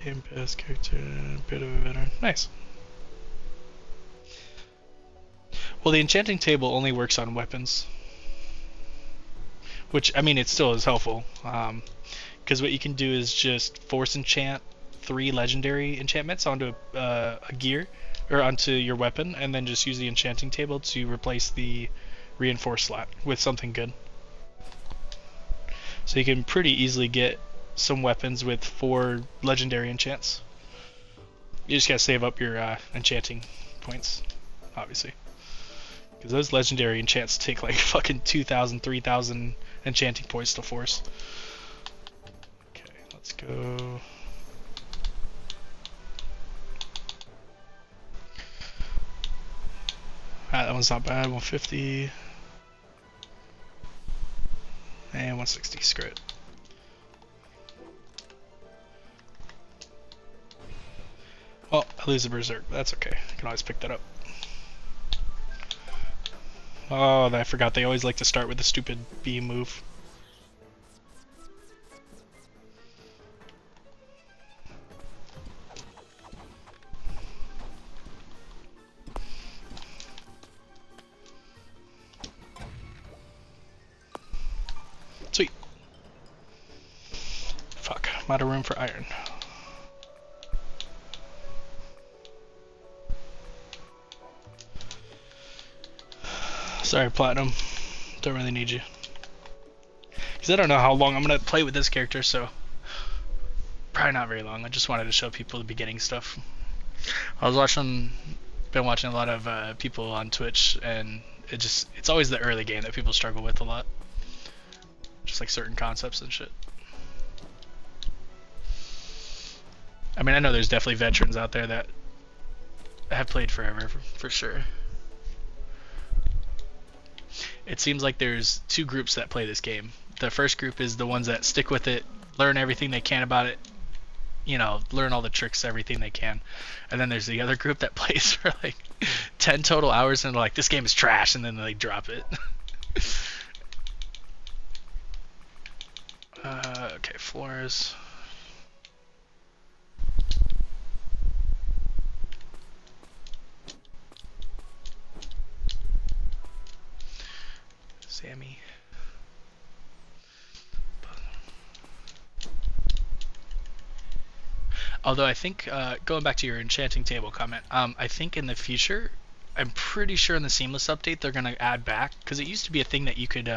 Game Pass character, bit of a veteran. Nice. Well, the enchanting table only works on weapons. Which, I mean, it still is helpful. Because what you can do is just force enchant 3 legendary enchantments onto a gear, or onto your weapon, and then just use the enchanting table to replace the reinforced slot with something good. So you can pretty easily get some weapons with 4 legendary enchants. You just gotta save up your enchanting points, obviously. Because those legendary enchants take like fucking 2,000, 3,000 enchanting points to force. Okay, let's go. Alright, that one's not bad. 150. And 160. Screw it. Well, I lose a berserk, but that's okay. I can always pick that up. Oh, I forgot they always like to start with the stupid B move. Sweet. Fuck, I'm out of room for iron. Sorry, Platinum. Don't really need you. Because I don't know how long I'm going to play with this character, so probably not very long. I just wanted to show people the beginning stuff. I was been watching a lot of people on Twitch, and it's always the early game that people struggle with a lot. Just like certain concepts and shit. I mean, I know there's definitely veterans out there that have played forever, for sure. It seems like there's two groups that play this game. The first group is the ones that stick with it, learn everything they can about it, you know, learn all the tricks, everything they can. And then there's the other group that plays for like 10 total hours and they're like, this game is trash, and then they drop it. Okay, floors. Sammy. Although I think, going back to your enchanting table comment, I think in the future, I'm pretty sure in the seamless update they're gonna add back, because it used to be a thing that you could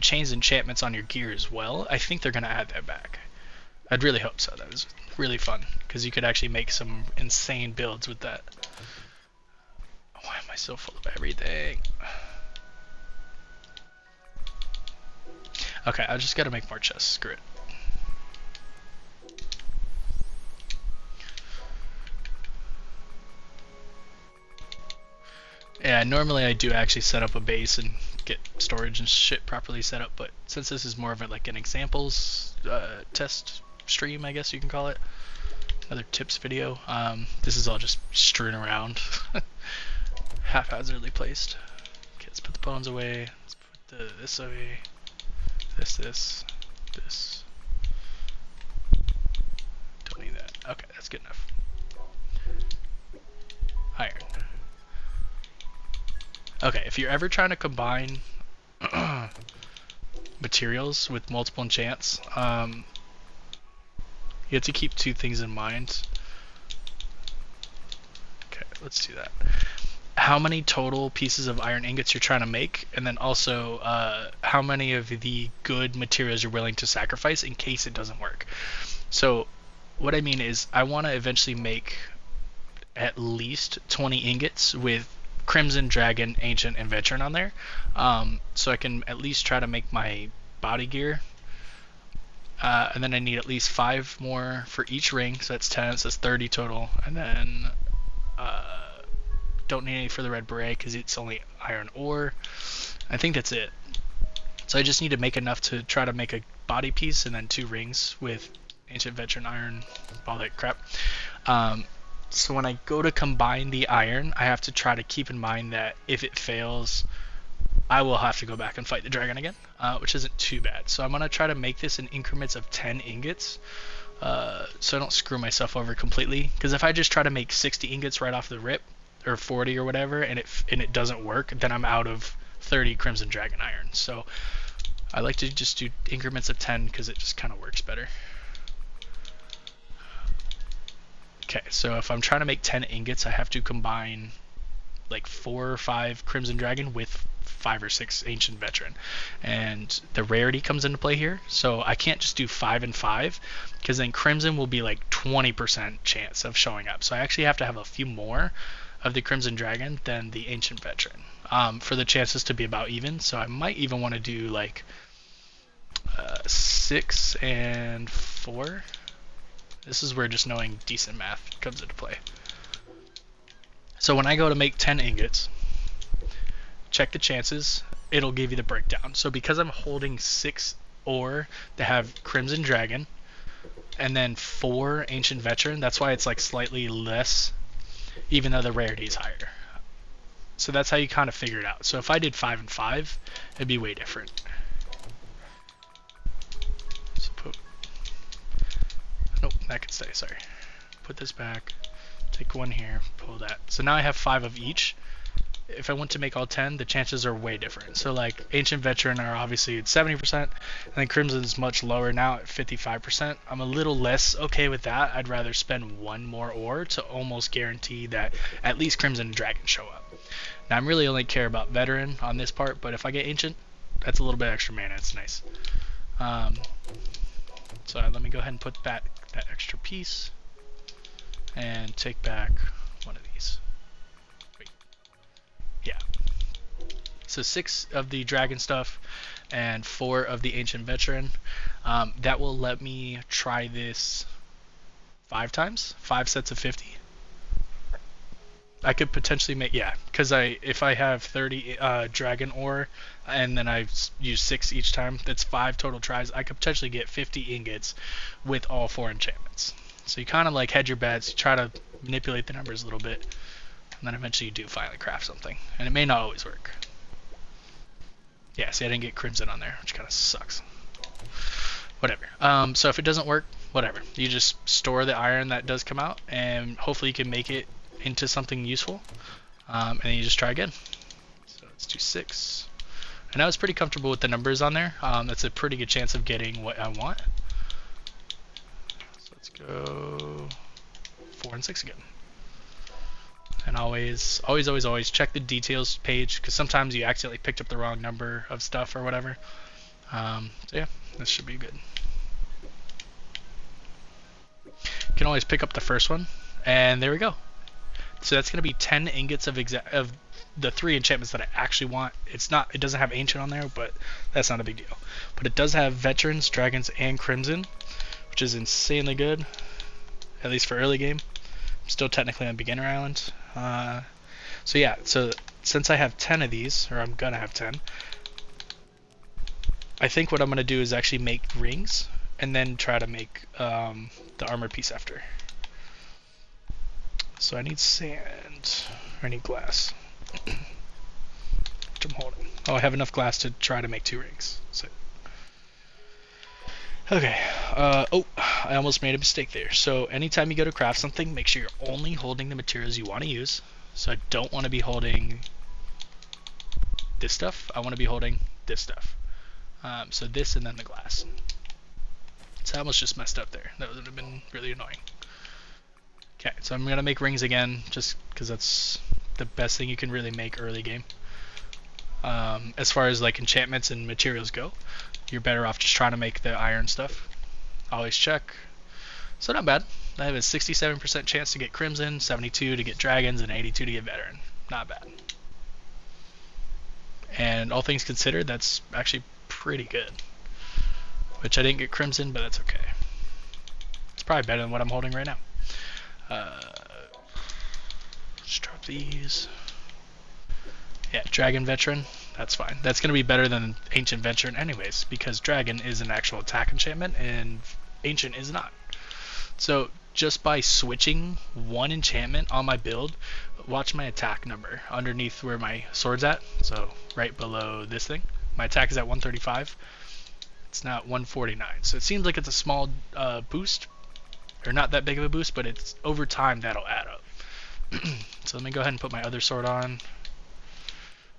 change enchantments on your gear as well. I think they're gonna add that back. I'd really hope so. That was really fun, because you could actually make some insane builds with that. Why am I so full of everything? Okay, I just gotta make more chests. Screw it. Yeah, normally I do actually set up a base and get storage and shit properly set up, but since this is more of like an examples test stream, I guess you can call it, another tips video, this is all just strewn around, haphazardly placed. Okay, let's put the bones away, let's put this away, this. Don't need that. Okay, that's good enough. Iron. Okay, if you're ever trying to combine materials with multiple enchants, you have to keep two things in mind. Okay, let's do that. How many total pieces of iron ingots you're trying to make, and then also how many of the good materials you're willing to sacrifice in case it doesn't work. So what I mean is I want to eventually make at least 20 ingots with Crimson Dragon, Ancient, and Veteran on there, so I can at least try to make my body gear, and then I need at least 5 more for each ring, so that's 10, so that's 30 total, and then don't need any for the red beret because it's only iron ore. I think that's it. So I just need to make enough to try to make a body piece and then 2 rings with Ancient, Veteran, Iron, all that crap. So when I go to combine the iron, I have to try to keep in mind that if it fails, I will have to go back and fight the dragon again, which isn't too bad. So I'm going to try to make this in increments of 10 ingots, so I don't screw myself over completely. Because if I just try to make 60 ingots right off the rip, or 40 or whatever, and it doesn't work, then I'm out of 30 Crimson Dragon Iron. So I like to just do increments of 10 because it just kind of works better. Okay, so if I'm trying to make 10 ingots, I have to combine like 4 or 5 Crimson Dragon with 5 or 6 Ancient Veteran. And the rarity comes into play here, so I can't just do 5 and 5, because then Crimson will be like 20% chance of showing up. So I actually have to have a few more of the Crimson Dragon than the Ancient Veteran for the chances to be about even. So I might even want to do like 6 and 4. This is where just knowing decent math comes into play. So when I go to make 10 ingots, check the chances, it'll give you the breakdown. So because I'm holding 6 ore that have Crimson Dragon, and then 4 Ancient Veteran, that's why it's like slightly less, even though the rarity is higher. So that's how you kind of figure it out. So if I did 5 and 5, it'd be way different. Nope, that can stay, sorry. Put this back, take 1 here, pull that. So now I have 5 of each. if I want to make all 10, the chances are way different. So like Ancient Veteran are obviously at 70%, and then Crimson's much lower now at 55%. I'm a little less okay with that. I'd rather spend one more ore to almost guarantee that at least Crimson and Dragon show up. Now I'm really only care about Veteran on this part, but if I get Ancient, that's a little bit extra mana. It's nice. So let me go ahead and put back that extra piece and take back one of these. Wait. Yeah. So 6 of the dragon stuff and 4 of the ancient veteran. That will let me try this 5 times, 5 sets of 50. I could potentially make, yeah, because if I have 30 dragon ore and then I use 6 each time, that's 5 total tries. I could potentially get 50 ingots with all 4 enchantments. So you kind of like hedge your bets, you try to manipulate the numbers a little bit, and then eventually you do finally craft something. And it may not always work. Yeah, see, I didn't get crimson on there, which kind of sucks. Whatever. So if it doesn't work, whatever. You just store the iron that does come out, and hopefully you can make it into something useful, and then you just try again. So let's do 6. And I was pretty comfortable with the numbers on there. That's a pretty good chance of getting what I want. So let's go 4 and 6 again. And always check the details page, because sometimes you accidentally picked up the wrong number of stuff or whatever. So yeah, this should be good. You can always pick up the first one, and there we go. So that's going to be 10 ingots of the 3 enchantments that I actually want. It doesn't have ancient on there, but that's not a big deal. But it does have veterans, dragons, and crimson, which is insanely good, at least for early game. I'm still technically on beginner island. So yeah, so since I have 10 of these, or I'm gonna have 10, I think what I'm gonna do is actually make rings and then try to make the armor piece after. So I need sand, or I need glass, which I'm holding. Oh, I have enough glass to try to make 2 rings. So. Okay, oh, I almost made a mistake there. So anytime you go to craft something, make sure you're only holding the materials you want to use. So I don't want to be holding this stuff. I want to be holding this stuff. So this and then the glass. So I almost just messed up there. That would have been really annoying. Okay, so I'm going to make rings again, just because that's the best thing you can really make early game. As far as like enchantments and materials go, you're better off just trying to make the iron stuff. Always check. So not bad. I have a 67% chance to get crimson, 72 to get dragons, and 82 to get veteran. Not bad. And all things considered, that's actually pretty good. Which I didn't get crimson, but that's okay. It's probably better than what I'm holding right now. Let's drop these. Yeah, dragon veteran. That's fine. That's going to be better than ancient veteran anyways, because dragon is an actual attack enchantment and ancient is not. So just by switching one enchantment on my build, watch my attack number underneath where my sword's at. So right below this thing. My attack is at 135. It's now at 149. So it seems like it's a small boost, or not that big of a boost, but it's over time that'll add up. So let me go ahead and put my other sword on.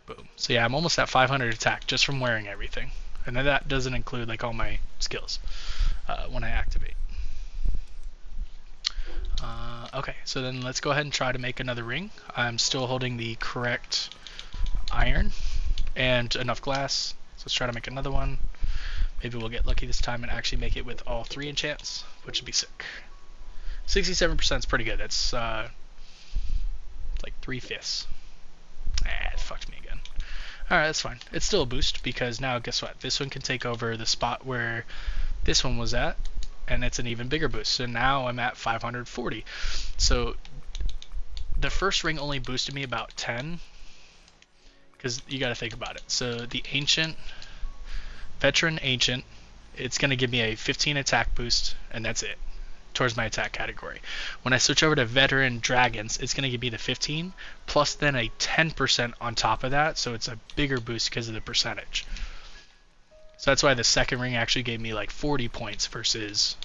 Boom. So yeah, I'm almost at 500 attack just from wearing everything. And then that doesn't include like all my skills when I activate. Okay, so then let's go ahead and try to make another ring. I'm still holding the correct iron and enough glass. So let's try to make another one. Maybe we'll get lucky this time and actually make it with all 3 enchants, which would be sick. 67% is pretty good. That's like 3/5. It fucked me again. Alright, that's fine. It's still a boost, because now guess what? This one can take over the spot where this one was at, and it's an even bigger boost. So now I'm at 540. So the first ring only boosted me about 10, because you got to think about it. So the ancient, veteran ancient, it's going to give me a 15 attack boost, and that's it, towards my attack category. When I switch over to veteran dragons, it's going to give me the 15 plus then a 10% on top of that, so it's a bigger boost because of the percentage. So that's why the second ring actually gave me like 40 points versus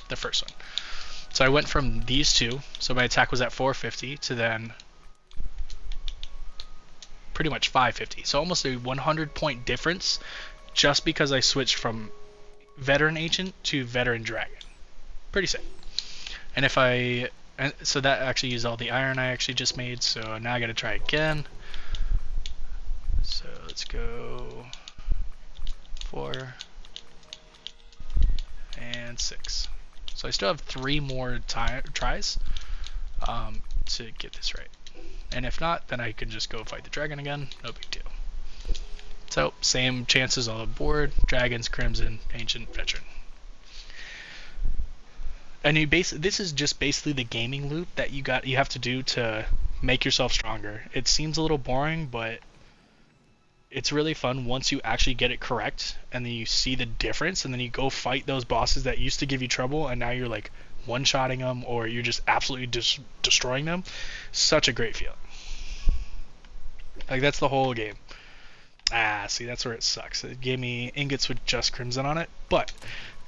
the first one. So I went from these two, so my attack was at 450, to then pretty much 550. So almost a 100 point difference just because I switched from veteran ancient to veteran dragon. Pretty sick. And if I, and so that actually used all the iron I actually just made, so now I gotta try again. So let's go 4 and 6. So I still have 3 more tries to get this right. And if not, then I can just go fight the dragon again, no big deal. So, same chances on the board, dragons, crimson, ancient, veteran. And this is just basically the gaming loop that you have to do to make yourself stronger. It seems a little boring, but it's really fun once you actually get it correct, and then you see the difference, and then you go fight those bosses that used to give you trouble, and now you're like one-shotting them, or you're just absolutely destroying them. Such a great feeling. Like, that's the whole game. See, that's where it sucks. It gave me ingots with just crimson on it, but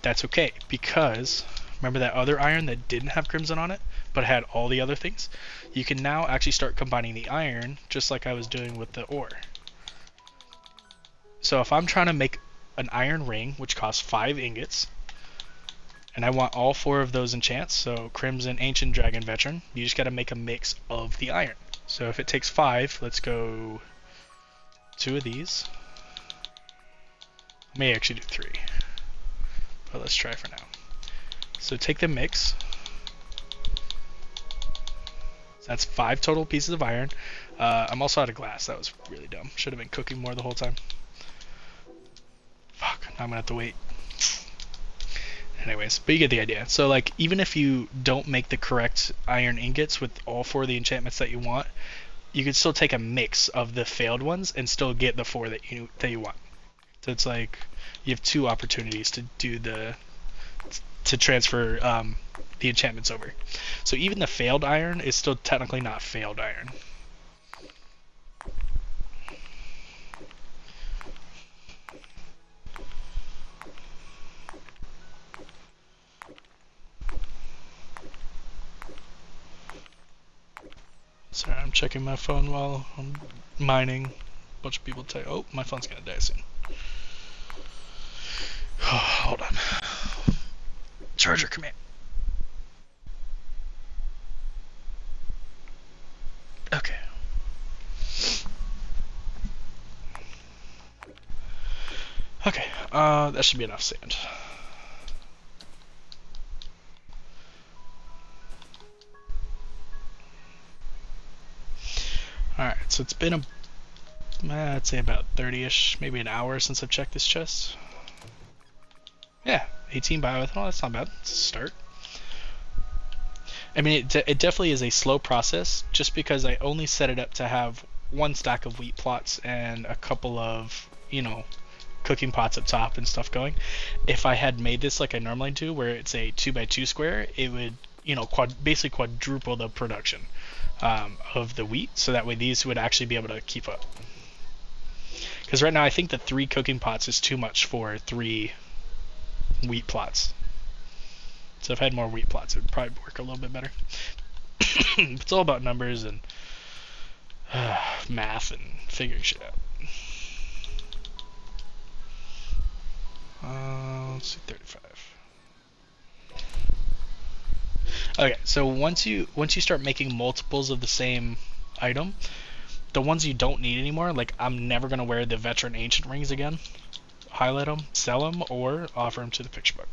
that's okay, because remember that other iron that didn't have crimson on it, but had all the other things? You can now actually start combining the iron, just like I was doing with the ore. So if I'm trying to make an iron ring, which costs 5 ingots, and I want all 4 of those enchants, so crimson, ancient, dragon, veteran, you just gotta make a mix of the iron. So if it takes 5, let's go 2 of these. I may actually do 3, but let's try for now. So take the mix. So that's 5 total pieces of iron. I'm also out of glass. That was really dumb. Should have been cooking more the whole time. Fuck, now I'm gonna have to wait. Anyways, but you get the idea. So like, even if you don't make the correct iron ingots with all 4 of the enchantments that you want, you can still take a mix of the failed ones and still get the 4 that you want. So it's like you have 2 opportunities to do to transfer the enchantments over. So even the failed iron is still technically not failed iron. Sorry, I'm checking my phone while I'm mining. A bunch of people tell you, oh, my phone's gonna die soon. Hold on. Charger, come here. Okay. Okay, that should be enough sand. Alright, so it's been I'd say about 30-ish, maybe an hour since I've checked this chest. Yeah, 18 bioethanol, that's not bad. It's a start. I mean, it definitely is a slow process, just because I only set it up to have 1 stack of wheat plots and a couple of, cooking pots up top and stuff going. If I had made this like I normally do, where it's a 2x2 square, it would, basically quadruple the production of the wheat, so that way these would actually be able to keep up. Because right now I think the 3 cooking pots is too much for 3 wheat plots. So if I had more wheat plots, it would probably work a little bit better. It's all about numbers and math and figuring shit out. Let's see, 35. Okay, so once you start making multiples of the same item, the ones you don't need anymore, like I'm never gonna wear the veteran ancient rings again. Highlight them, sell them, or offer them to the picture book.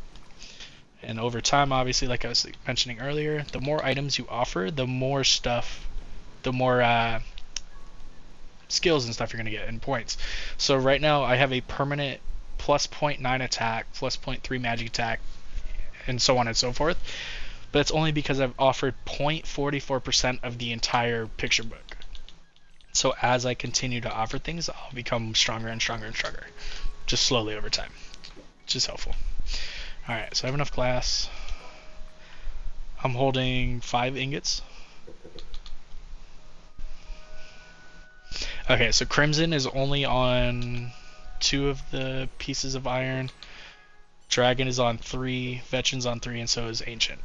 And over time, obviously, like I was mentioning earlier, the more items you offer, the more stuff, the more skills and stuff you're gonna get and points. So right now, I have a permanent plus 0.9 attack, plus 0.3 magic attack, and so on and so forth. But it's only because I've offered 0.44% of the entire picture book. So as I continue to offer things, I'll become stronger and stronger and stronger, just slowly over time, which is helpful. Alright, so I have enough glass. I'm holding 5 ingots. Okay, so crimson is only on 2 of the pieces of iron. Dragon is on 3, Veteran's on 3, and so is Ancient.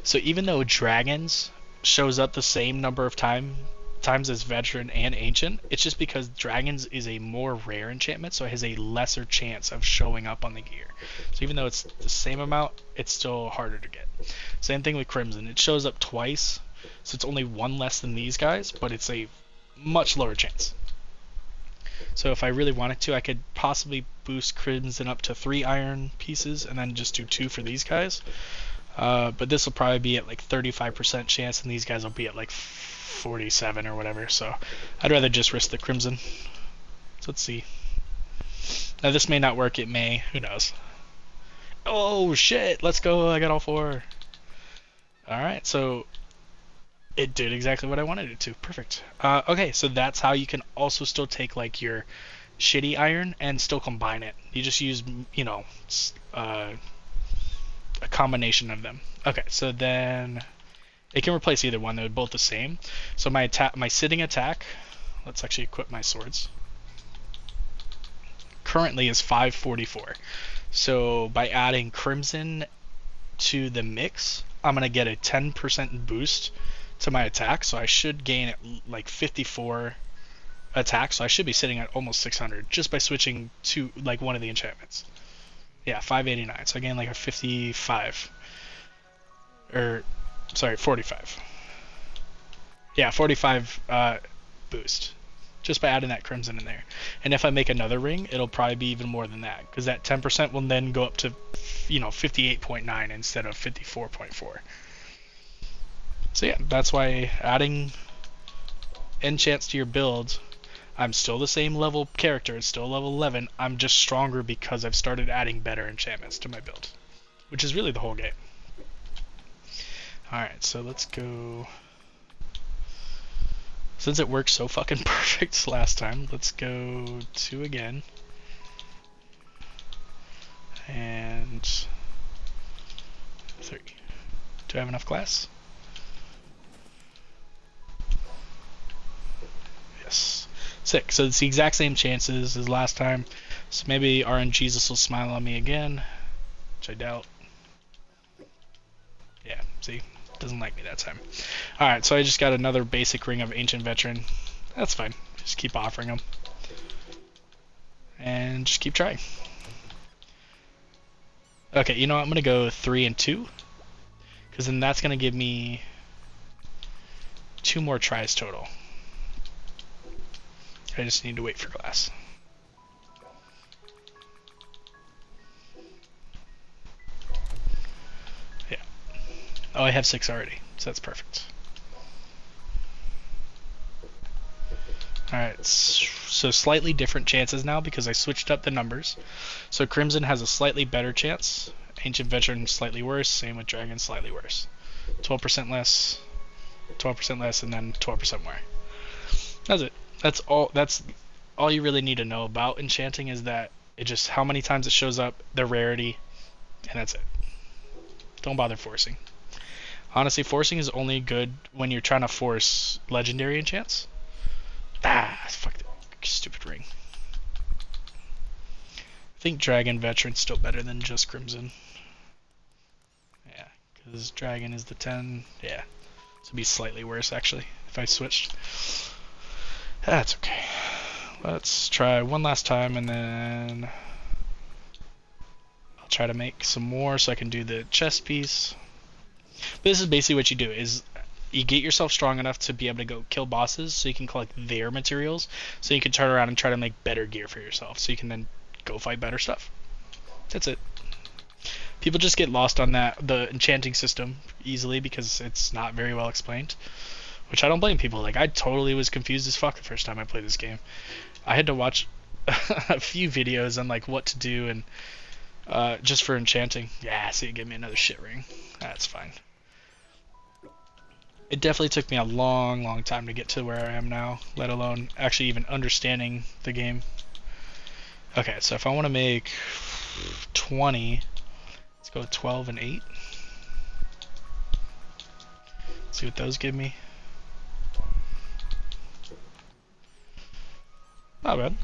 So even though Dragons shows up the same number of times as Veteran and Ancient, it's just because Dragons is a more rare enchantment, so it has a lesser chance of showing up on the gear. So even though it's the same amount, it's still harder to get. Same thing with Crimson. It shows up twice, so it's only one less than these guys, but it's a much lower chance. So if I really wanted to, I could possibly boost Crimson up to 3 iron pieces and then just do 2 for these guys. But this will probably be at like 35% chance, and these guys will be at like 47 or whatever. So I'd rather just risk the Crimson. So let's see. Now this may not work. It may. Who knows? Oh shit! Let's go. I got all 4. All right. So it did exactly what I wanted it to. Perfect. Okay, so that's how you can also still take like your shitty iron and still combine it. You just use, a combination of them. Okay, so then it can replace either one. They're both the same. So my sitting attack, let's actually equip my swords, currently is 544. So by adding Crimson to the mix, I'm going to get a 10% boost to my attack, so I should gain like 54 attack, so I should be sitting at almost 600 just by switching to like one of the enchantments. Yeah, 589, so I gain like a 55, or sorry, 45. Yeah, 45 boost just by adding that Crimson in there. And if I make another ring, it'll probably be even more than that, because that 10% will then go up to 58.9 instead of 54.4. So yeah, that's why adding enchants to your build, I'm still the same level character, it's still level 11, I'm just stronger because I've started adding better enchantments to my build, which is really the whole game. Alright, so let's go, since it worked so fucking perfect last time, let's go 2 again, and 3. Do I have enough glass? Yes. 6. So it's the exact same chances as last time. So maybe RNGesus will smile on me again, which I doubt. Yeah, see? Doesn't like me that time. Alright, so I just got another basic ring of Ancient Veteran. That's fine. Just keep offering them. And just keep trying. Okay, you know what? I'm going to go 3 and 2. Because then that's going to give me 2 more tries total. I just need to wait for glass. Yeah. Oh, I have 6 already, so that's perfect. Alright, so slightly different chances now because I switched up the numbers. So Crimson has a slightly better chance, Ancient Veteran slightly worse, same with Dragon slightly worse. 12% less, 12% less, and then 12% more. That's it. That's all you really need to know about enchanting, is that it just how many times it shows up, the rarity, and that's it. Don't bother forcing. Honestly, forcing is only good when you're trying to force legendary enchants. Fuck that stupid ring. I think Dragon Veteran's still better than just Crimson. Yeah, because Dragon is the 10. Yeah, so it'd be slightly worse actually if I switched. That's okay. Let's try one last time, and then I'll try to make some more so I can do the chest piece. But this is basically what you do, is you get yourself strong enough to be able to go kill bosses so you can collect their materials, so you can turn around and try to make better gear for yourself so you can then go fight better stuff. That's it. People just get lost on the enchanting system easily because it's not very well explained. Which I don't blame people. Like, I totally was confused as fuck the first time I played this game. I had to watch a few videos on like what to do and just for enchanting. Yeah, see, it gave me another shit ring. That's fine. It definitely took me a long time to get to where I am now, let alone actually even understanding the game. Okay, so if I want to make 20, let's go 12 and 8. See what those give me. Not bad.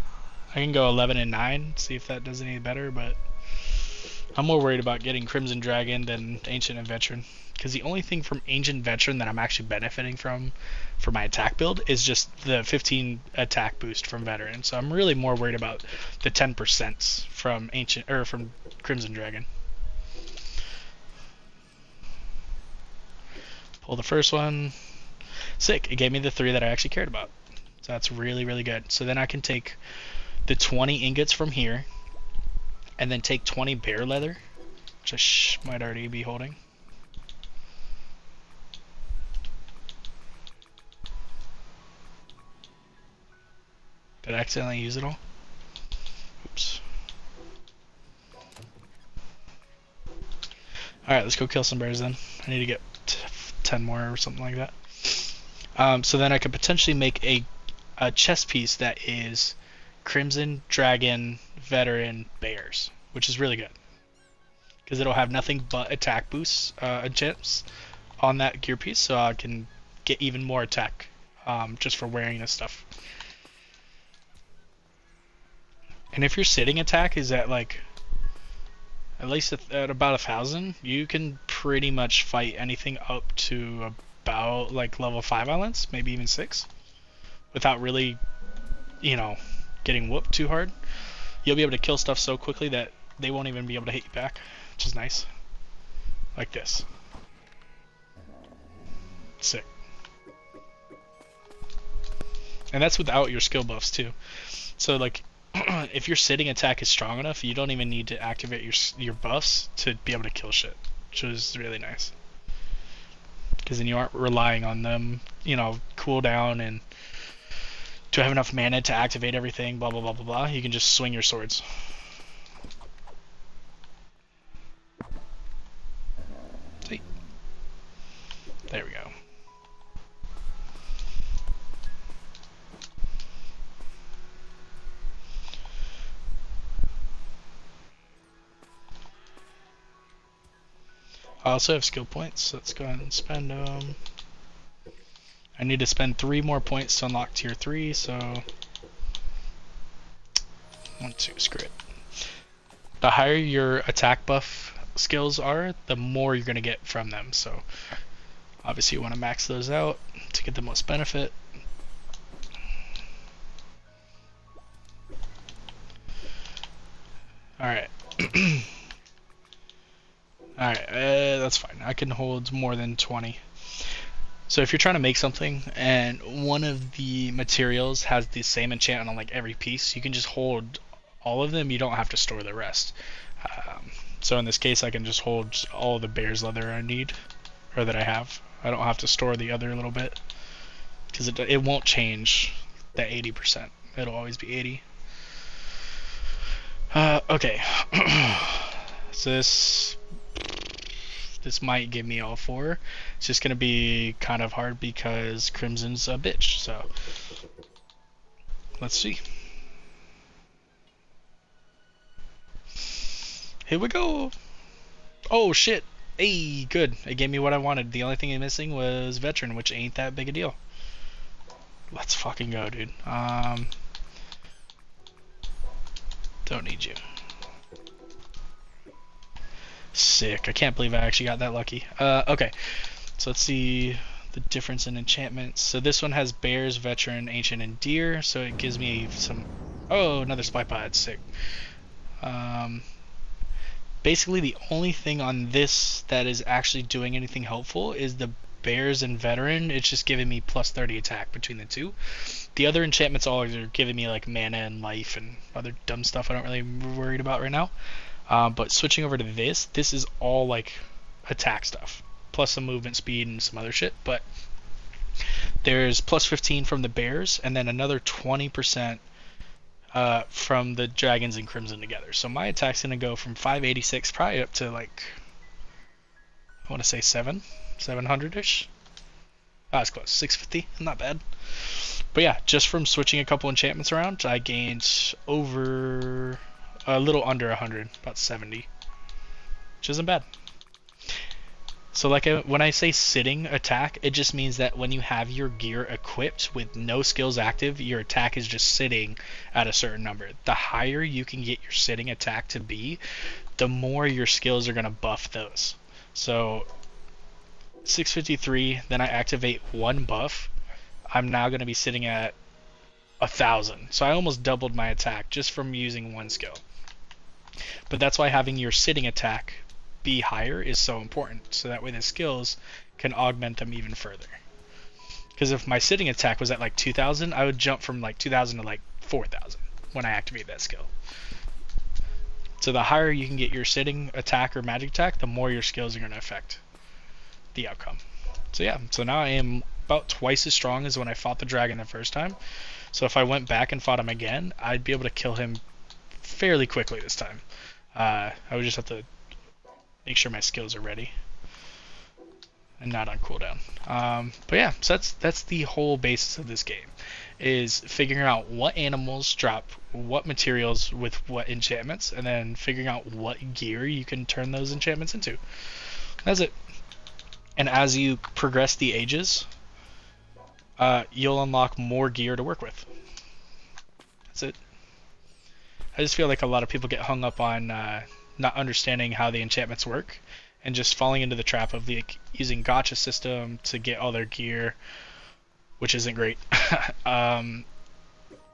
I can go 11 and 9, see if that does any better, but I'm more worried about getting Crimson Dragon than Ancient and Veteran. Because the only thing from Ancient Veteran that I'm actually benefiting from for my attack build is just the 15 attack boost from Veteran. So I'm really more worried about the 10% from Ancient or from Crimson Dragon. Pull the first one. Sick. It gave me the 3 that I actually cared about. So that's really, really good. So then I can take the 20 ingots from here and then take 20 bear leather, which I might already be holding. Did I accidentally use it all? Oops. Alright, let's go kill some bears then. I need to get 10 more or something like that. So then I could potentially make a chess piece that is Crimson, Dragon, Veteran, Bears, which is really good. Because it'll have nothing but attack boosts, enchants on that gear piece, so I can get even more attack just for wearing this stuff. And if your sitting attack is at like at least at about 1,000, you can pretty much fight anything up to about like level 5 islands, maybe even 6, without really, you know, getting whooped too hard. You'll be able to kill stuff so quickly that they won't even be able to hit you back, which is nice. Like this. Sick. And that's without your skill buffs too. So like if your sitting attack is strong enough, you don't even need to activate your buffs to be able to kill shit, which is really nice. Because then you aren't relying on them, you know, cooldown and to have enough mana to activate everything, blah blah blah blah blah. You can just swing your swords. See? There we go. I also have skill points, so let's go ahead and spend them. I need to spend 3 more points to unlock tier 3, so 1, 2, screw it. The higher your attack buff skills are, the more you're going to get from them, so obviously you want to max those out to get the most benefit. Alright. Alright, that's fine. I can hold more than 20. So if you're trying to make something and one of the materials has the same enchantment on like every piece, you can just hold all of them. You don't have to store the rest. So in this case, I can just hold all the bear's leather I need, or that I have. I don't have to store the other little bit because it won't change that 80%. It'll always be 80. Okay. So this might give me all 4. It's just gonna be kind of hard because Crimson's a bitch, so let's see. Here we go. Oh shit. Hey, good. It gave me what I wanted. The only thing missing was Veteran, which ain't that big a deal. Let's fucking go, dude. Don't need you. Sick. I can't believe I actually got that lucky. Okay. So let's see the difference in enchantments. So this one has Bears, Veteran, Ancient, and Deer. So it gives me some... Oh, another Spy Pod. Sick. Basically, the only thing on this that is actually doing anything helpful is the Bears and Veteran. It's just giving me plus 30 attack between the two. The other enchantments all are giving me like mana and life and other dumb stuff I don't really worried about right now. But switching over to this is all like attack stuff, plus some movement speed and some other shit. But there's plus 15 from the Bears, and then another 20% from the Dragons and Crimson together. So my attack's gonna go from 586 probably up to like, I want to say 700-ish. That's close. 650, not bad. But yeah, just from switching a couple enchantments around, I gained over a little under 100, about 70, which isn't bad. So like when I say sitting attack, it just means that when you have your gear equipped with no skills active, your attack is just sitting at a certain number. The higher you can get your sitting attack to be, the more your skills are going to buff those. So 653, then I activate one buff. I'm now going to be sitting at 1,000. So I almost doubled my attack just from using one skill. But that's why having your sitting attack be higher is so important. So that way the skills can augment them even further. Because if my sitting attack was at like 2,000, I would jump from like 2,000 to like 4,000 when I activate that skill. So the higher you can get your sitting attack or magic attack, the more your skills are going to affect the outcome. So yeah, so now I am about twice as strong as when I fought the dragon the first time. So if I went back and fought him again, I'd be able to kill him fairly quickly this time. I would just have to make sure my skills are ready and not on cooldown. But yeah, so that's the whole basis of this game, is figuring out what animals drop what materials with what enchantments, and then figuring out what gear you can turn those enchantments into. That's it. And as you progress the ages, you'll unlock more gear to work with. That's it. I just feel like a lot of people get hung up on not understanding how the enchantments work, and just falling into the trap of using Gacha system to get all their gear, which isn't great.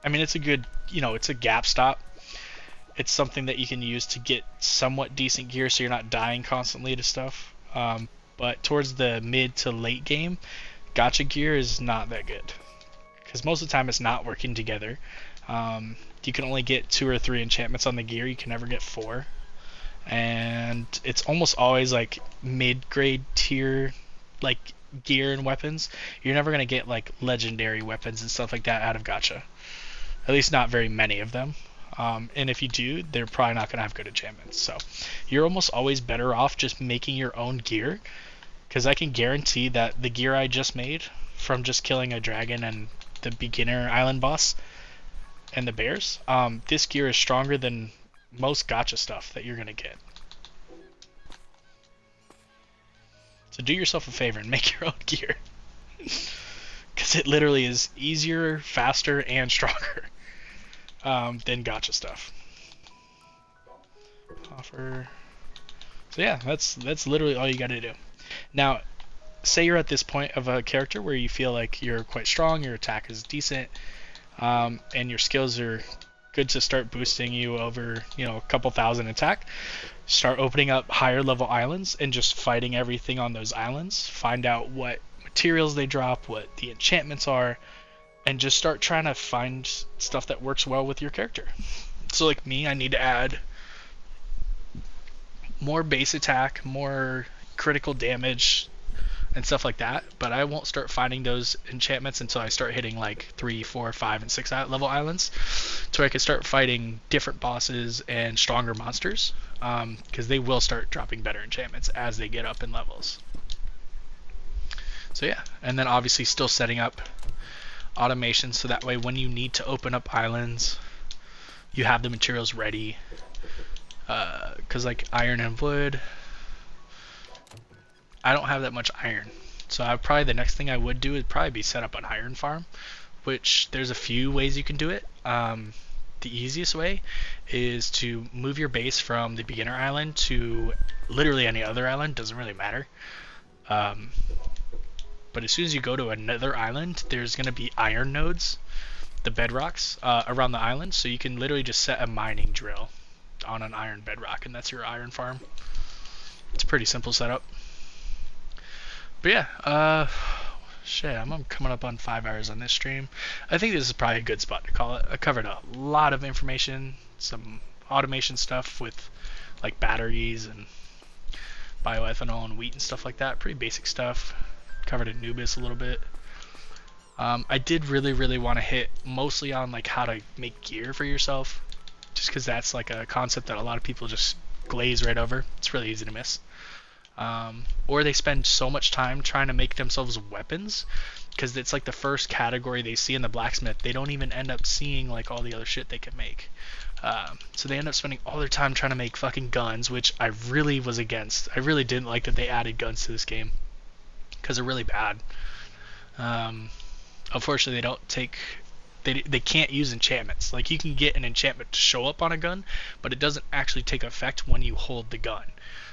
I mean, it's a good, it's a gap stop. It's something that you can use to get somewhat decent gear so you're not dying constantly to stuff. But towards the mid to late game, Gacha gear is not that good. Because most of the time it's not working together. You can only get 2 or 3 enchantments on the gear, you can never get 4. And it's almost always like mid-grade tier like gear and weapons. You're never going to get like legendary weapons and stuff like that out of Gacha. At least not very many of them. And if you do, they're probably not going to have good enchantments. So you're almost always better off just making your own gear, because I can guarantee that the gear I just made from just killing a dragon and the beginner island boss and the bears, this gear is stronger than most Gacha stuff that you're going to get. So do yourself a favor and make your own gear. Because it literally is easier, faster, and stronger than Gacha stuff. Offer. So yeah, that's literally all you got to do. Now, say you're at this point of a character where you feel like you're quite strong, your attack is decent, and your skills are good to start boosting you over, a couple thousand attack. Start opening up higher level islands and just fighting everything on those islands. Find out what materials they drop, what the enchantments are, and just start trying to find stuff that works well with your character. So like me, I need to add more base attack, more critical damage, and stuff like that, but I won't start finding those enchantments until I start hitting like 3, 4, 5, and 6 level islands, so I can start fighting different bosses and stronger monsters, because they will start dropping better enchantments as they get up in levels. So yeah, and then obviously still setting up automation so that way when you need to open up islands, you have the materials ready, because like iron and wood, I don't have that much iron, so probably the next thing I would do would probably be set up an iron farm, which there's a few ways you can do it. The easiest way is to move your base from the beginner island to literally any other island, doesn't really matter. But as soon as you go to another island, there's going to be iron nodes, the bedrocks, around the island, so you can literally just set a mining drill on an iron bedrock, and that's your iron farm. It's a pretty simple setup. But yeah, shit, I'm coming up on 5 hours on this stream. I think this is probably a good spot to call it. I covered a lot of information, some automation stuff with like batteries and bioethanol and wheat and stuff like that. Pretty basic stuff. Covered Anubis a little bit. I did really want to hit mostly on like how to make gear for yourself, just because that's like a concept that a lot of people just glaze right over. It's really easy to miss. Or they spend so much time trying to make themselves weapons, because it's like the first category they see in the blacksmith. They don't even end up seeing like all the other shit they can make. So they end up spending all their time trying to make fucking guns, which I really was against. I really didn't like that they added guns to this game, because they're really bad. Unfortunately, they don't take they can't use enchantments. Like you can get an enchantment to show up on a gun, but it doesn't actually take effect when you hold the gun.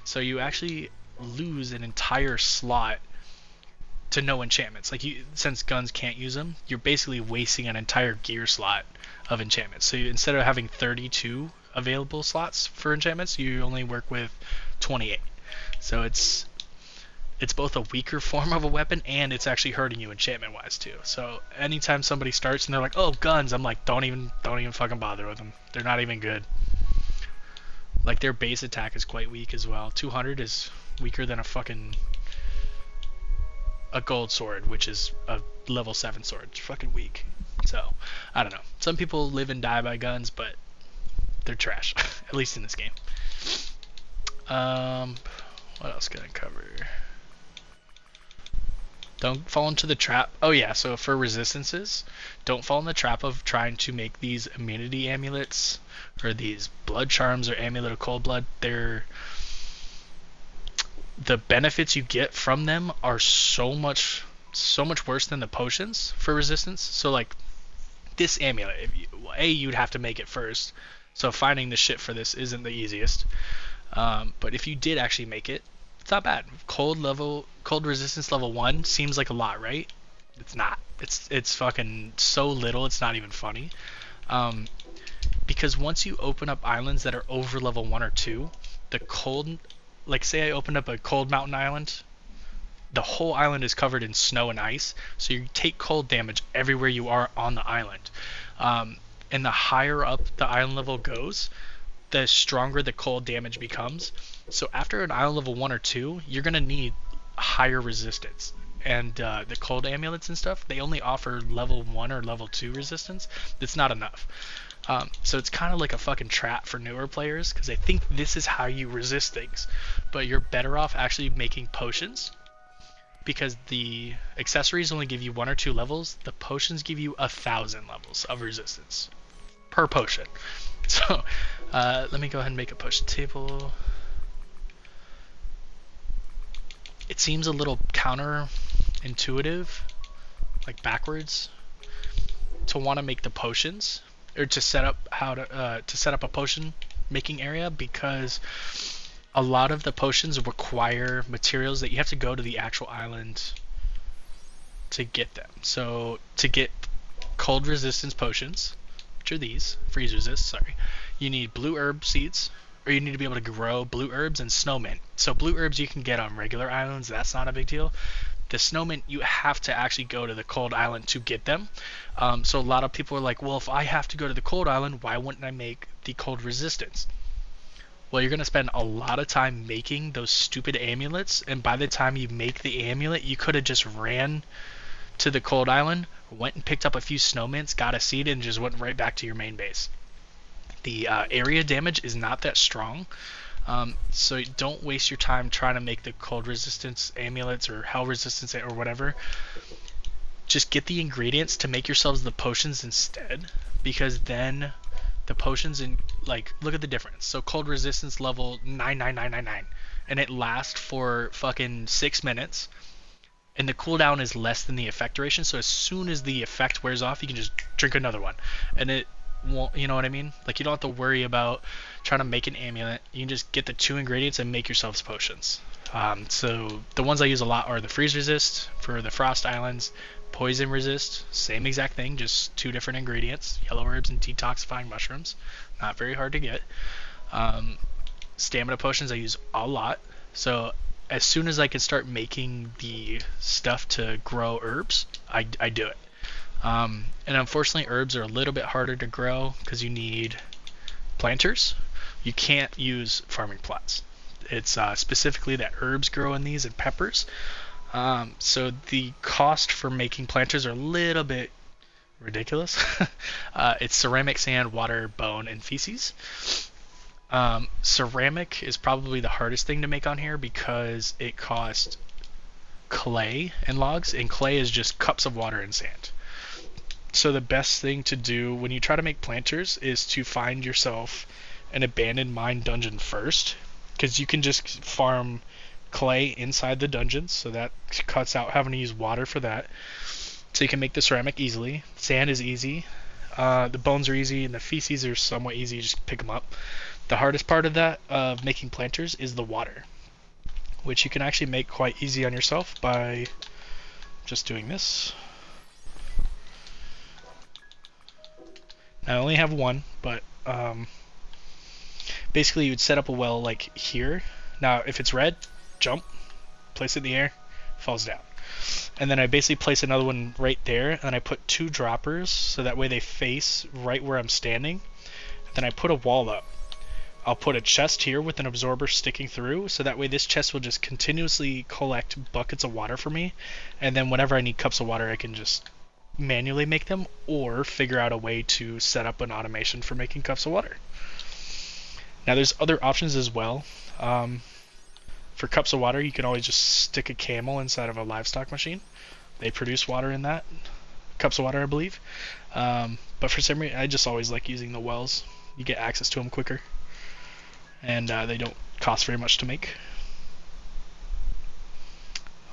So you actually lose an entire slot to no enchantments. Like you, since guns can't use them, you're basically wasting an entire gear slot of enchantments. So instead of having 32 available slots for enchantments, you only work with 28. So it's both a weaker form of a weapon and it's actually hurting you enchantment wise too. So anytime somebody starts and they're like, "Oh, guns," I'm like, don't even fucking bother with them. They're not even good. Like their base attack is quite weak as well. 200 is weaker than a gold sword, which is a level 7 sword. It's fucking weak. So, I don't know. Some people live and die by guns, but they're trash. At least in this game. What else can I cover? Don't fall into the trap. Oh yeah, so for resistances, don't fall in the trap of trying to make these immunity amulets or these blood charms or amulet of cold blood. The benefits you get from them are so much worse than the potions for resistance. So like this amulet, you'd have to make it first. So finding the shit for this isn't the easiest. But if you did actually make it, it's not bad. Cold resistance level 1 seems like a lot, right? It's not. It's fucking so little. It's not even funny. Because once you open up islands that are over level 1 or 2, the cold, like say I opened up a cold mountain island, the whole island is covered in snow and ice, so you take cold damage everywhere you are on the island. And the higher up the island level goes, the stronger the cold damage becomes. So after an island level 1 or 2, you're going to need higher resistance. And the cold amulets and stuff, they only offer level 1 or level 2 resistance. It's not enough. So it's kind of like a fucking trap for newer players, because they think this is how you resist things. But you're better off actually making potions, because the accessories only give you 1 or 2 levels. The potions give you 1,000 levels of resistance per potion. So let me go ahead and make a potion table. It seems a little counterintuitive, like backwards, to want to make the potions, or to set up a potion making area, because a lot of the potions require materials that you have to go to the actual island to get them. So to get cold resistance potions, which are these, freeze resist, sorry, you need blue herb seeds, or you need to be able to grow blue herbs and snow mint. So blue herbs you can get on regular islands, that's not a big deal. The snow mint, you have to actually go to the cold island to get them. So a lot of people are like, well, if I have to go to the cold island, why wouldn't I make the cold resistance? Well, you're going to spend a lot of time making those stupid amulets, and by the time you make the amulet, you could have just ran to the cold island, went and picked up a few snow mints, got a seed, and just went right back to your main base. The area damage is not that strong, so don't waste your time trying to make the cold resistance amulets or hell resistance or whatever. Just get the ingredients to make yourselves the potions instead, because then the potions in, like, look at the difference. So cold resistance level 99999, and it lasts for fucking 6 minutes, and the cooldown is less than the effect duration. So as soon as the effect wears off, you can just drink another one, and it won't, you know what I mean? Like, you don't have to worry about trying to make an amulet. You can just get the 2 ingredients and make yourselves potions. So the ones I use a lot are the freeze resist for the frost islands, poison resist, same exact thing, just 2 different ingredients, yellow herbs and detoxifying mushrooms, not very hard to get. Stamina potions I use a lot, so as soon as I can start making the stuff to grow herbs, I do it. And unfortunately herbs are a little bit harder to grow because you need planters. You can't use farming plots. It's specifically that herbs grow in these and peppers. So the cost for making planters are a little bit ridiculous. It's ceramic, sand, water, bone, and feces. Ceramic is probably the hardest thing to make on here because it costs clay and logs, and clay is just cups of water and sand. So the best thing to do when you try to make planters is to find yourself an abandoned mine dungeon first, because you can just farm clay inside the dungeons, so that cuts out having to use water for that. So you can make the ceramic easily. Sand is easy. The bones are easy, and the feces are somewhat easy. You just pick them up. The hardest part of that, of making planters, is the water, which you can actually make quite easy on yourself by just doing this. I only have one, but basically you would set up a well like here. Now, if it's red, jump, place it in the air, falls down. And then I basically place another one right there, and I put 2 droppers so that way they face right where I'm standing. Then I put a wall up. I'll put a chest here with an absorber sticking through, so that way this chest will just continuously collect buckets of water for me, and then whenever I need cups of water I can just manually make them, or figure out a way to set up an automation for making cups of water. Now there's other options as well. For cups of water, you can always just stick a camel inside of a livestock machine. They produce water in that. Cups of water, I believe. But for some reason, I just always like using the wells. You get access to them quicker. And they don't cost very much to make.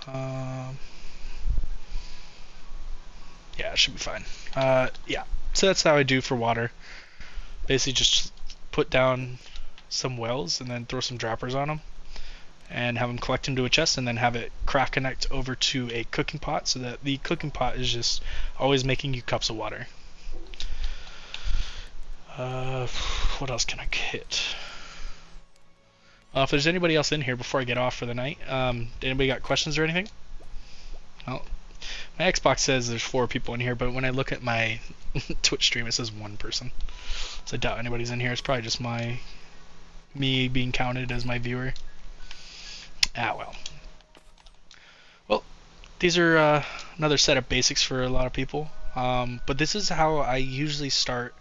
Yeah, it should be fine. Yeah, so that's how I do for water. Basically just put down some wells and then throw some droppers on them. And have them collect into a chest, and then have it craft connect over to a cooking pot, so that the cooking pot is just always making you cups of water. What else can I hit? If there's anybody else in here before I get off for the night, anybody got questions or anything? Well, my Xbox says there's 4 people in here, but when I look at my Twitch stream, it says 1 person. So I doubt anybody's in here. It's probably just me being counted as my viewer. Ah, well. Well, these are another set of basics for a lot of people. But this is how I usually start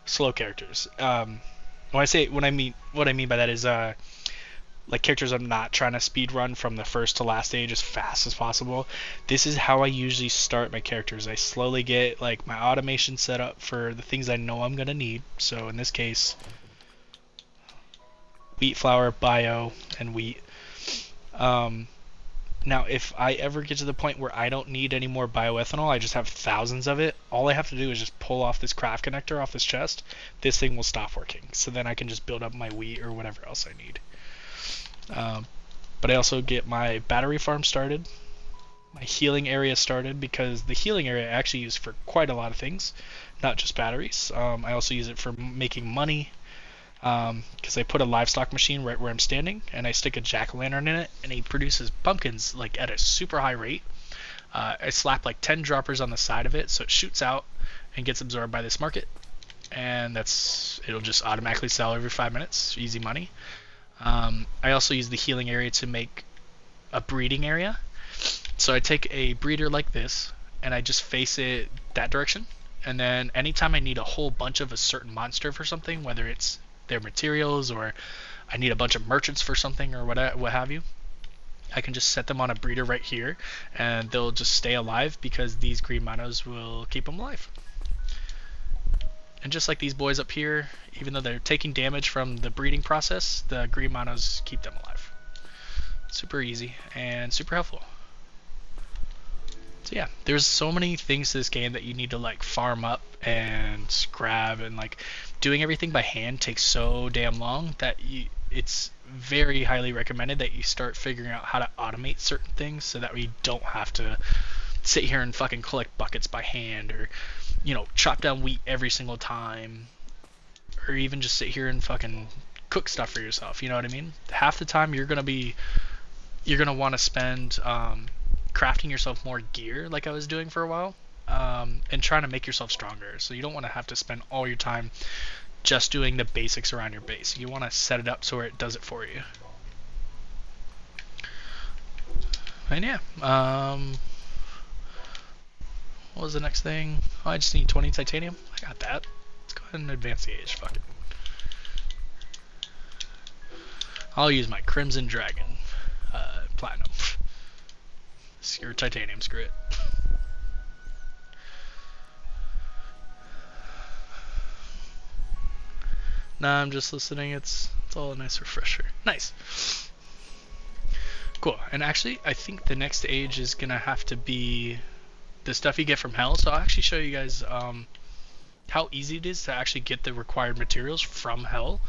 slow characters. What I mean by that is like characters I'm not trying to speed run from the first to last stage as fast as possible. This is how I usually start my characters. I slowly get like my automation set up for the things I know I'm gonna need. So in this case, wheat flour, bio, and wheat. Now, if I ever get to the point where I don't need any more bioethanol, I just have thousands of it, all I have to do is just pull off this craft connector off this chest. This thing will stop working. So then I can just build up my wheat or whatever else I need. But I also get my battery farm started, my healing area started, because the healing area I actually use for quite a lot of things, not just batteries. I also use it for making money, because I put a livestock machine right where I'm standing, and I stick a jack-o'-lantern in it, and he produces pumpkins like at a super high rate. I slap like 10 droppers on the side of it, so it shoots out and gets absorbed by this market, and it'll just automatically sell every 5 minutes. Easy money. I also use the healing area to make a breeding area. So I take a breeder like this, and I just face it that direction, and then anytime I need a whole bunch of a certain monster for something, whether it's their materials or I need a bunch of merchants for something or what have you, I can just set them on a breeder right here, and they'll just stay alive because these green monos will keep them alive. And just like these boys up here, even though they're taking damage from the breeding process, the green monos keep them alive. Super easy and super helpful. So yeah, there's so many things to this game that you need to like farm up and grab, and like doing everything by hand takes so damn long that it's very highly recommended that you start figuring out how to automate certain things so that we don't have to sit here and fucking collect buckets by hand, or chop down wheat every single time, or even just sit here and fucking cook stuff for yourself. You know what I mean? Half the time you're gonna want to spend crafting yourself more gear, like I was doing for a while, and trying to make yourself stronger. So you don't want to have to spend all your time just doing the basics around your base. You want to set it up so where it does it for you. And yeah, what was the next thing? Oh, I just need 20 titanium. I got that. Let's go ahead and advance the age. Fuck it. I'll use my Crimson Dragon Platinum. Screw titanium, screw it. Nah, I'm just listening. It's all a nice refresher. Nice. Cool. And actually, I think the next age is gonna have to be the stuff you get from hell. So I'll actually show you guys how easy it is to actually get the required materials from hell.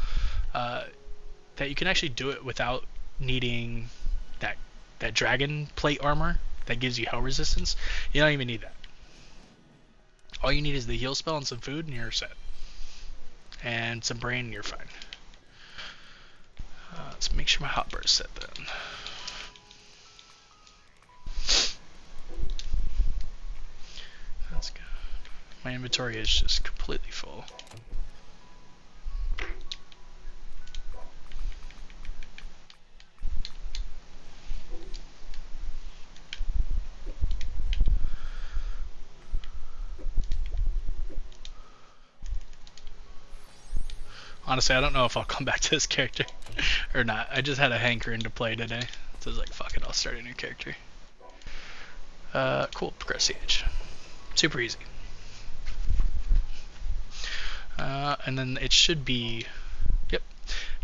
That you can actually do it without needing that dragon plate armor that gives you hell resistance. You don't even need that. All you need is the heal spell and some food and you're set. And some brain and you're fine. Let's make sure my hotbar is set then. That's good. My inventory is just completely full. Honestly, I don't know if I'll come back to this character or not. I just had a hankering to play today. So I was like, fuck it, I'll start a new character. Cool, progress the age. Super easy. And then it should be, yep,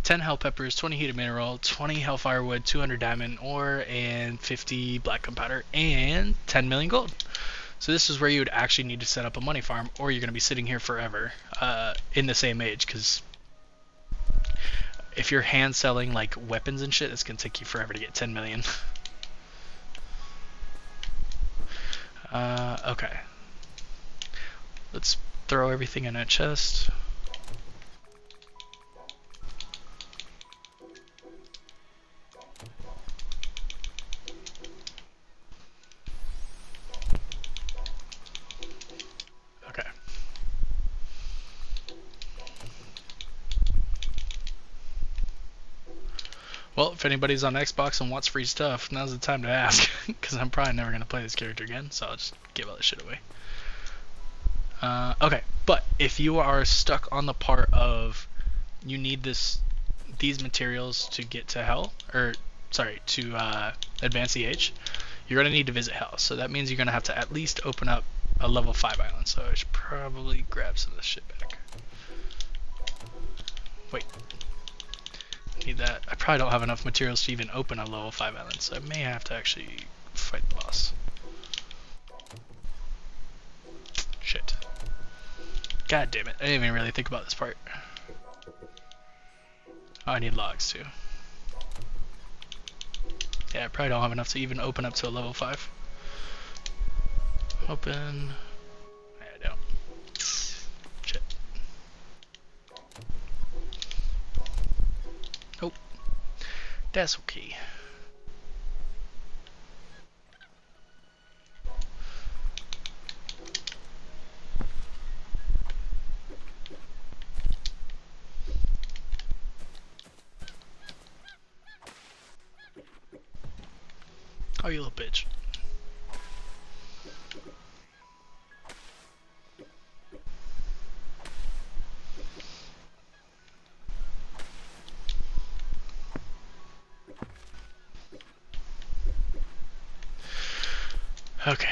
10 hell peppers, 20 heated mineral, 20 hellfire wood, 200 diamond ore, and 50 black gunpowder, and 10 million gold. So this is where you would actually need to set up a money farm, or you're going to be sitting here forever in the same age, because if you're hand selling like weapons and shit, it's going to take you forever to get 10 million. Okay. Let's throw everything in a chest. Okay. Well, if anybody's on Xbox and wants free stuff, now's the time to ask, because I'm probably never going to play this character again, so I'll just give all this shit away. Okay, but if you are stuck on the part of you need these materials to get to hell, or sorry, to advance the age, you're going to need to visit hell. So that means you're going to have to at least open up a level 5 island. So I should probably grab some of this shit back. Wait. Need that. I probably don't have enough materials to even open a level 5 island, so I may have to actually fight the boss. Shit. God damn it, I didn't even really think about this part. Oh, I need logs too. Yeah, I probably don't have enough to even open up to a level 5. Open. I don't. Shit. Oh. That's okay. Oh, you little bitch. Okay.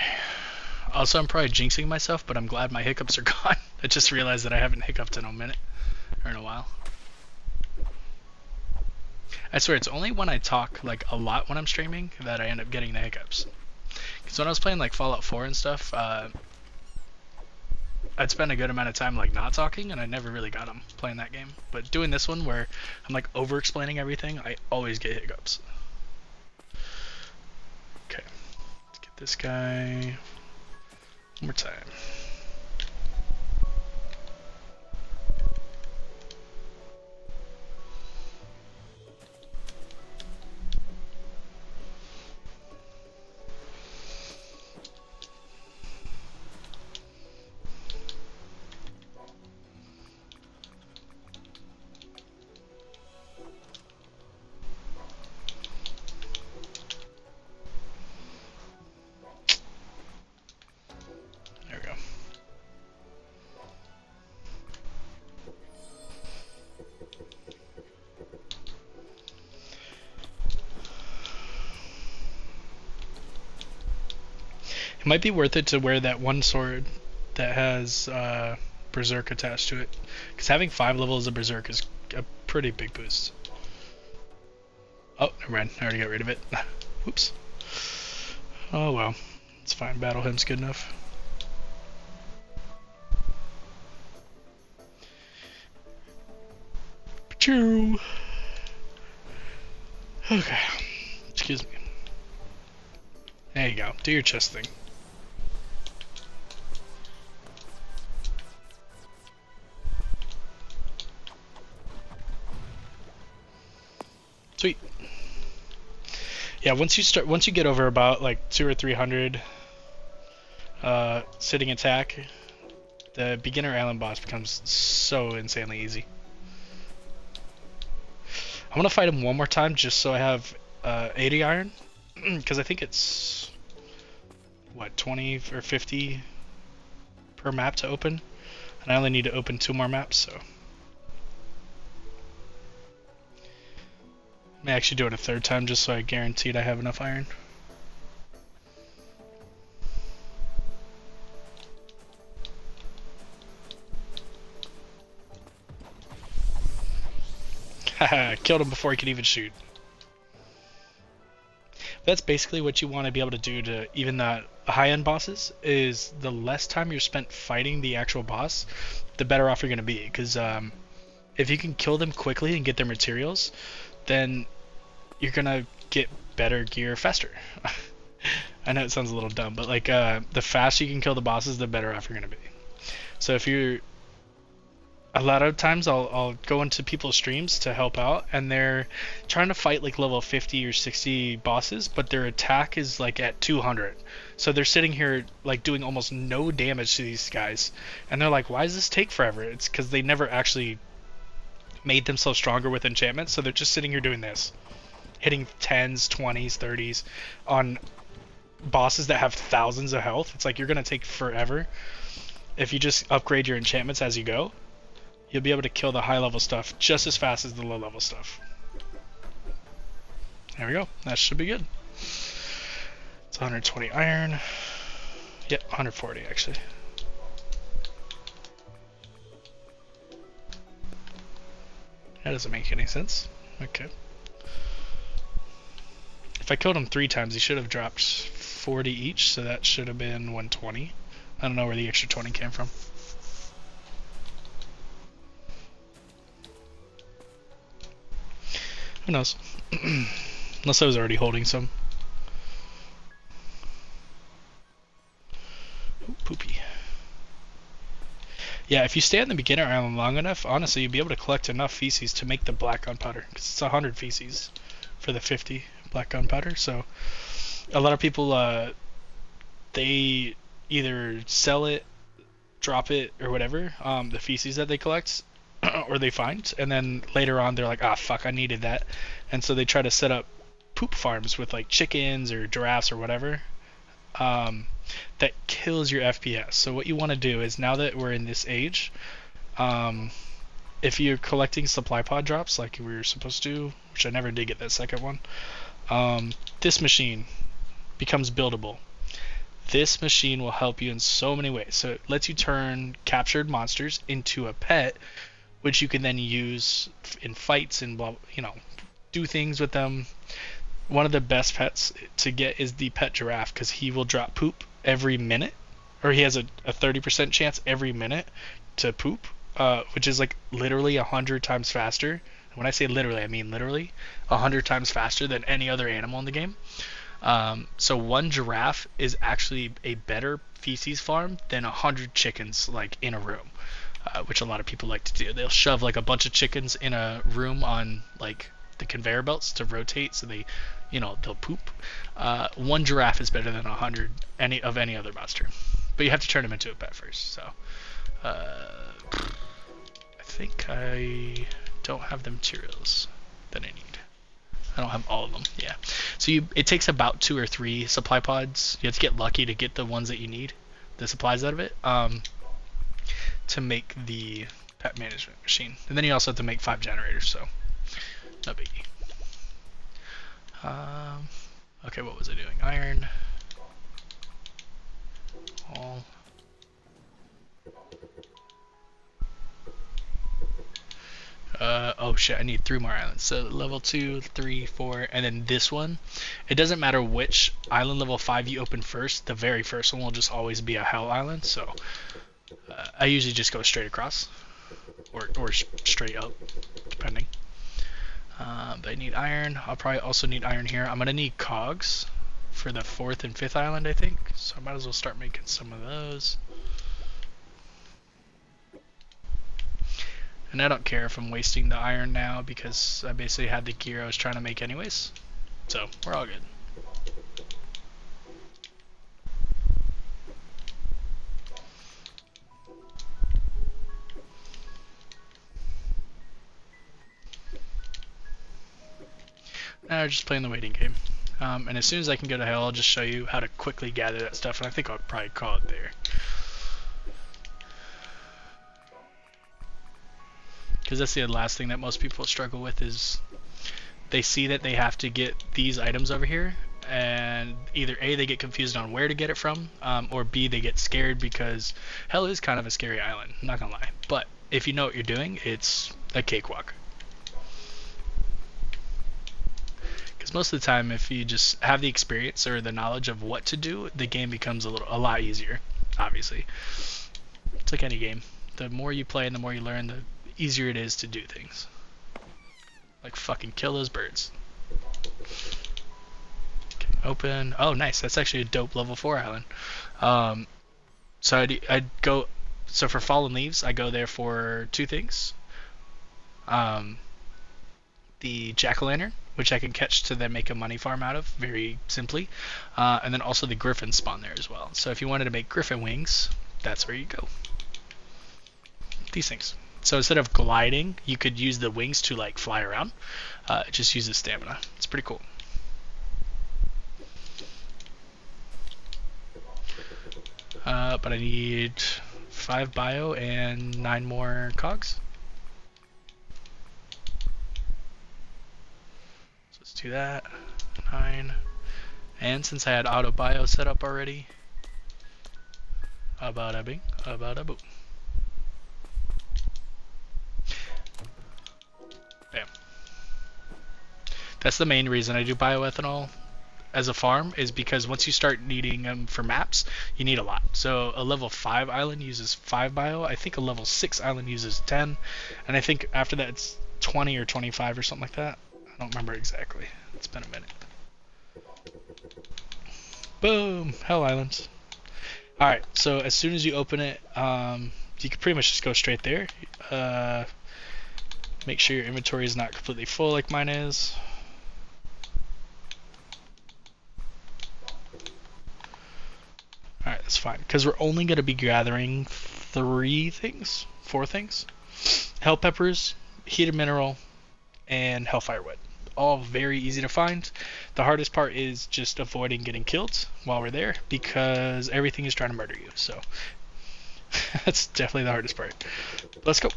Also, I'm probably jinxing myself, but I'm glad my hiccups are gone. I just realized that I haven't hiccuped in a minute, or in a while. I swear, it's only when I talk like a lot when I'm streaming that I end up getting the hiccups. Because when I was playing like Fallout 4 and stuff, I'd spend a good amount of time like not talking, and I never really got them playing that game. But doing this one where I'm like over-explaining everything, I always get hiccups. Okay, let's get this guy one more time. It might be worth it to wear that one sword that has Berserk attached to it, because having 5 levels of Berserk is a pretty big boost. Oh, never mind. I already got rid of it. Oops. Oh well. It's fine. Battle hymn's good enough. Choo. Okay. Excuse me. There you go. Do your chest thing. Sweet. Yeah, once you get over about like 200 or 300 sitting attack, the beginner island boss becomes so insanely easy. I'm gonna fight him one more time just so I have 80 iron, because I think it's what 20 or 50 per map to open, and I only need to open 2 more maps, so I may actually do it a 3rd time just so I guaranteed I have enough iron. Haha, killed him before he could even shoot. That's basically what you want to be able to do to even the high-end bosses, is the less time you're spent fighting the actual boss, the better off you're going to be, because if you can kill them quickly and get their materials, then you're going to get better gear faster. I know it sounds a little dumb, but like the faster you can kill the bosses, the better off you're going to be. So if you're a lot of times I'll go into people's streams to help out, and they're trying to fight like level 50 or 60 bosses, but their attack is like at 200. So they're sitting here like doing almost no damage to these guys, and they're like, why does this take forever? It's because they never actually made themselves stronger with enchantments, so they're just sitting here doing this, hitting 10s, 20s, 30s on bosses that have thousands of health. It's like you're gonna take forever. If you just upgrade your enchantments as you go, you'll be able to kill the high level stuff just as fast as the low level stuff. There we go. That should be good. It's 120 iron. Yep, 140 actually. That doesn't make any sense. Okay. If I killed him 3 times, he should have dropped 40 each, so that should have been 120. I don't know where the extra 20 came from. Who knows? Unless I was already holding some. Ooh, poopy. Yeah, if you stay on the beginner island long enough, honestly, you'll be able to collect enough feces to make the black gunpowder. Because it's 100 feces for the 50 black gunpowder. So a lot of people, they either sell it, drop it, or whatever, the feces that they collect, or they find, and then later on they're like, ah, fuck, I needed that, and so they try to set up poop farms with like chickens or giraffes or whatever, that kills your FPS. So what you want to do is, now that we're in this age, if you're collecting supply pod drops like we were supposed to, which I never did get that second one, this machine becomes buildable. This machine will help you in so many ways. So it lets you turn captured monsters into a pet, which you can then use in fights and blah, do things with them. One of the best pets to get is the pet giraffe, because he will drop poop every minute, or he has a 30% chance every minute to poop, which is like literally 100 times faster. When I say literally, I mean literally 100 times faster than any other animal in the game. So one giraffe is actually a better feces farm than 100 chickens like in a room. Which a lot of people like to do. They'll shove like a bunch of chickens in a room on like the conveyor belts to rotate, so they, they'll poop. One giraffe is better than 100 any other monster, but you have to turn them into a pet first. So I think I don't have the materials that I need. I don't have all of them. Yeah. So it takes about 2 or 3 supply pods. You have to get lucky to get the ones that you need, the supplies out of it. To make the pet management machine, and then you also have to make 5 generators, so no biggie. Okay, what was I doing? Iron. All. Oh shit, I need 3 more islands. So level 2, 3, 4, and then this one. It doesn't matter which island level 5 you open first, the very first one will just always be a hell island, so I usually just go straight across, or straight up, depending. But I need iron. I'll probably also need iron here. I'm gonna need cogs for the 4th and 5th island, I think, so I might as well start making some of those. And I don't care if I'm wasting the iron now because I basically had the gear I was trying to make anyways. So, we're all good. Now we're just playing the waiting game. And as soon as I can go to hell, I'll just show you how to quickly gather that stuff, and I think I'll probably call it there. Because that's the last thing that most people struggle with is they see that they have to get these items over here, and either A, they get confused on where to get it from, or B, they get scared because hell is kind of a scary island, I'm not gonna lie. But if you know what you're doing, it's a cakewalk. Because most of the time, if you just have the experience or the knowledge of what to do, the game becomes a lot easier, obviously. It's like any game. The more you play and the more you learn, the easier it is to do things. Like fucking kill those birds. Okay, open. Oh, nice. That's actually a dope level 4 island. So I'd go. So for fallen leaves, I go there for 2 things. The jack-o'-lantern, which I can catch to then make a money farm out of very simply, and then also the griffin spawn there as well. So if you wanted to make griffin wings, that's where you go. These things. So instead of gliding, you could use the wings to like fly around. Just use the stamina. It's pretty cool. But I need 5 bio and 9 more cogs. So let's do that. 9. And since I had auto bio set up already, bada bing, bada boom. Bam. That's the main reason I do bioethanol as a farm, is because once you start needing them for maps, you need a lot. So a level 5 island uses 5 bio. I think a level 6 island uses 10. And I think after that it's 20 or 25 or something like that. I don't remember exactly. It's been a minute. Boom! Hell Islands. Alright, so as soon as you open it, you can pretty much just go straight there. Make sure your inventory is not completely full like mine is. Alright, that's fine, because we're only going to be gathering 4 things. Hell peppers, heated mineral, and hellfire wood. All very easy to find. The hardest part is just avoiding getting killed while we're there, because everything is trying to murder you, so that's definitely the hardest part. Let's go.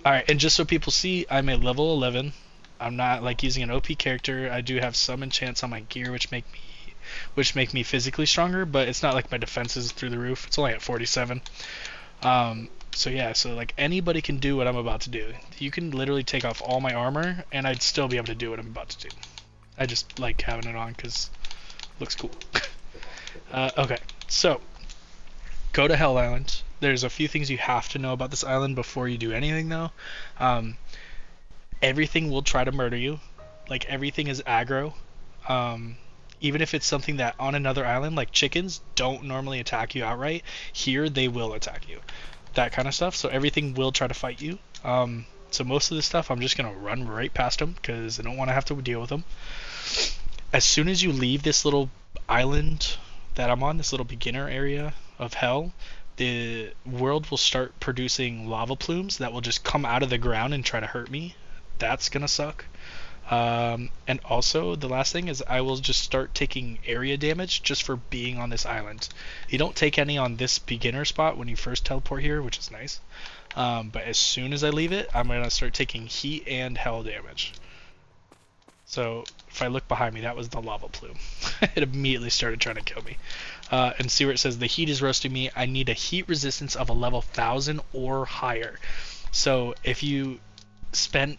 Alright, and just so people see, I'm a level 11. I'm not like using an OP character. I do have some enchants on my gear which make me physically stronger, but it's not like my defense is through the roof. It's only at 47. So yeah, so like anybody can do what I'm about to do. You can literally take off all my armor and I'd still be able to do what I'm about to do. I just like having it on because it looks cool. Okay, so go to Hell Island. There's a few things you have to know about this island before you do anything though. Everything will try to murder you. Like everything is aggro. Even if it's something that on another island, like chickens, don't normally attack you outright, here they will attack you. That kind of stuff. So everything will try to fight you. So most of this stuff, I'm just going to run right past them because I don't want to have to deal with them. As soon as you leave this little island that I'm on, this little beginner area of hell, the world will start producing lava plumes that will just come out of the ground and try to hurt me. That's going to suck. And also the last thing is I will just start taking area damage just for being on this island. You don't take any on this beginner spot when you first teleport here, which is nice. But as soon as I leave it, I'm going to start taking heat and hell damage. So if I look behind me, that was the lava plume. It immediately started trying to kill me. And see where it says the heat is roasting me. I need a heat resistance of a level 1000 or higher. So if you spent,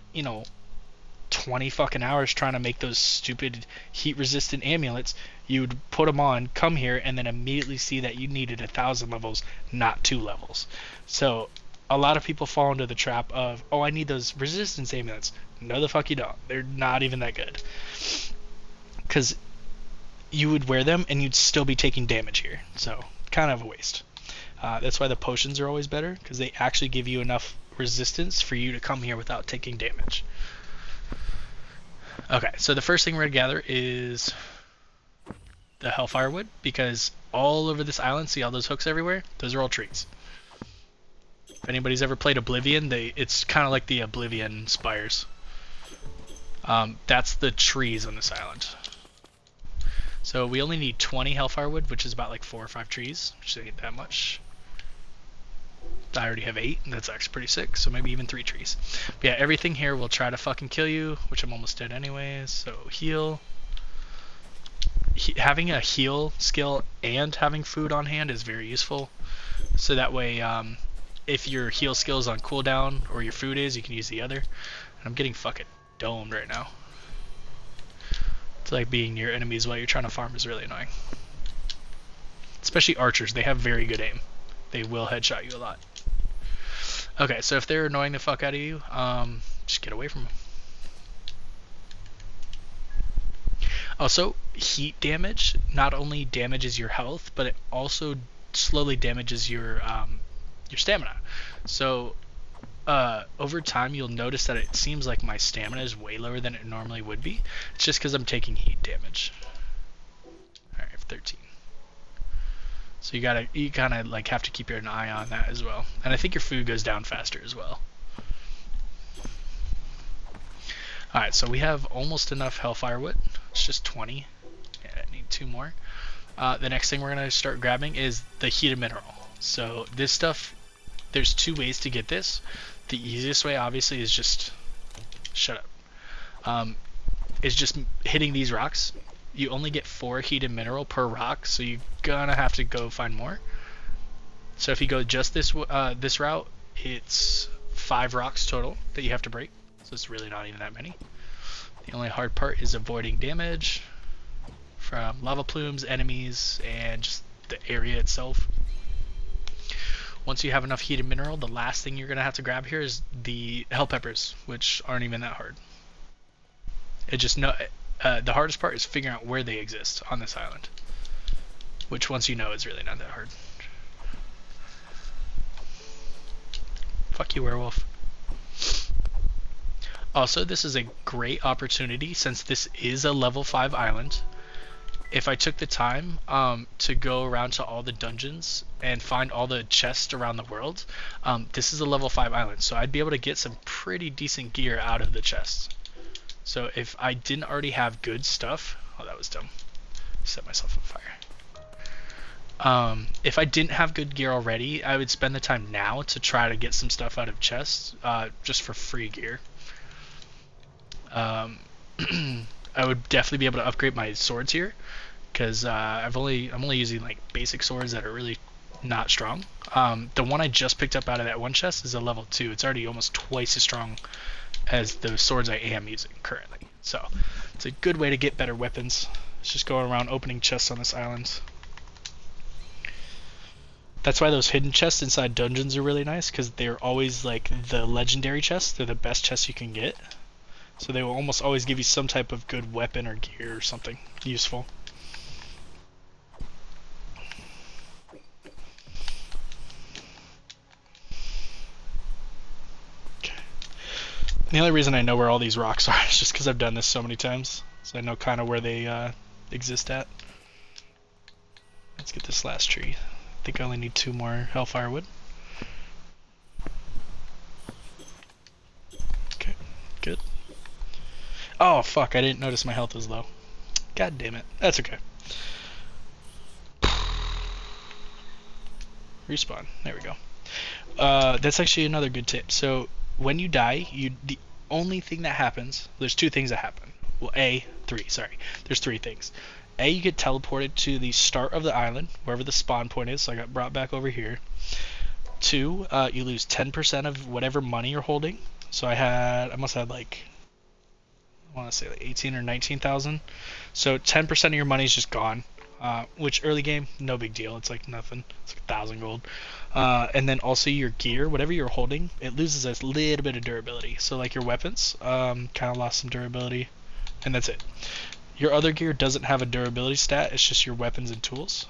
20 fucking hours trying to make those stupid heat resistant amulets, you would put them on, come here, and then immediately see that you needed 1,000 levels, not 2 levels. So a lot of people fall into the trap of, oh, I need those resistance amulets. No, the fuck you don't. They're not even that good. Because you would wear them and you'd still be taking damage here. So kind of a waste. That's why the potions are always better, because they actually give you enough resistance for you to come here without taking damage. Okay, so the first thing we're going to gather is the Hellfire Wood, because all over this island, see all those hooks everywhere? Those are all trees. If anybody's ever played Oblivion, it's kind of like the Oblivion spires. That's the trees on this island. So we only need 20 Hellfire Wood, which is about like 4 or 5 trees, which ain't that much. I already have 8, and that's actually pretty sick, so maybe even 3 trees. But yeah, everything here will try to fucking kill you, which I'm almost dead anyways, so heal. Having a heal skill and having food on hand is very useful, so that way if your heal skill is on cooldown, or your food is, you can use the other. And I'm getting fucking domed right now. It's like being near enemies while you're trying to farm is really annoying. Especially archers, they have very good aim. They will headshot you a lot. Okay, so if they're annoying the fuck out of you, just get away from them. Also, heat damage not only damages your health, but it also slowly damages your stamina. So over time, you'll notice that it seems like my stamina is way lower than it normally would be. It's just because I'm taking heat damage. Alright, I have 13. So you kind of like have to keep an eye on that as well. And I think your food goes down faster as well. Alright, so we have almost enough Hellfire Wood. It's just 20. Yeah, I need 2 more. The next thing we're going to start grabbing is the heated mineral. So this stuff, there's 2 ways to get this. The easiest way, obviously, is just... Shut up. Is just hitting these rocks. You only get 4 heated mineral per rock, so you're gonna have to go find more. So if you go just this route, it's 5 rocks total that you have to break. So it's really not even that many. The only hard part is avoiding damage from lava plumes, enemies, and just the area itself. Once you have enough heated mineral, the last thing you're gonna have to grab here is the hell peppers, which aren't even that hard. The hardest part is figuring out where they exist on this island, which once you know is really not that hard. Fuck you, werewolf. Also, this is a great opportunity, since this is a level 5 island. If I took the time to go around to all the dungeons and find all the chests around the world, this is a level 5 island, so I'd be able to get some pretty decent gear out of the chests. So if I didn't already have good stuff... Oh, that was dumb. Set myself on fire. If I didn't have good gear already, I would spend the time now to try to get some stuff out of chests, just for free gear. I would definitely be able to upgrade my swords here, because I'm only using like basic swords that are really not strong. The one I just picked up out of that one chest is a level 2. It's already almost twice as strong as the swords I am using currently. So it's a good way to get better weapons. It's just going around opening chests on this island. That's why those hidden chests inside dungeons are really nice, because they're always like the legendary chests. They're the best chests you can get. So they will almost always give you some type of good weapon or gear or something useful. The only reason I know where all these rocks are is just because I've done this so many times. So I know kind of where they exist at. Let's get this last tree. I think I only need 2 more Hellfire Wood. Okay, good. Oh fuck, I didn't notice my health was low. God damn it. That's okay. Respawn. There we go. That's actually another good tip. So when you die, the only thing that happens, there's 2 things that happen. Well, there's 3 things. A, you get teleported to the start of the island, wherever the spawn point is, so I got brought back over here. 2, you lose 10% of whatever money you're holding, So I must have had like, I want to say like 18 or 19,000. So 10% of your money is just gone. Which early game, no big deal. It's like nothing. It's like 1,000 gold. And then also your gear, whatever you're holding, it loses a little bit of durability. So like your weapons, kind of lost some durability, and that's it. Your other gear doesn't have a durability stat. It's just your weapons and tools.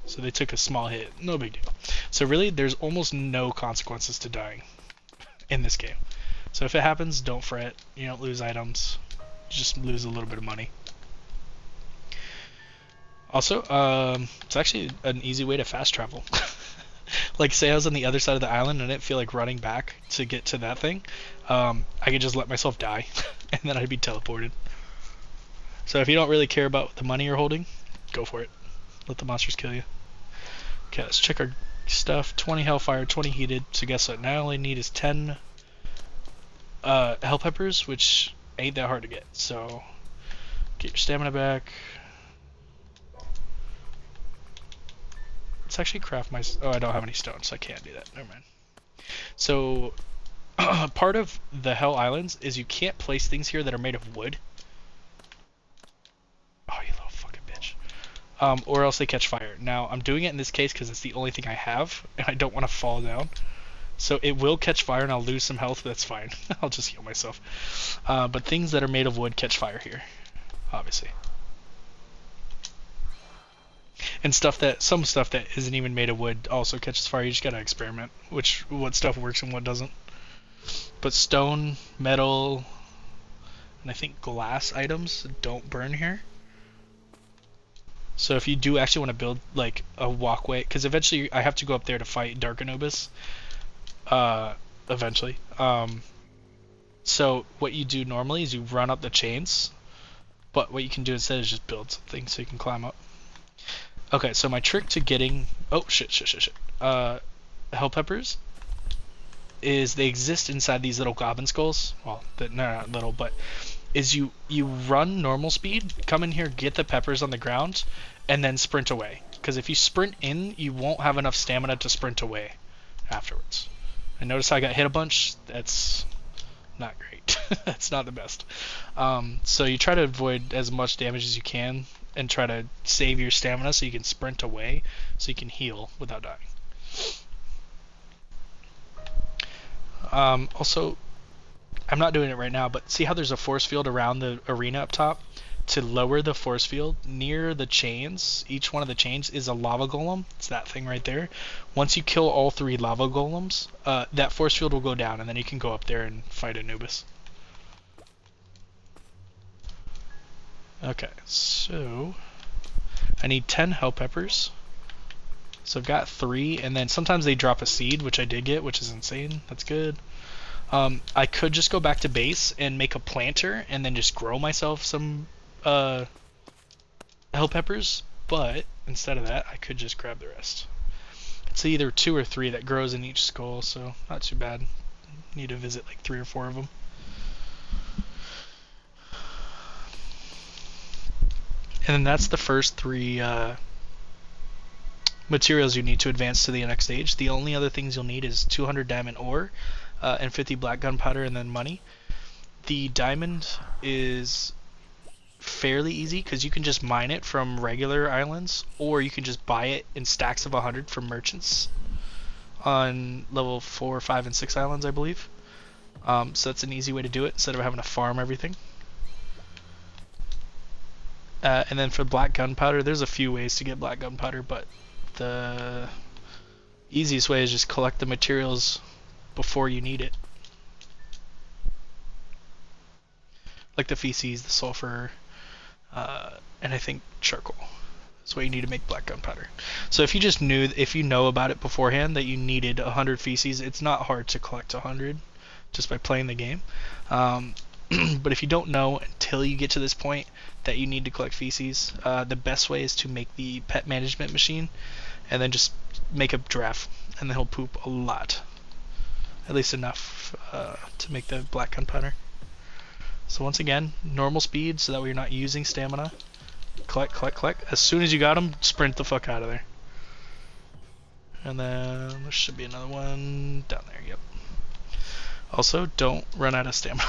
So they took a small hit. No big deal. So really, there's almost no consequences to dying in this game. So if it happens, don't fret. You don't lose items. You just lose a little bit of money. Also, it's actually an easy way to fast travel. Like, say I was on the other side of the island and I didn't feel like running back to get to that thing, I could just let myself die, and then I'd be teleported. So if you don't really care about the money you're holding, go for it. Let the monsters kill you. Okay, let's check our stuff. 20 hellfire, 20 heated. So guess what? Now all I need is 10 hell peppers, which ain't that hard to get. So get your stamina back. Let's actually craft my... Oh, I don't have any stones, so I can't do that. Never mind. So, part of the Hell Islands is you can't place things here that are made of wood. Oh, you little fucking bitch. Or else they catch fire. Now, I'm doing it in this case because it's the only thing I have, and I don't want to fall down. So it will catch fire, and I'll lose some health. That's fine. I'll just heal myself. But things that are made of wood catch fire here, obviously. And some stuff that isn't even made of wood also catches fire. You just gotta experiment what stuff works and what doesn't. But stone, metal, and I think glass items don't burn here. So if you do actually want to build like a walkway, because eventually I have to go up there to fight Dark Anubis. Eventually. So what you do normally is you run up the chains, but what you can do instead is just build something so you can climb up. Okay, so my trick to getting... Oh, shit. Hell peppers is they exist inside these little goblin skulls. Well, they're not little, but is you run normal speed, come in here, get the peppers on the ground, and then sprint away. Because if you sprint in, you won't have enough stamina to sprint away afterwards. And notice how I got hit a bunch? That's not great. That's not the best. So you try to avoid as much damage as you can, and try to save your stamina so you can sprint away, so you can heal without dying. Also, I'm not doing it right now, but see how there's a force field around the arena up top? To lower the force field, near the chains, each one of the chains is a lava golem. It's that thing right there. Once you kill all 3 lava golems, that force field will go down, and then you can go up there and fight Anubis. Okay, so I need 10 hell peppers. So I've got 3, and then sometimes they drop a seed, which I did get, which is insane. That's good. I could just go back to base and make a planter and then just grow myself some hell peppers, but instead of that, I could just grab the rest. It's either 2 or 3 that grows in each skull, so not too bad. Need to visit like 3 or 4 of them. And then that's the first 3 materials you need to advance to the next stage. The only other things you'll need is 200 diamond ore and 50 black gunpowder, and then money. The diamond is fairly easy because you can just mine it from regular islands, or you can just buy it in stacks of 100 from merchants on level 4, 5, and 6 islands, I believe. So that's an easy way to do it instead of having to farm everything. And then for black gunpowder, there's a few ways to get black gunpowder, but the easiest way is just collect the materials before you need it. Like the feces, the sulfur, and I think charcoal. That's what you need to make black gunpowder. So if you know about it beforehand that you needed 100 feces, it's not hard to collect 100 just by playing the game. But if you don't know until you get to this point that you need to collect feces, the best way is to make the pet management machine and then just make a giraffe, and then he'll poop a lot. At least enough to make the black gunpowder. So once again, normal speed so that way you're not using stamina. Collect. As soon as you got them, sprint the fuck out of there. And then there should be another one down there, yep. Also, don't run out of stamina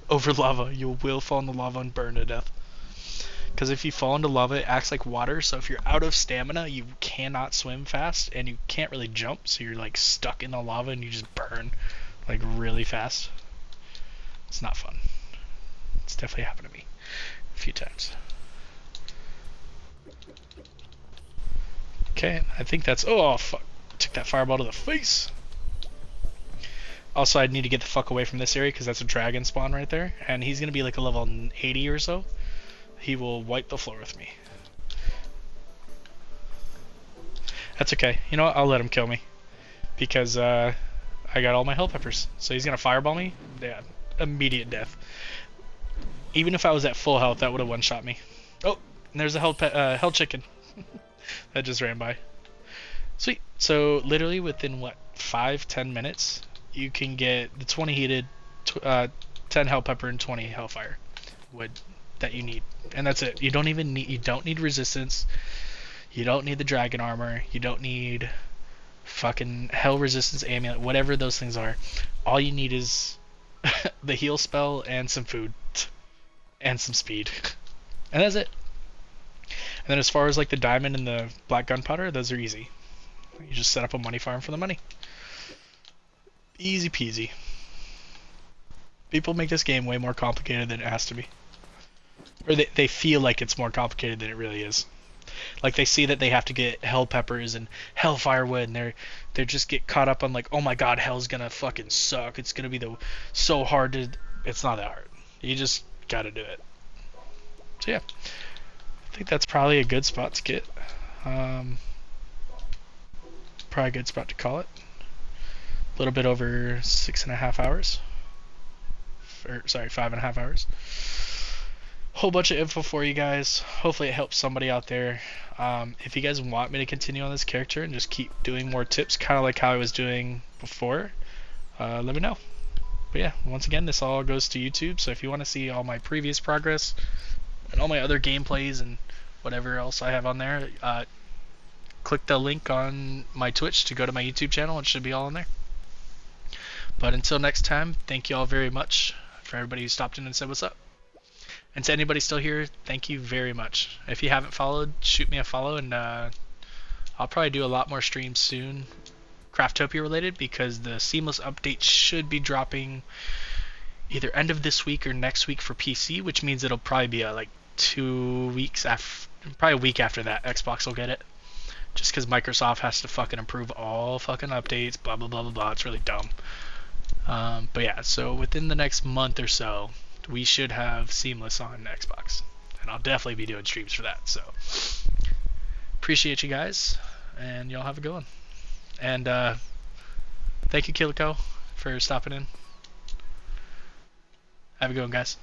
over lava. You will fall in the lava and burn to death. Because if you fall into lava, it acts like water. So if you're out of stamina, you cannot swim fast and you can't really jump. So you're like stuck in the lava and you just burn like really fast. It's not fun. It's definitely happened to me a few times. Okay, I think that's. Oh, fuck. Took that fireball to the face. Also, I need to get the fuck away from this area because that's a dragon spawn right there. And he's going to be like a level 80 or so. He will wipe the floor with me. That's okay. You know what? I'll let him kill me. Because I got all my hell peppers. So he's going to fireball me. Yeah, immediate death. Even if I was at full health, that would have one-shot me. Oh, and there's a hell chicken. That just ran by. Sweet. So literally within, what, 5-10 minutes, you can get the 20 heated, 10 hell pepper, and 20 hellfire wood that you need. And that's it. You don't need resistance. You don't need the dragon armor. You don't need fucking hell resistance amulet, whatever those things are. All you need is the heal spell and some food. And some speed. And that's it. And then as far as like the diamond and the black gunpowder, those are easy. You just set up a money farm for the money. Easy peasy. People make this game way more complicated than it has to be. Or they feel like it's more complicated than it really is. Like they see that they have to get hell peppers and hellfire wood, and they just get caught up on like, oh my god, hell's gonna fucking suck. It's gonna be so hard to. It's not that hard. You just gotta do it. So yeah, I think that's probably a good spot to get. Probably a good spot to call it. A little bit over 6.5 hours. Sorry, 5.5 hours. Whole bunch of info for you guys. Hopefully it helps somebody out there. If you guys want me to continue on this character and just keep doing more tips, kind of like how I was doing before, let me know. But yeah, once again, this all goes to YouTube, so if you want to see all my previous progress and all my other gameplays and whatever else I have on there, click the link on my Twitch to go to my YouTube channel. It should be all in there. But until next time, thank you all very much for everybody who stopped in and said what's up. And to anybody still here, thank you very much. If you haven't followed, shoot me a follow, and I'll probably do a lot more streams soon, Craftopia related, because the Seamless update should be dropping either end of this week or next week for PC, which means it'll probably be like 2 weeks after, probably a week after that, Xbox will get it. Just because Microsoft has to fucking approve all fucking updates, blah blah blah blah blah. It's really dumb. But yeah, so within the next month or so, we should have Seamless on Xbox. And I'll definitely be doing streams for that. So appreciate you guys, and y'all have a good one. And thank you, Kilico, for stopping in. Have a good one, guys.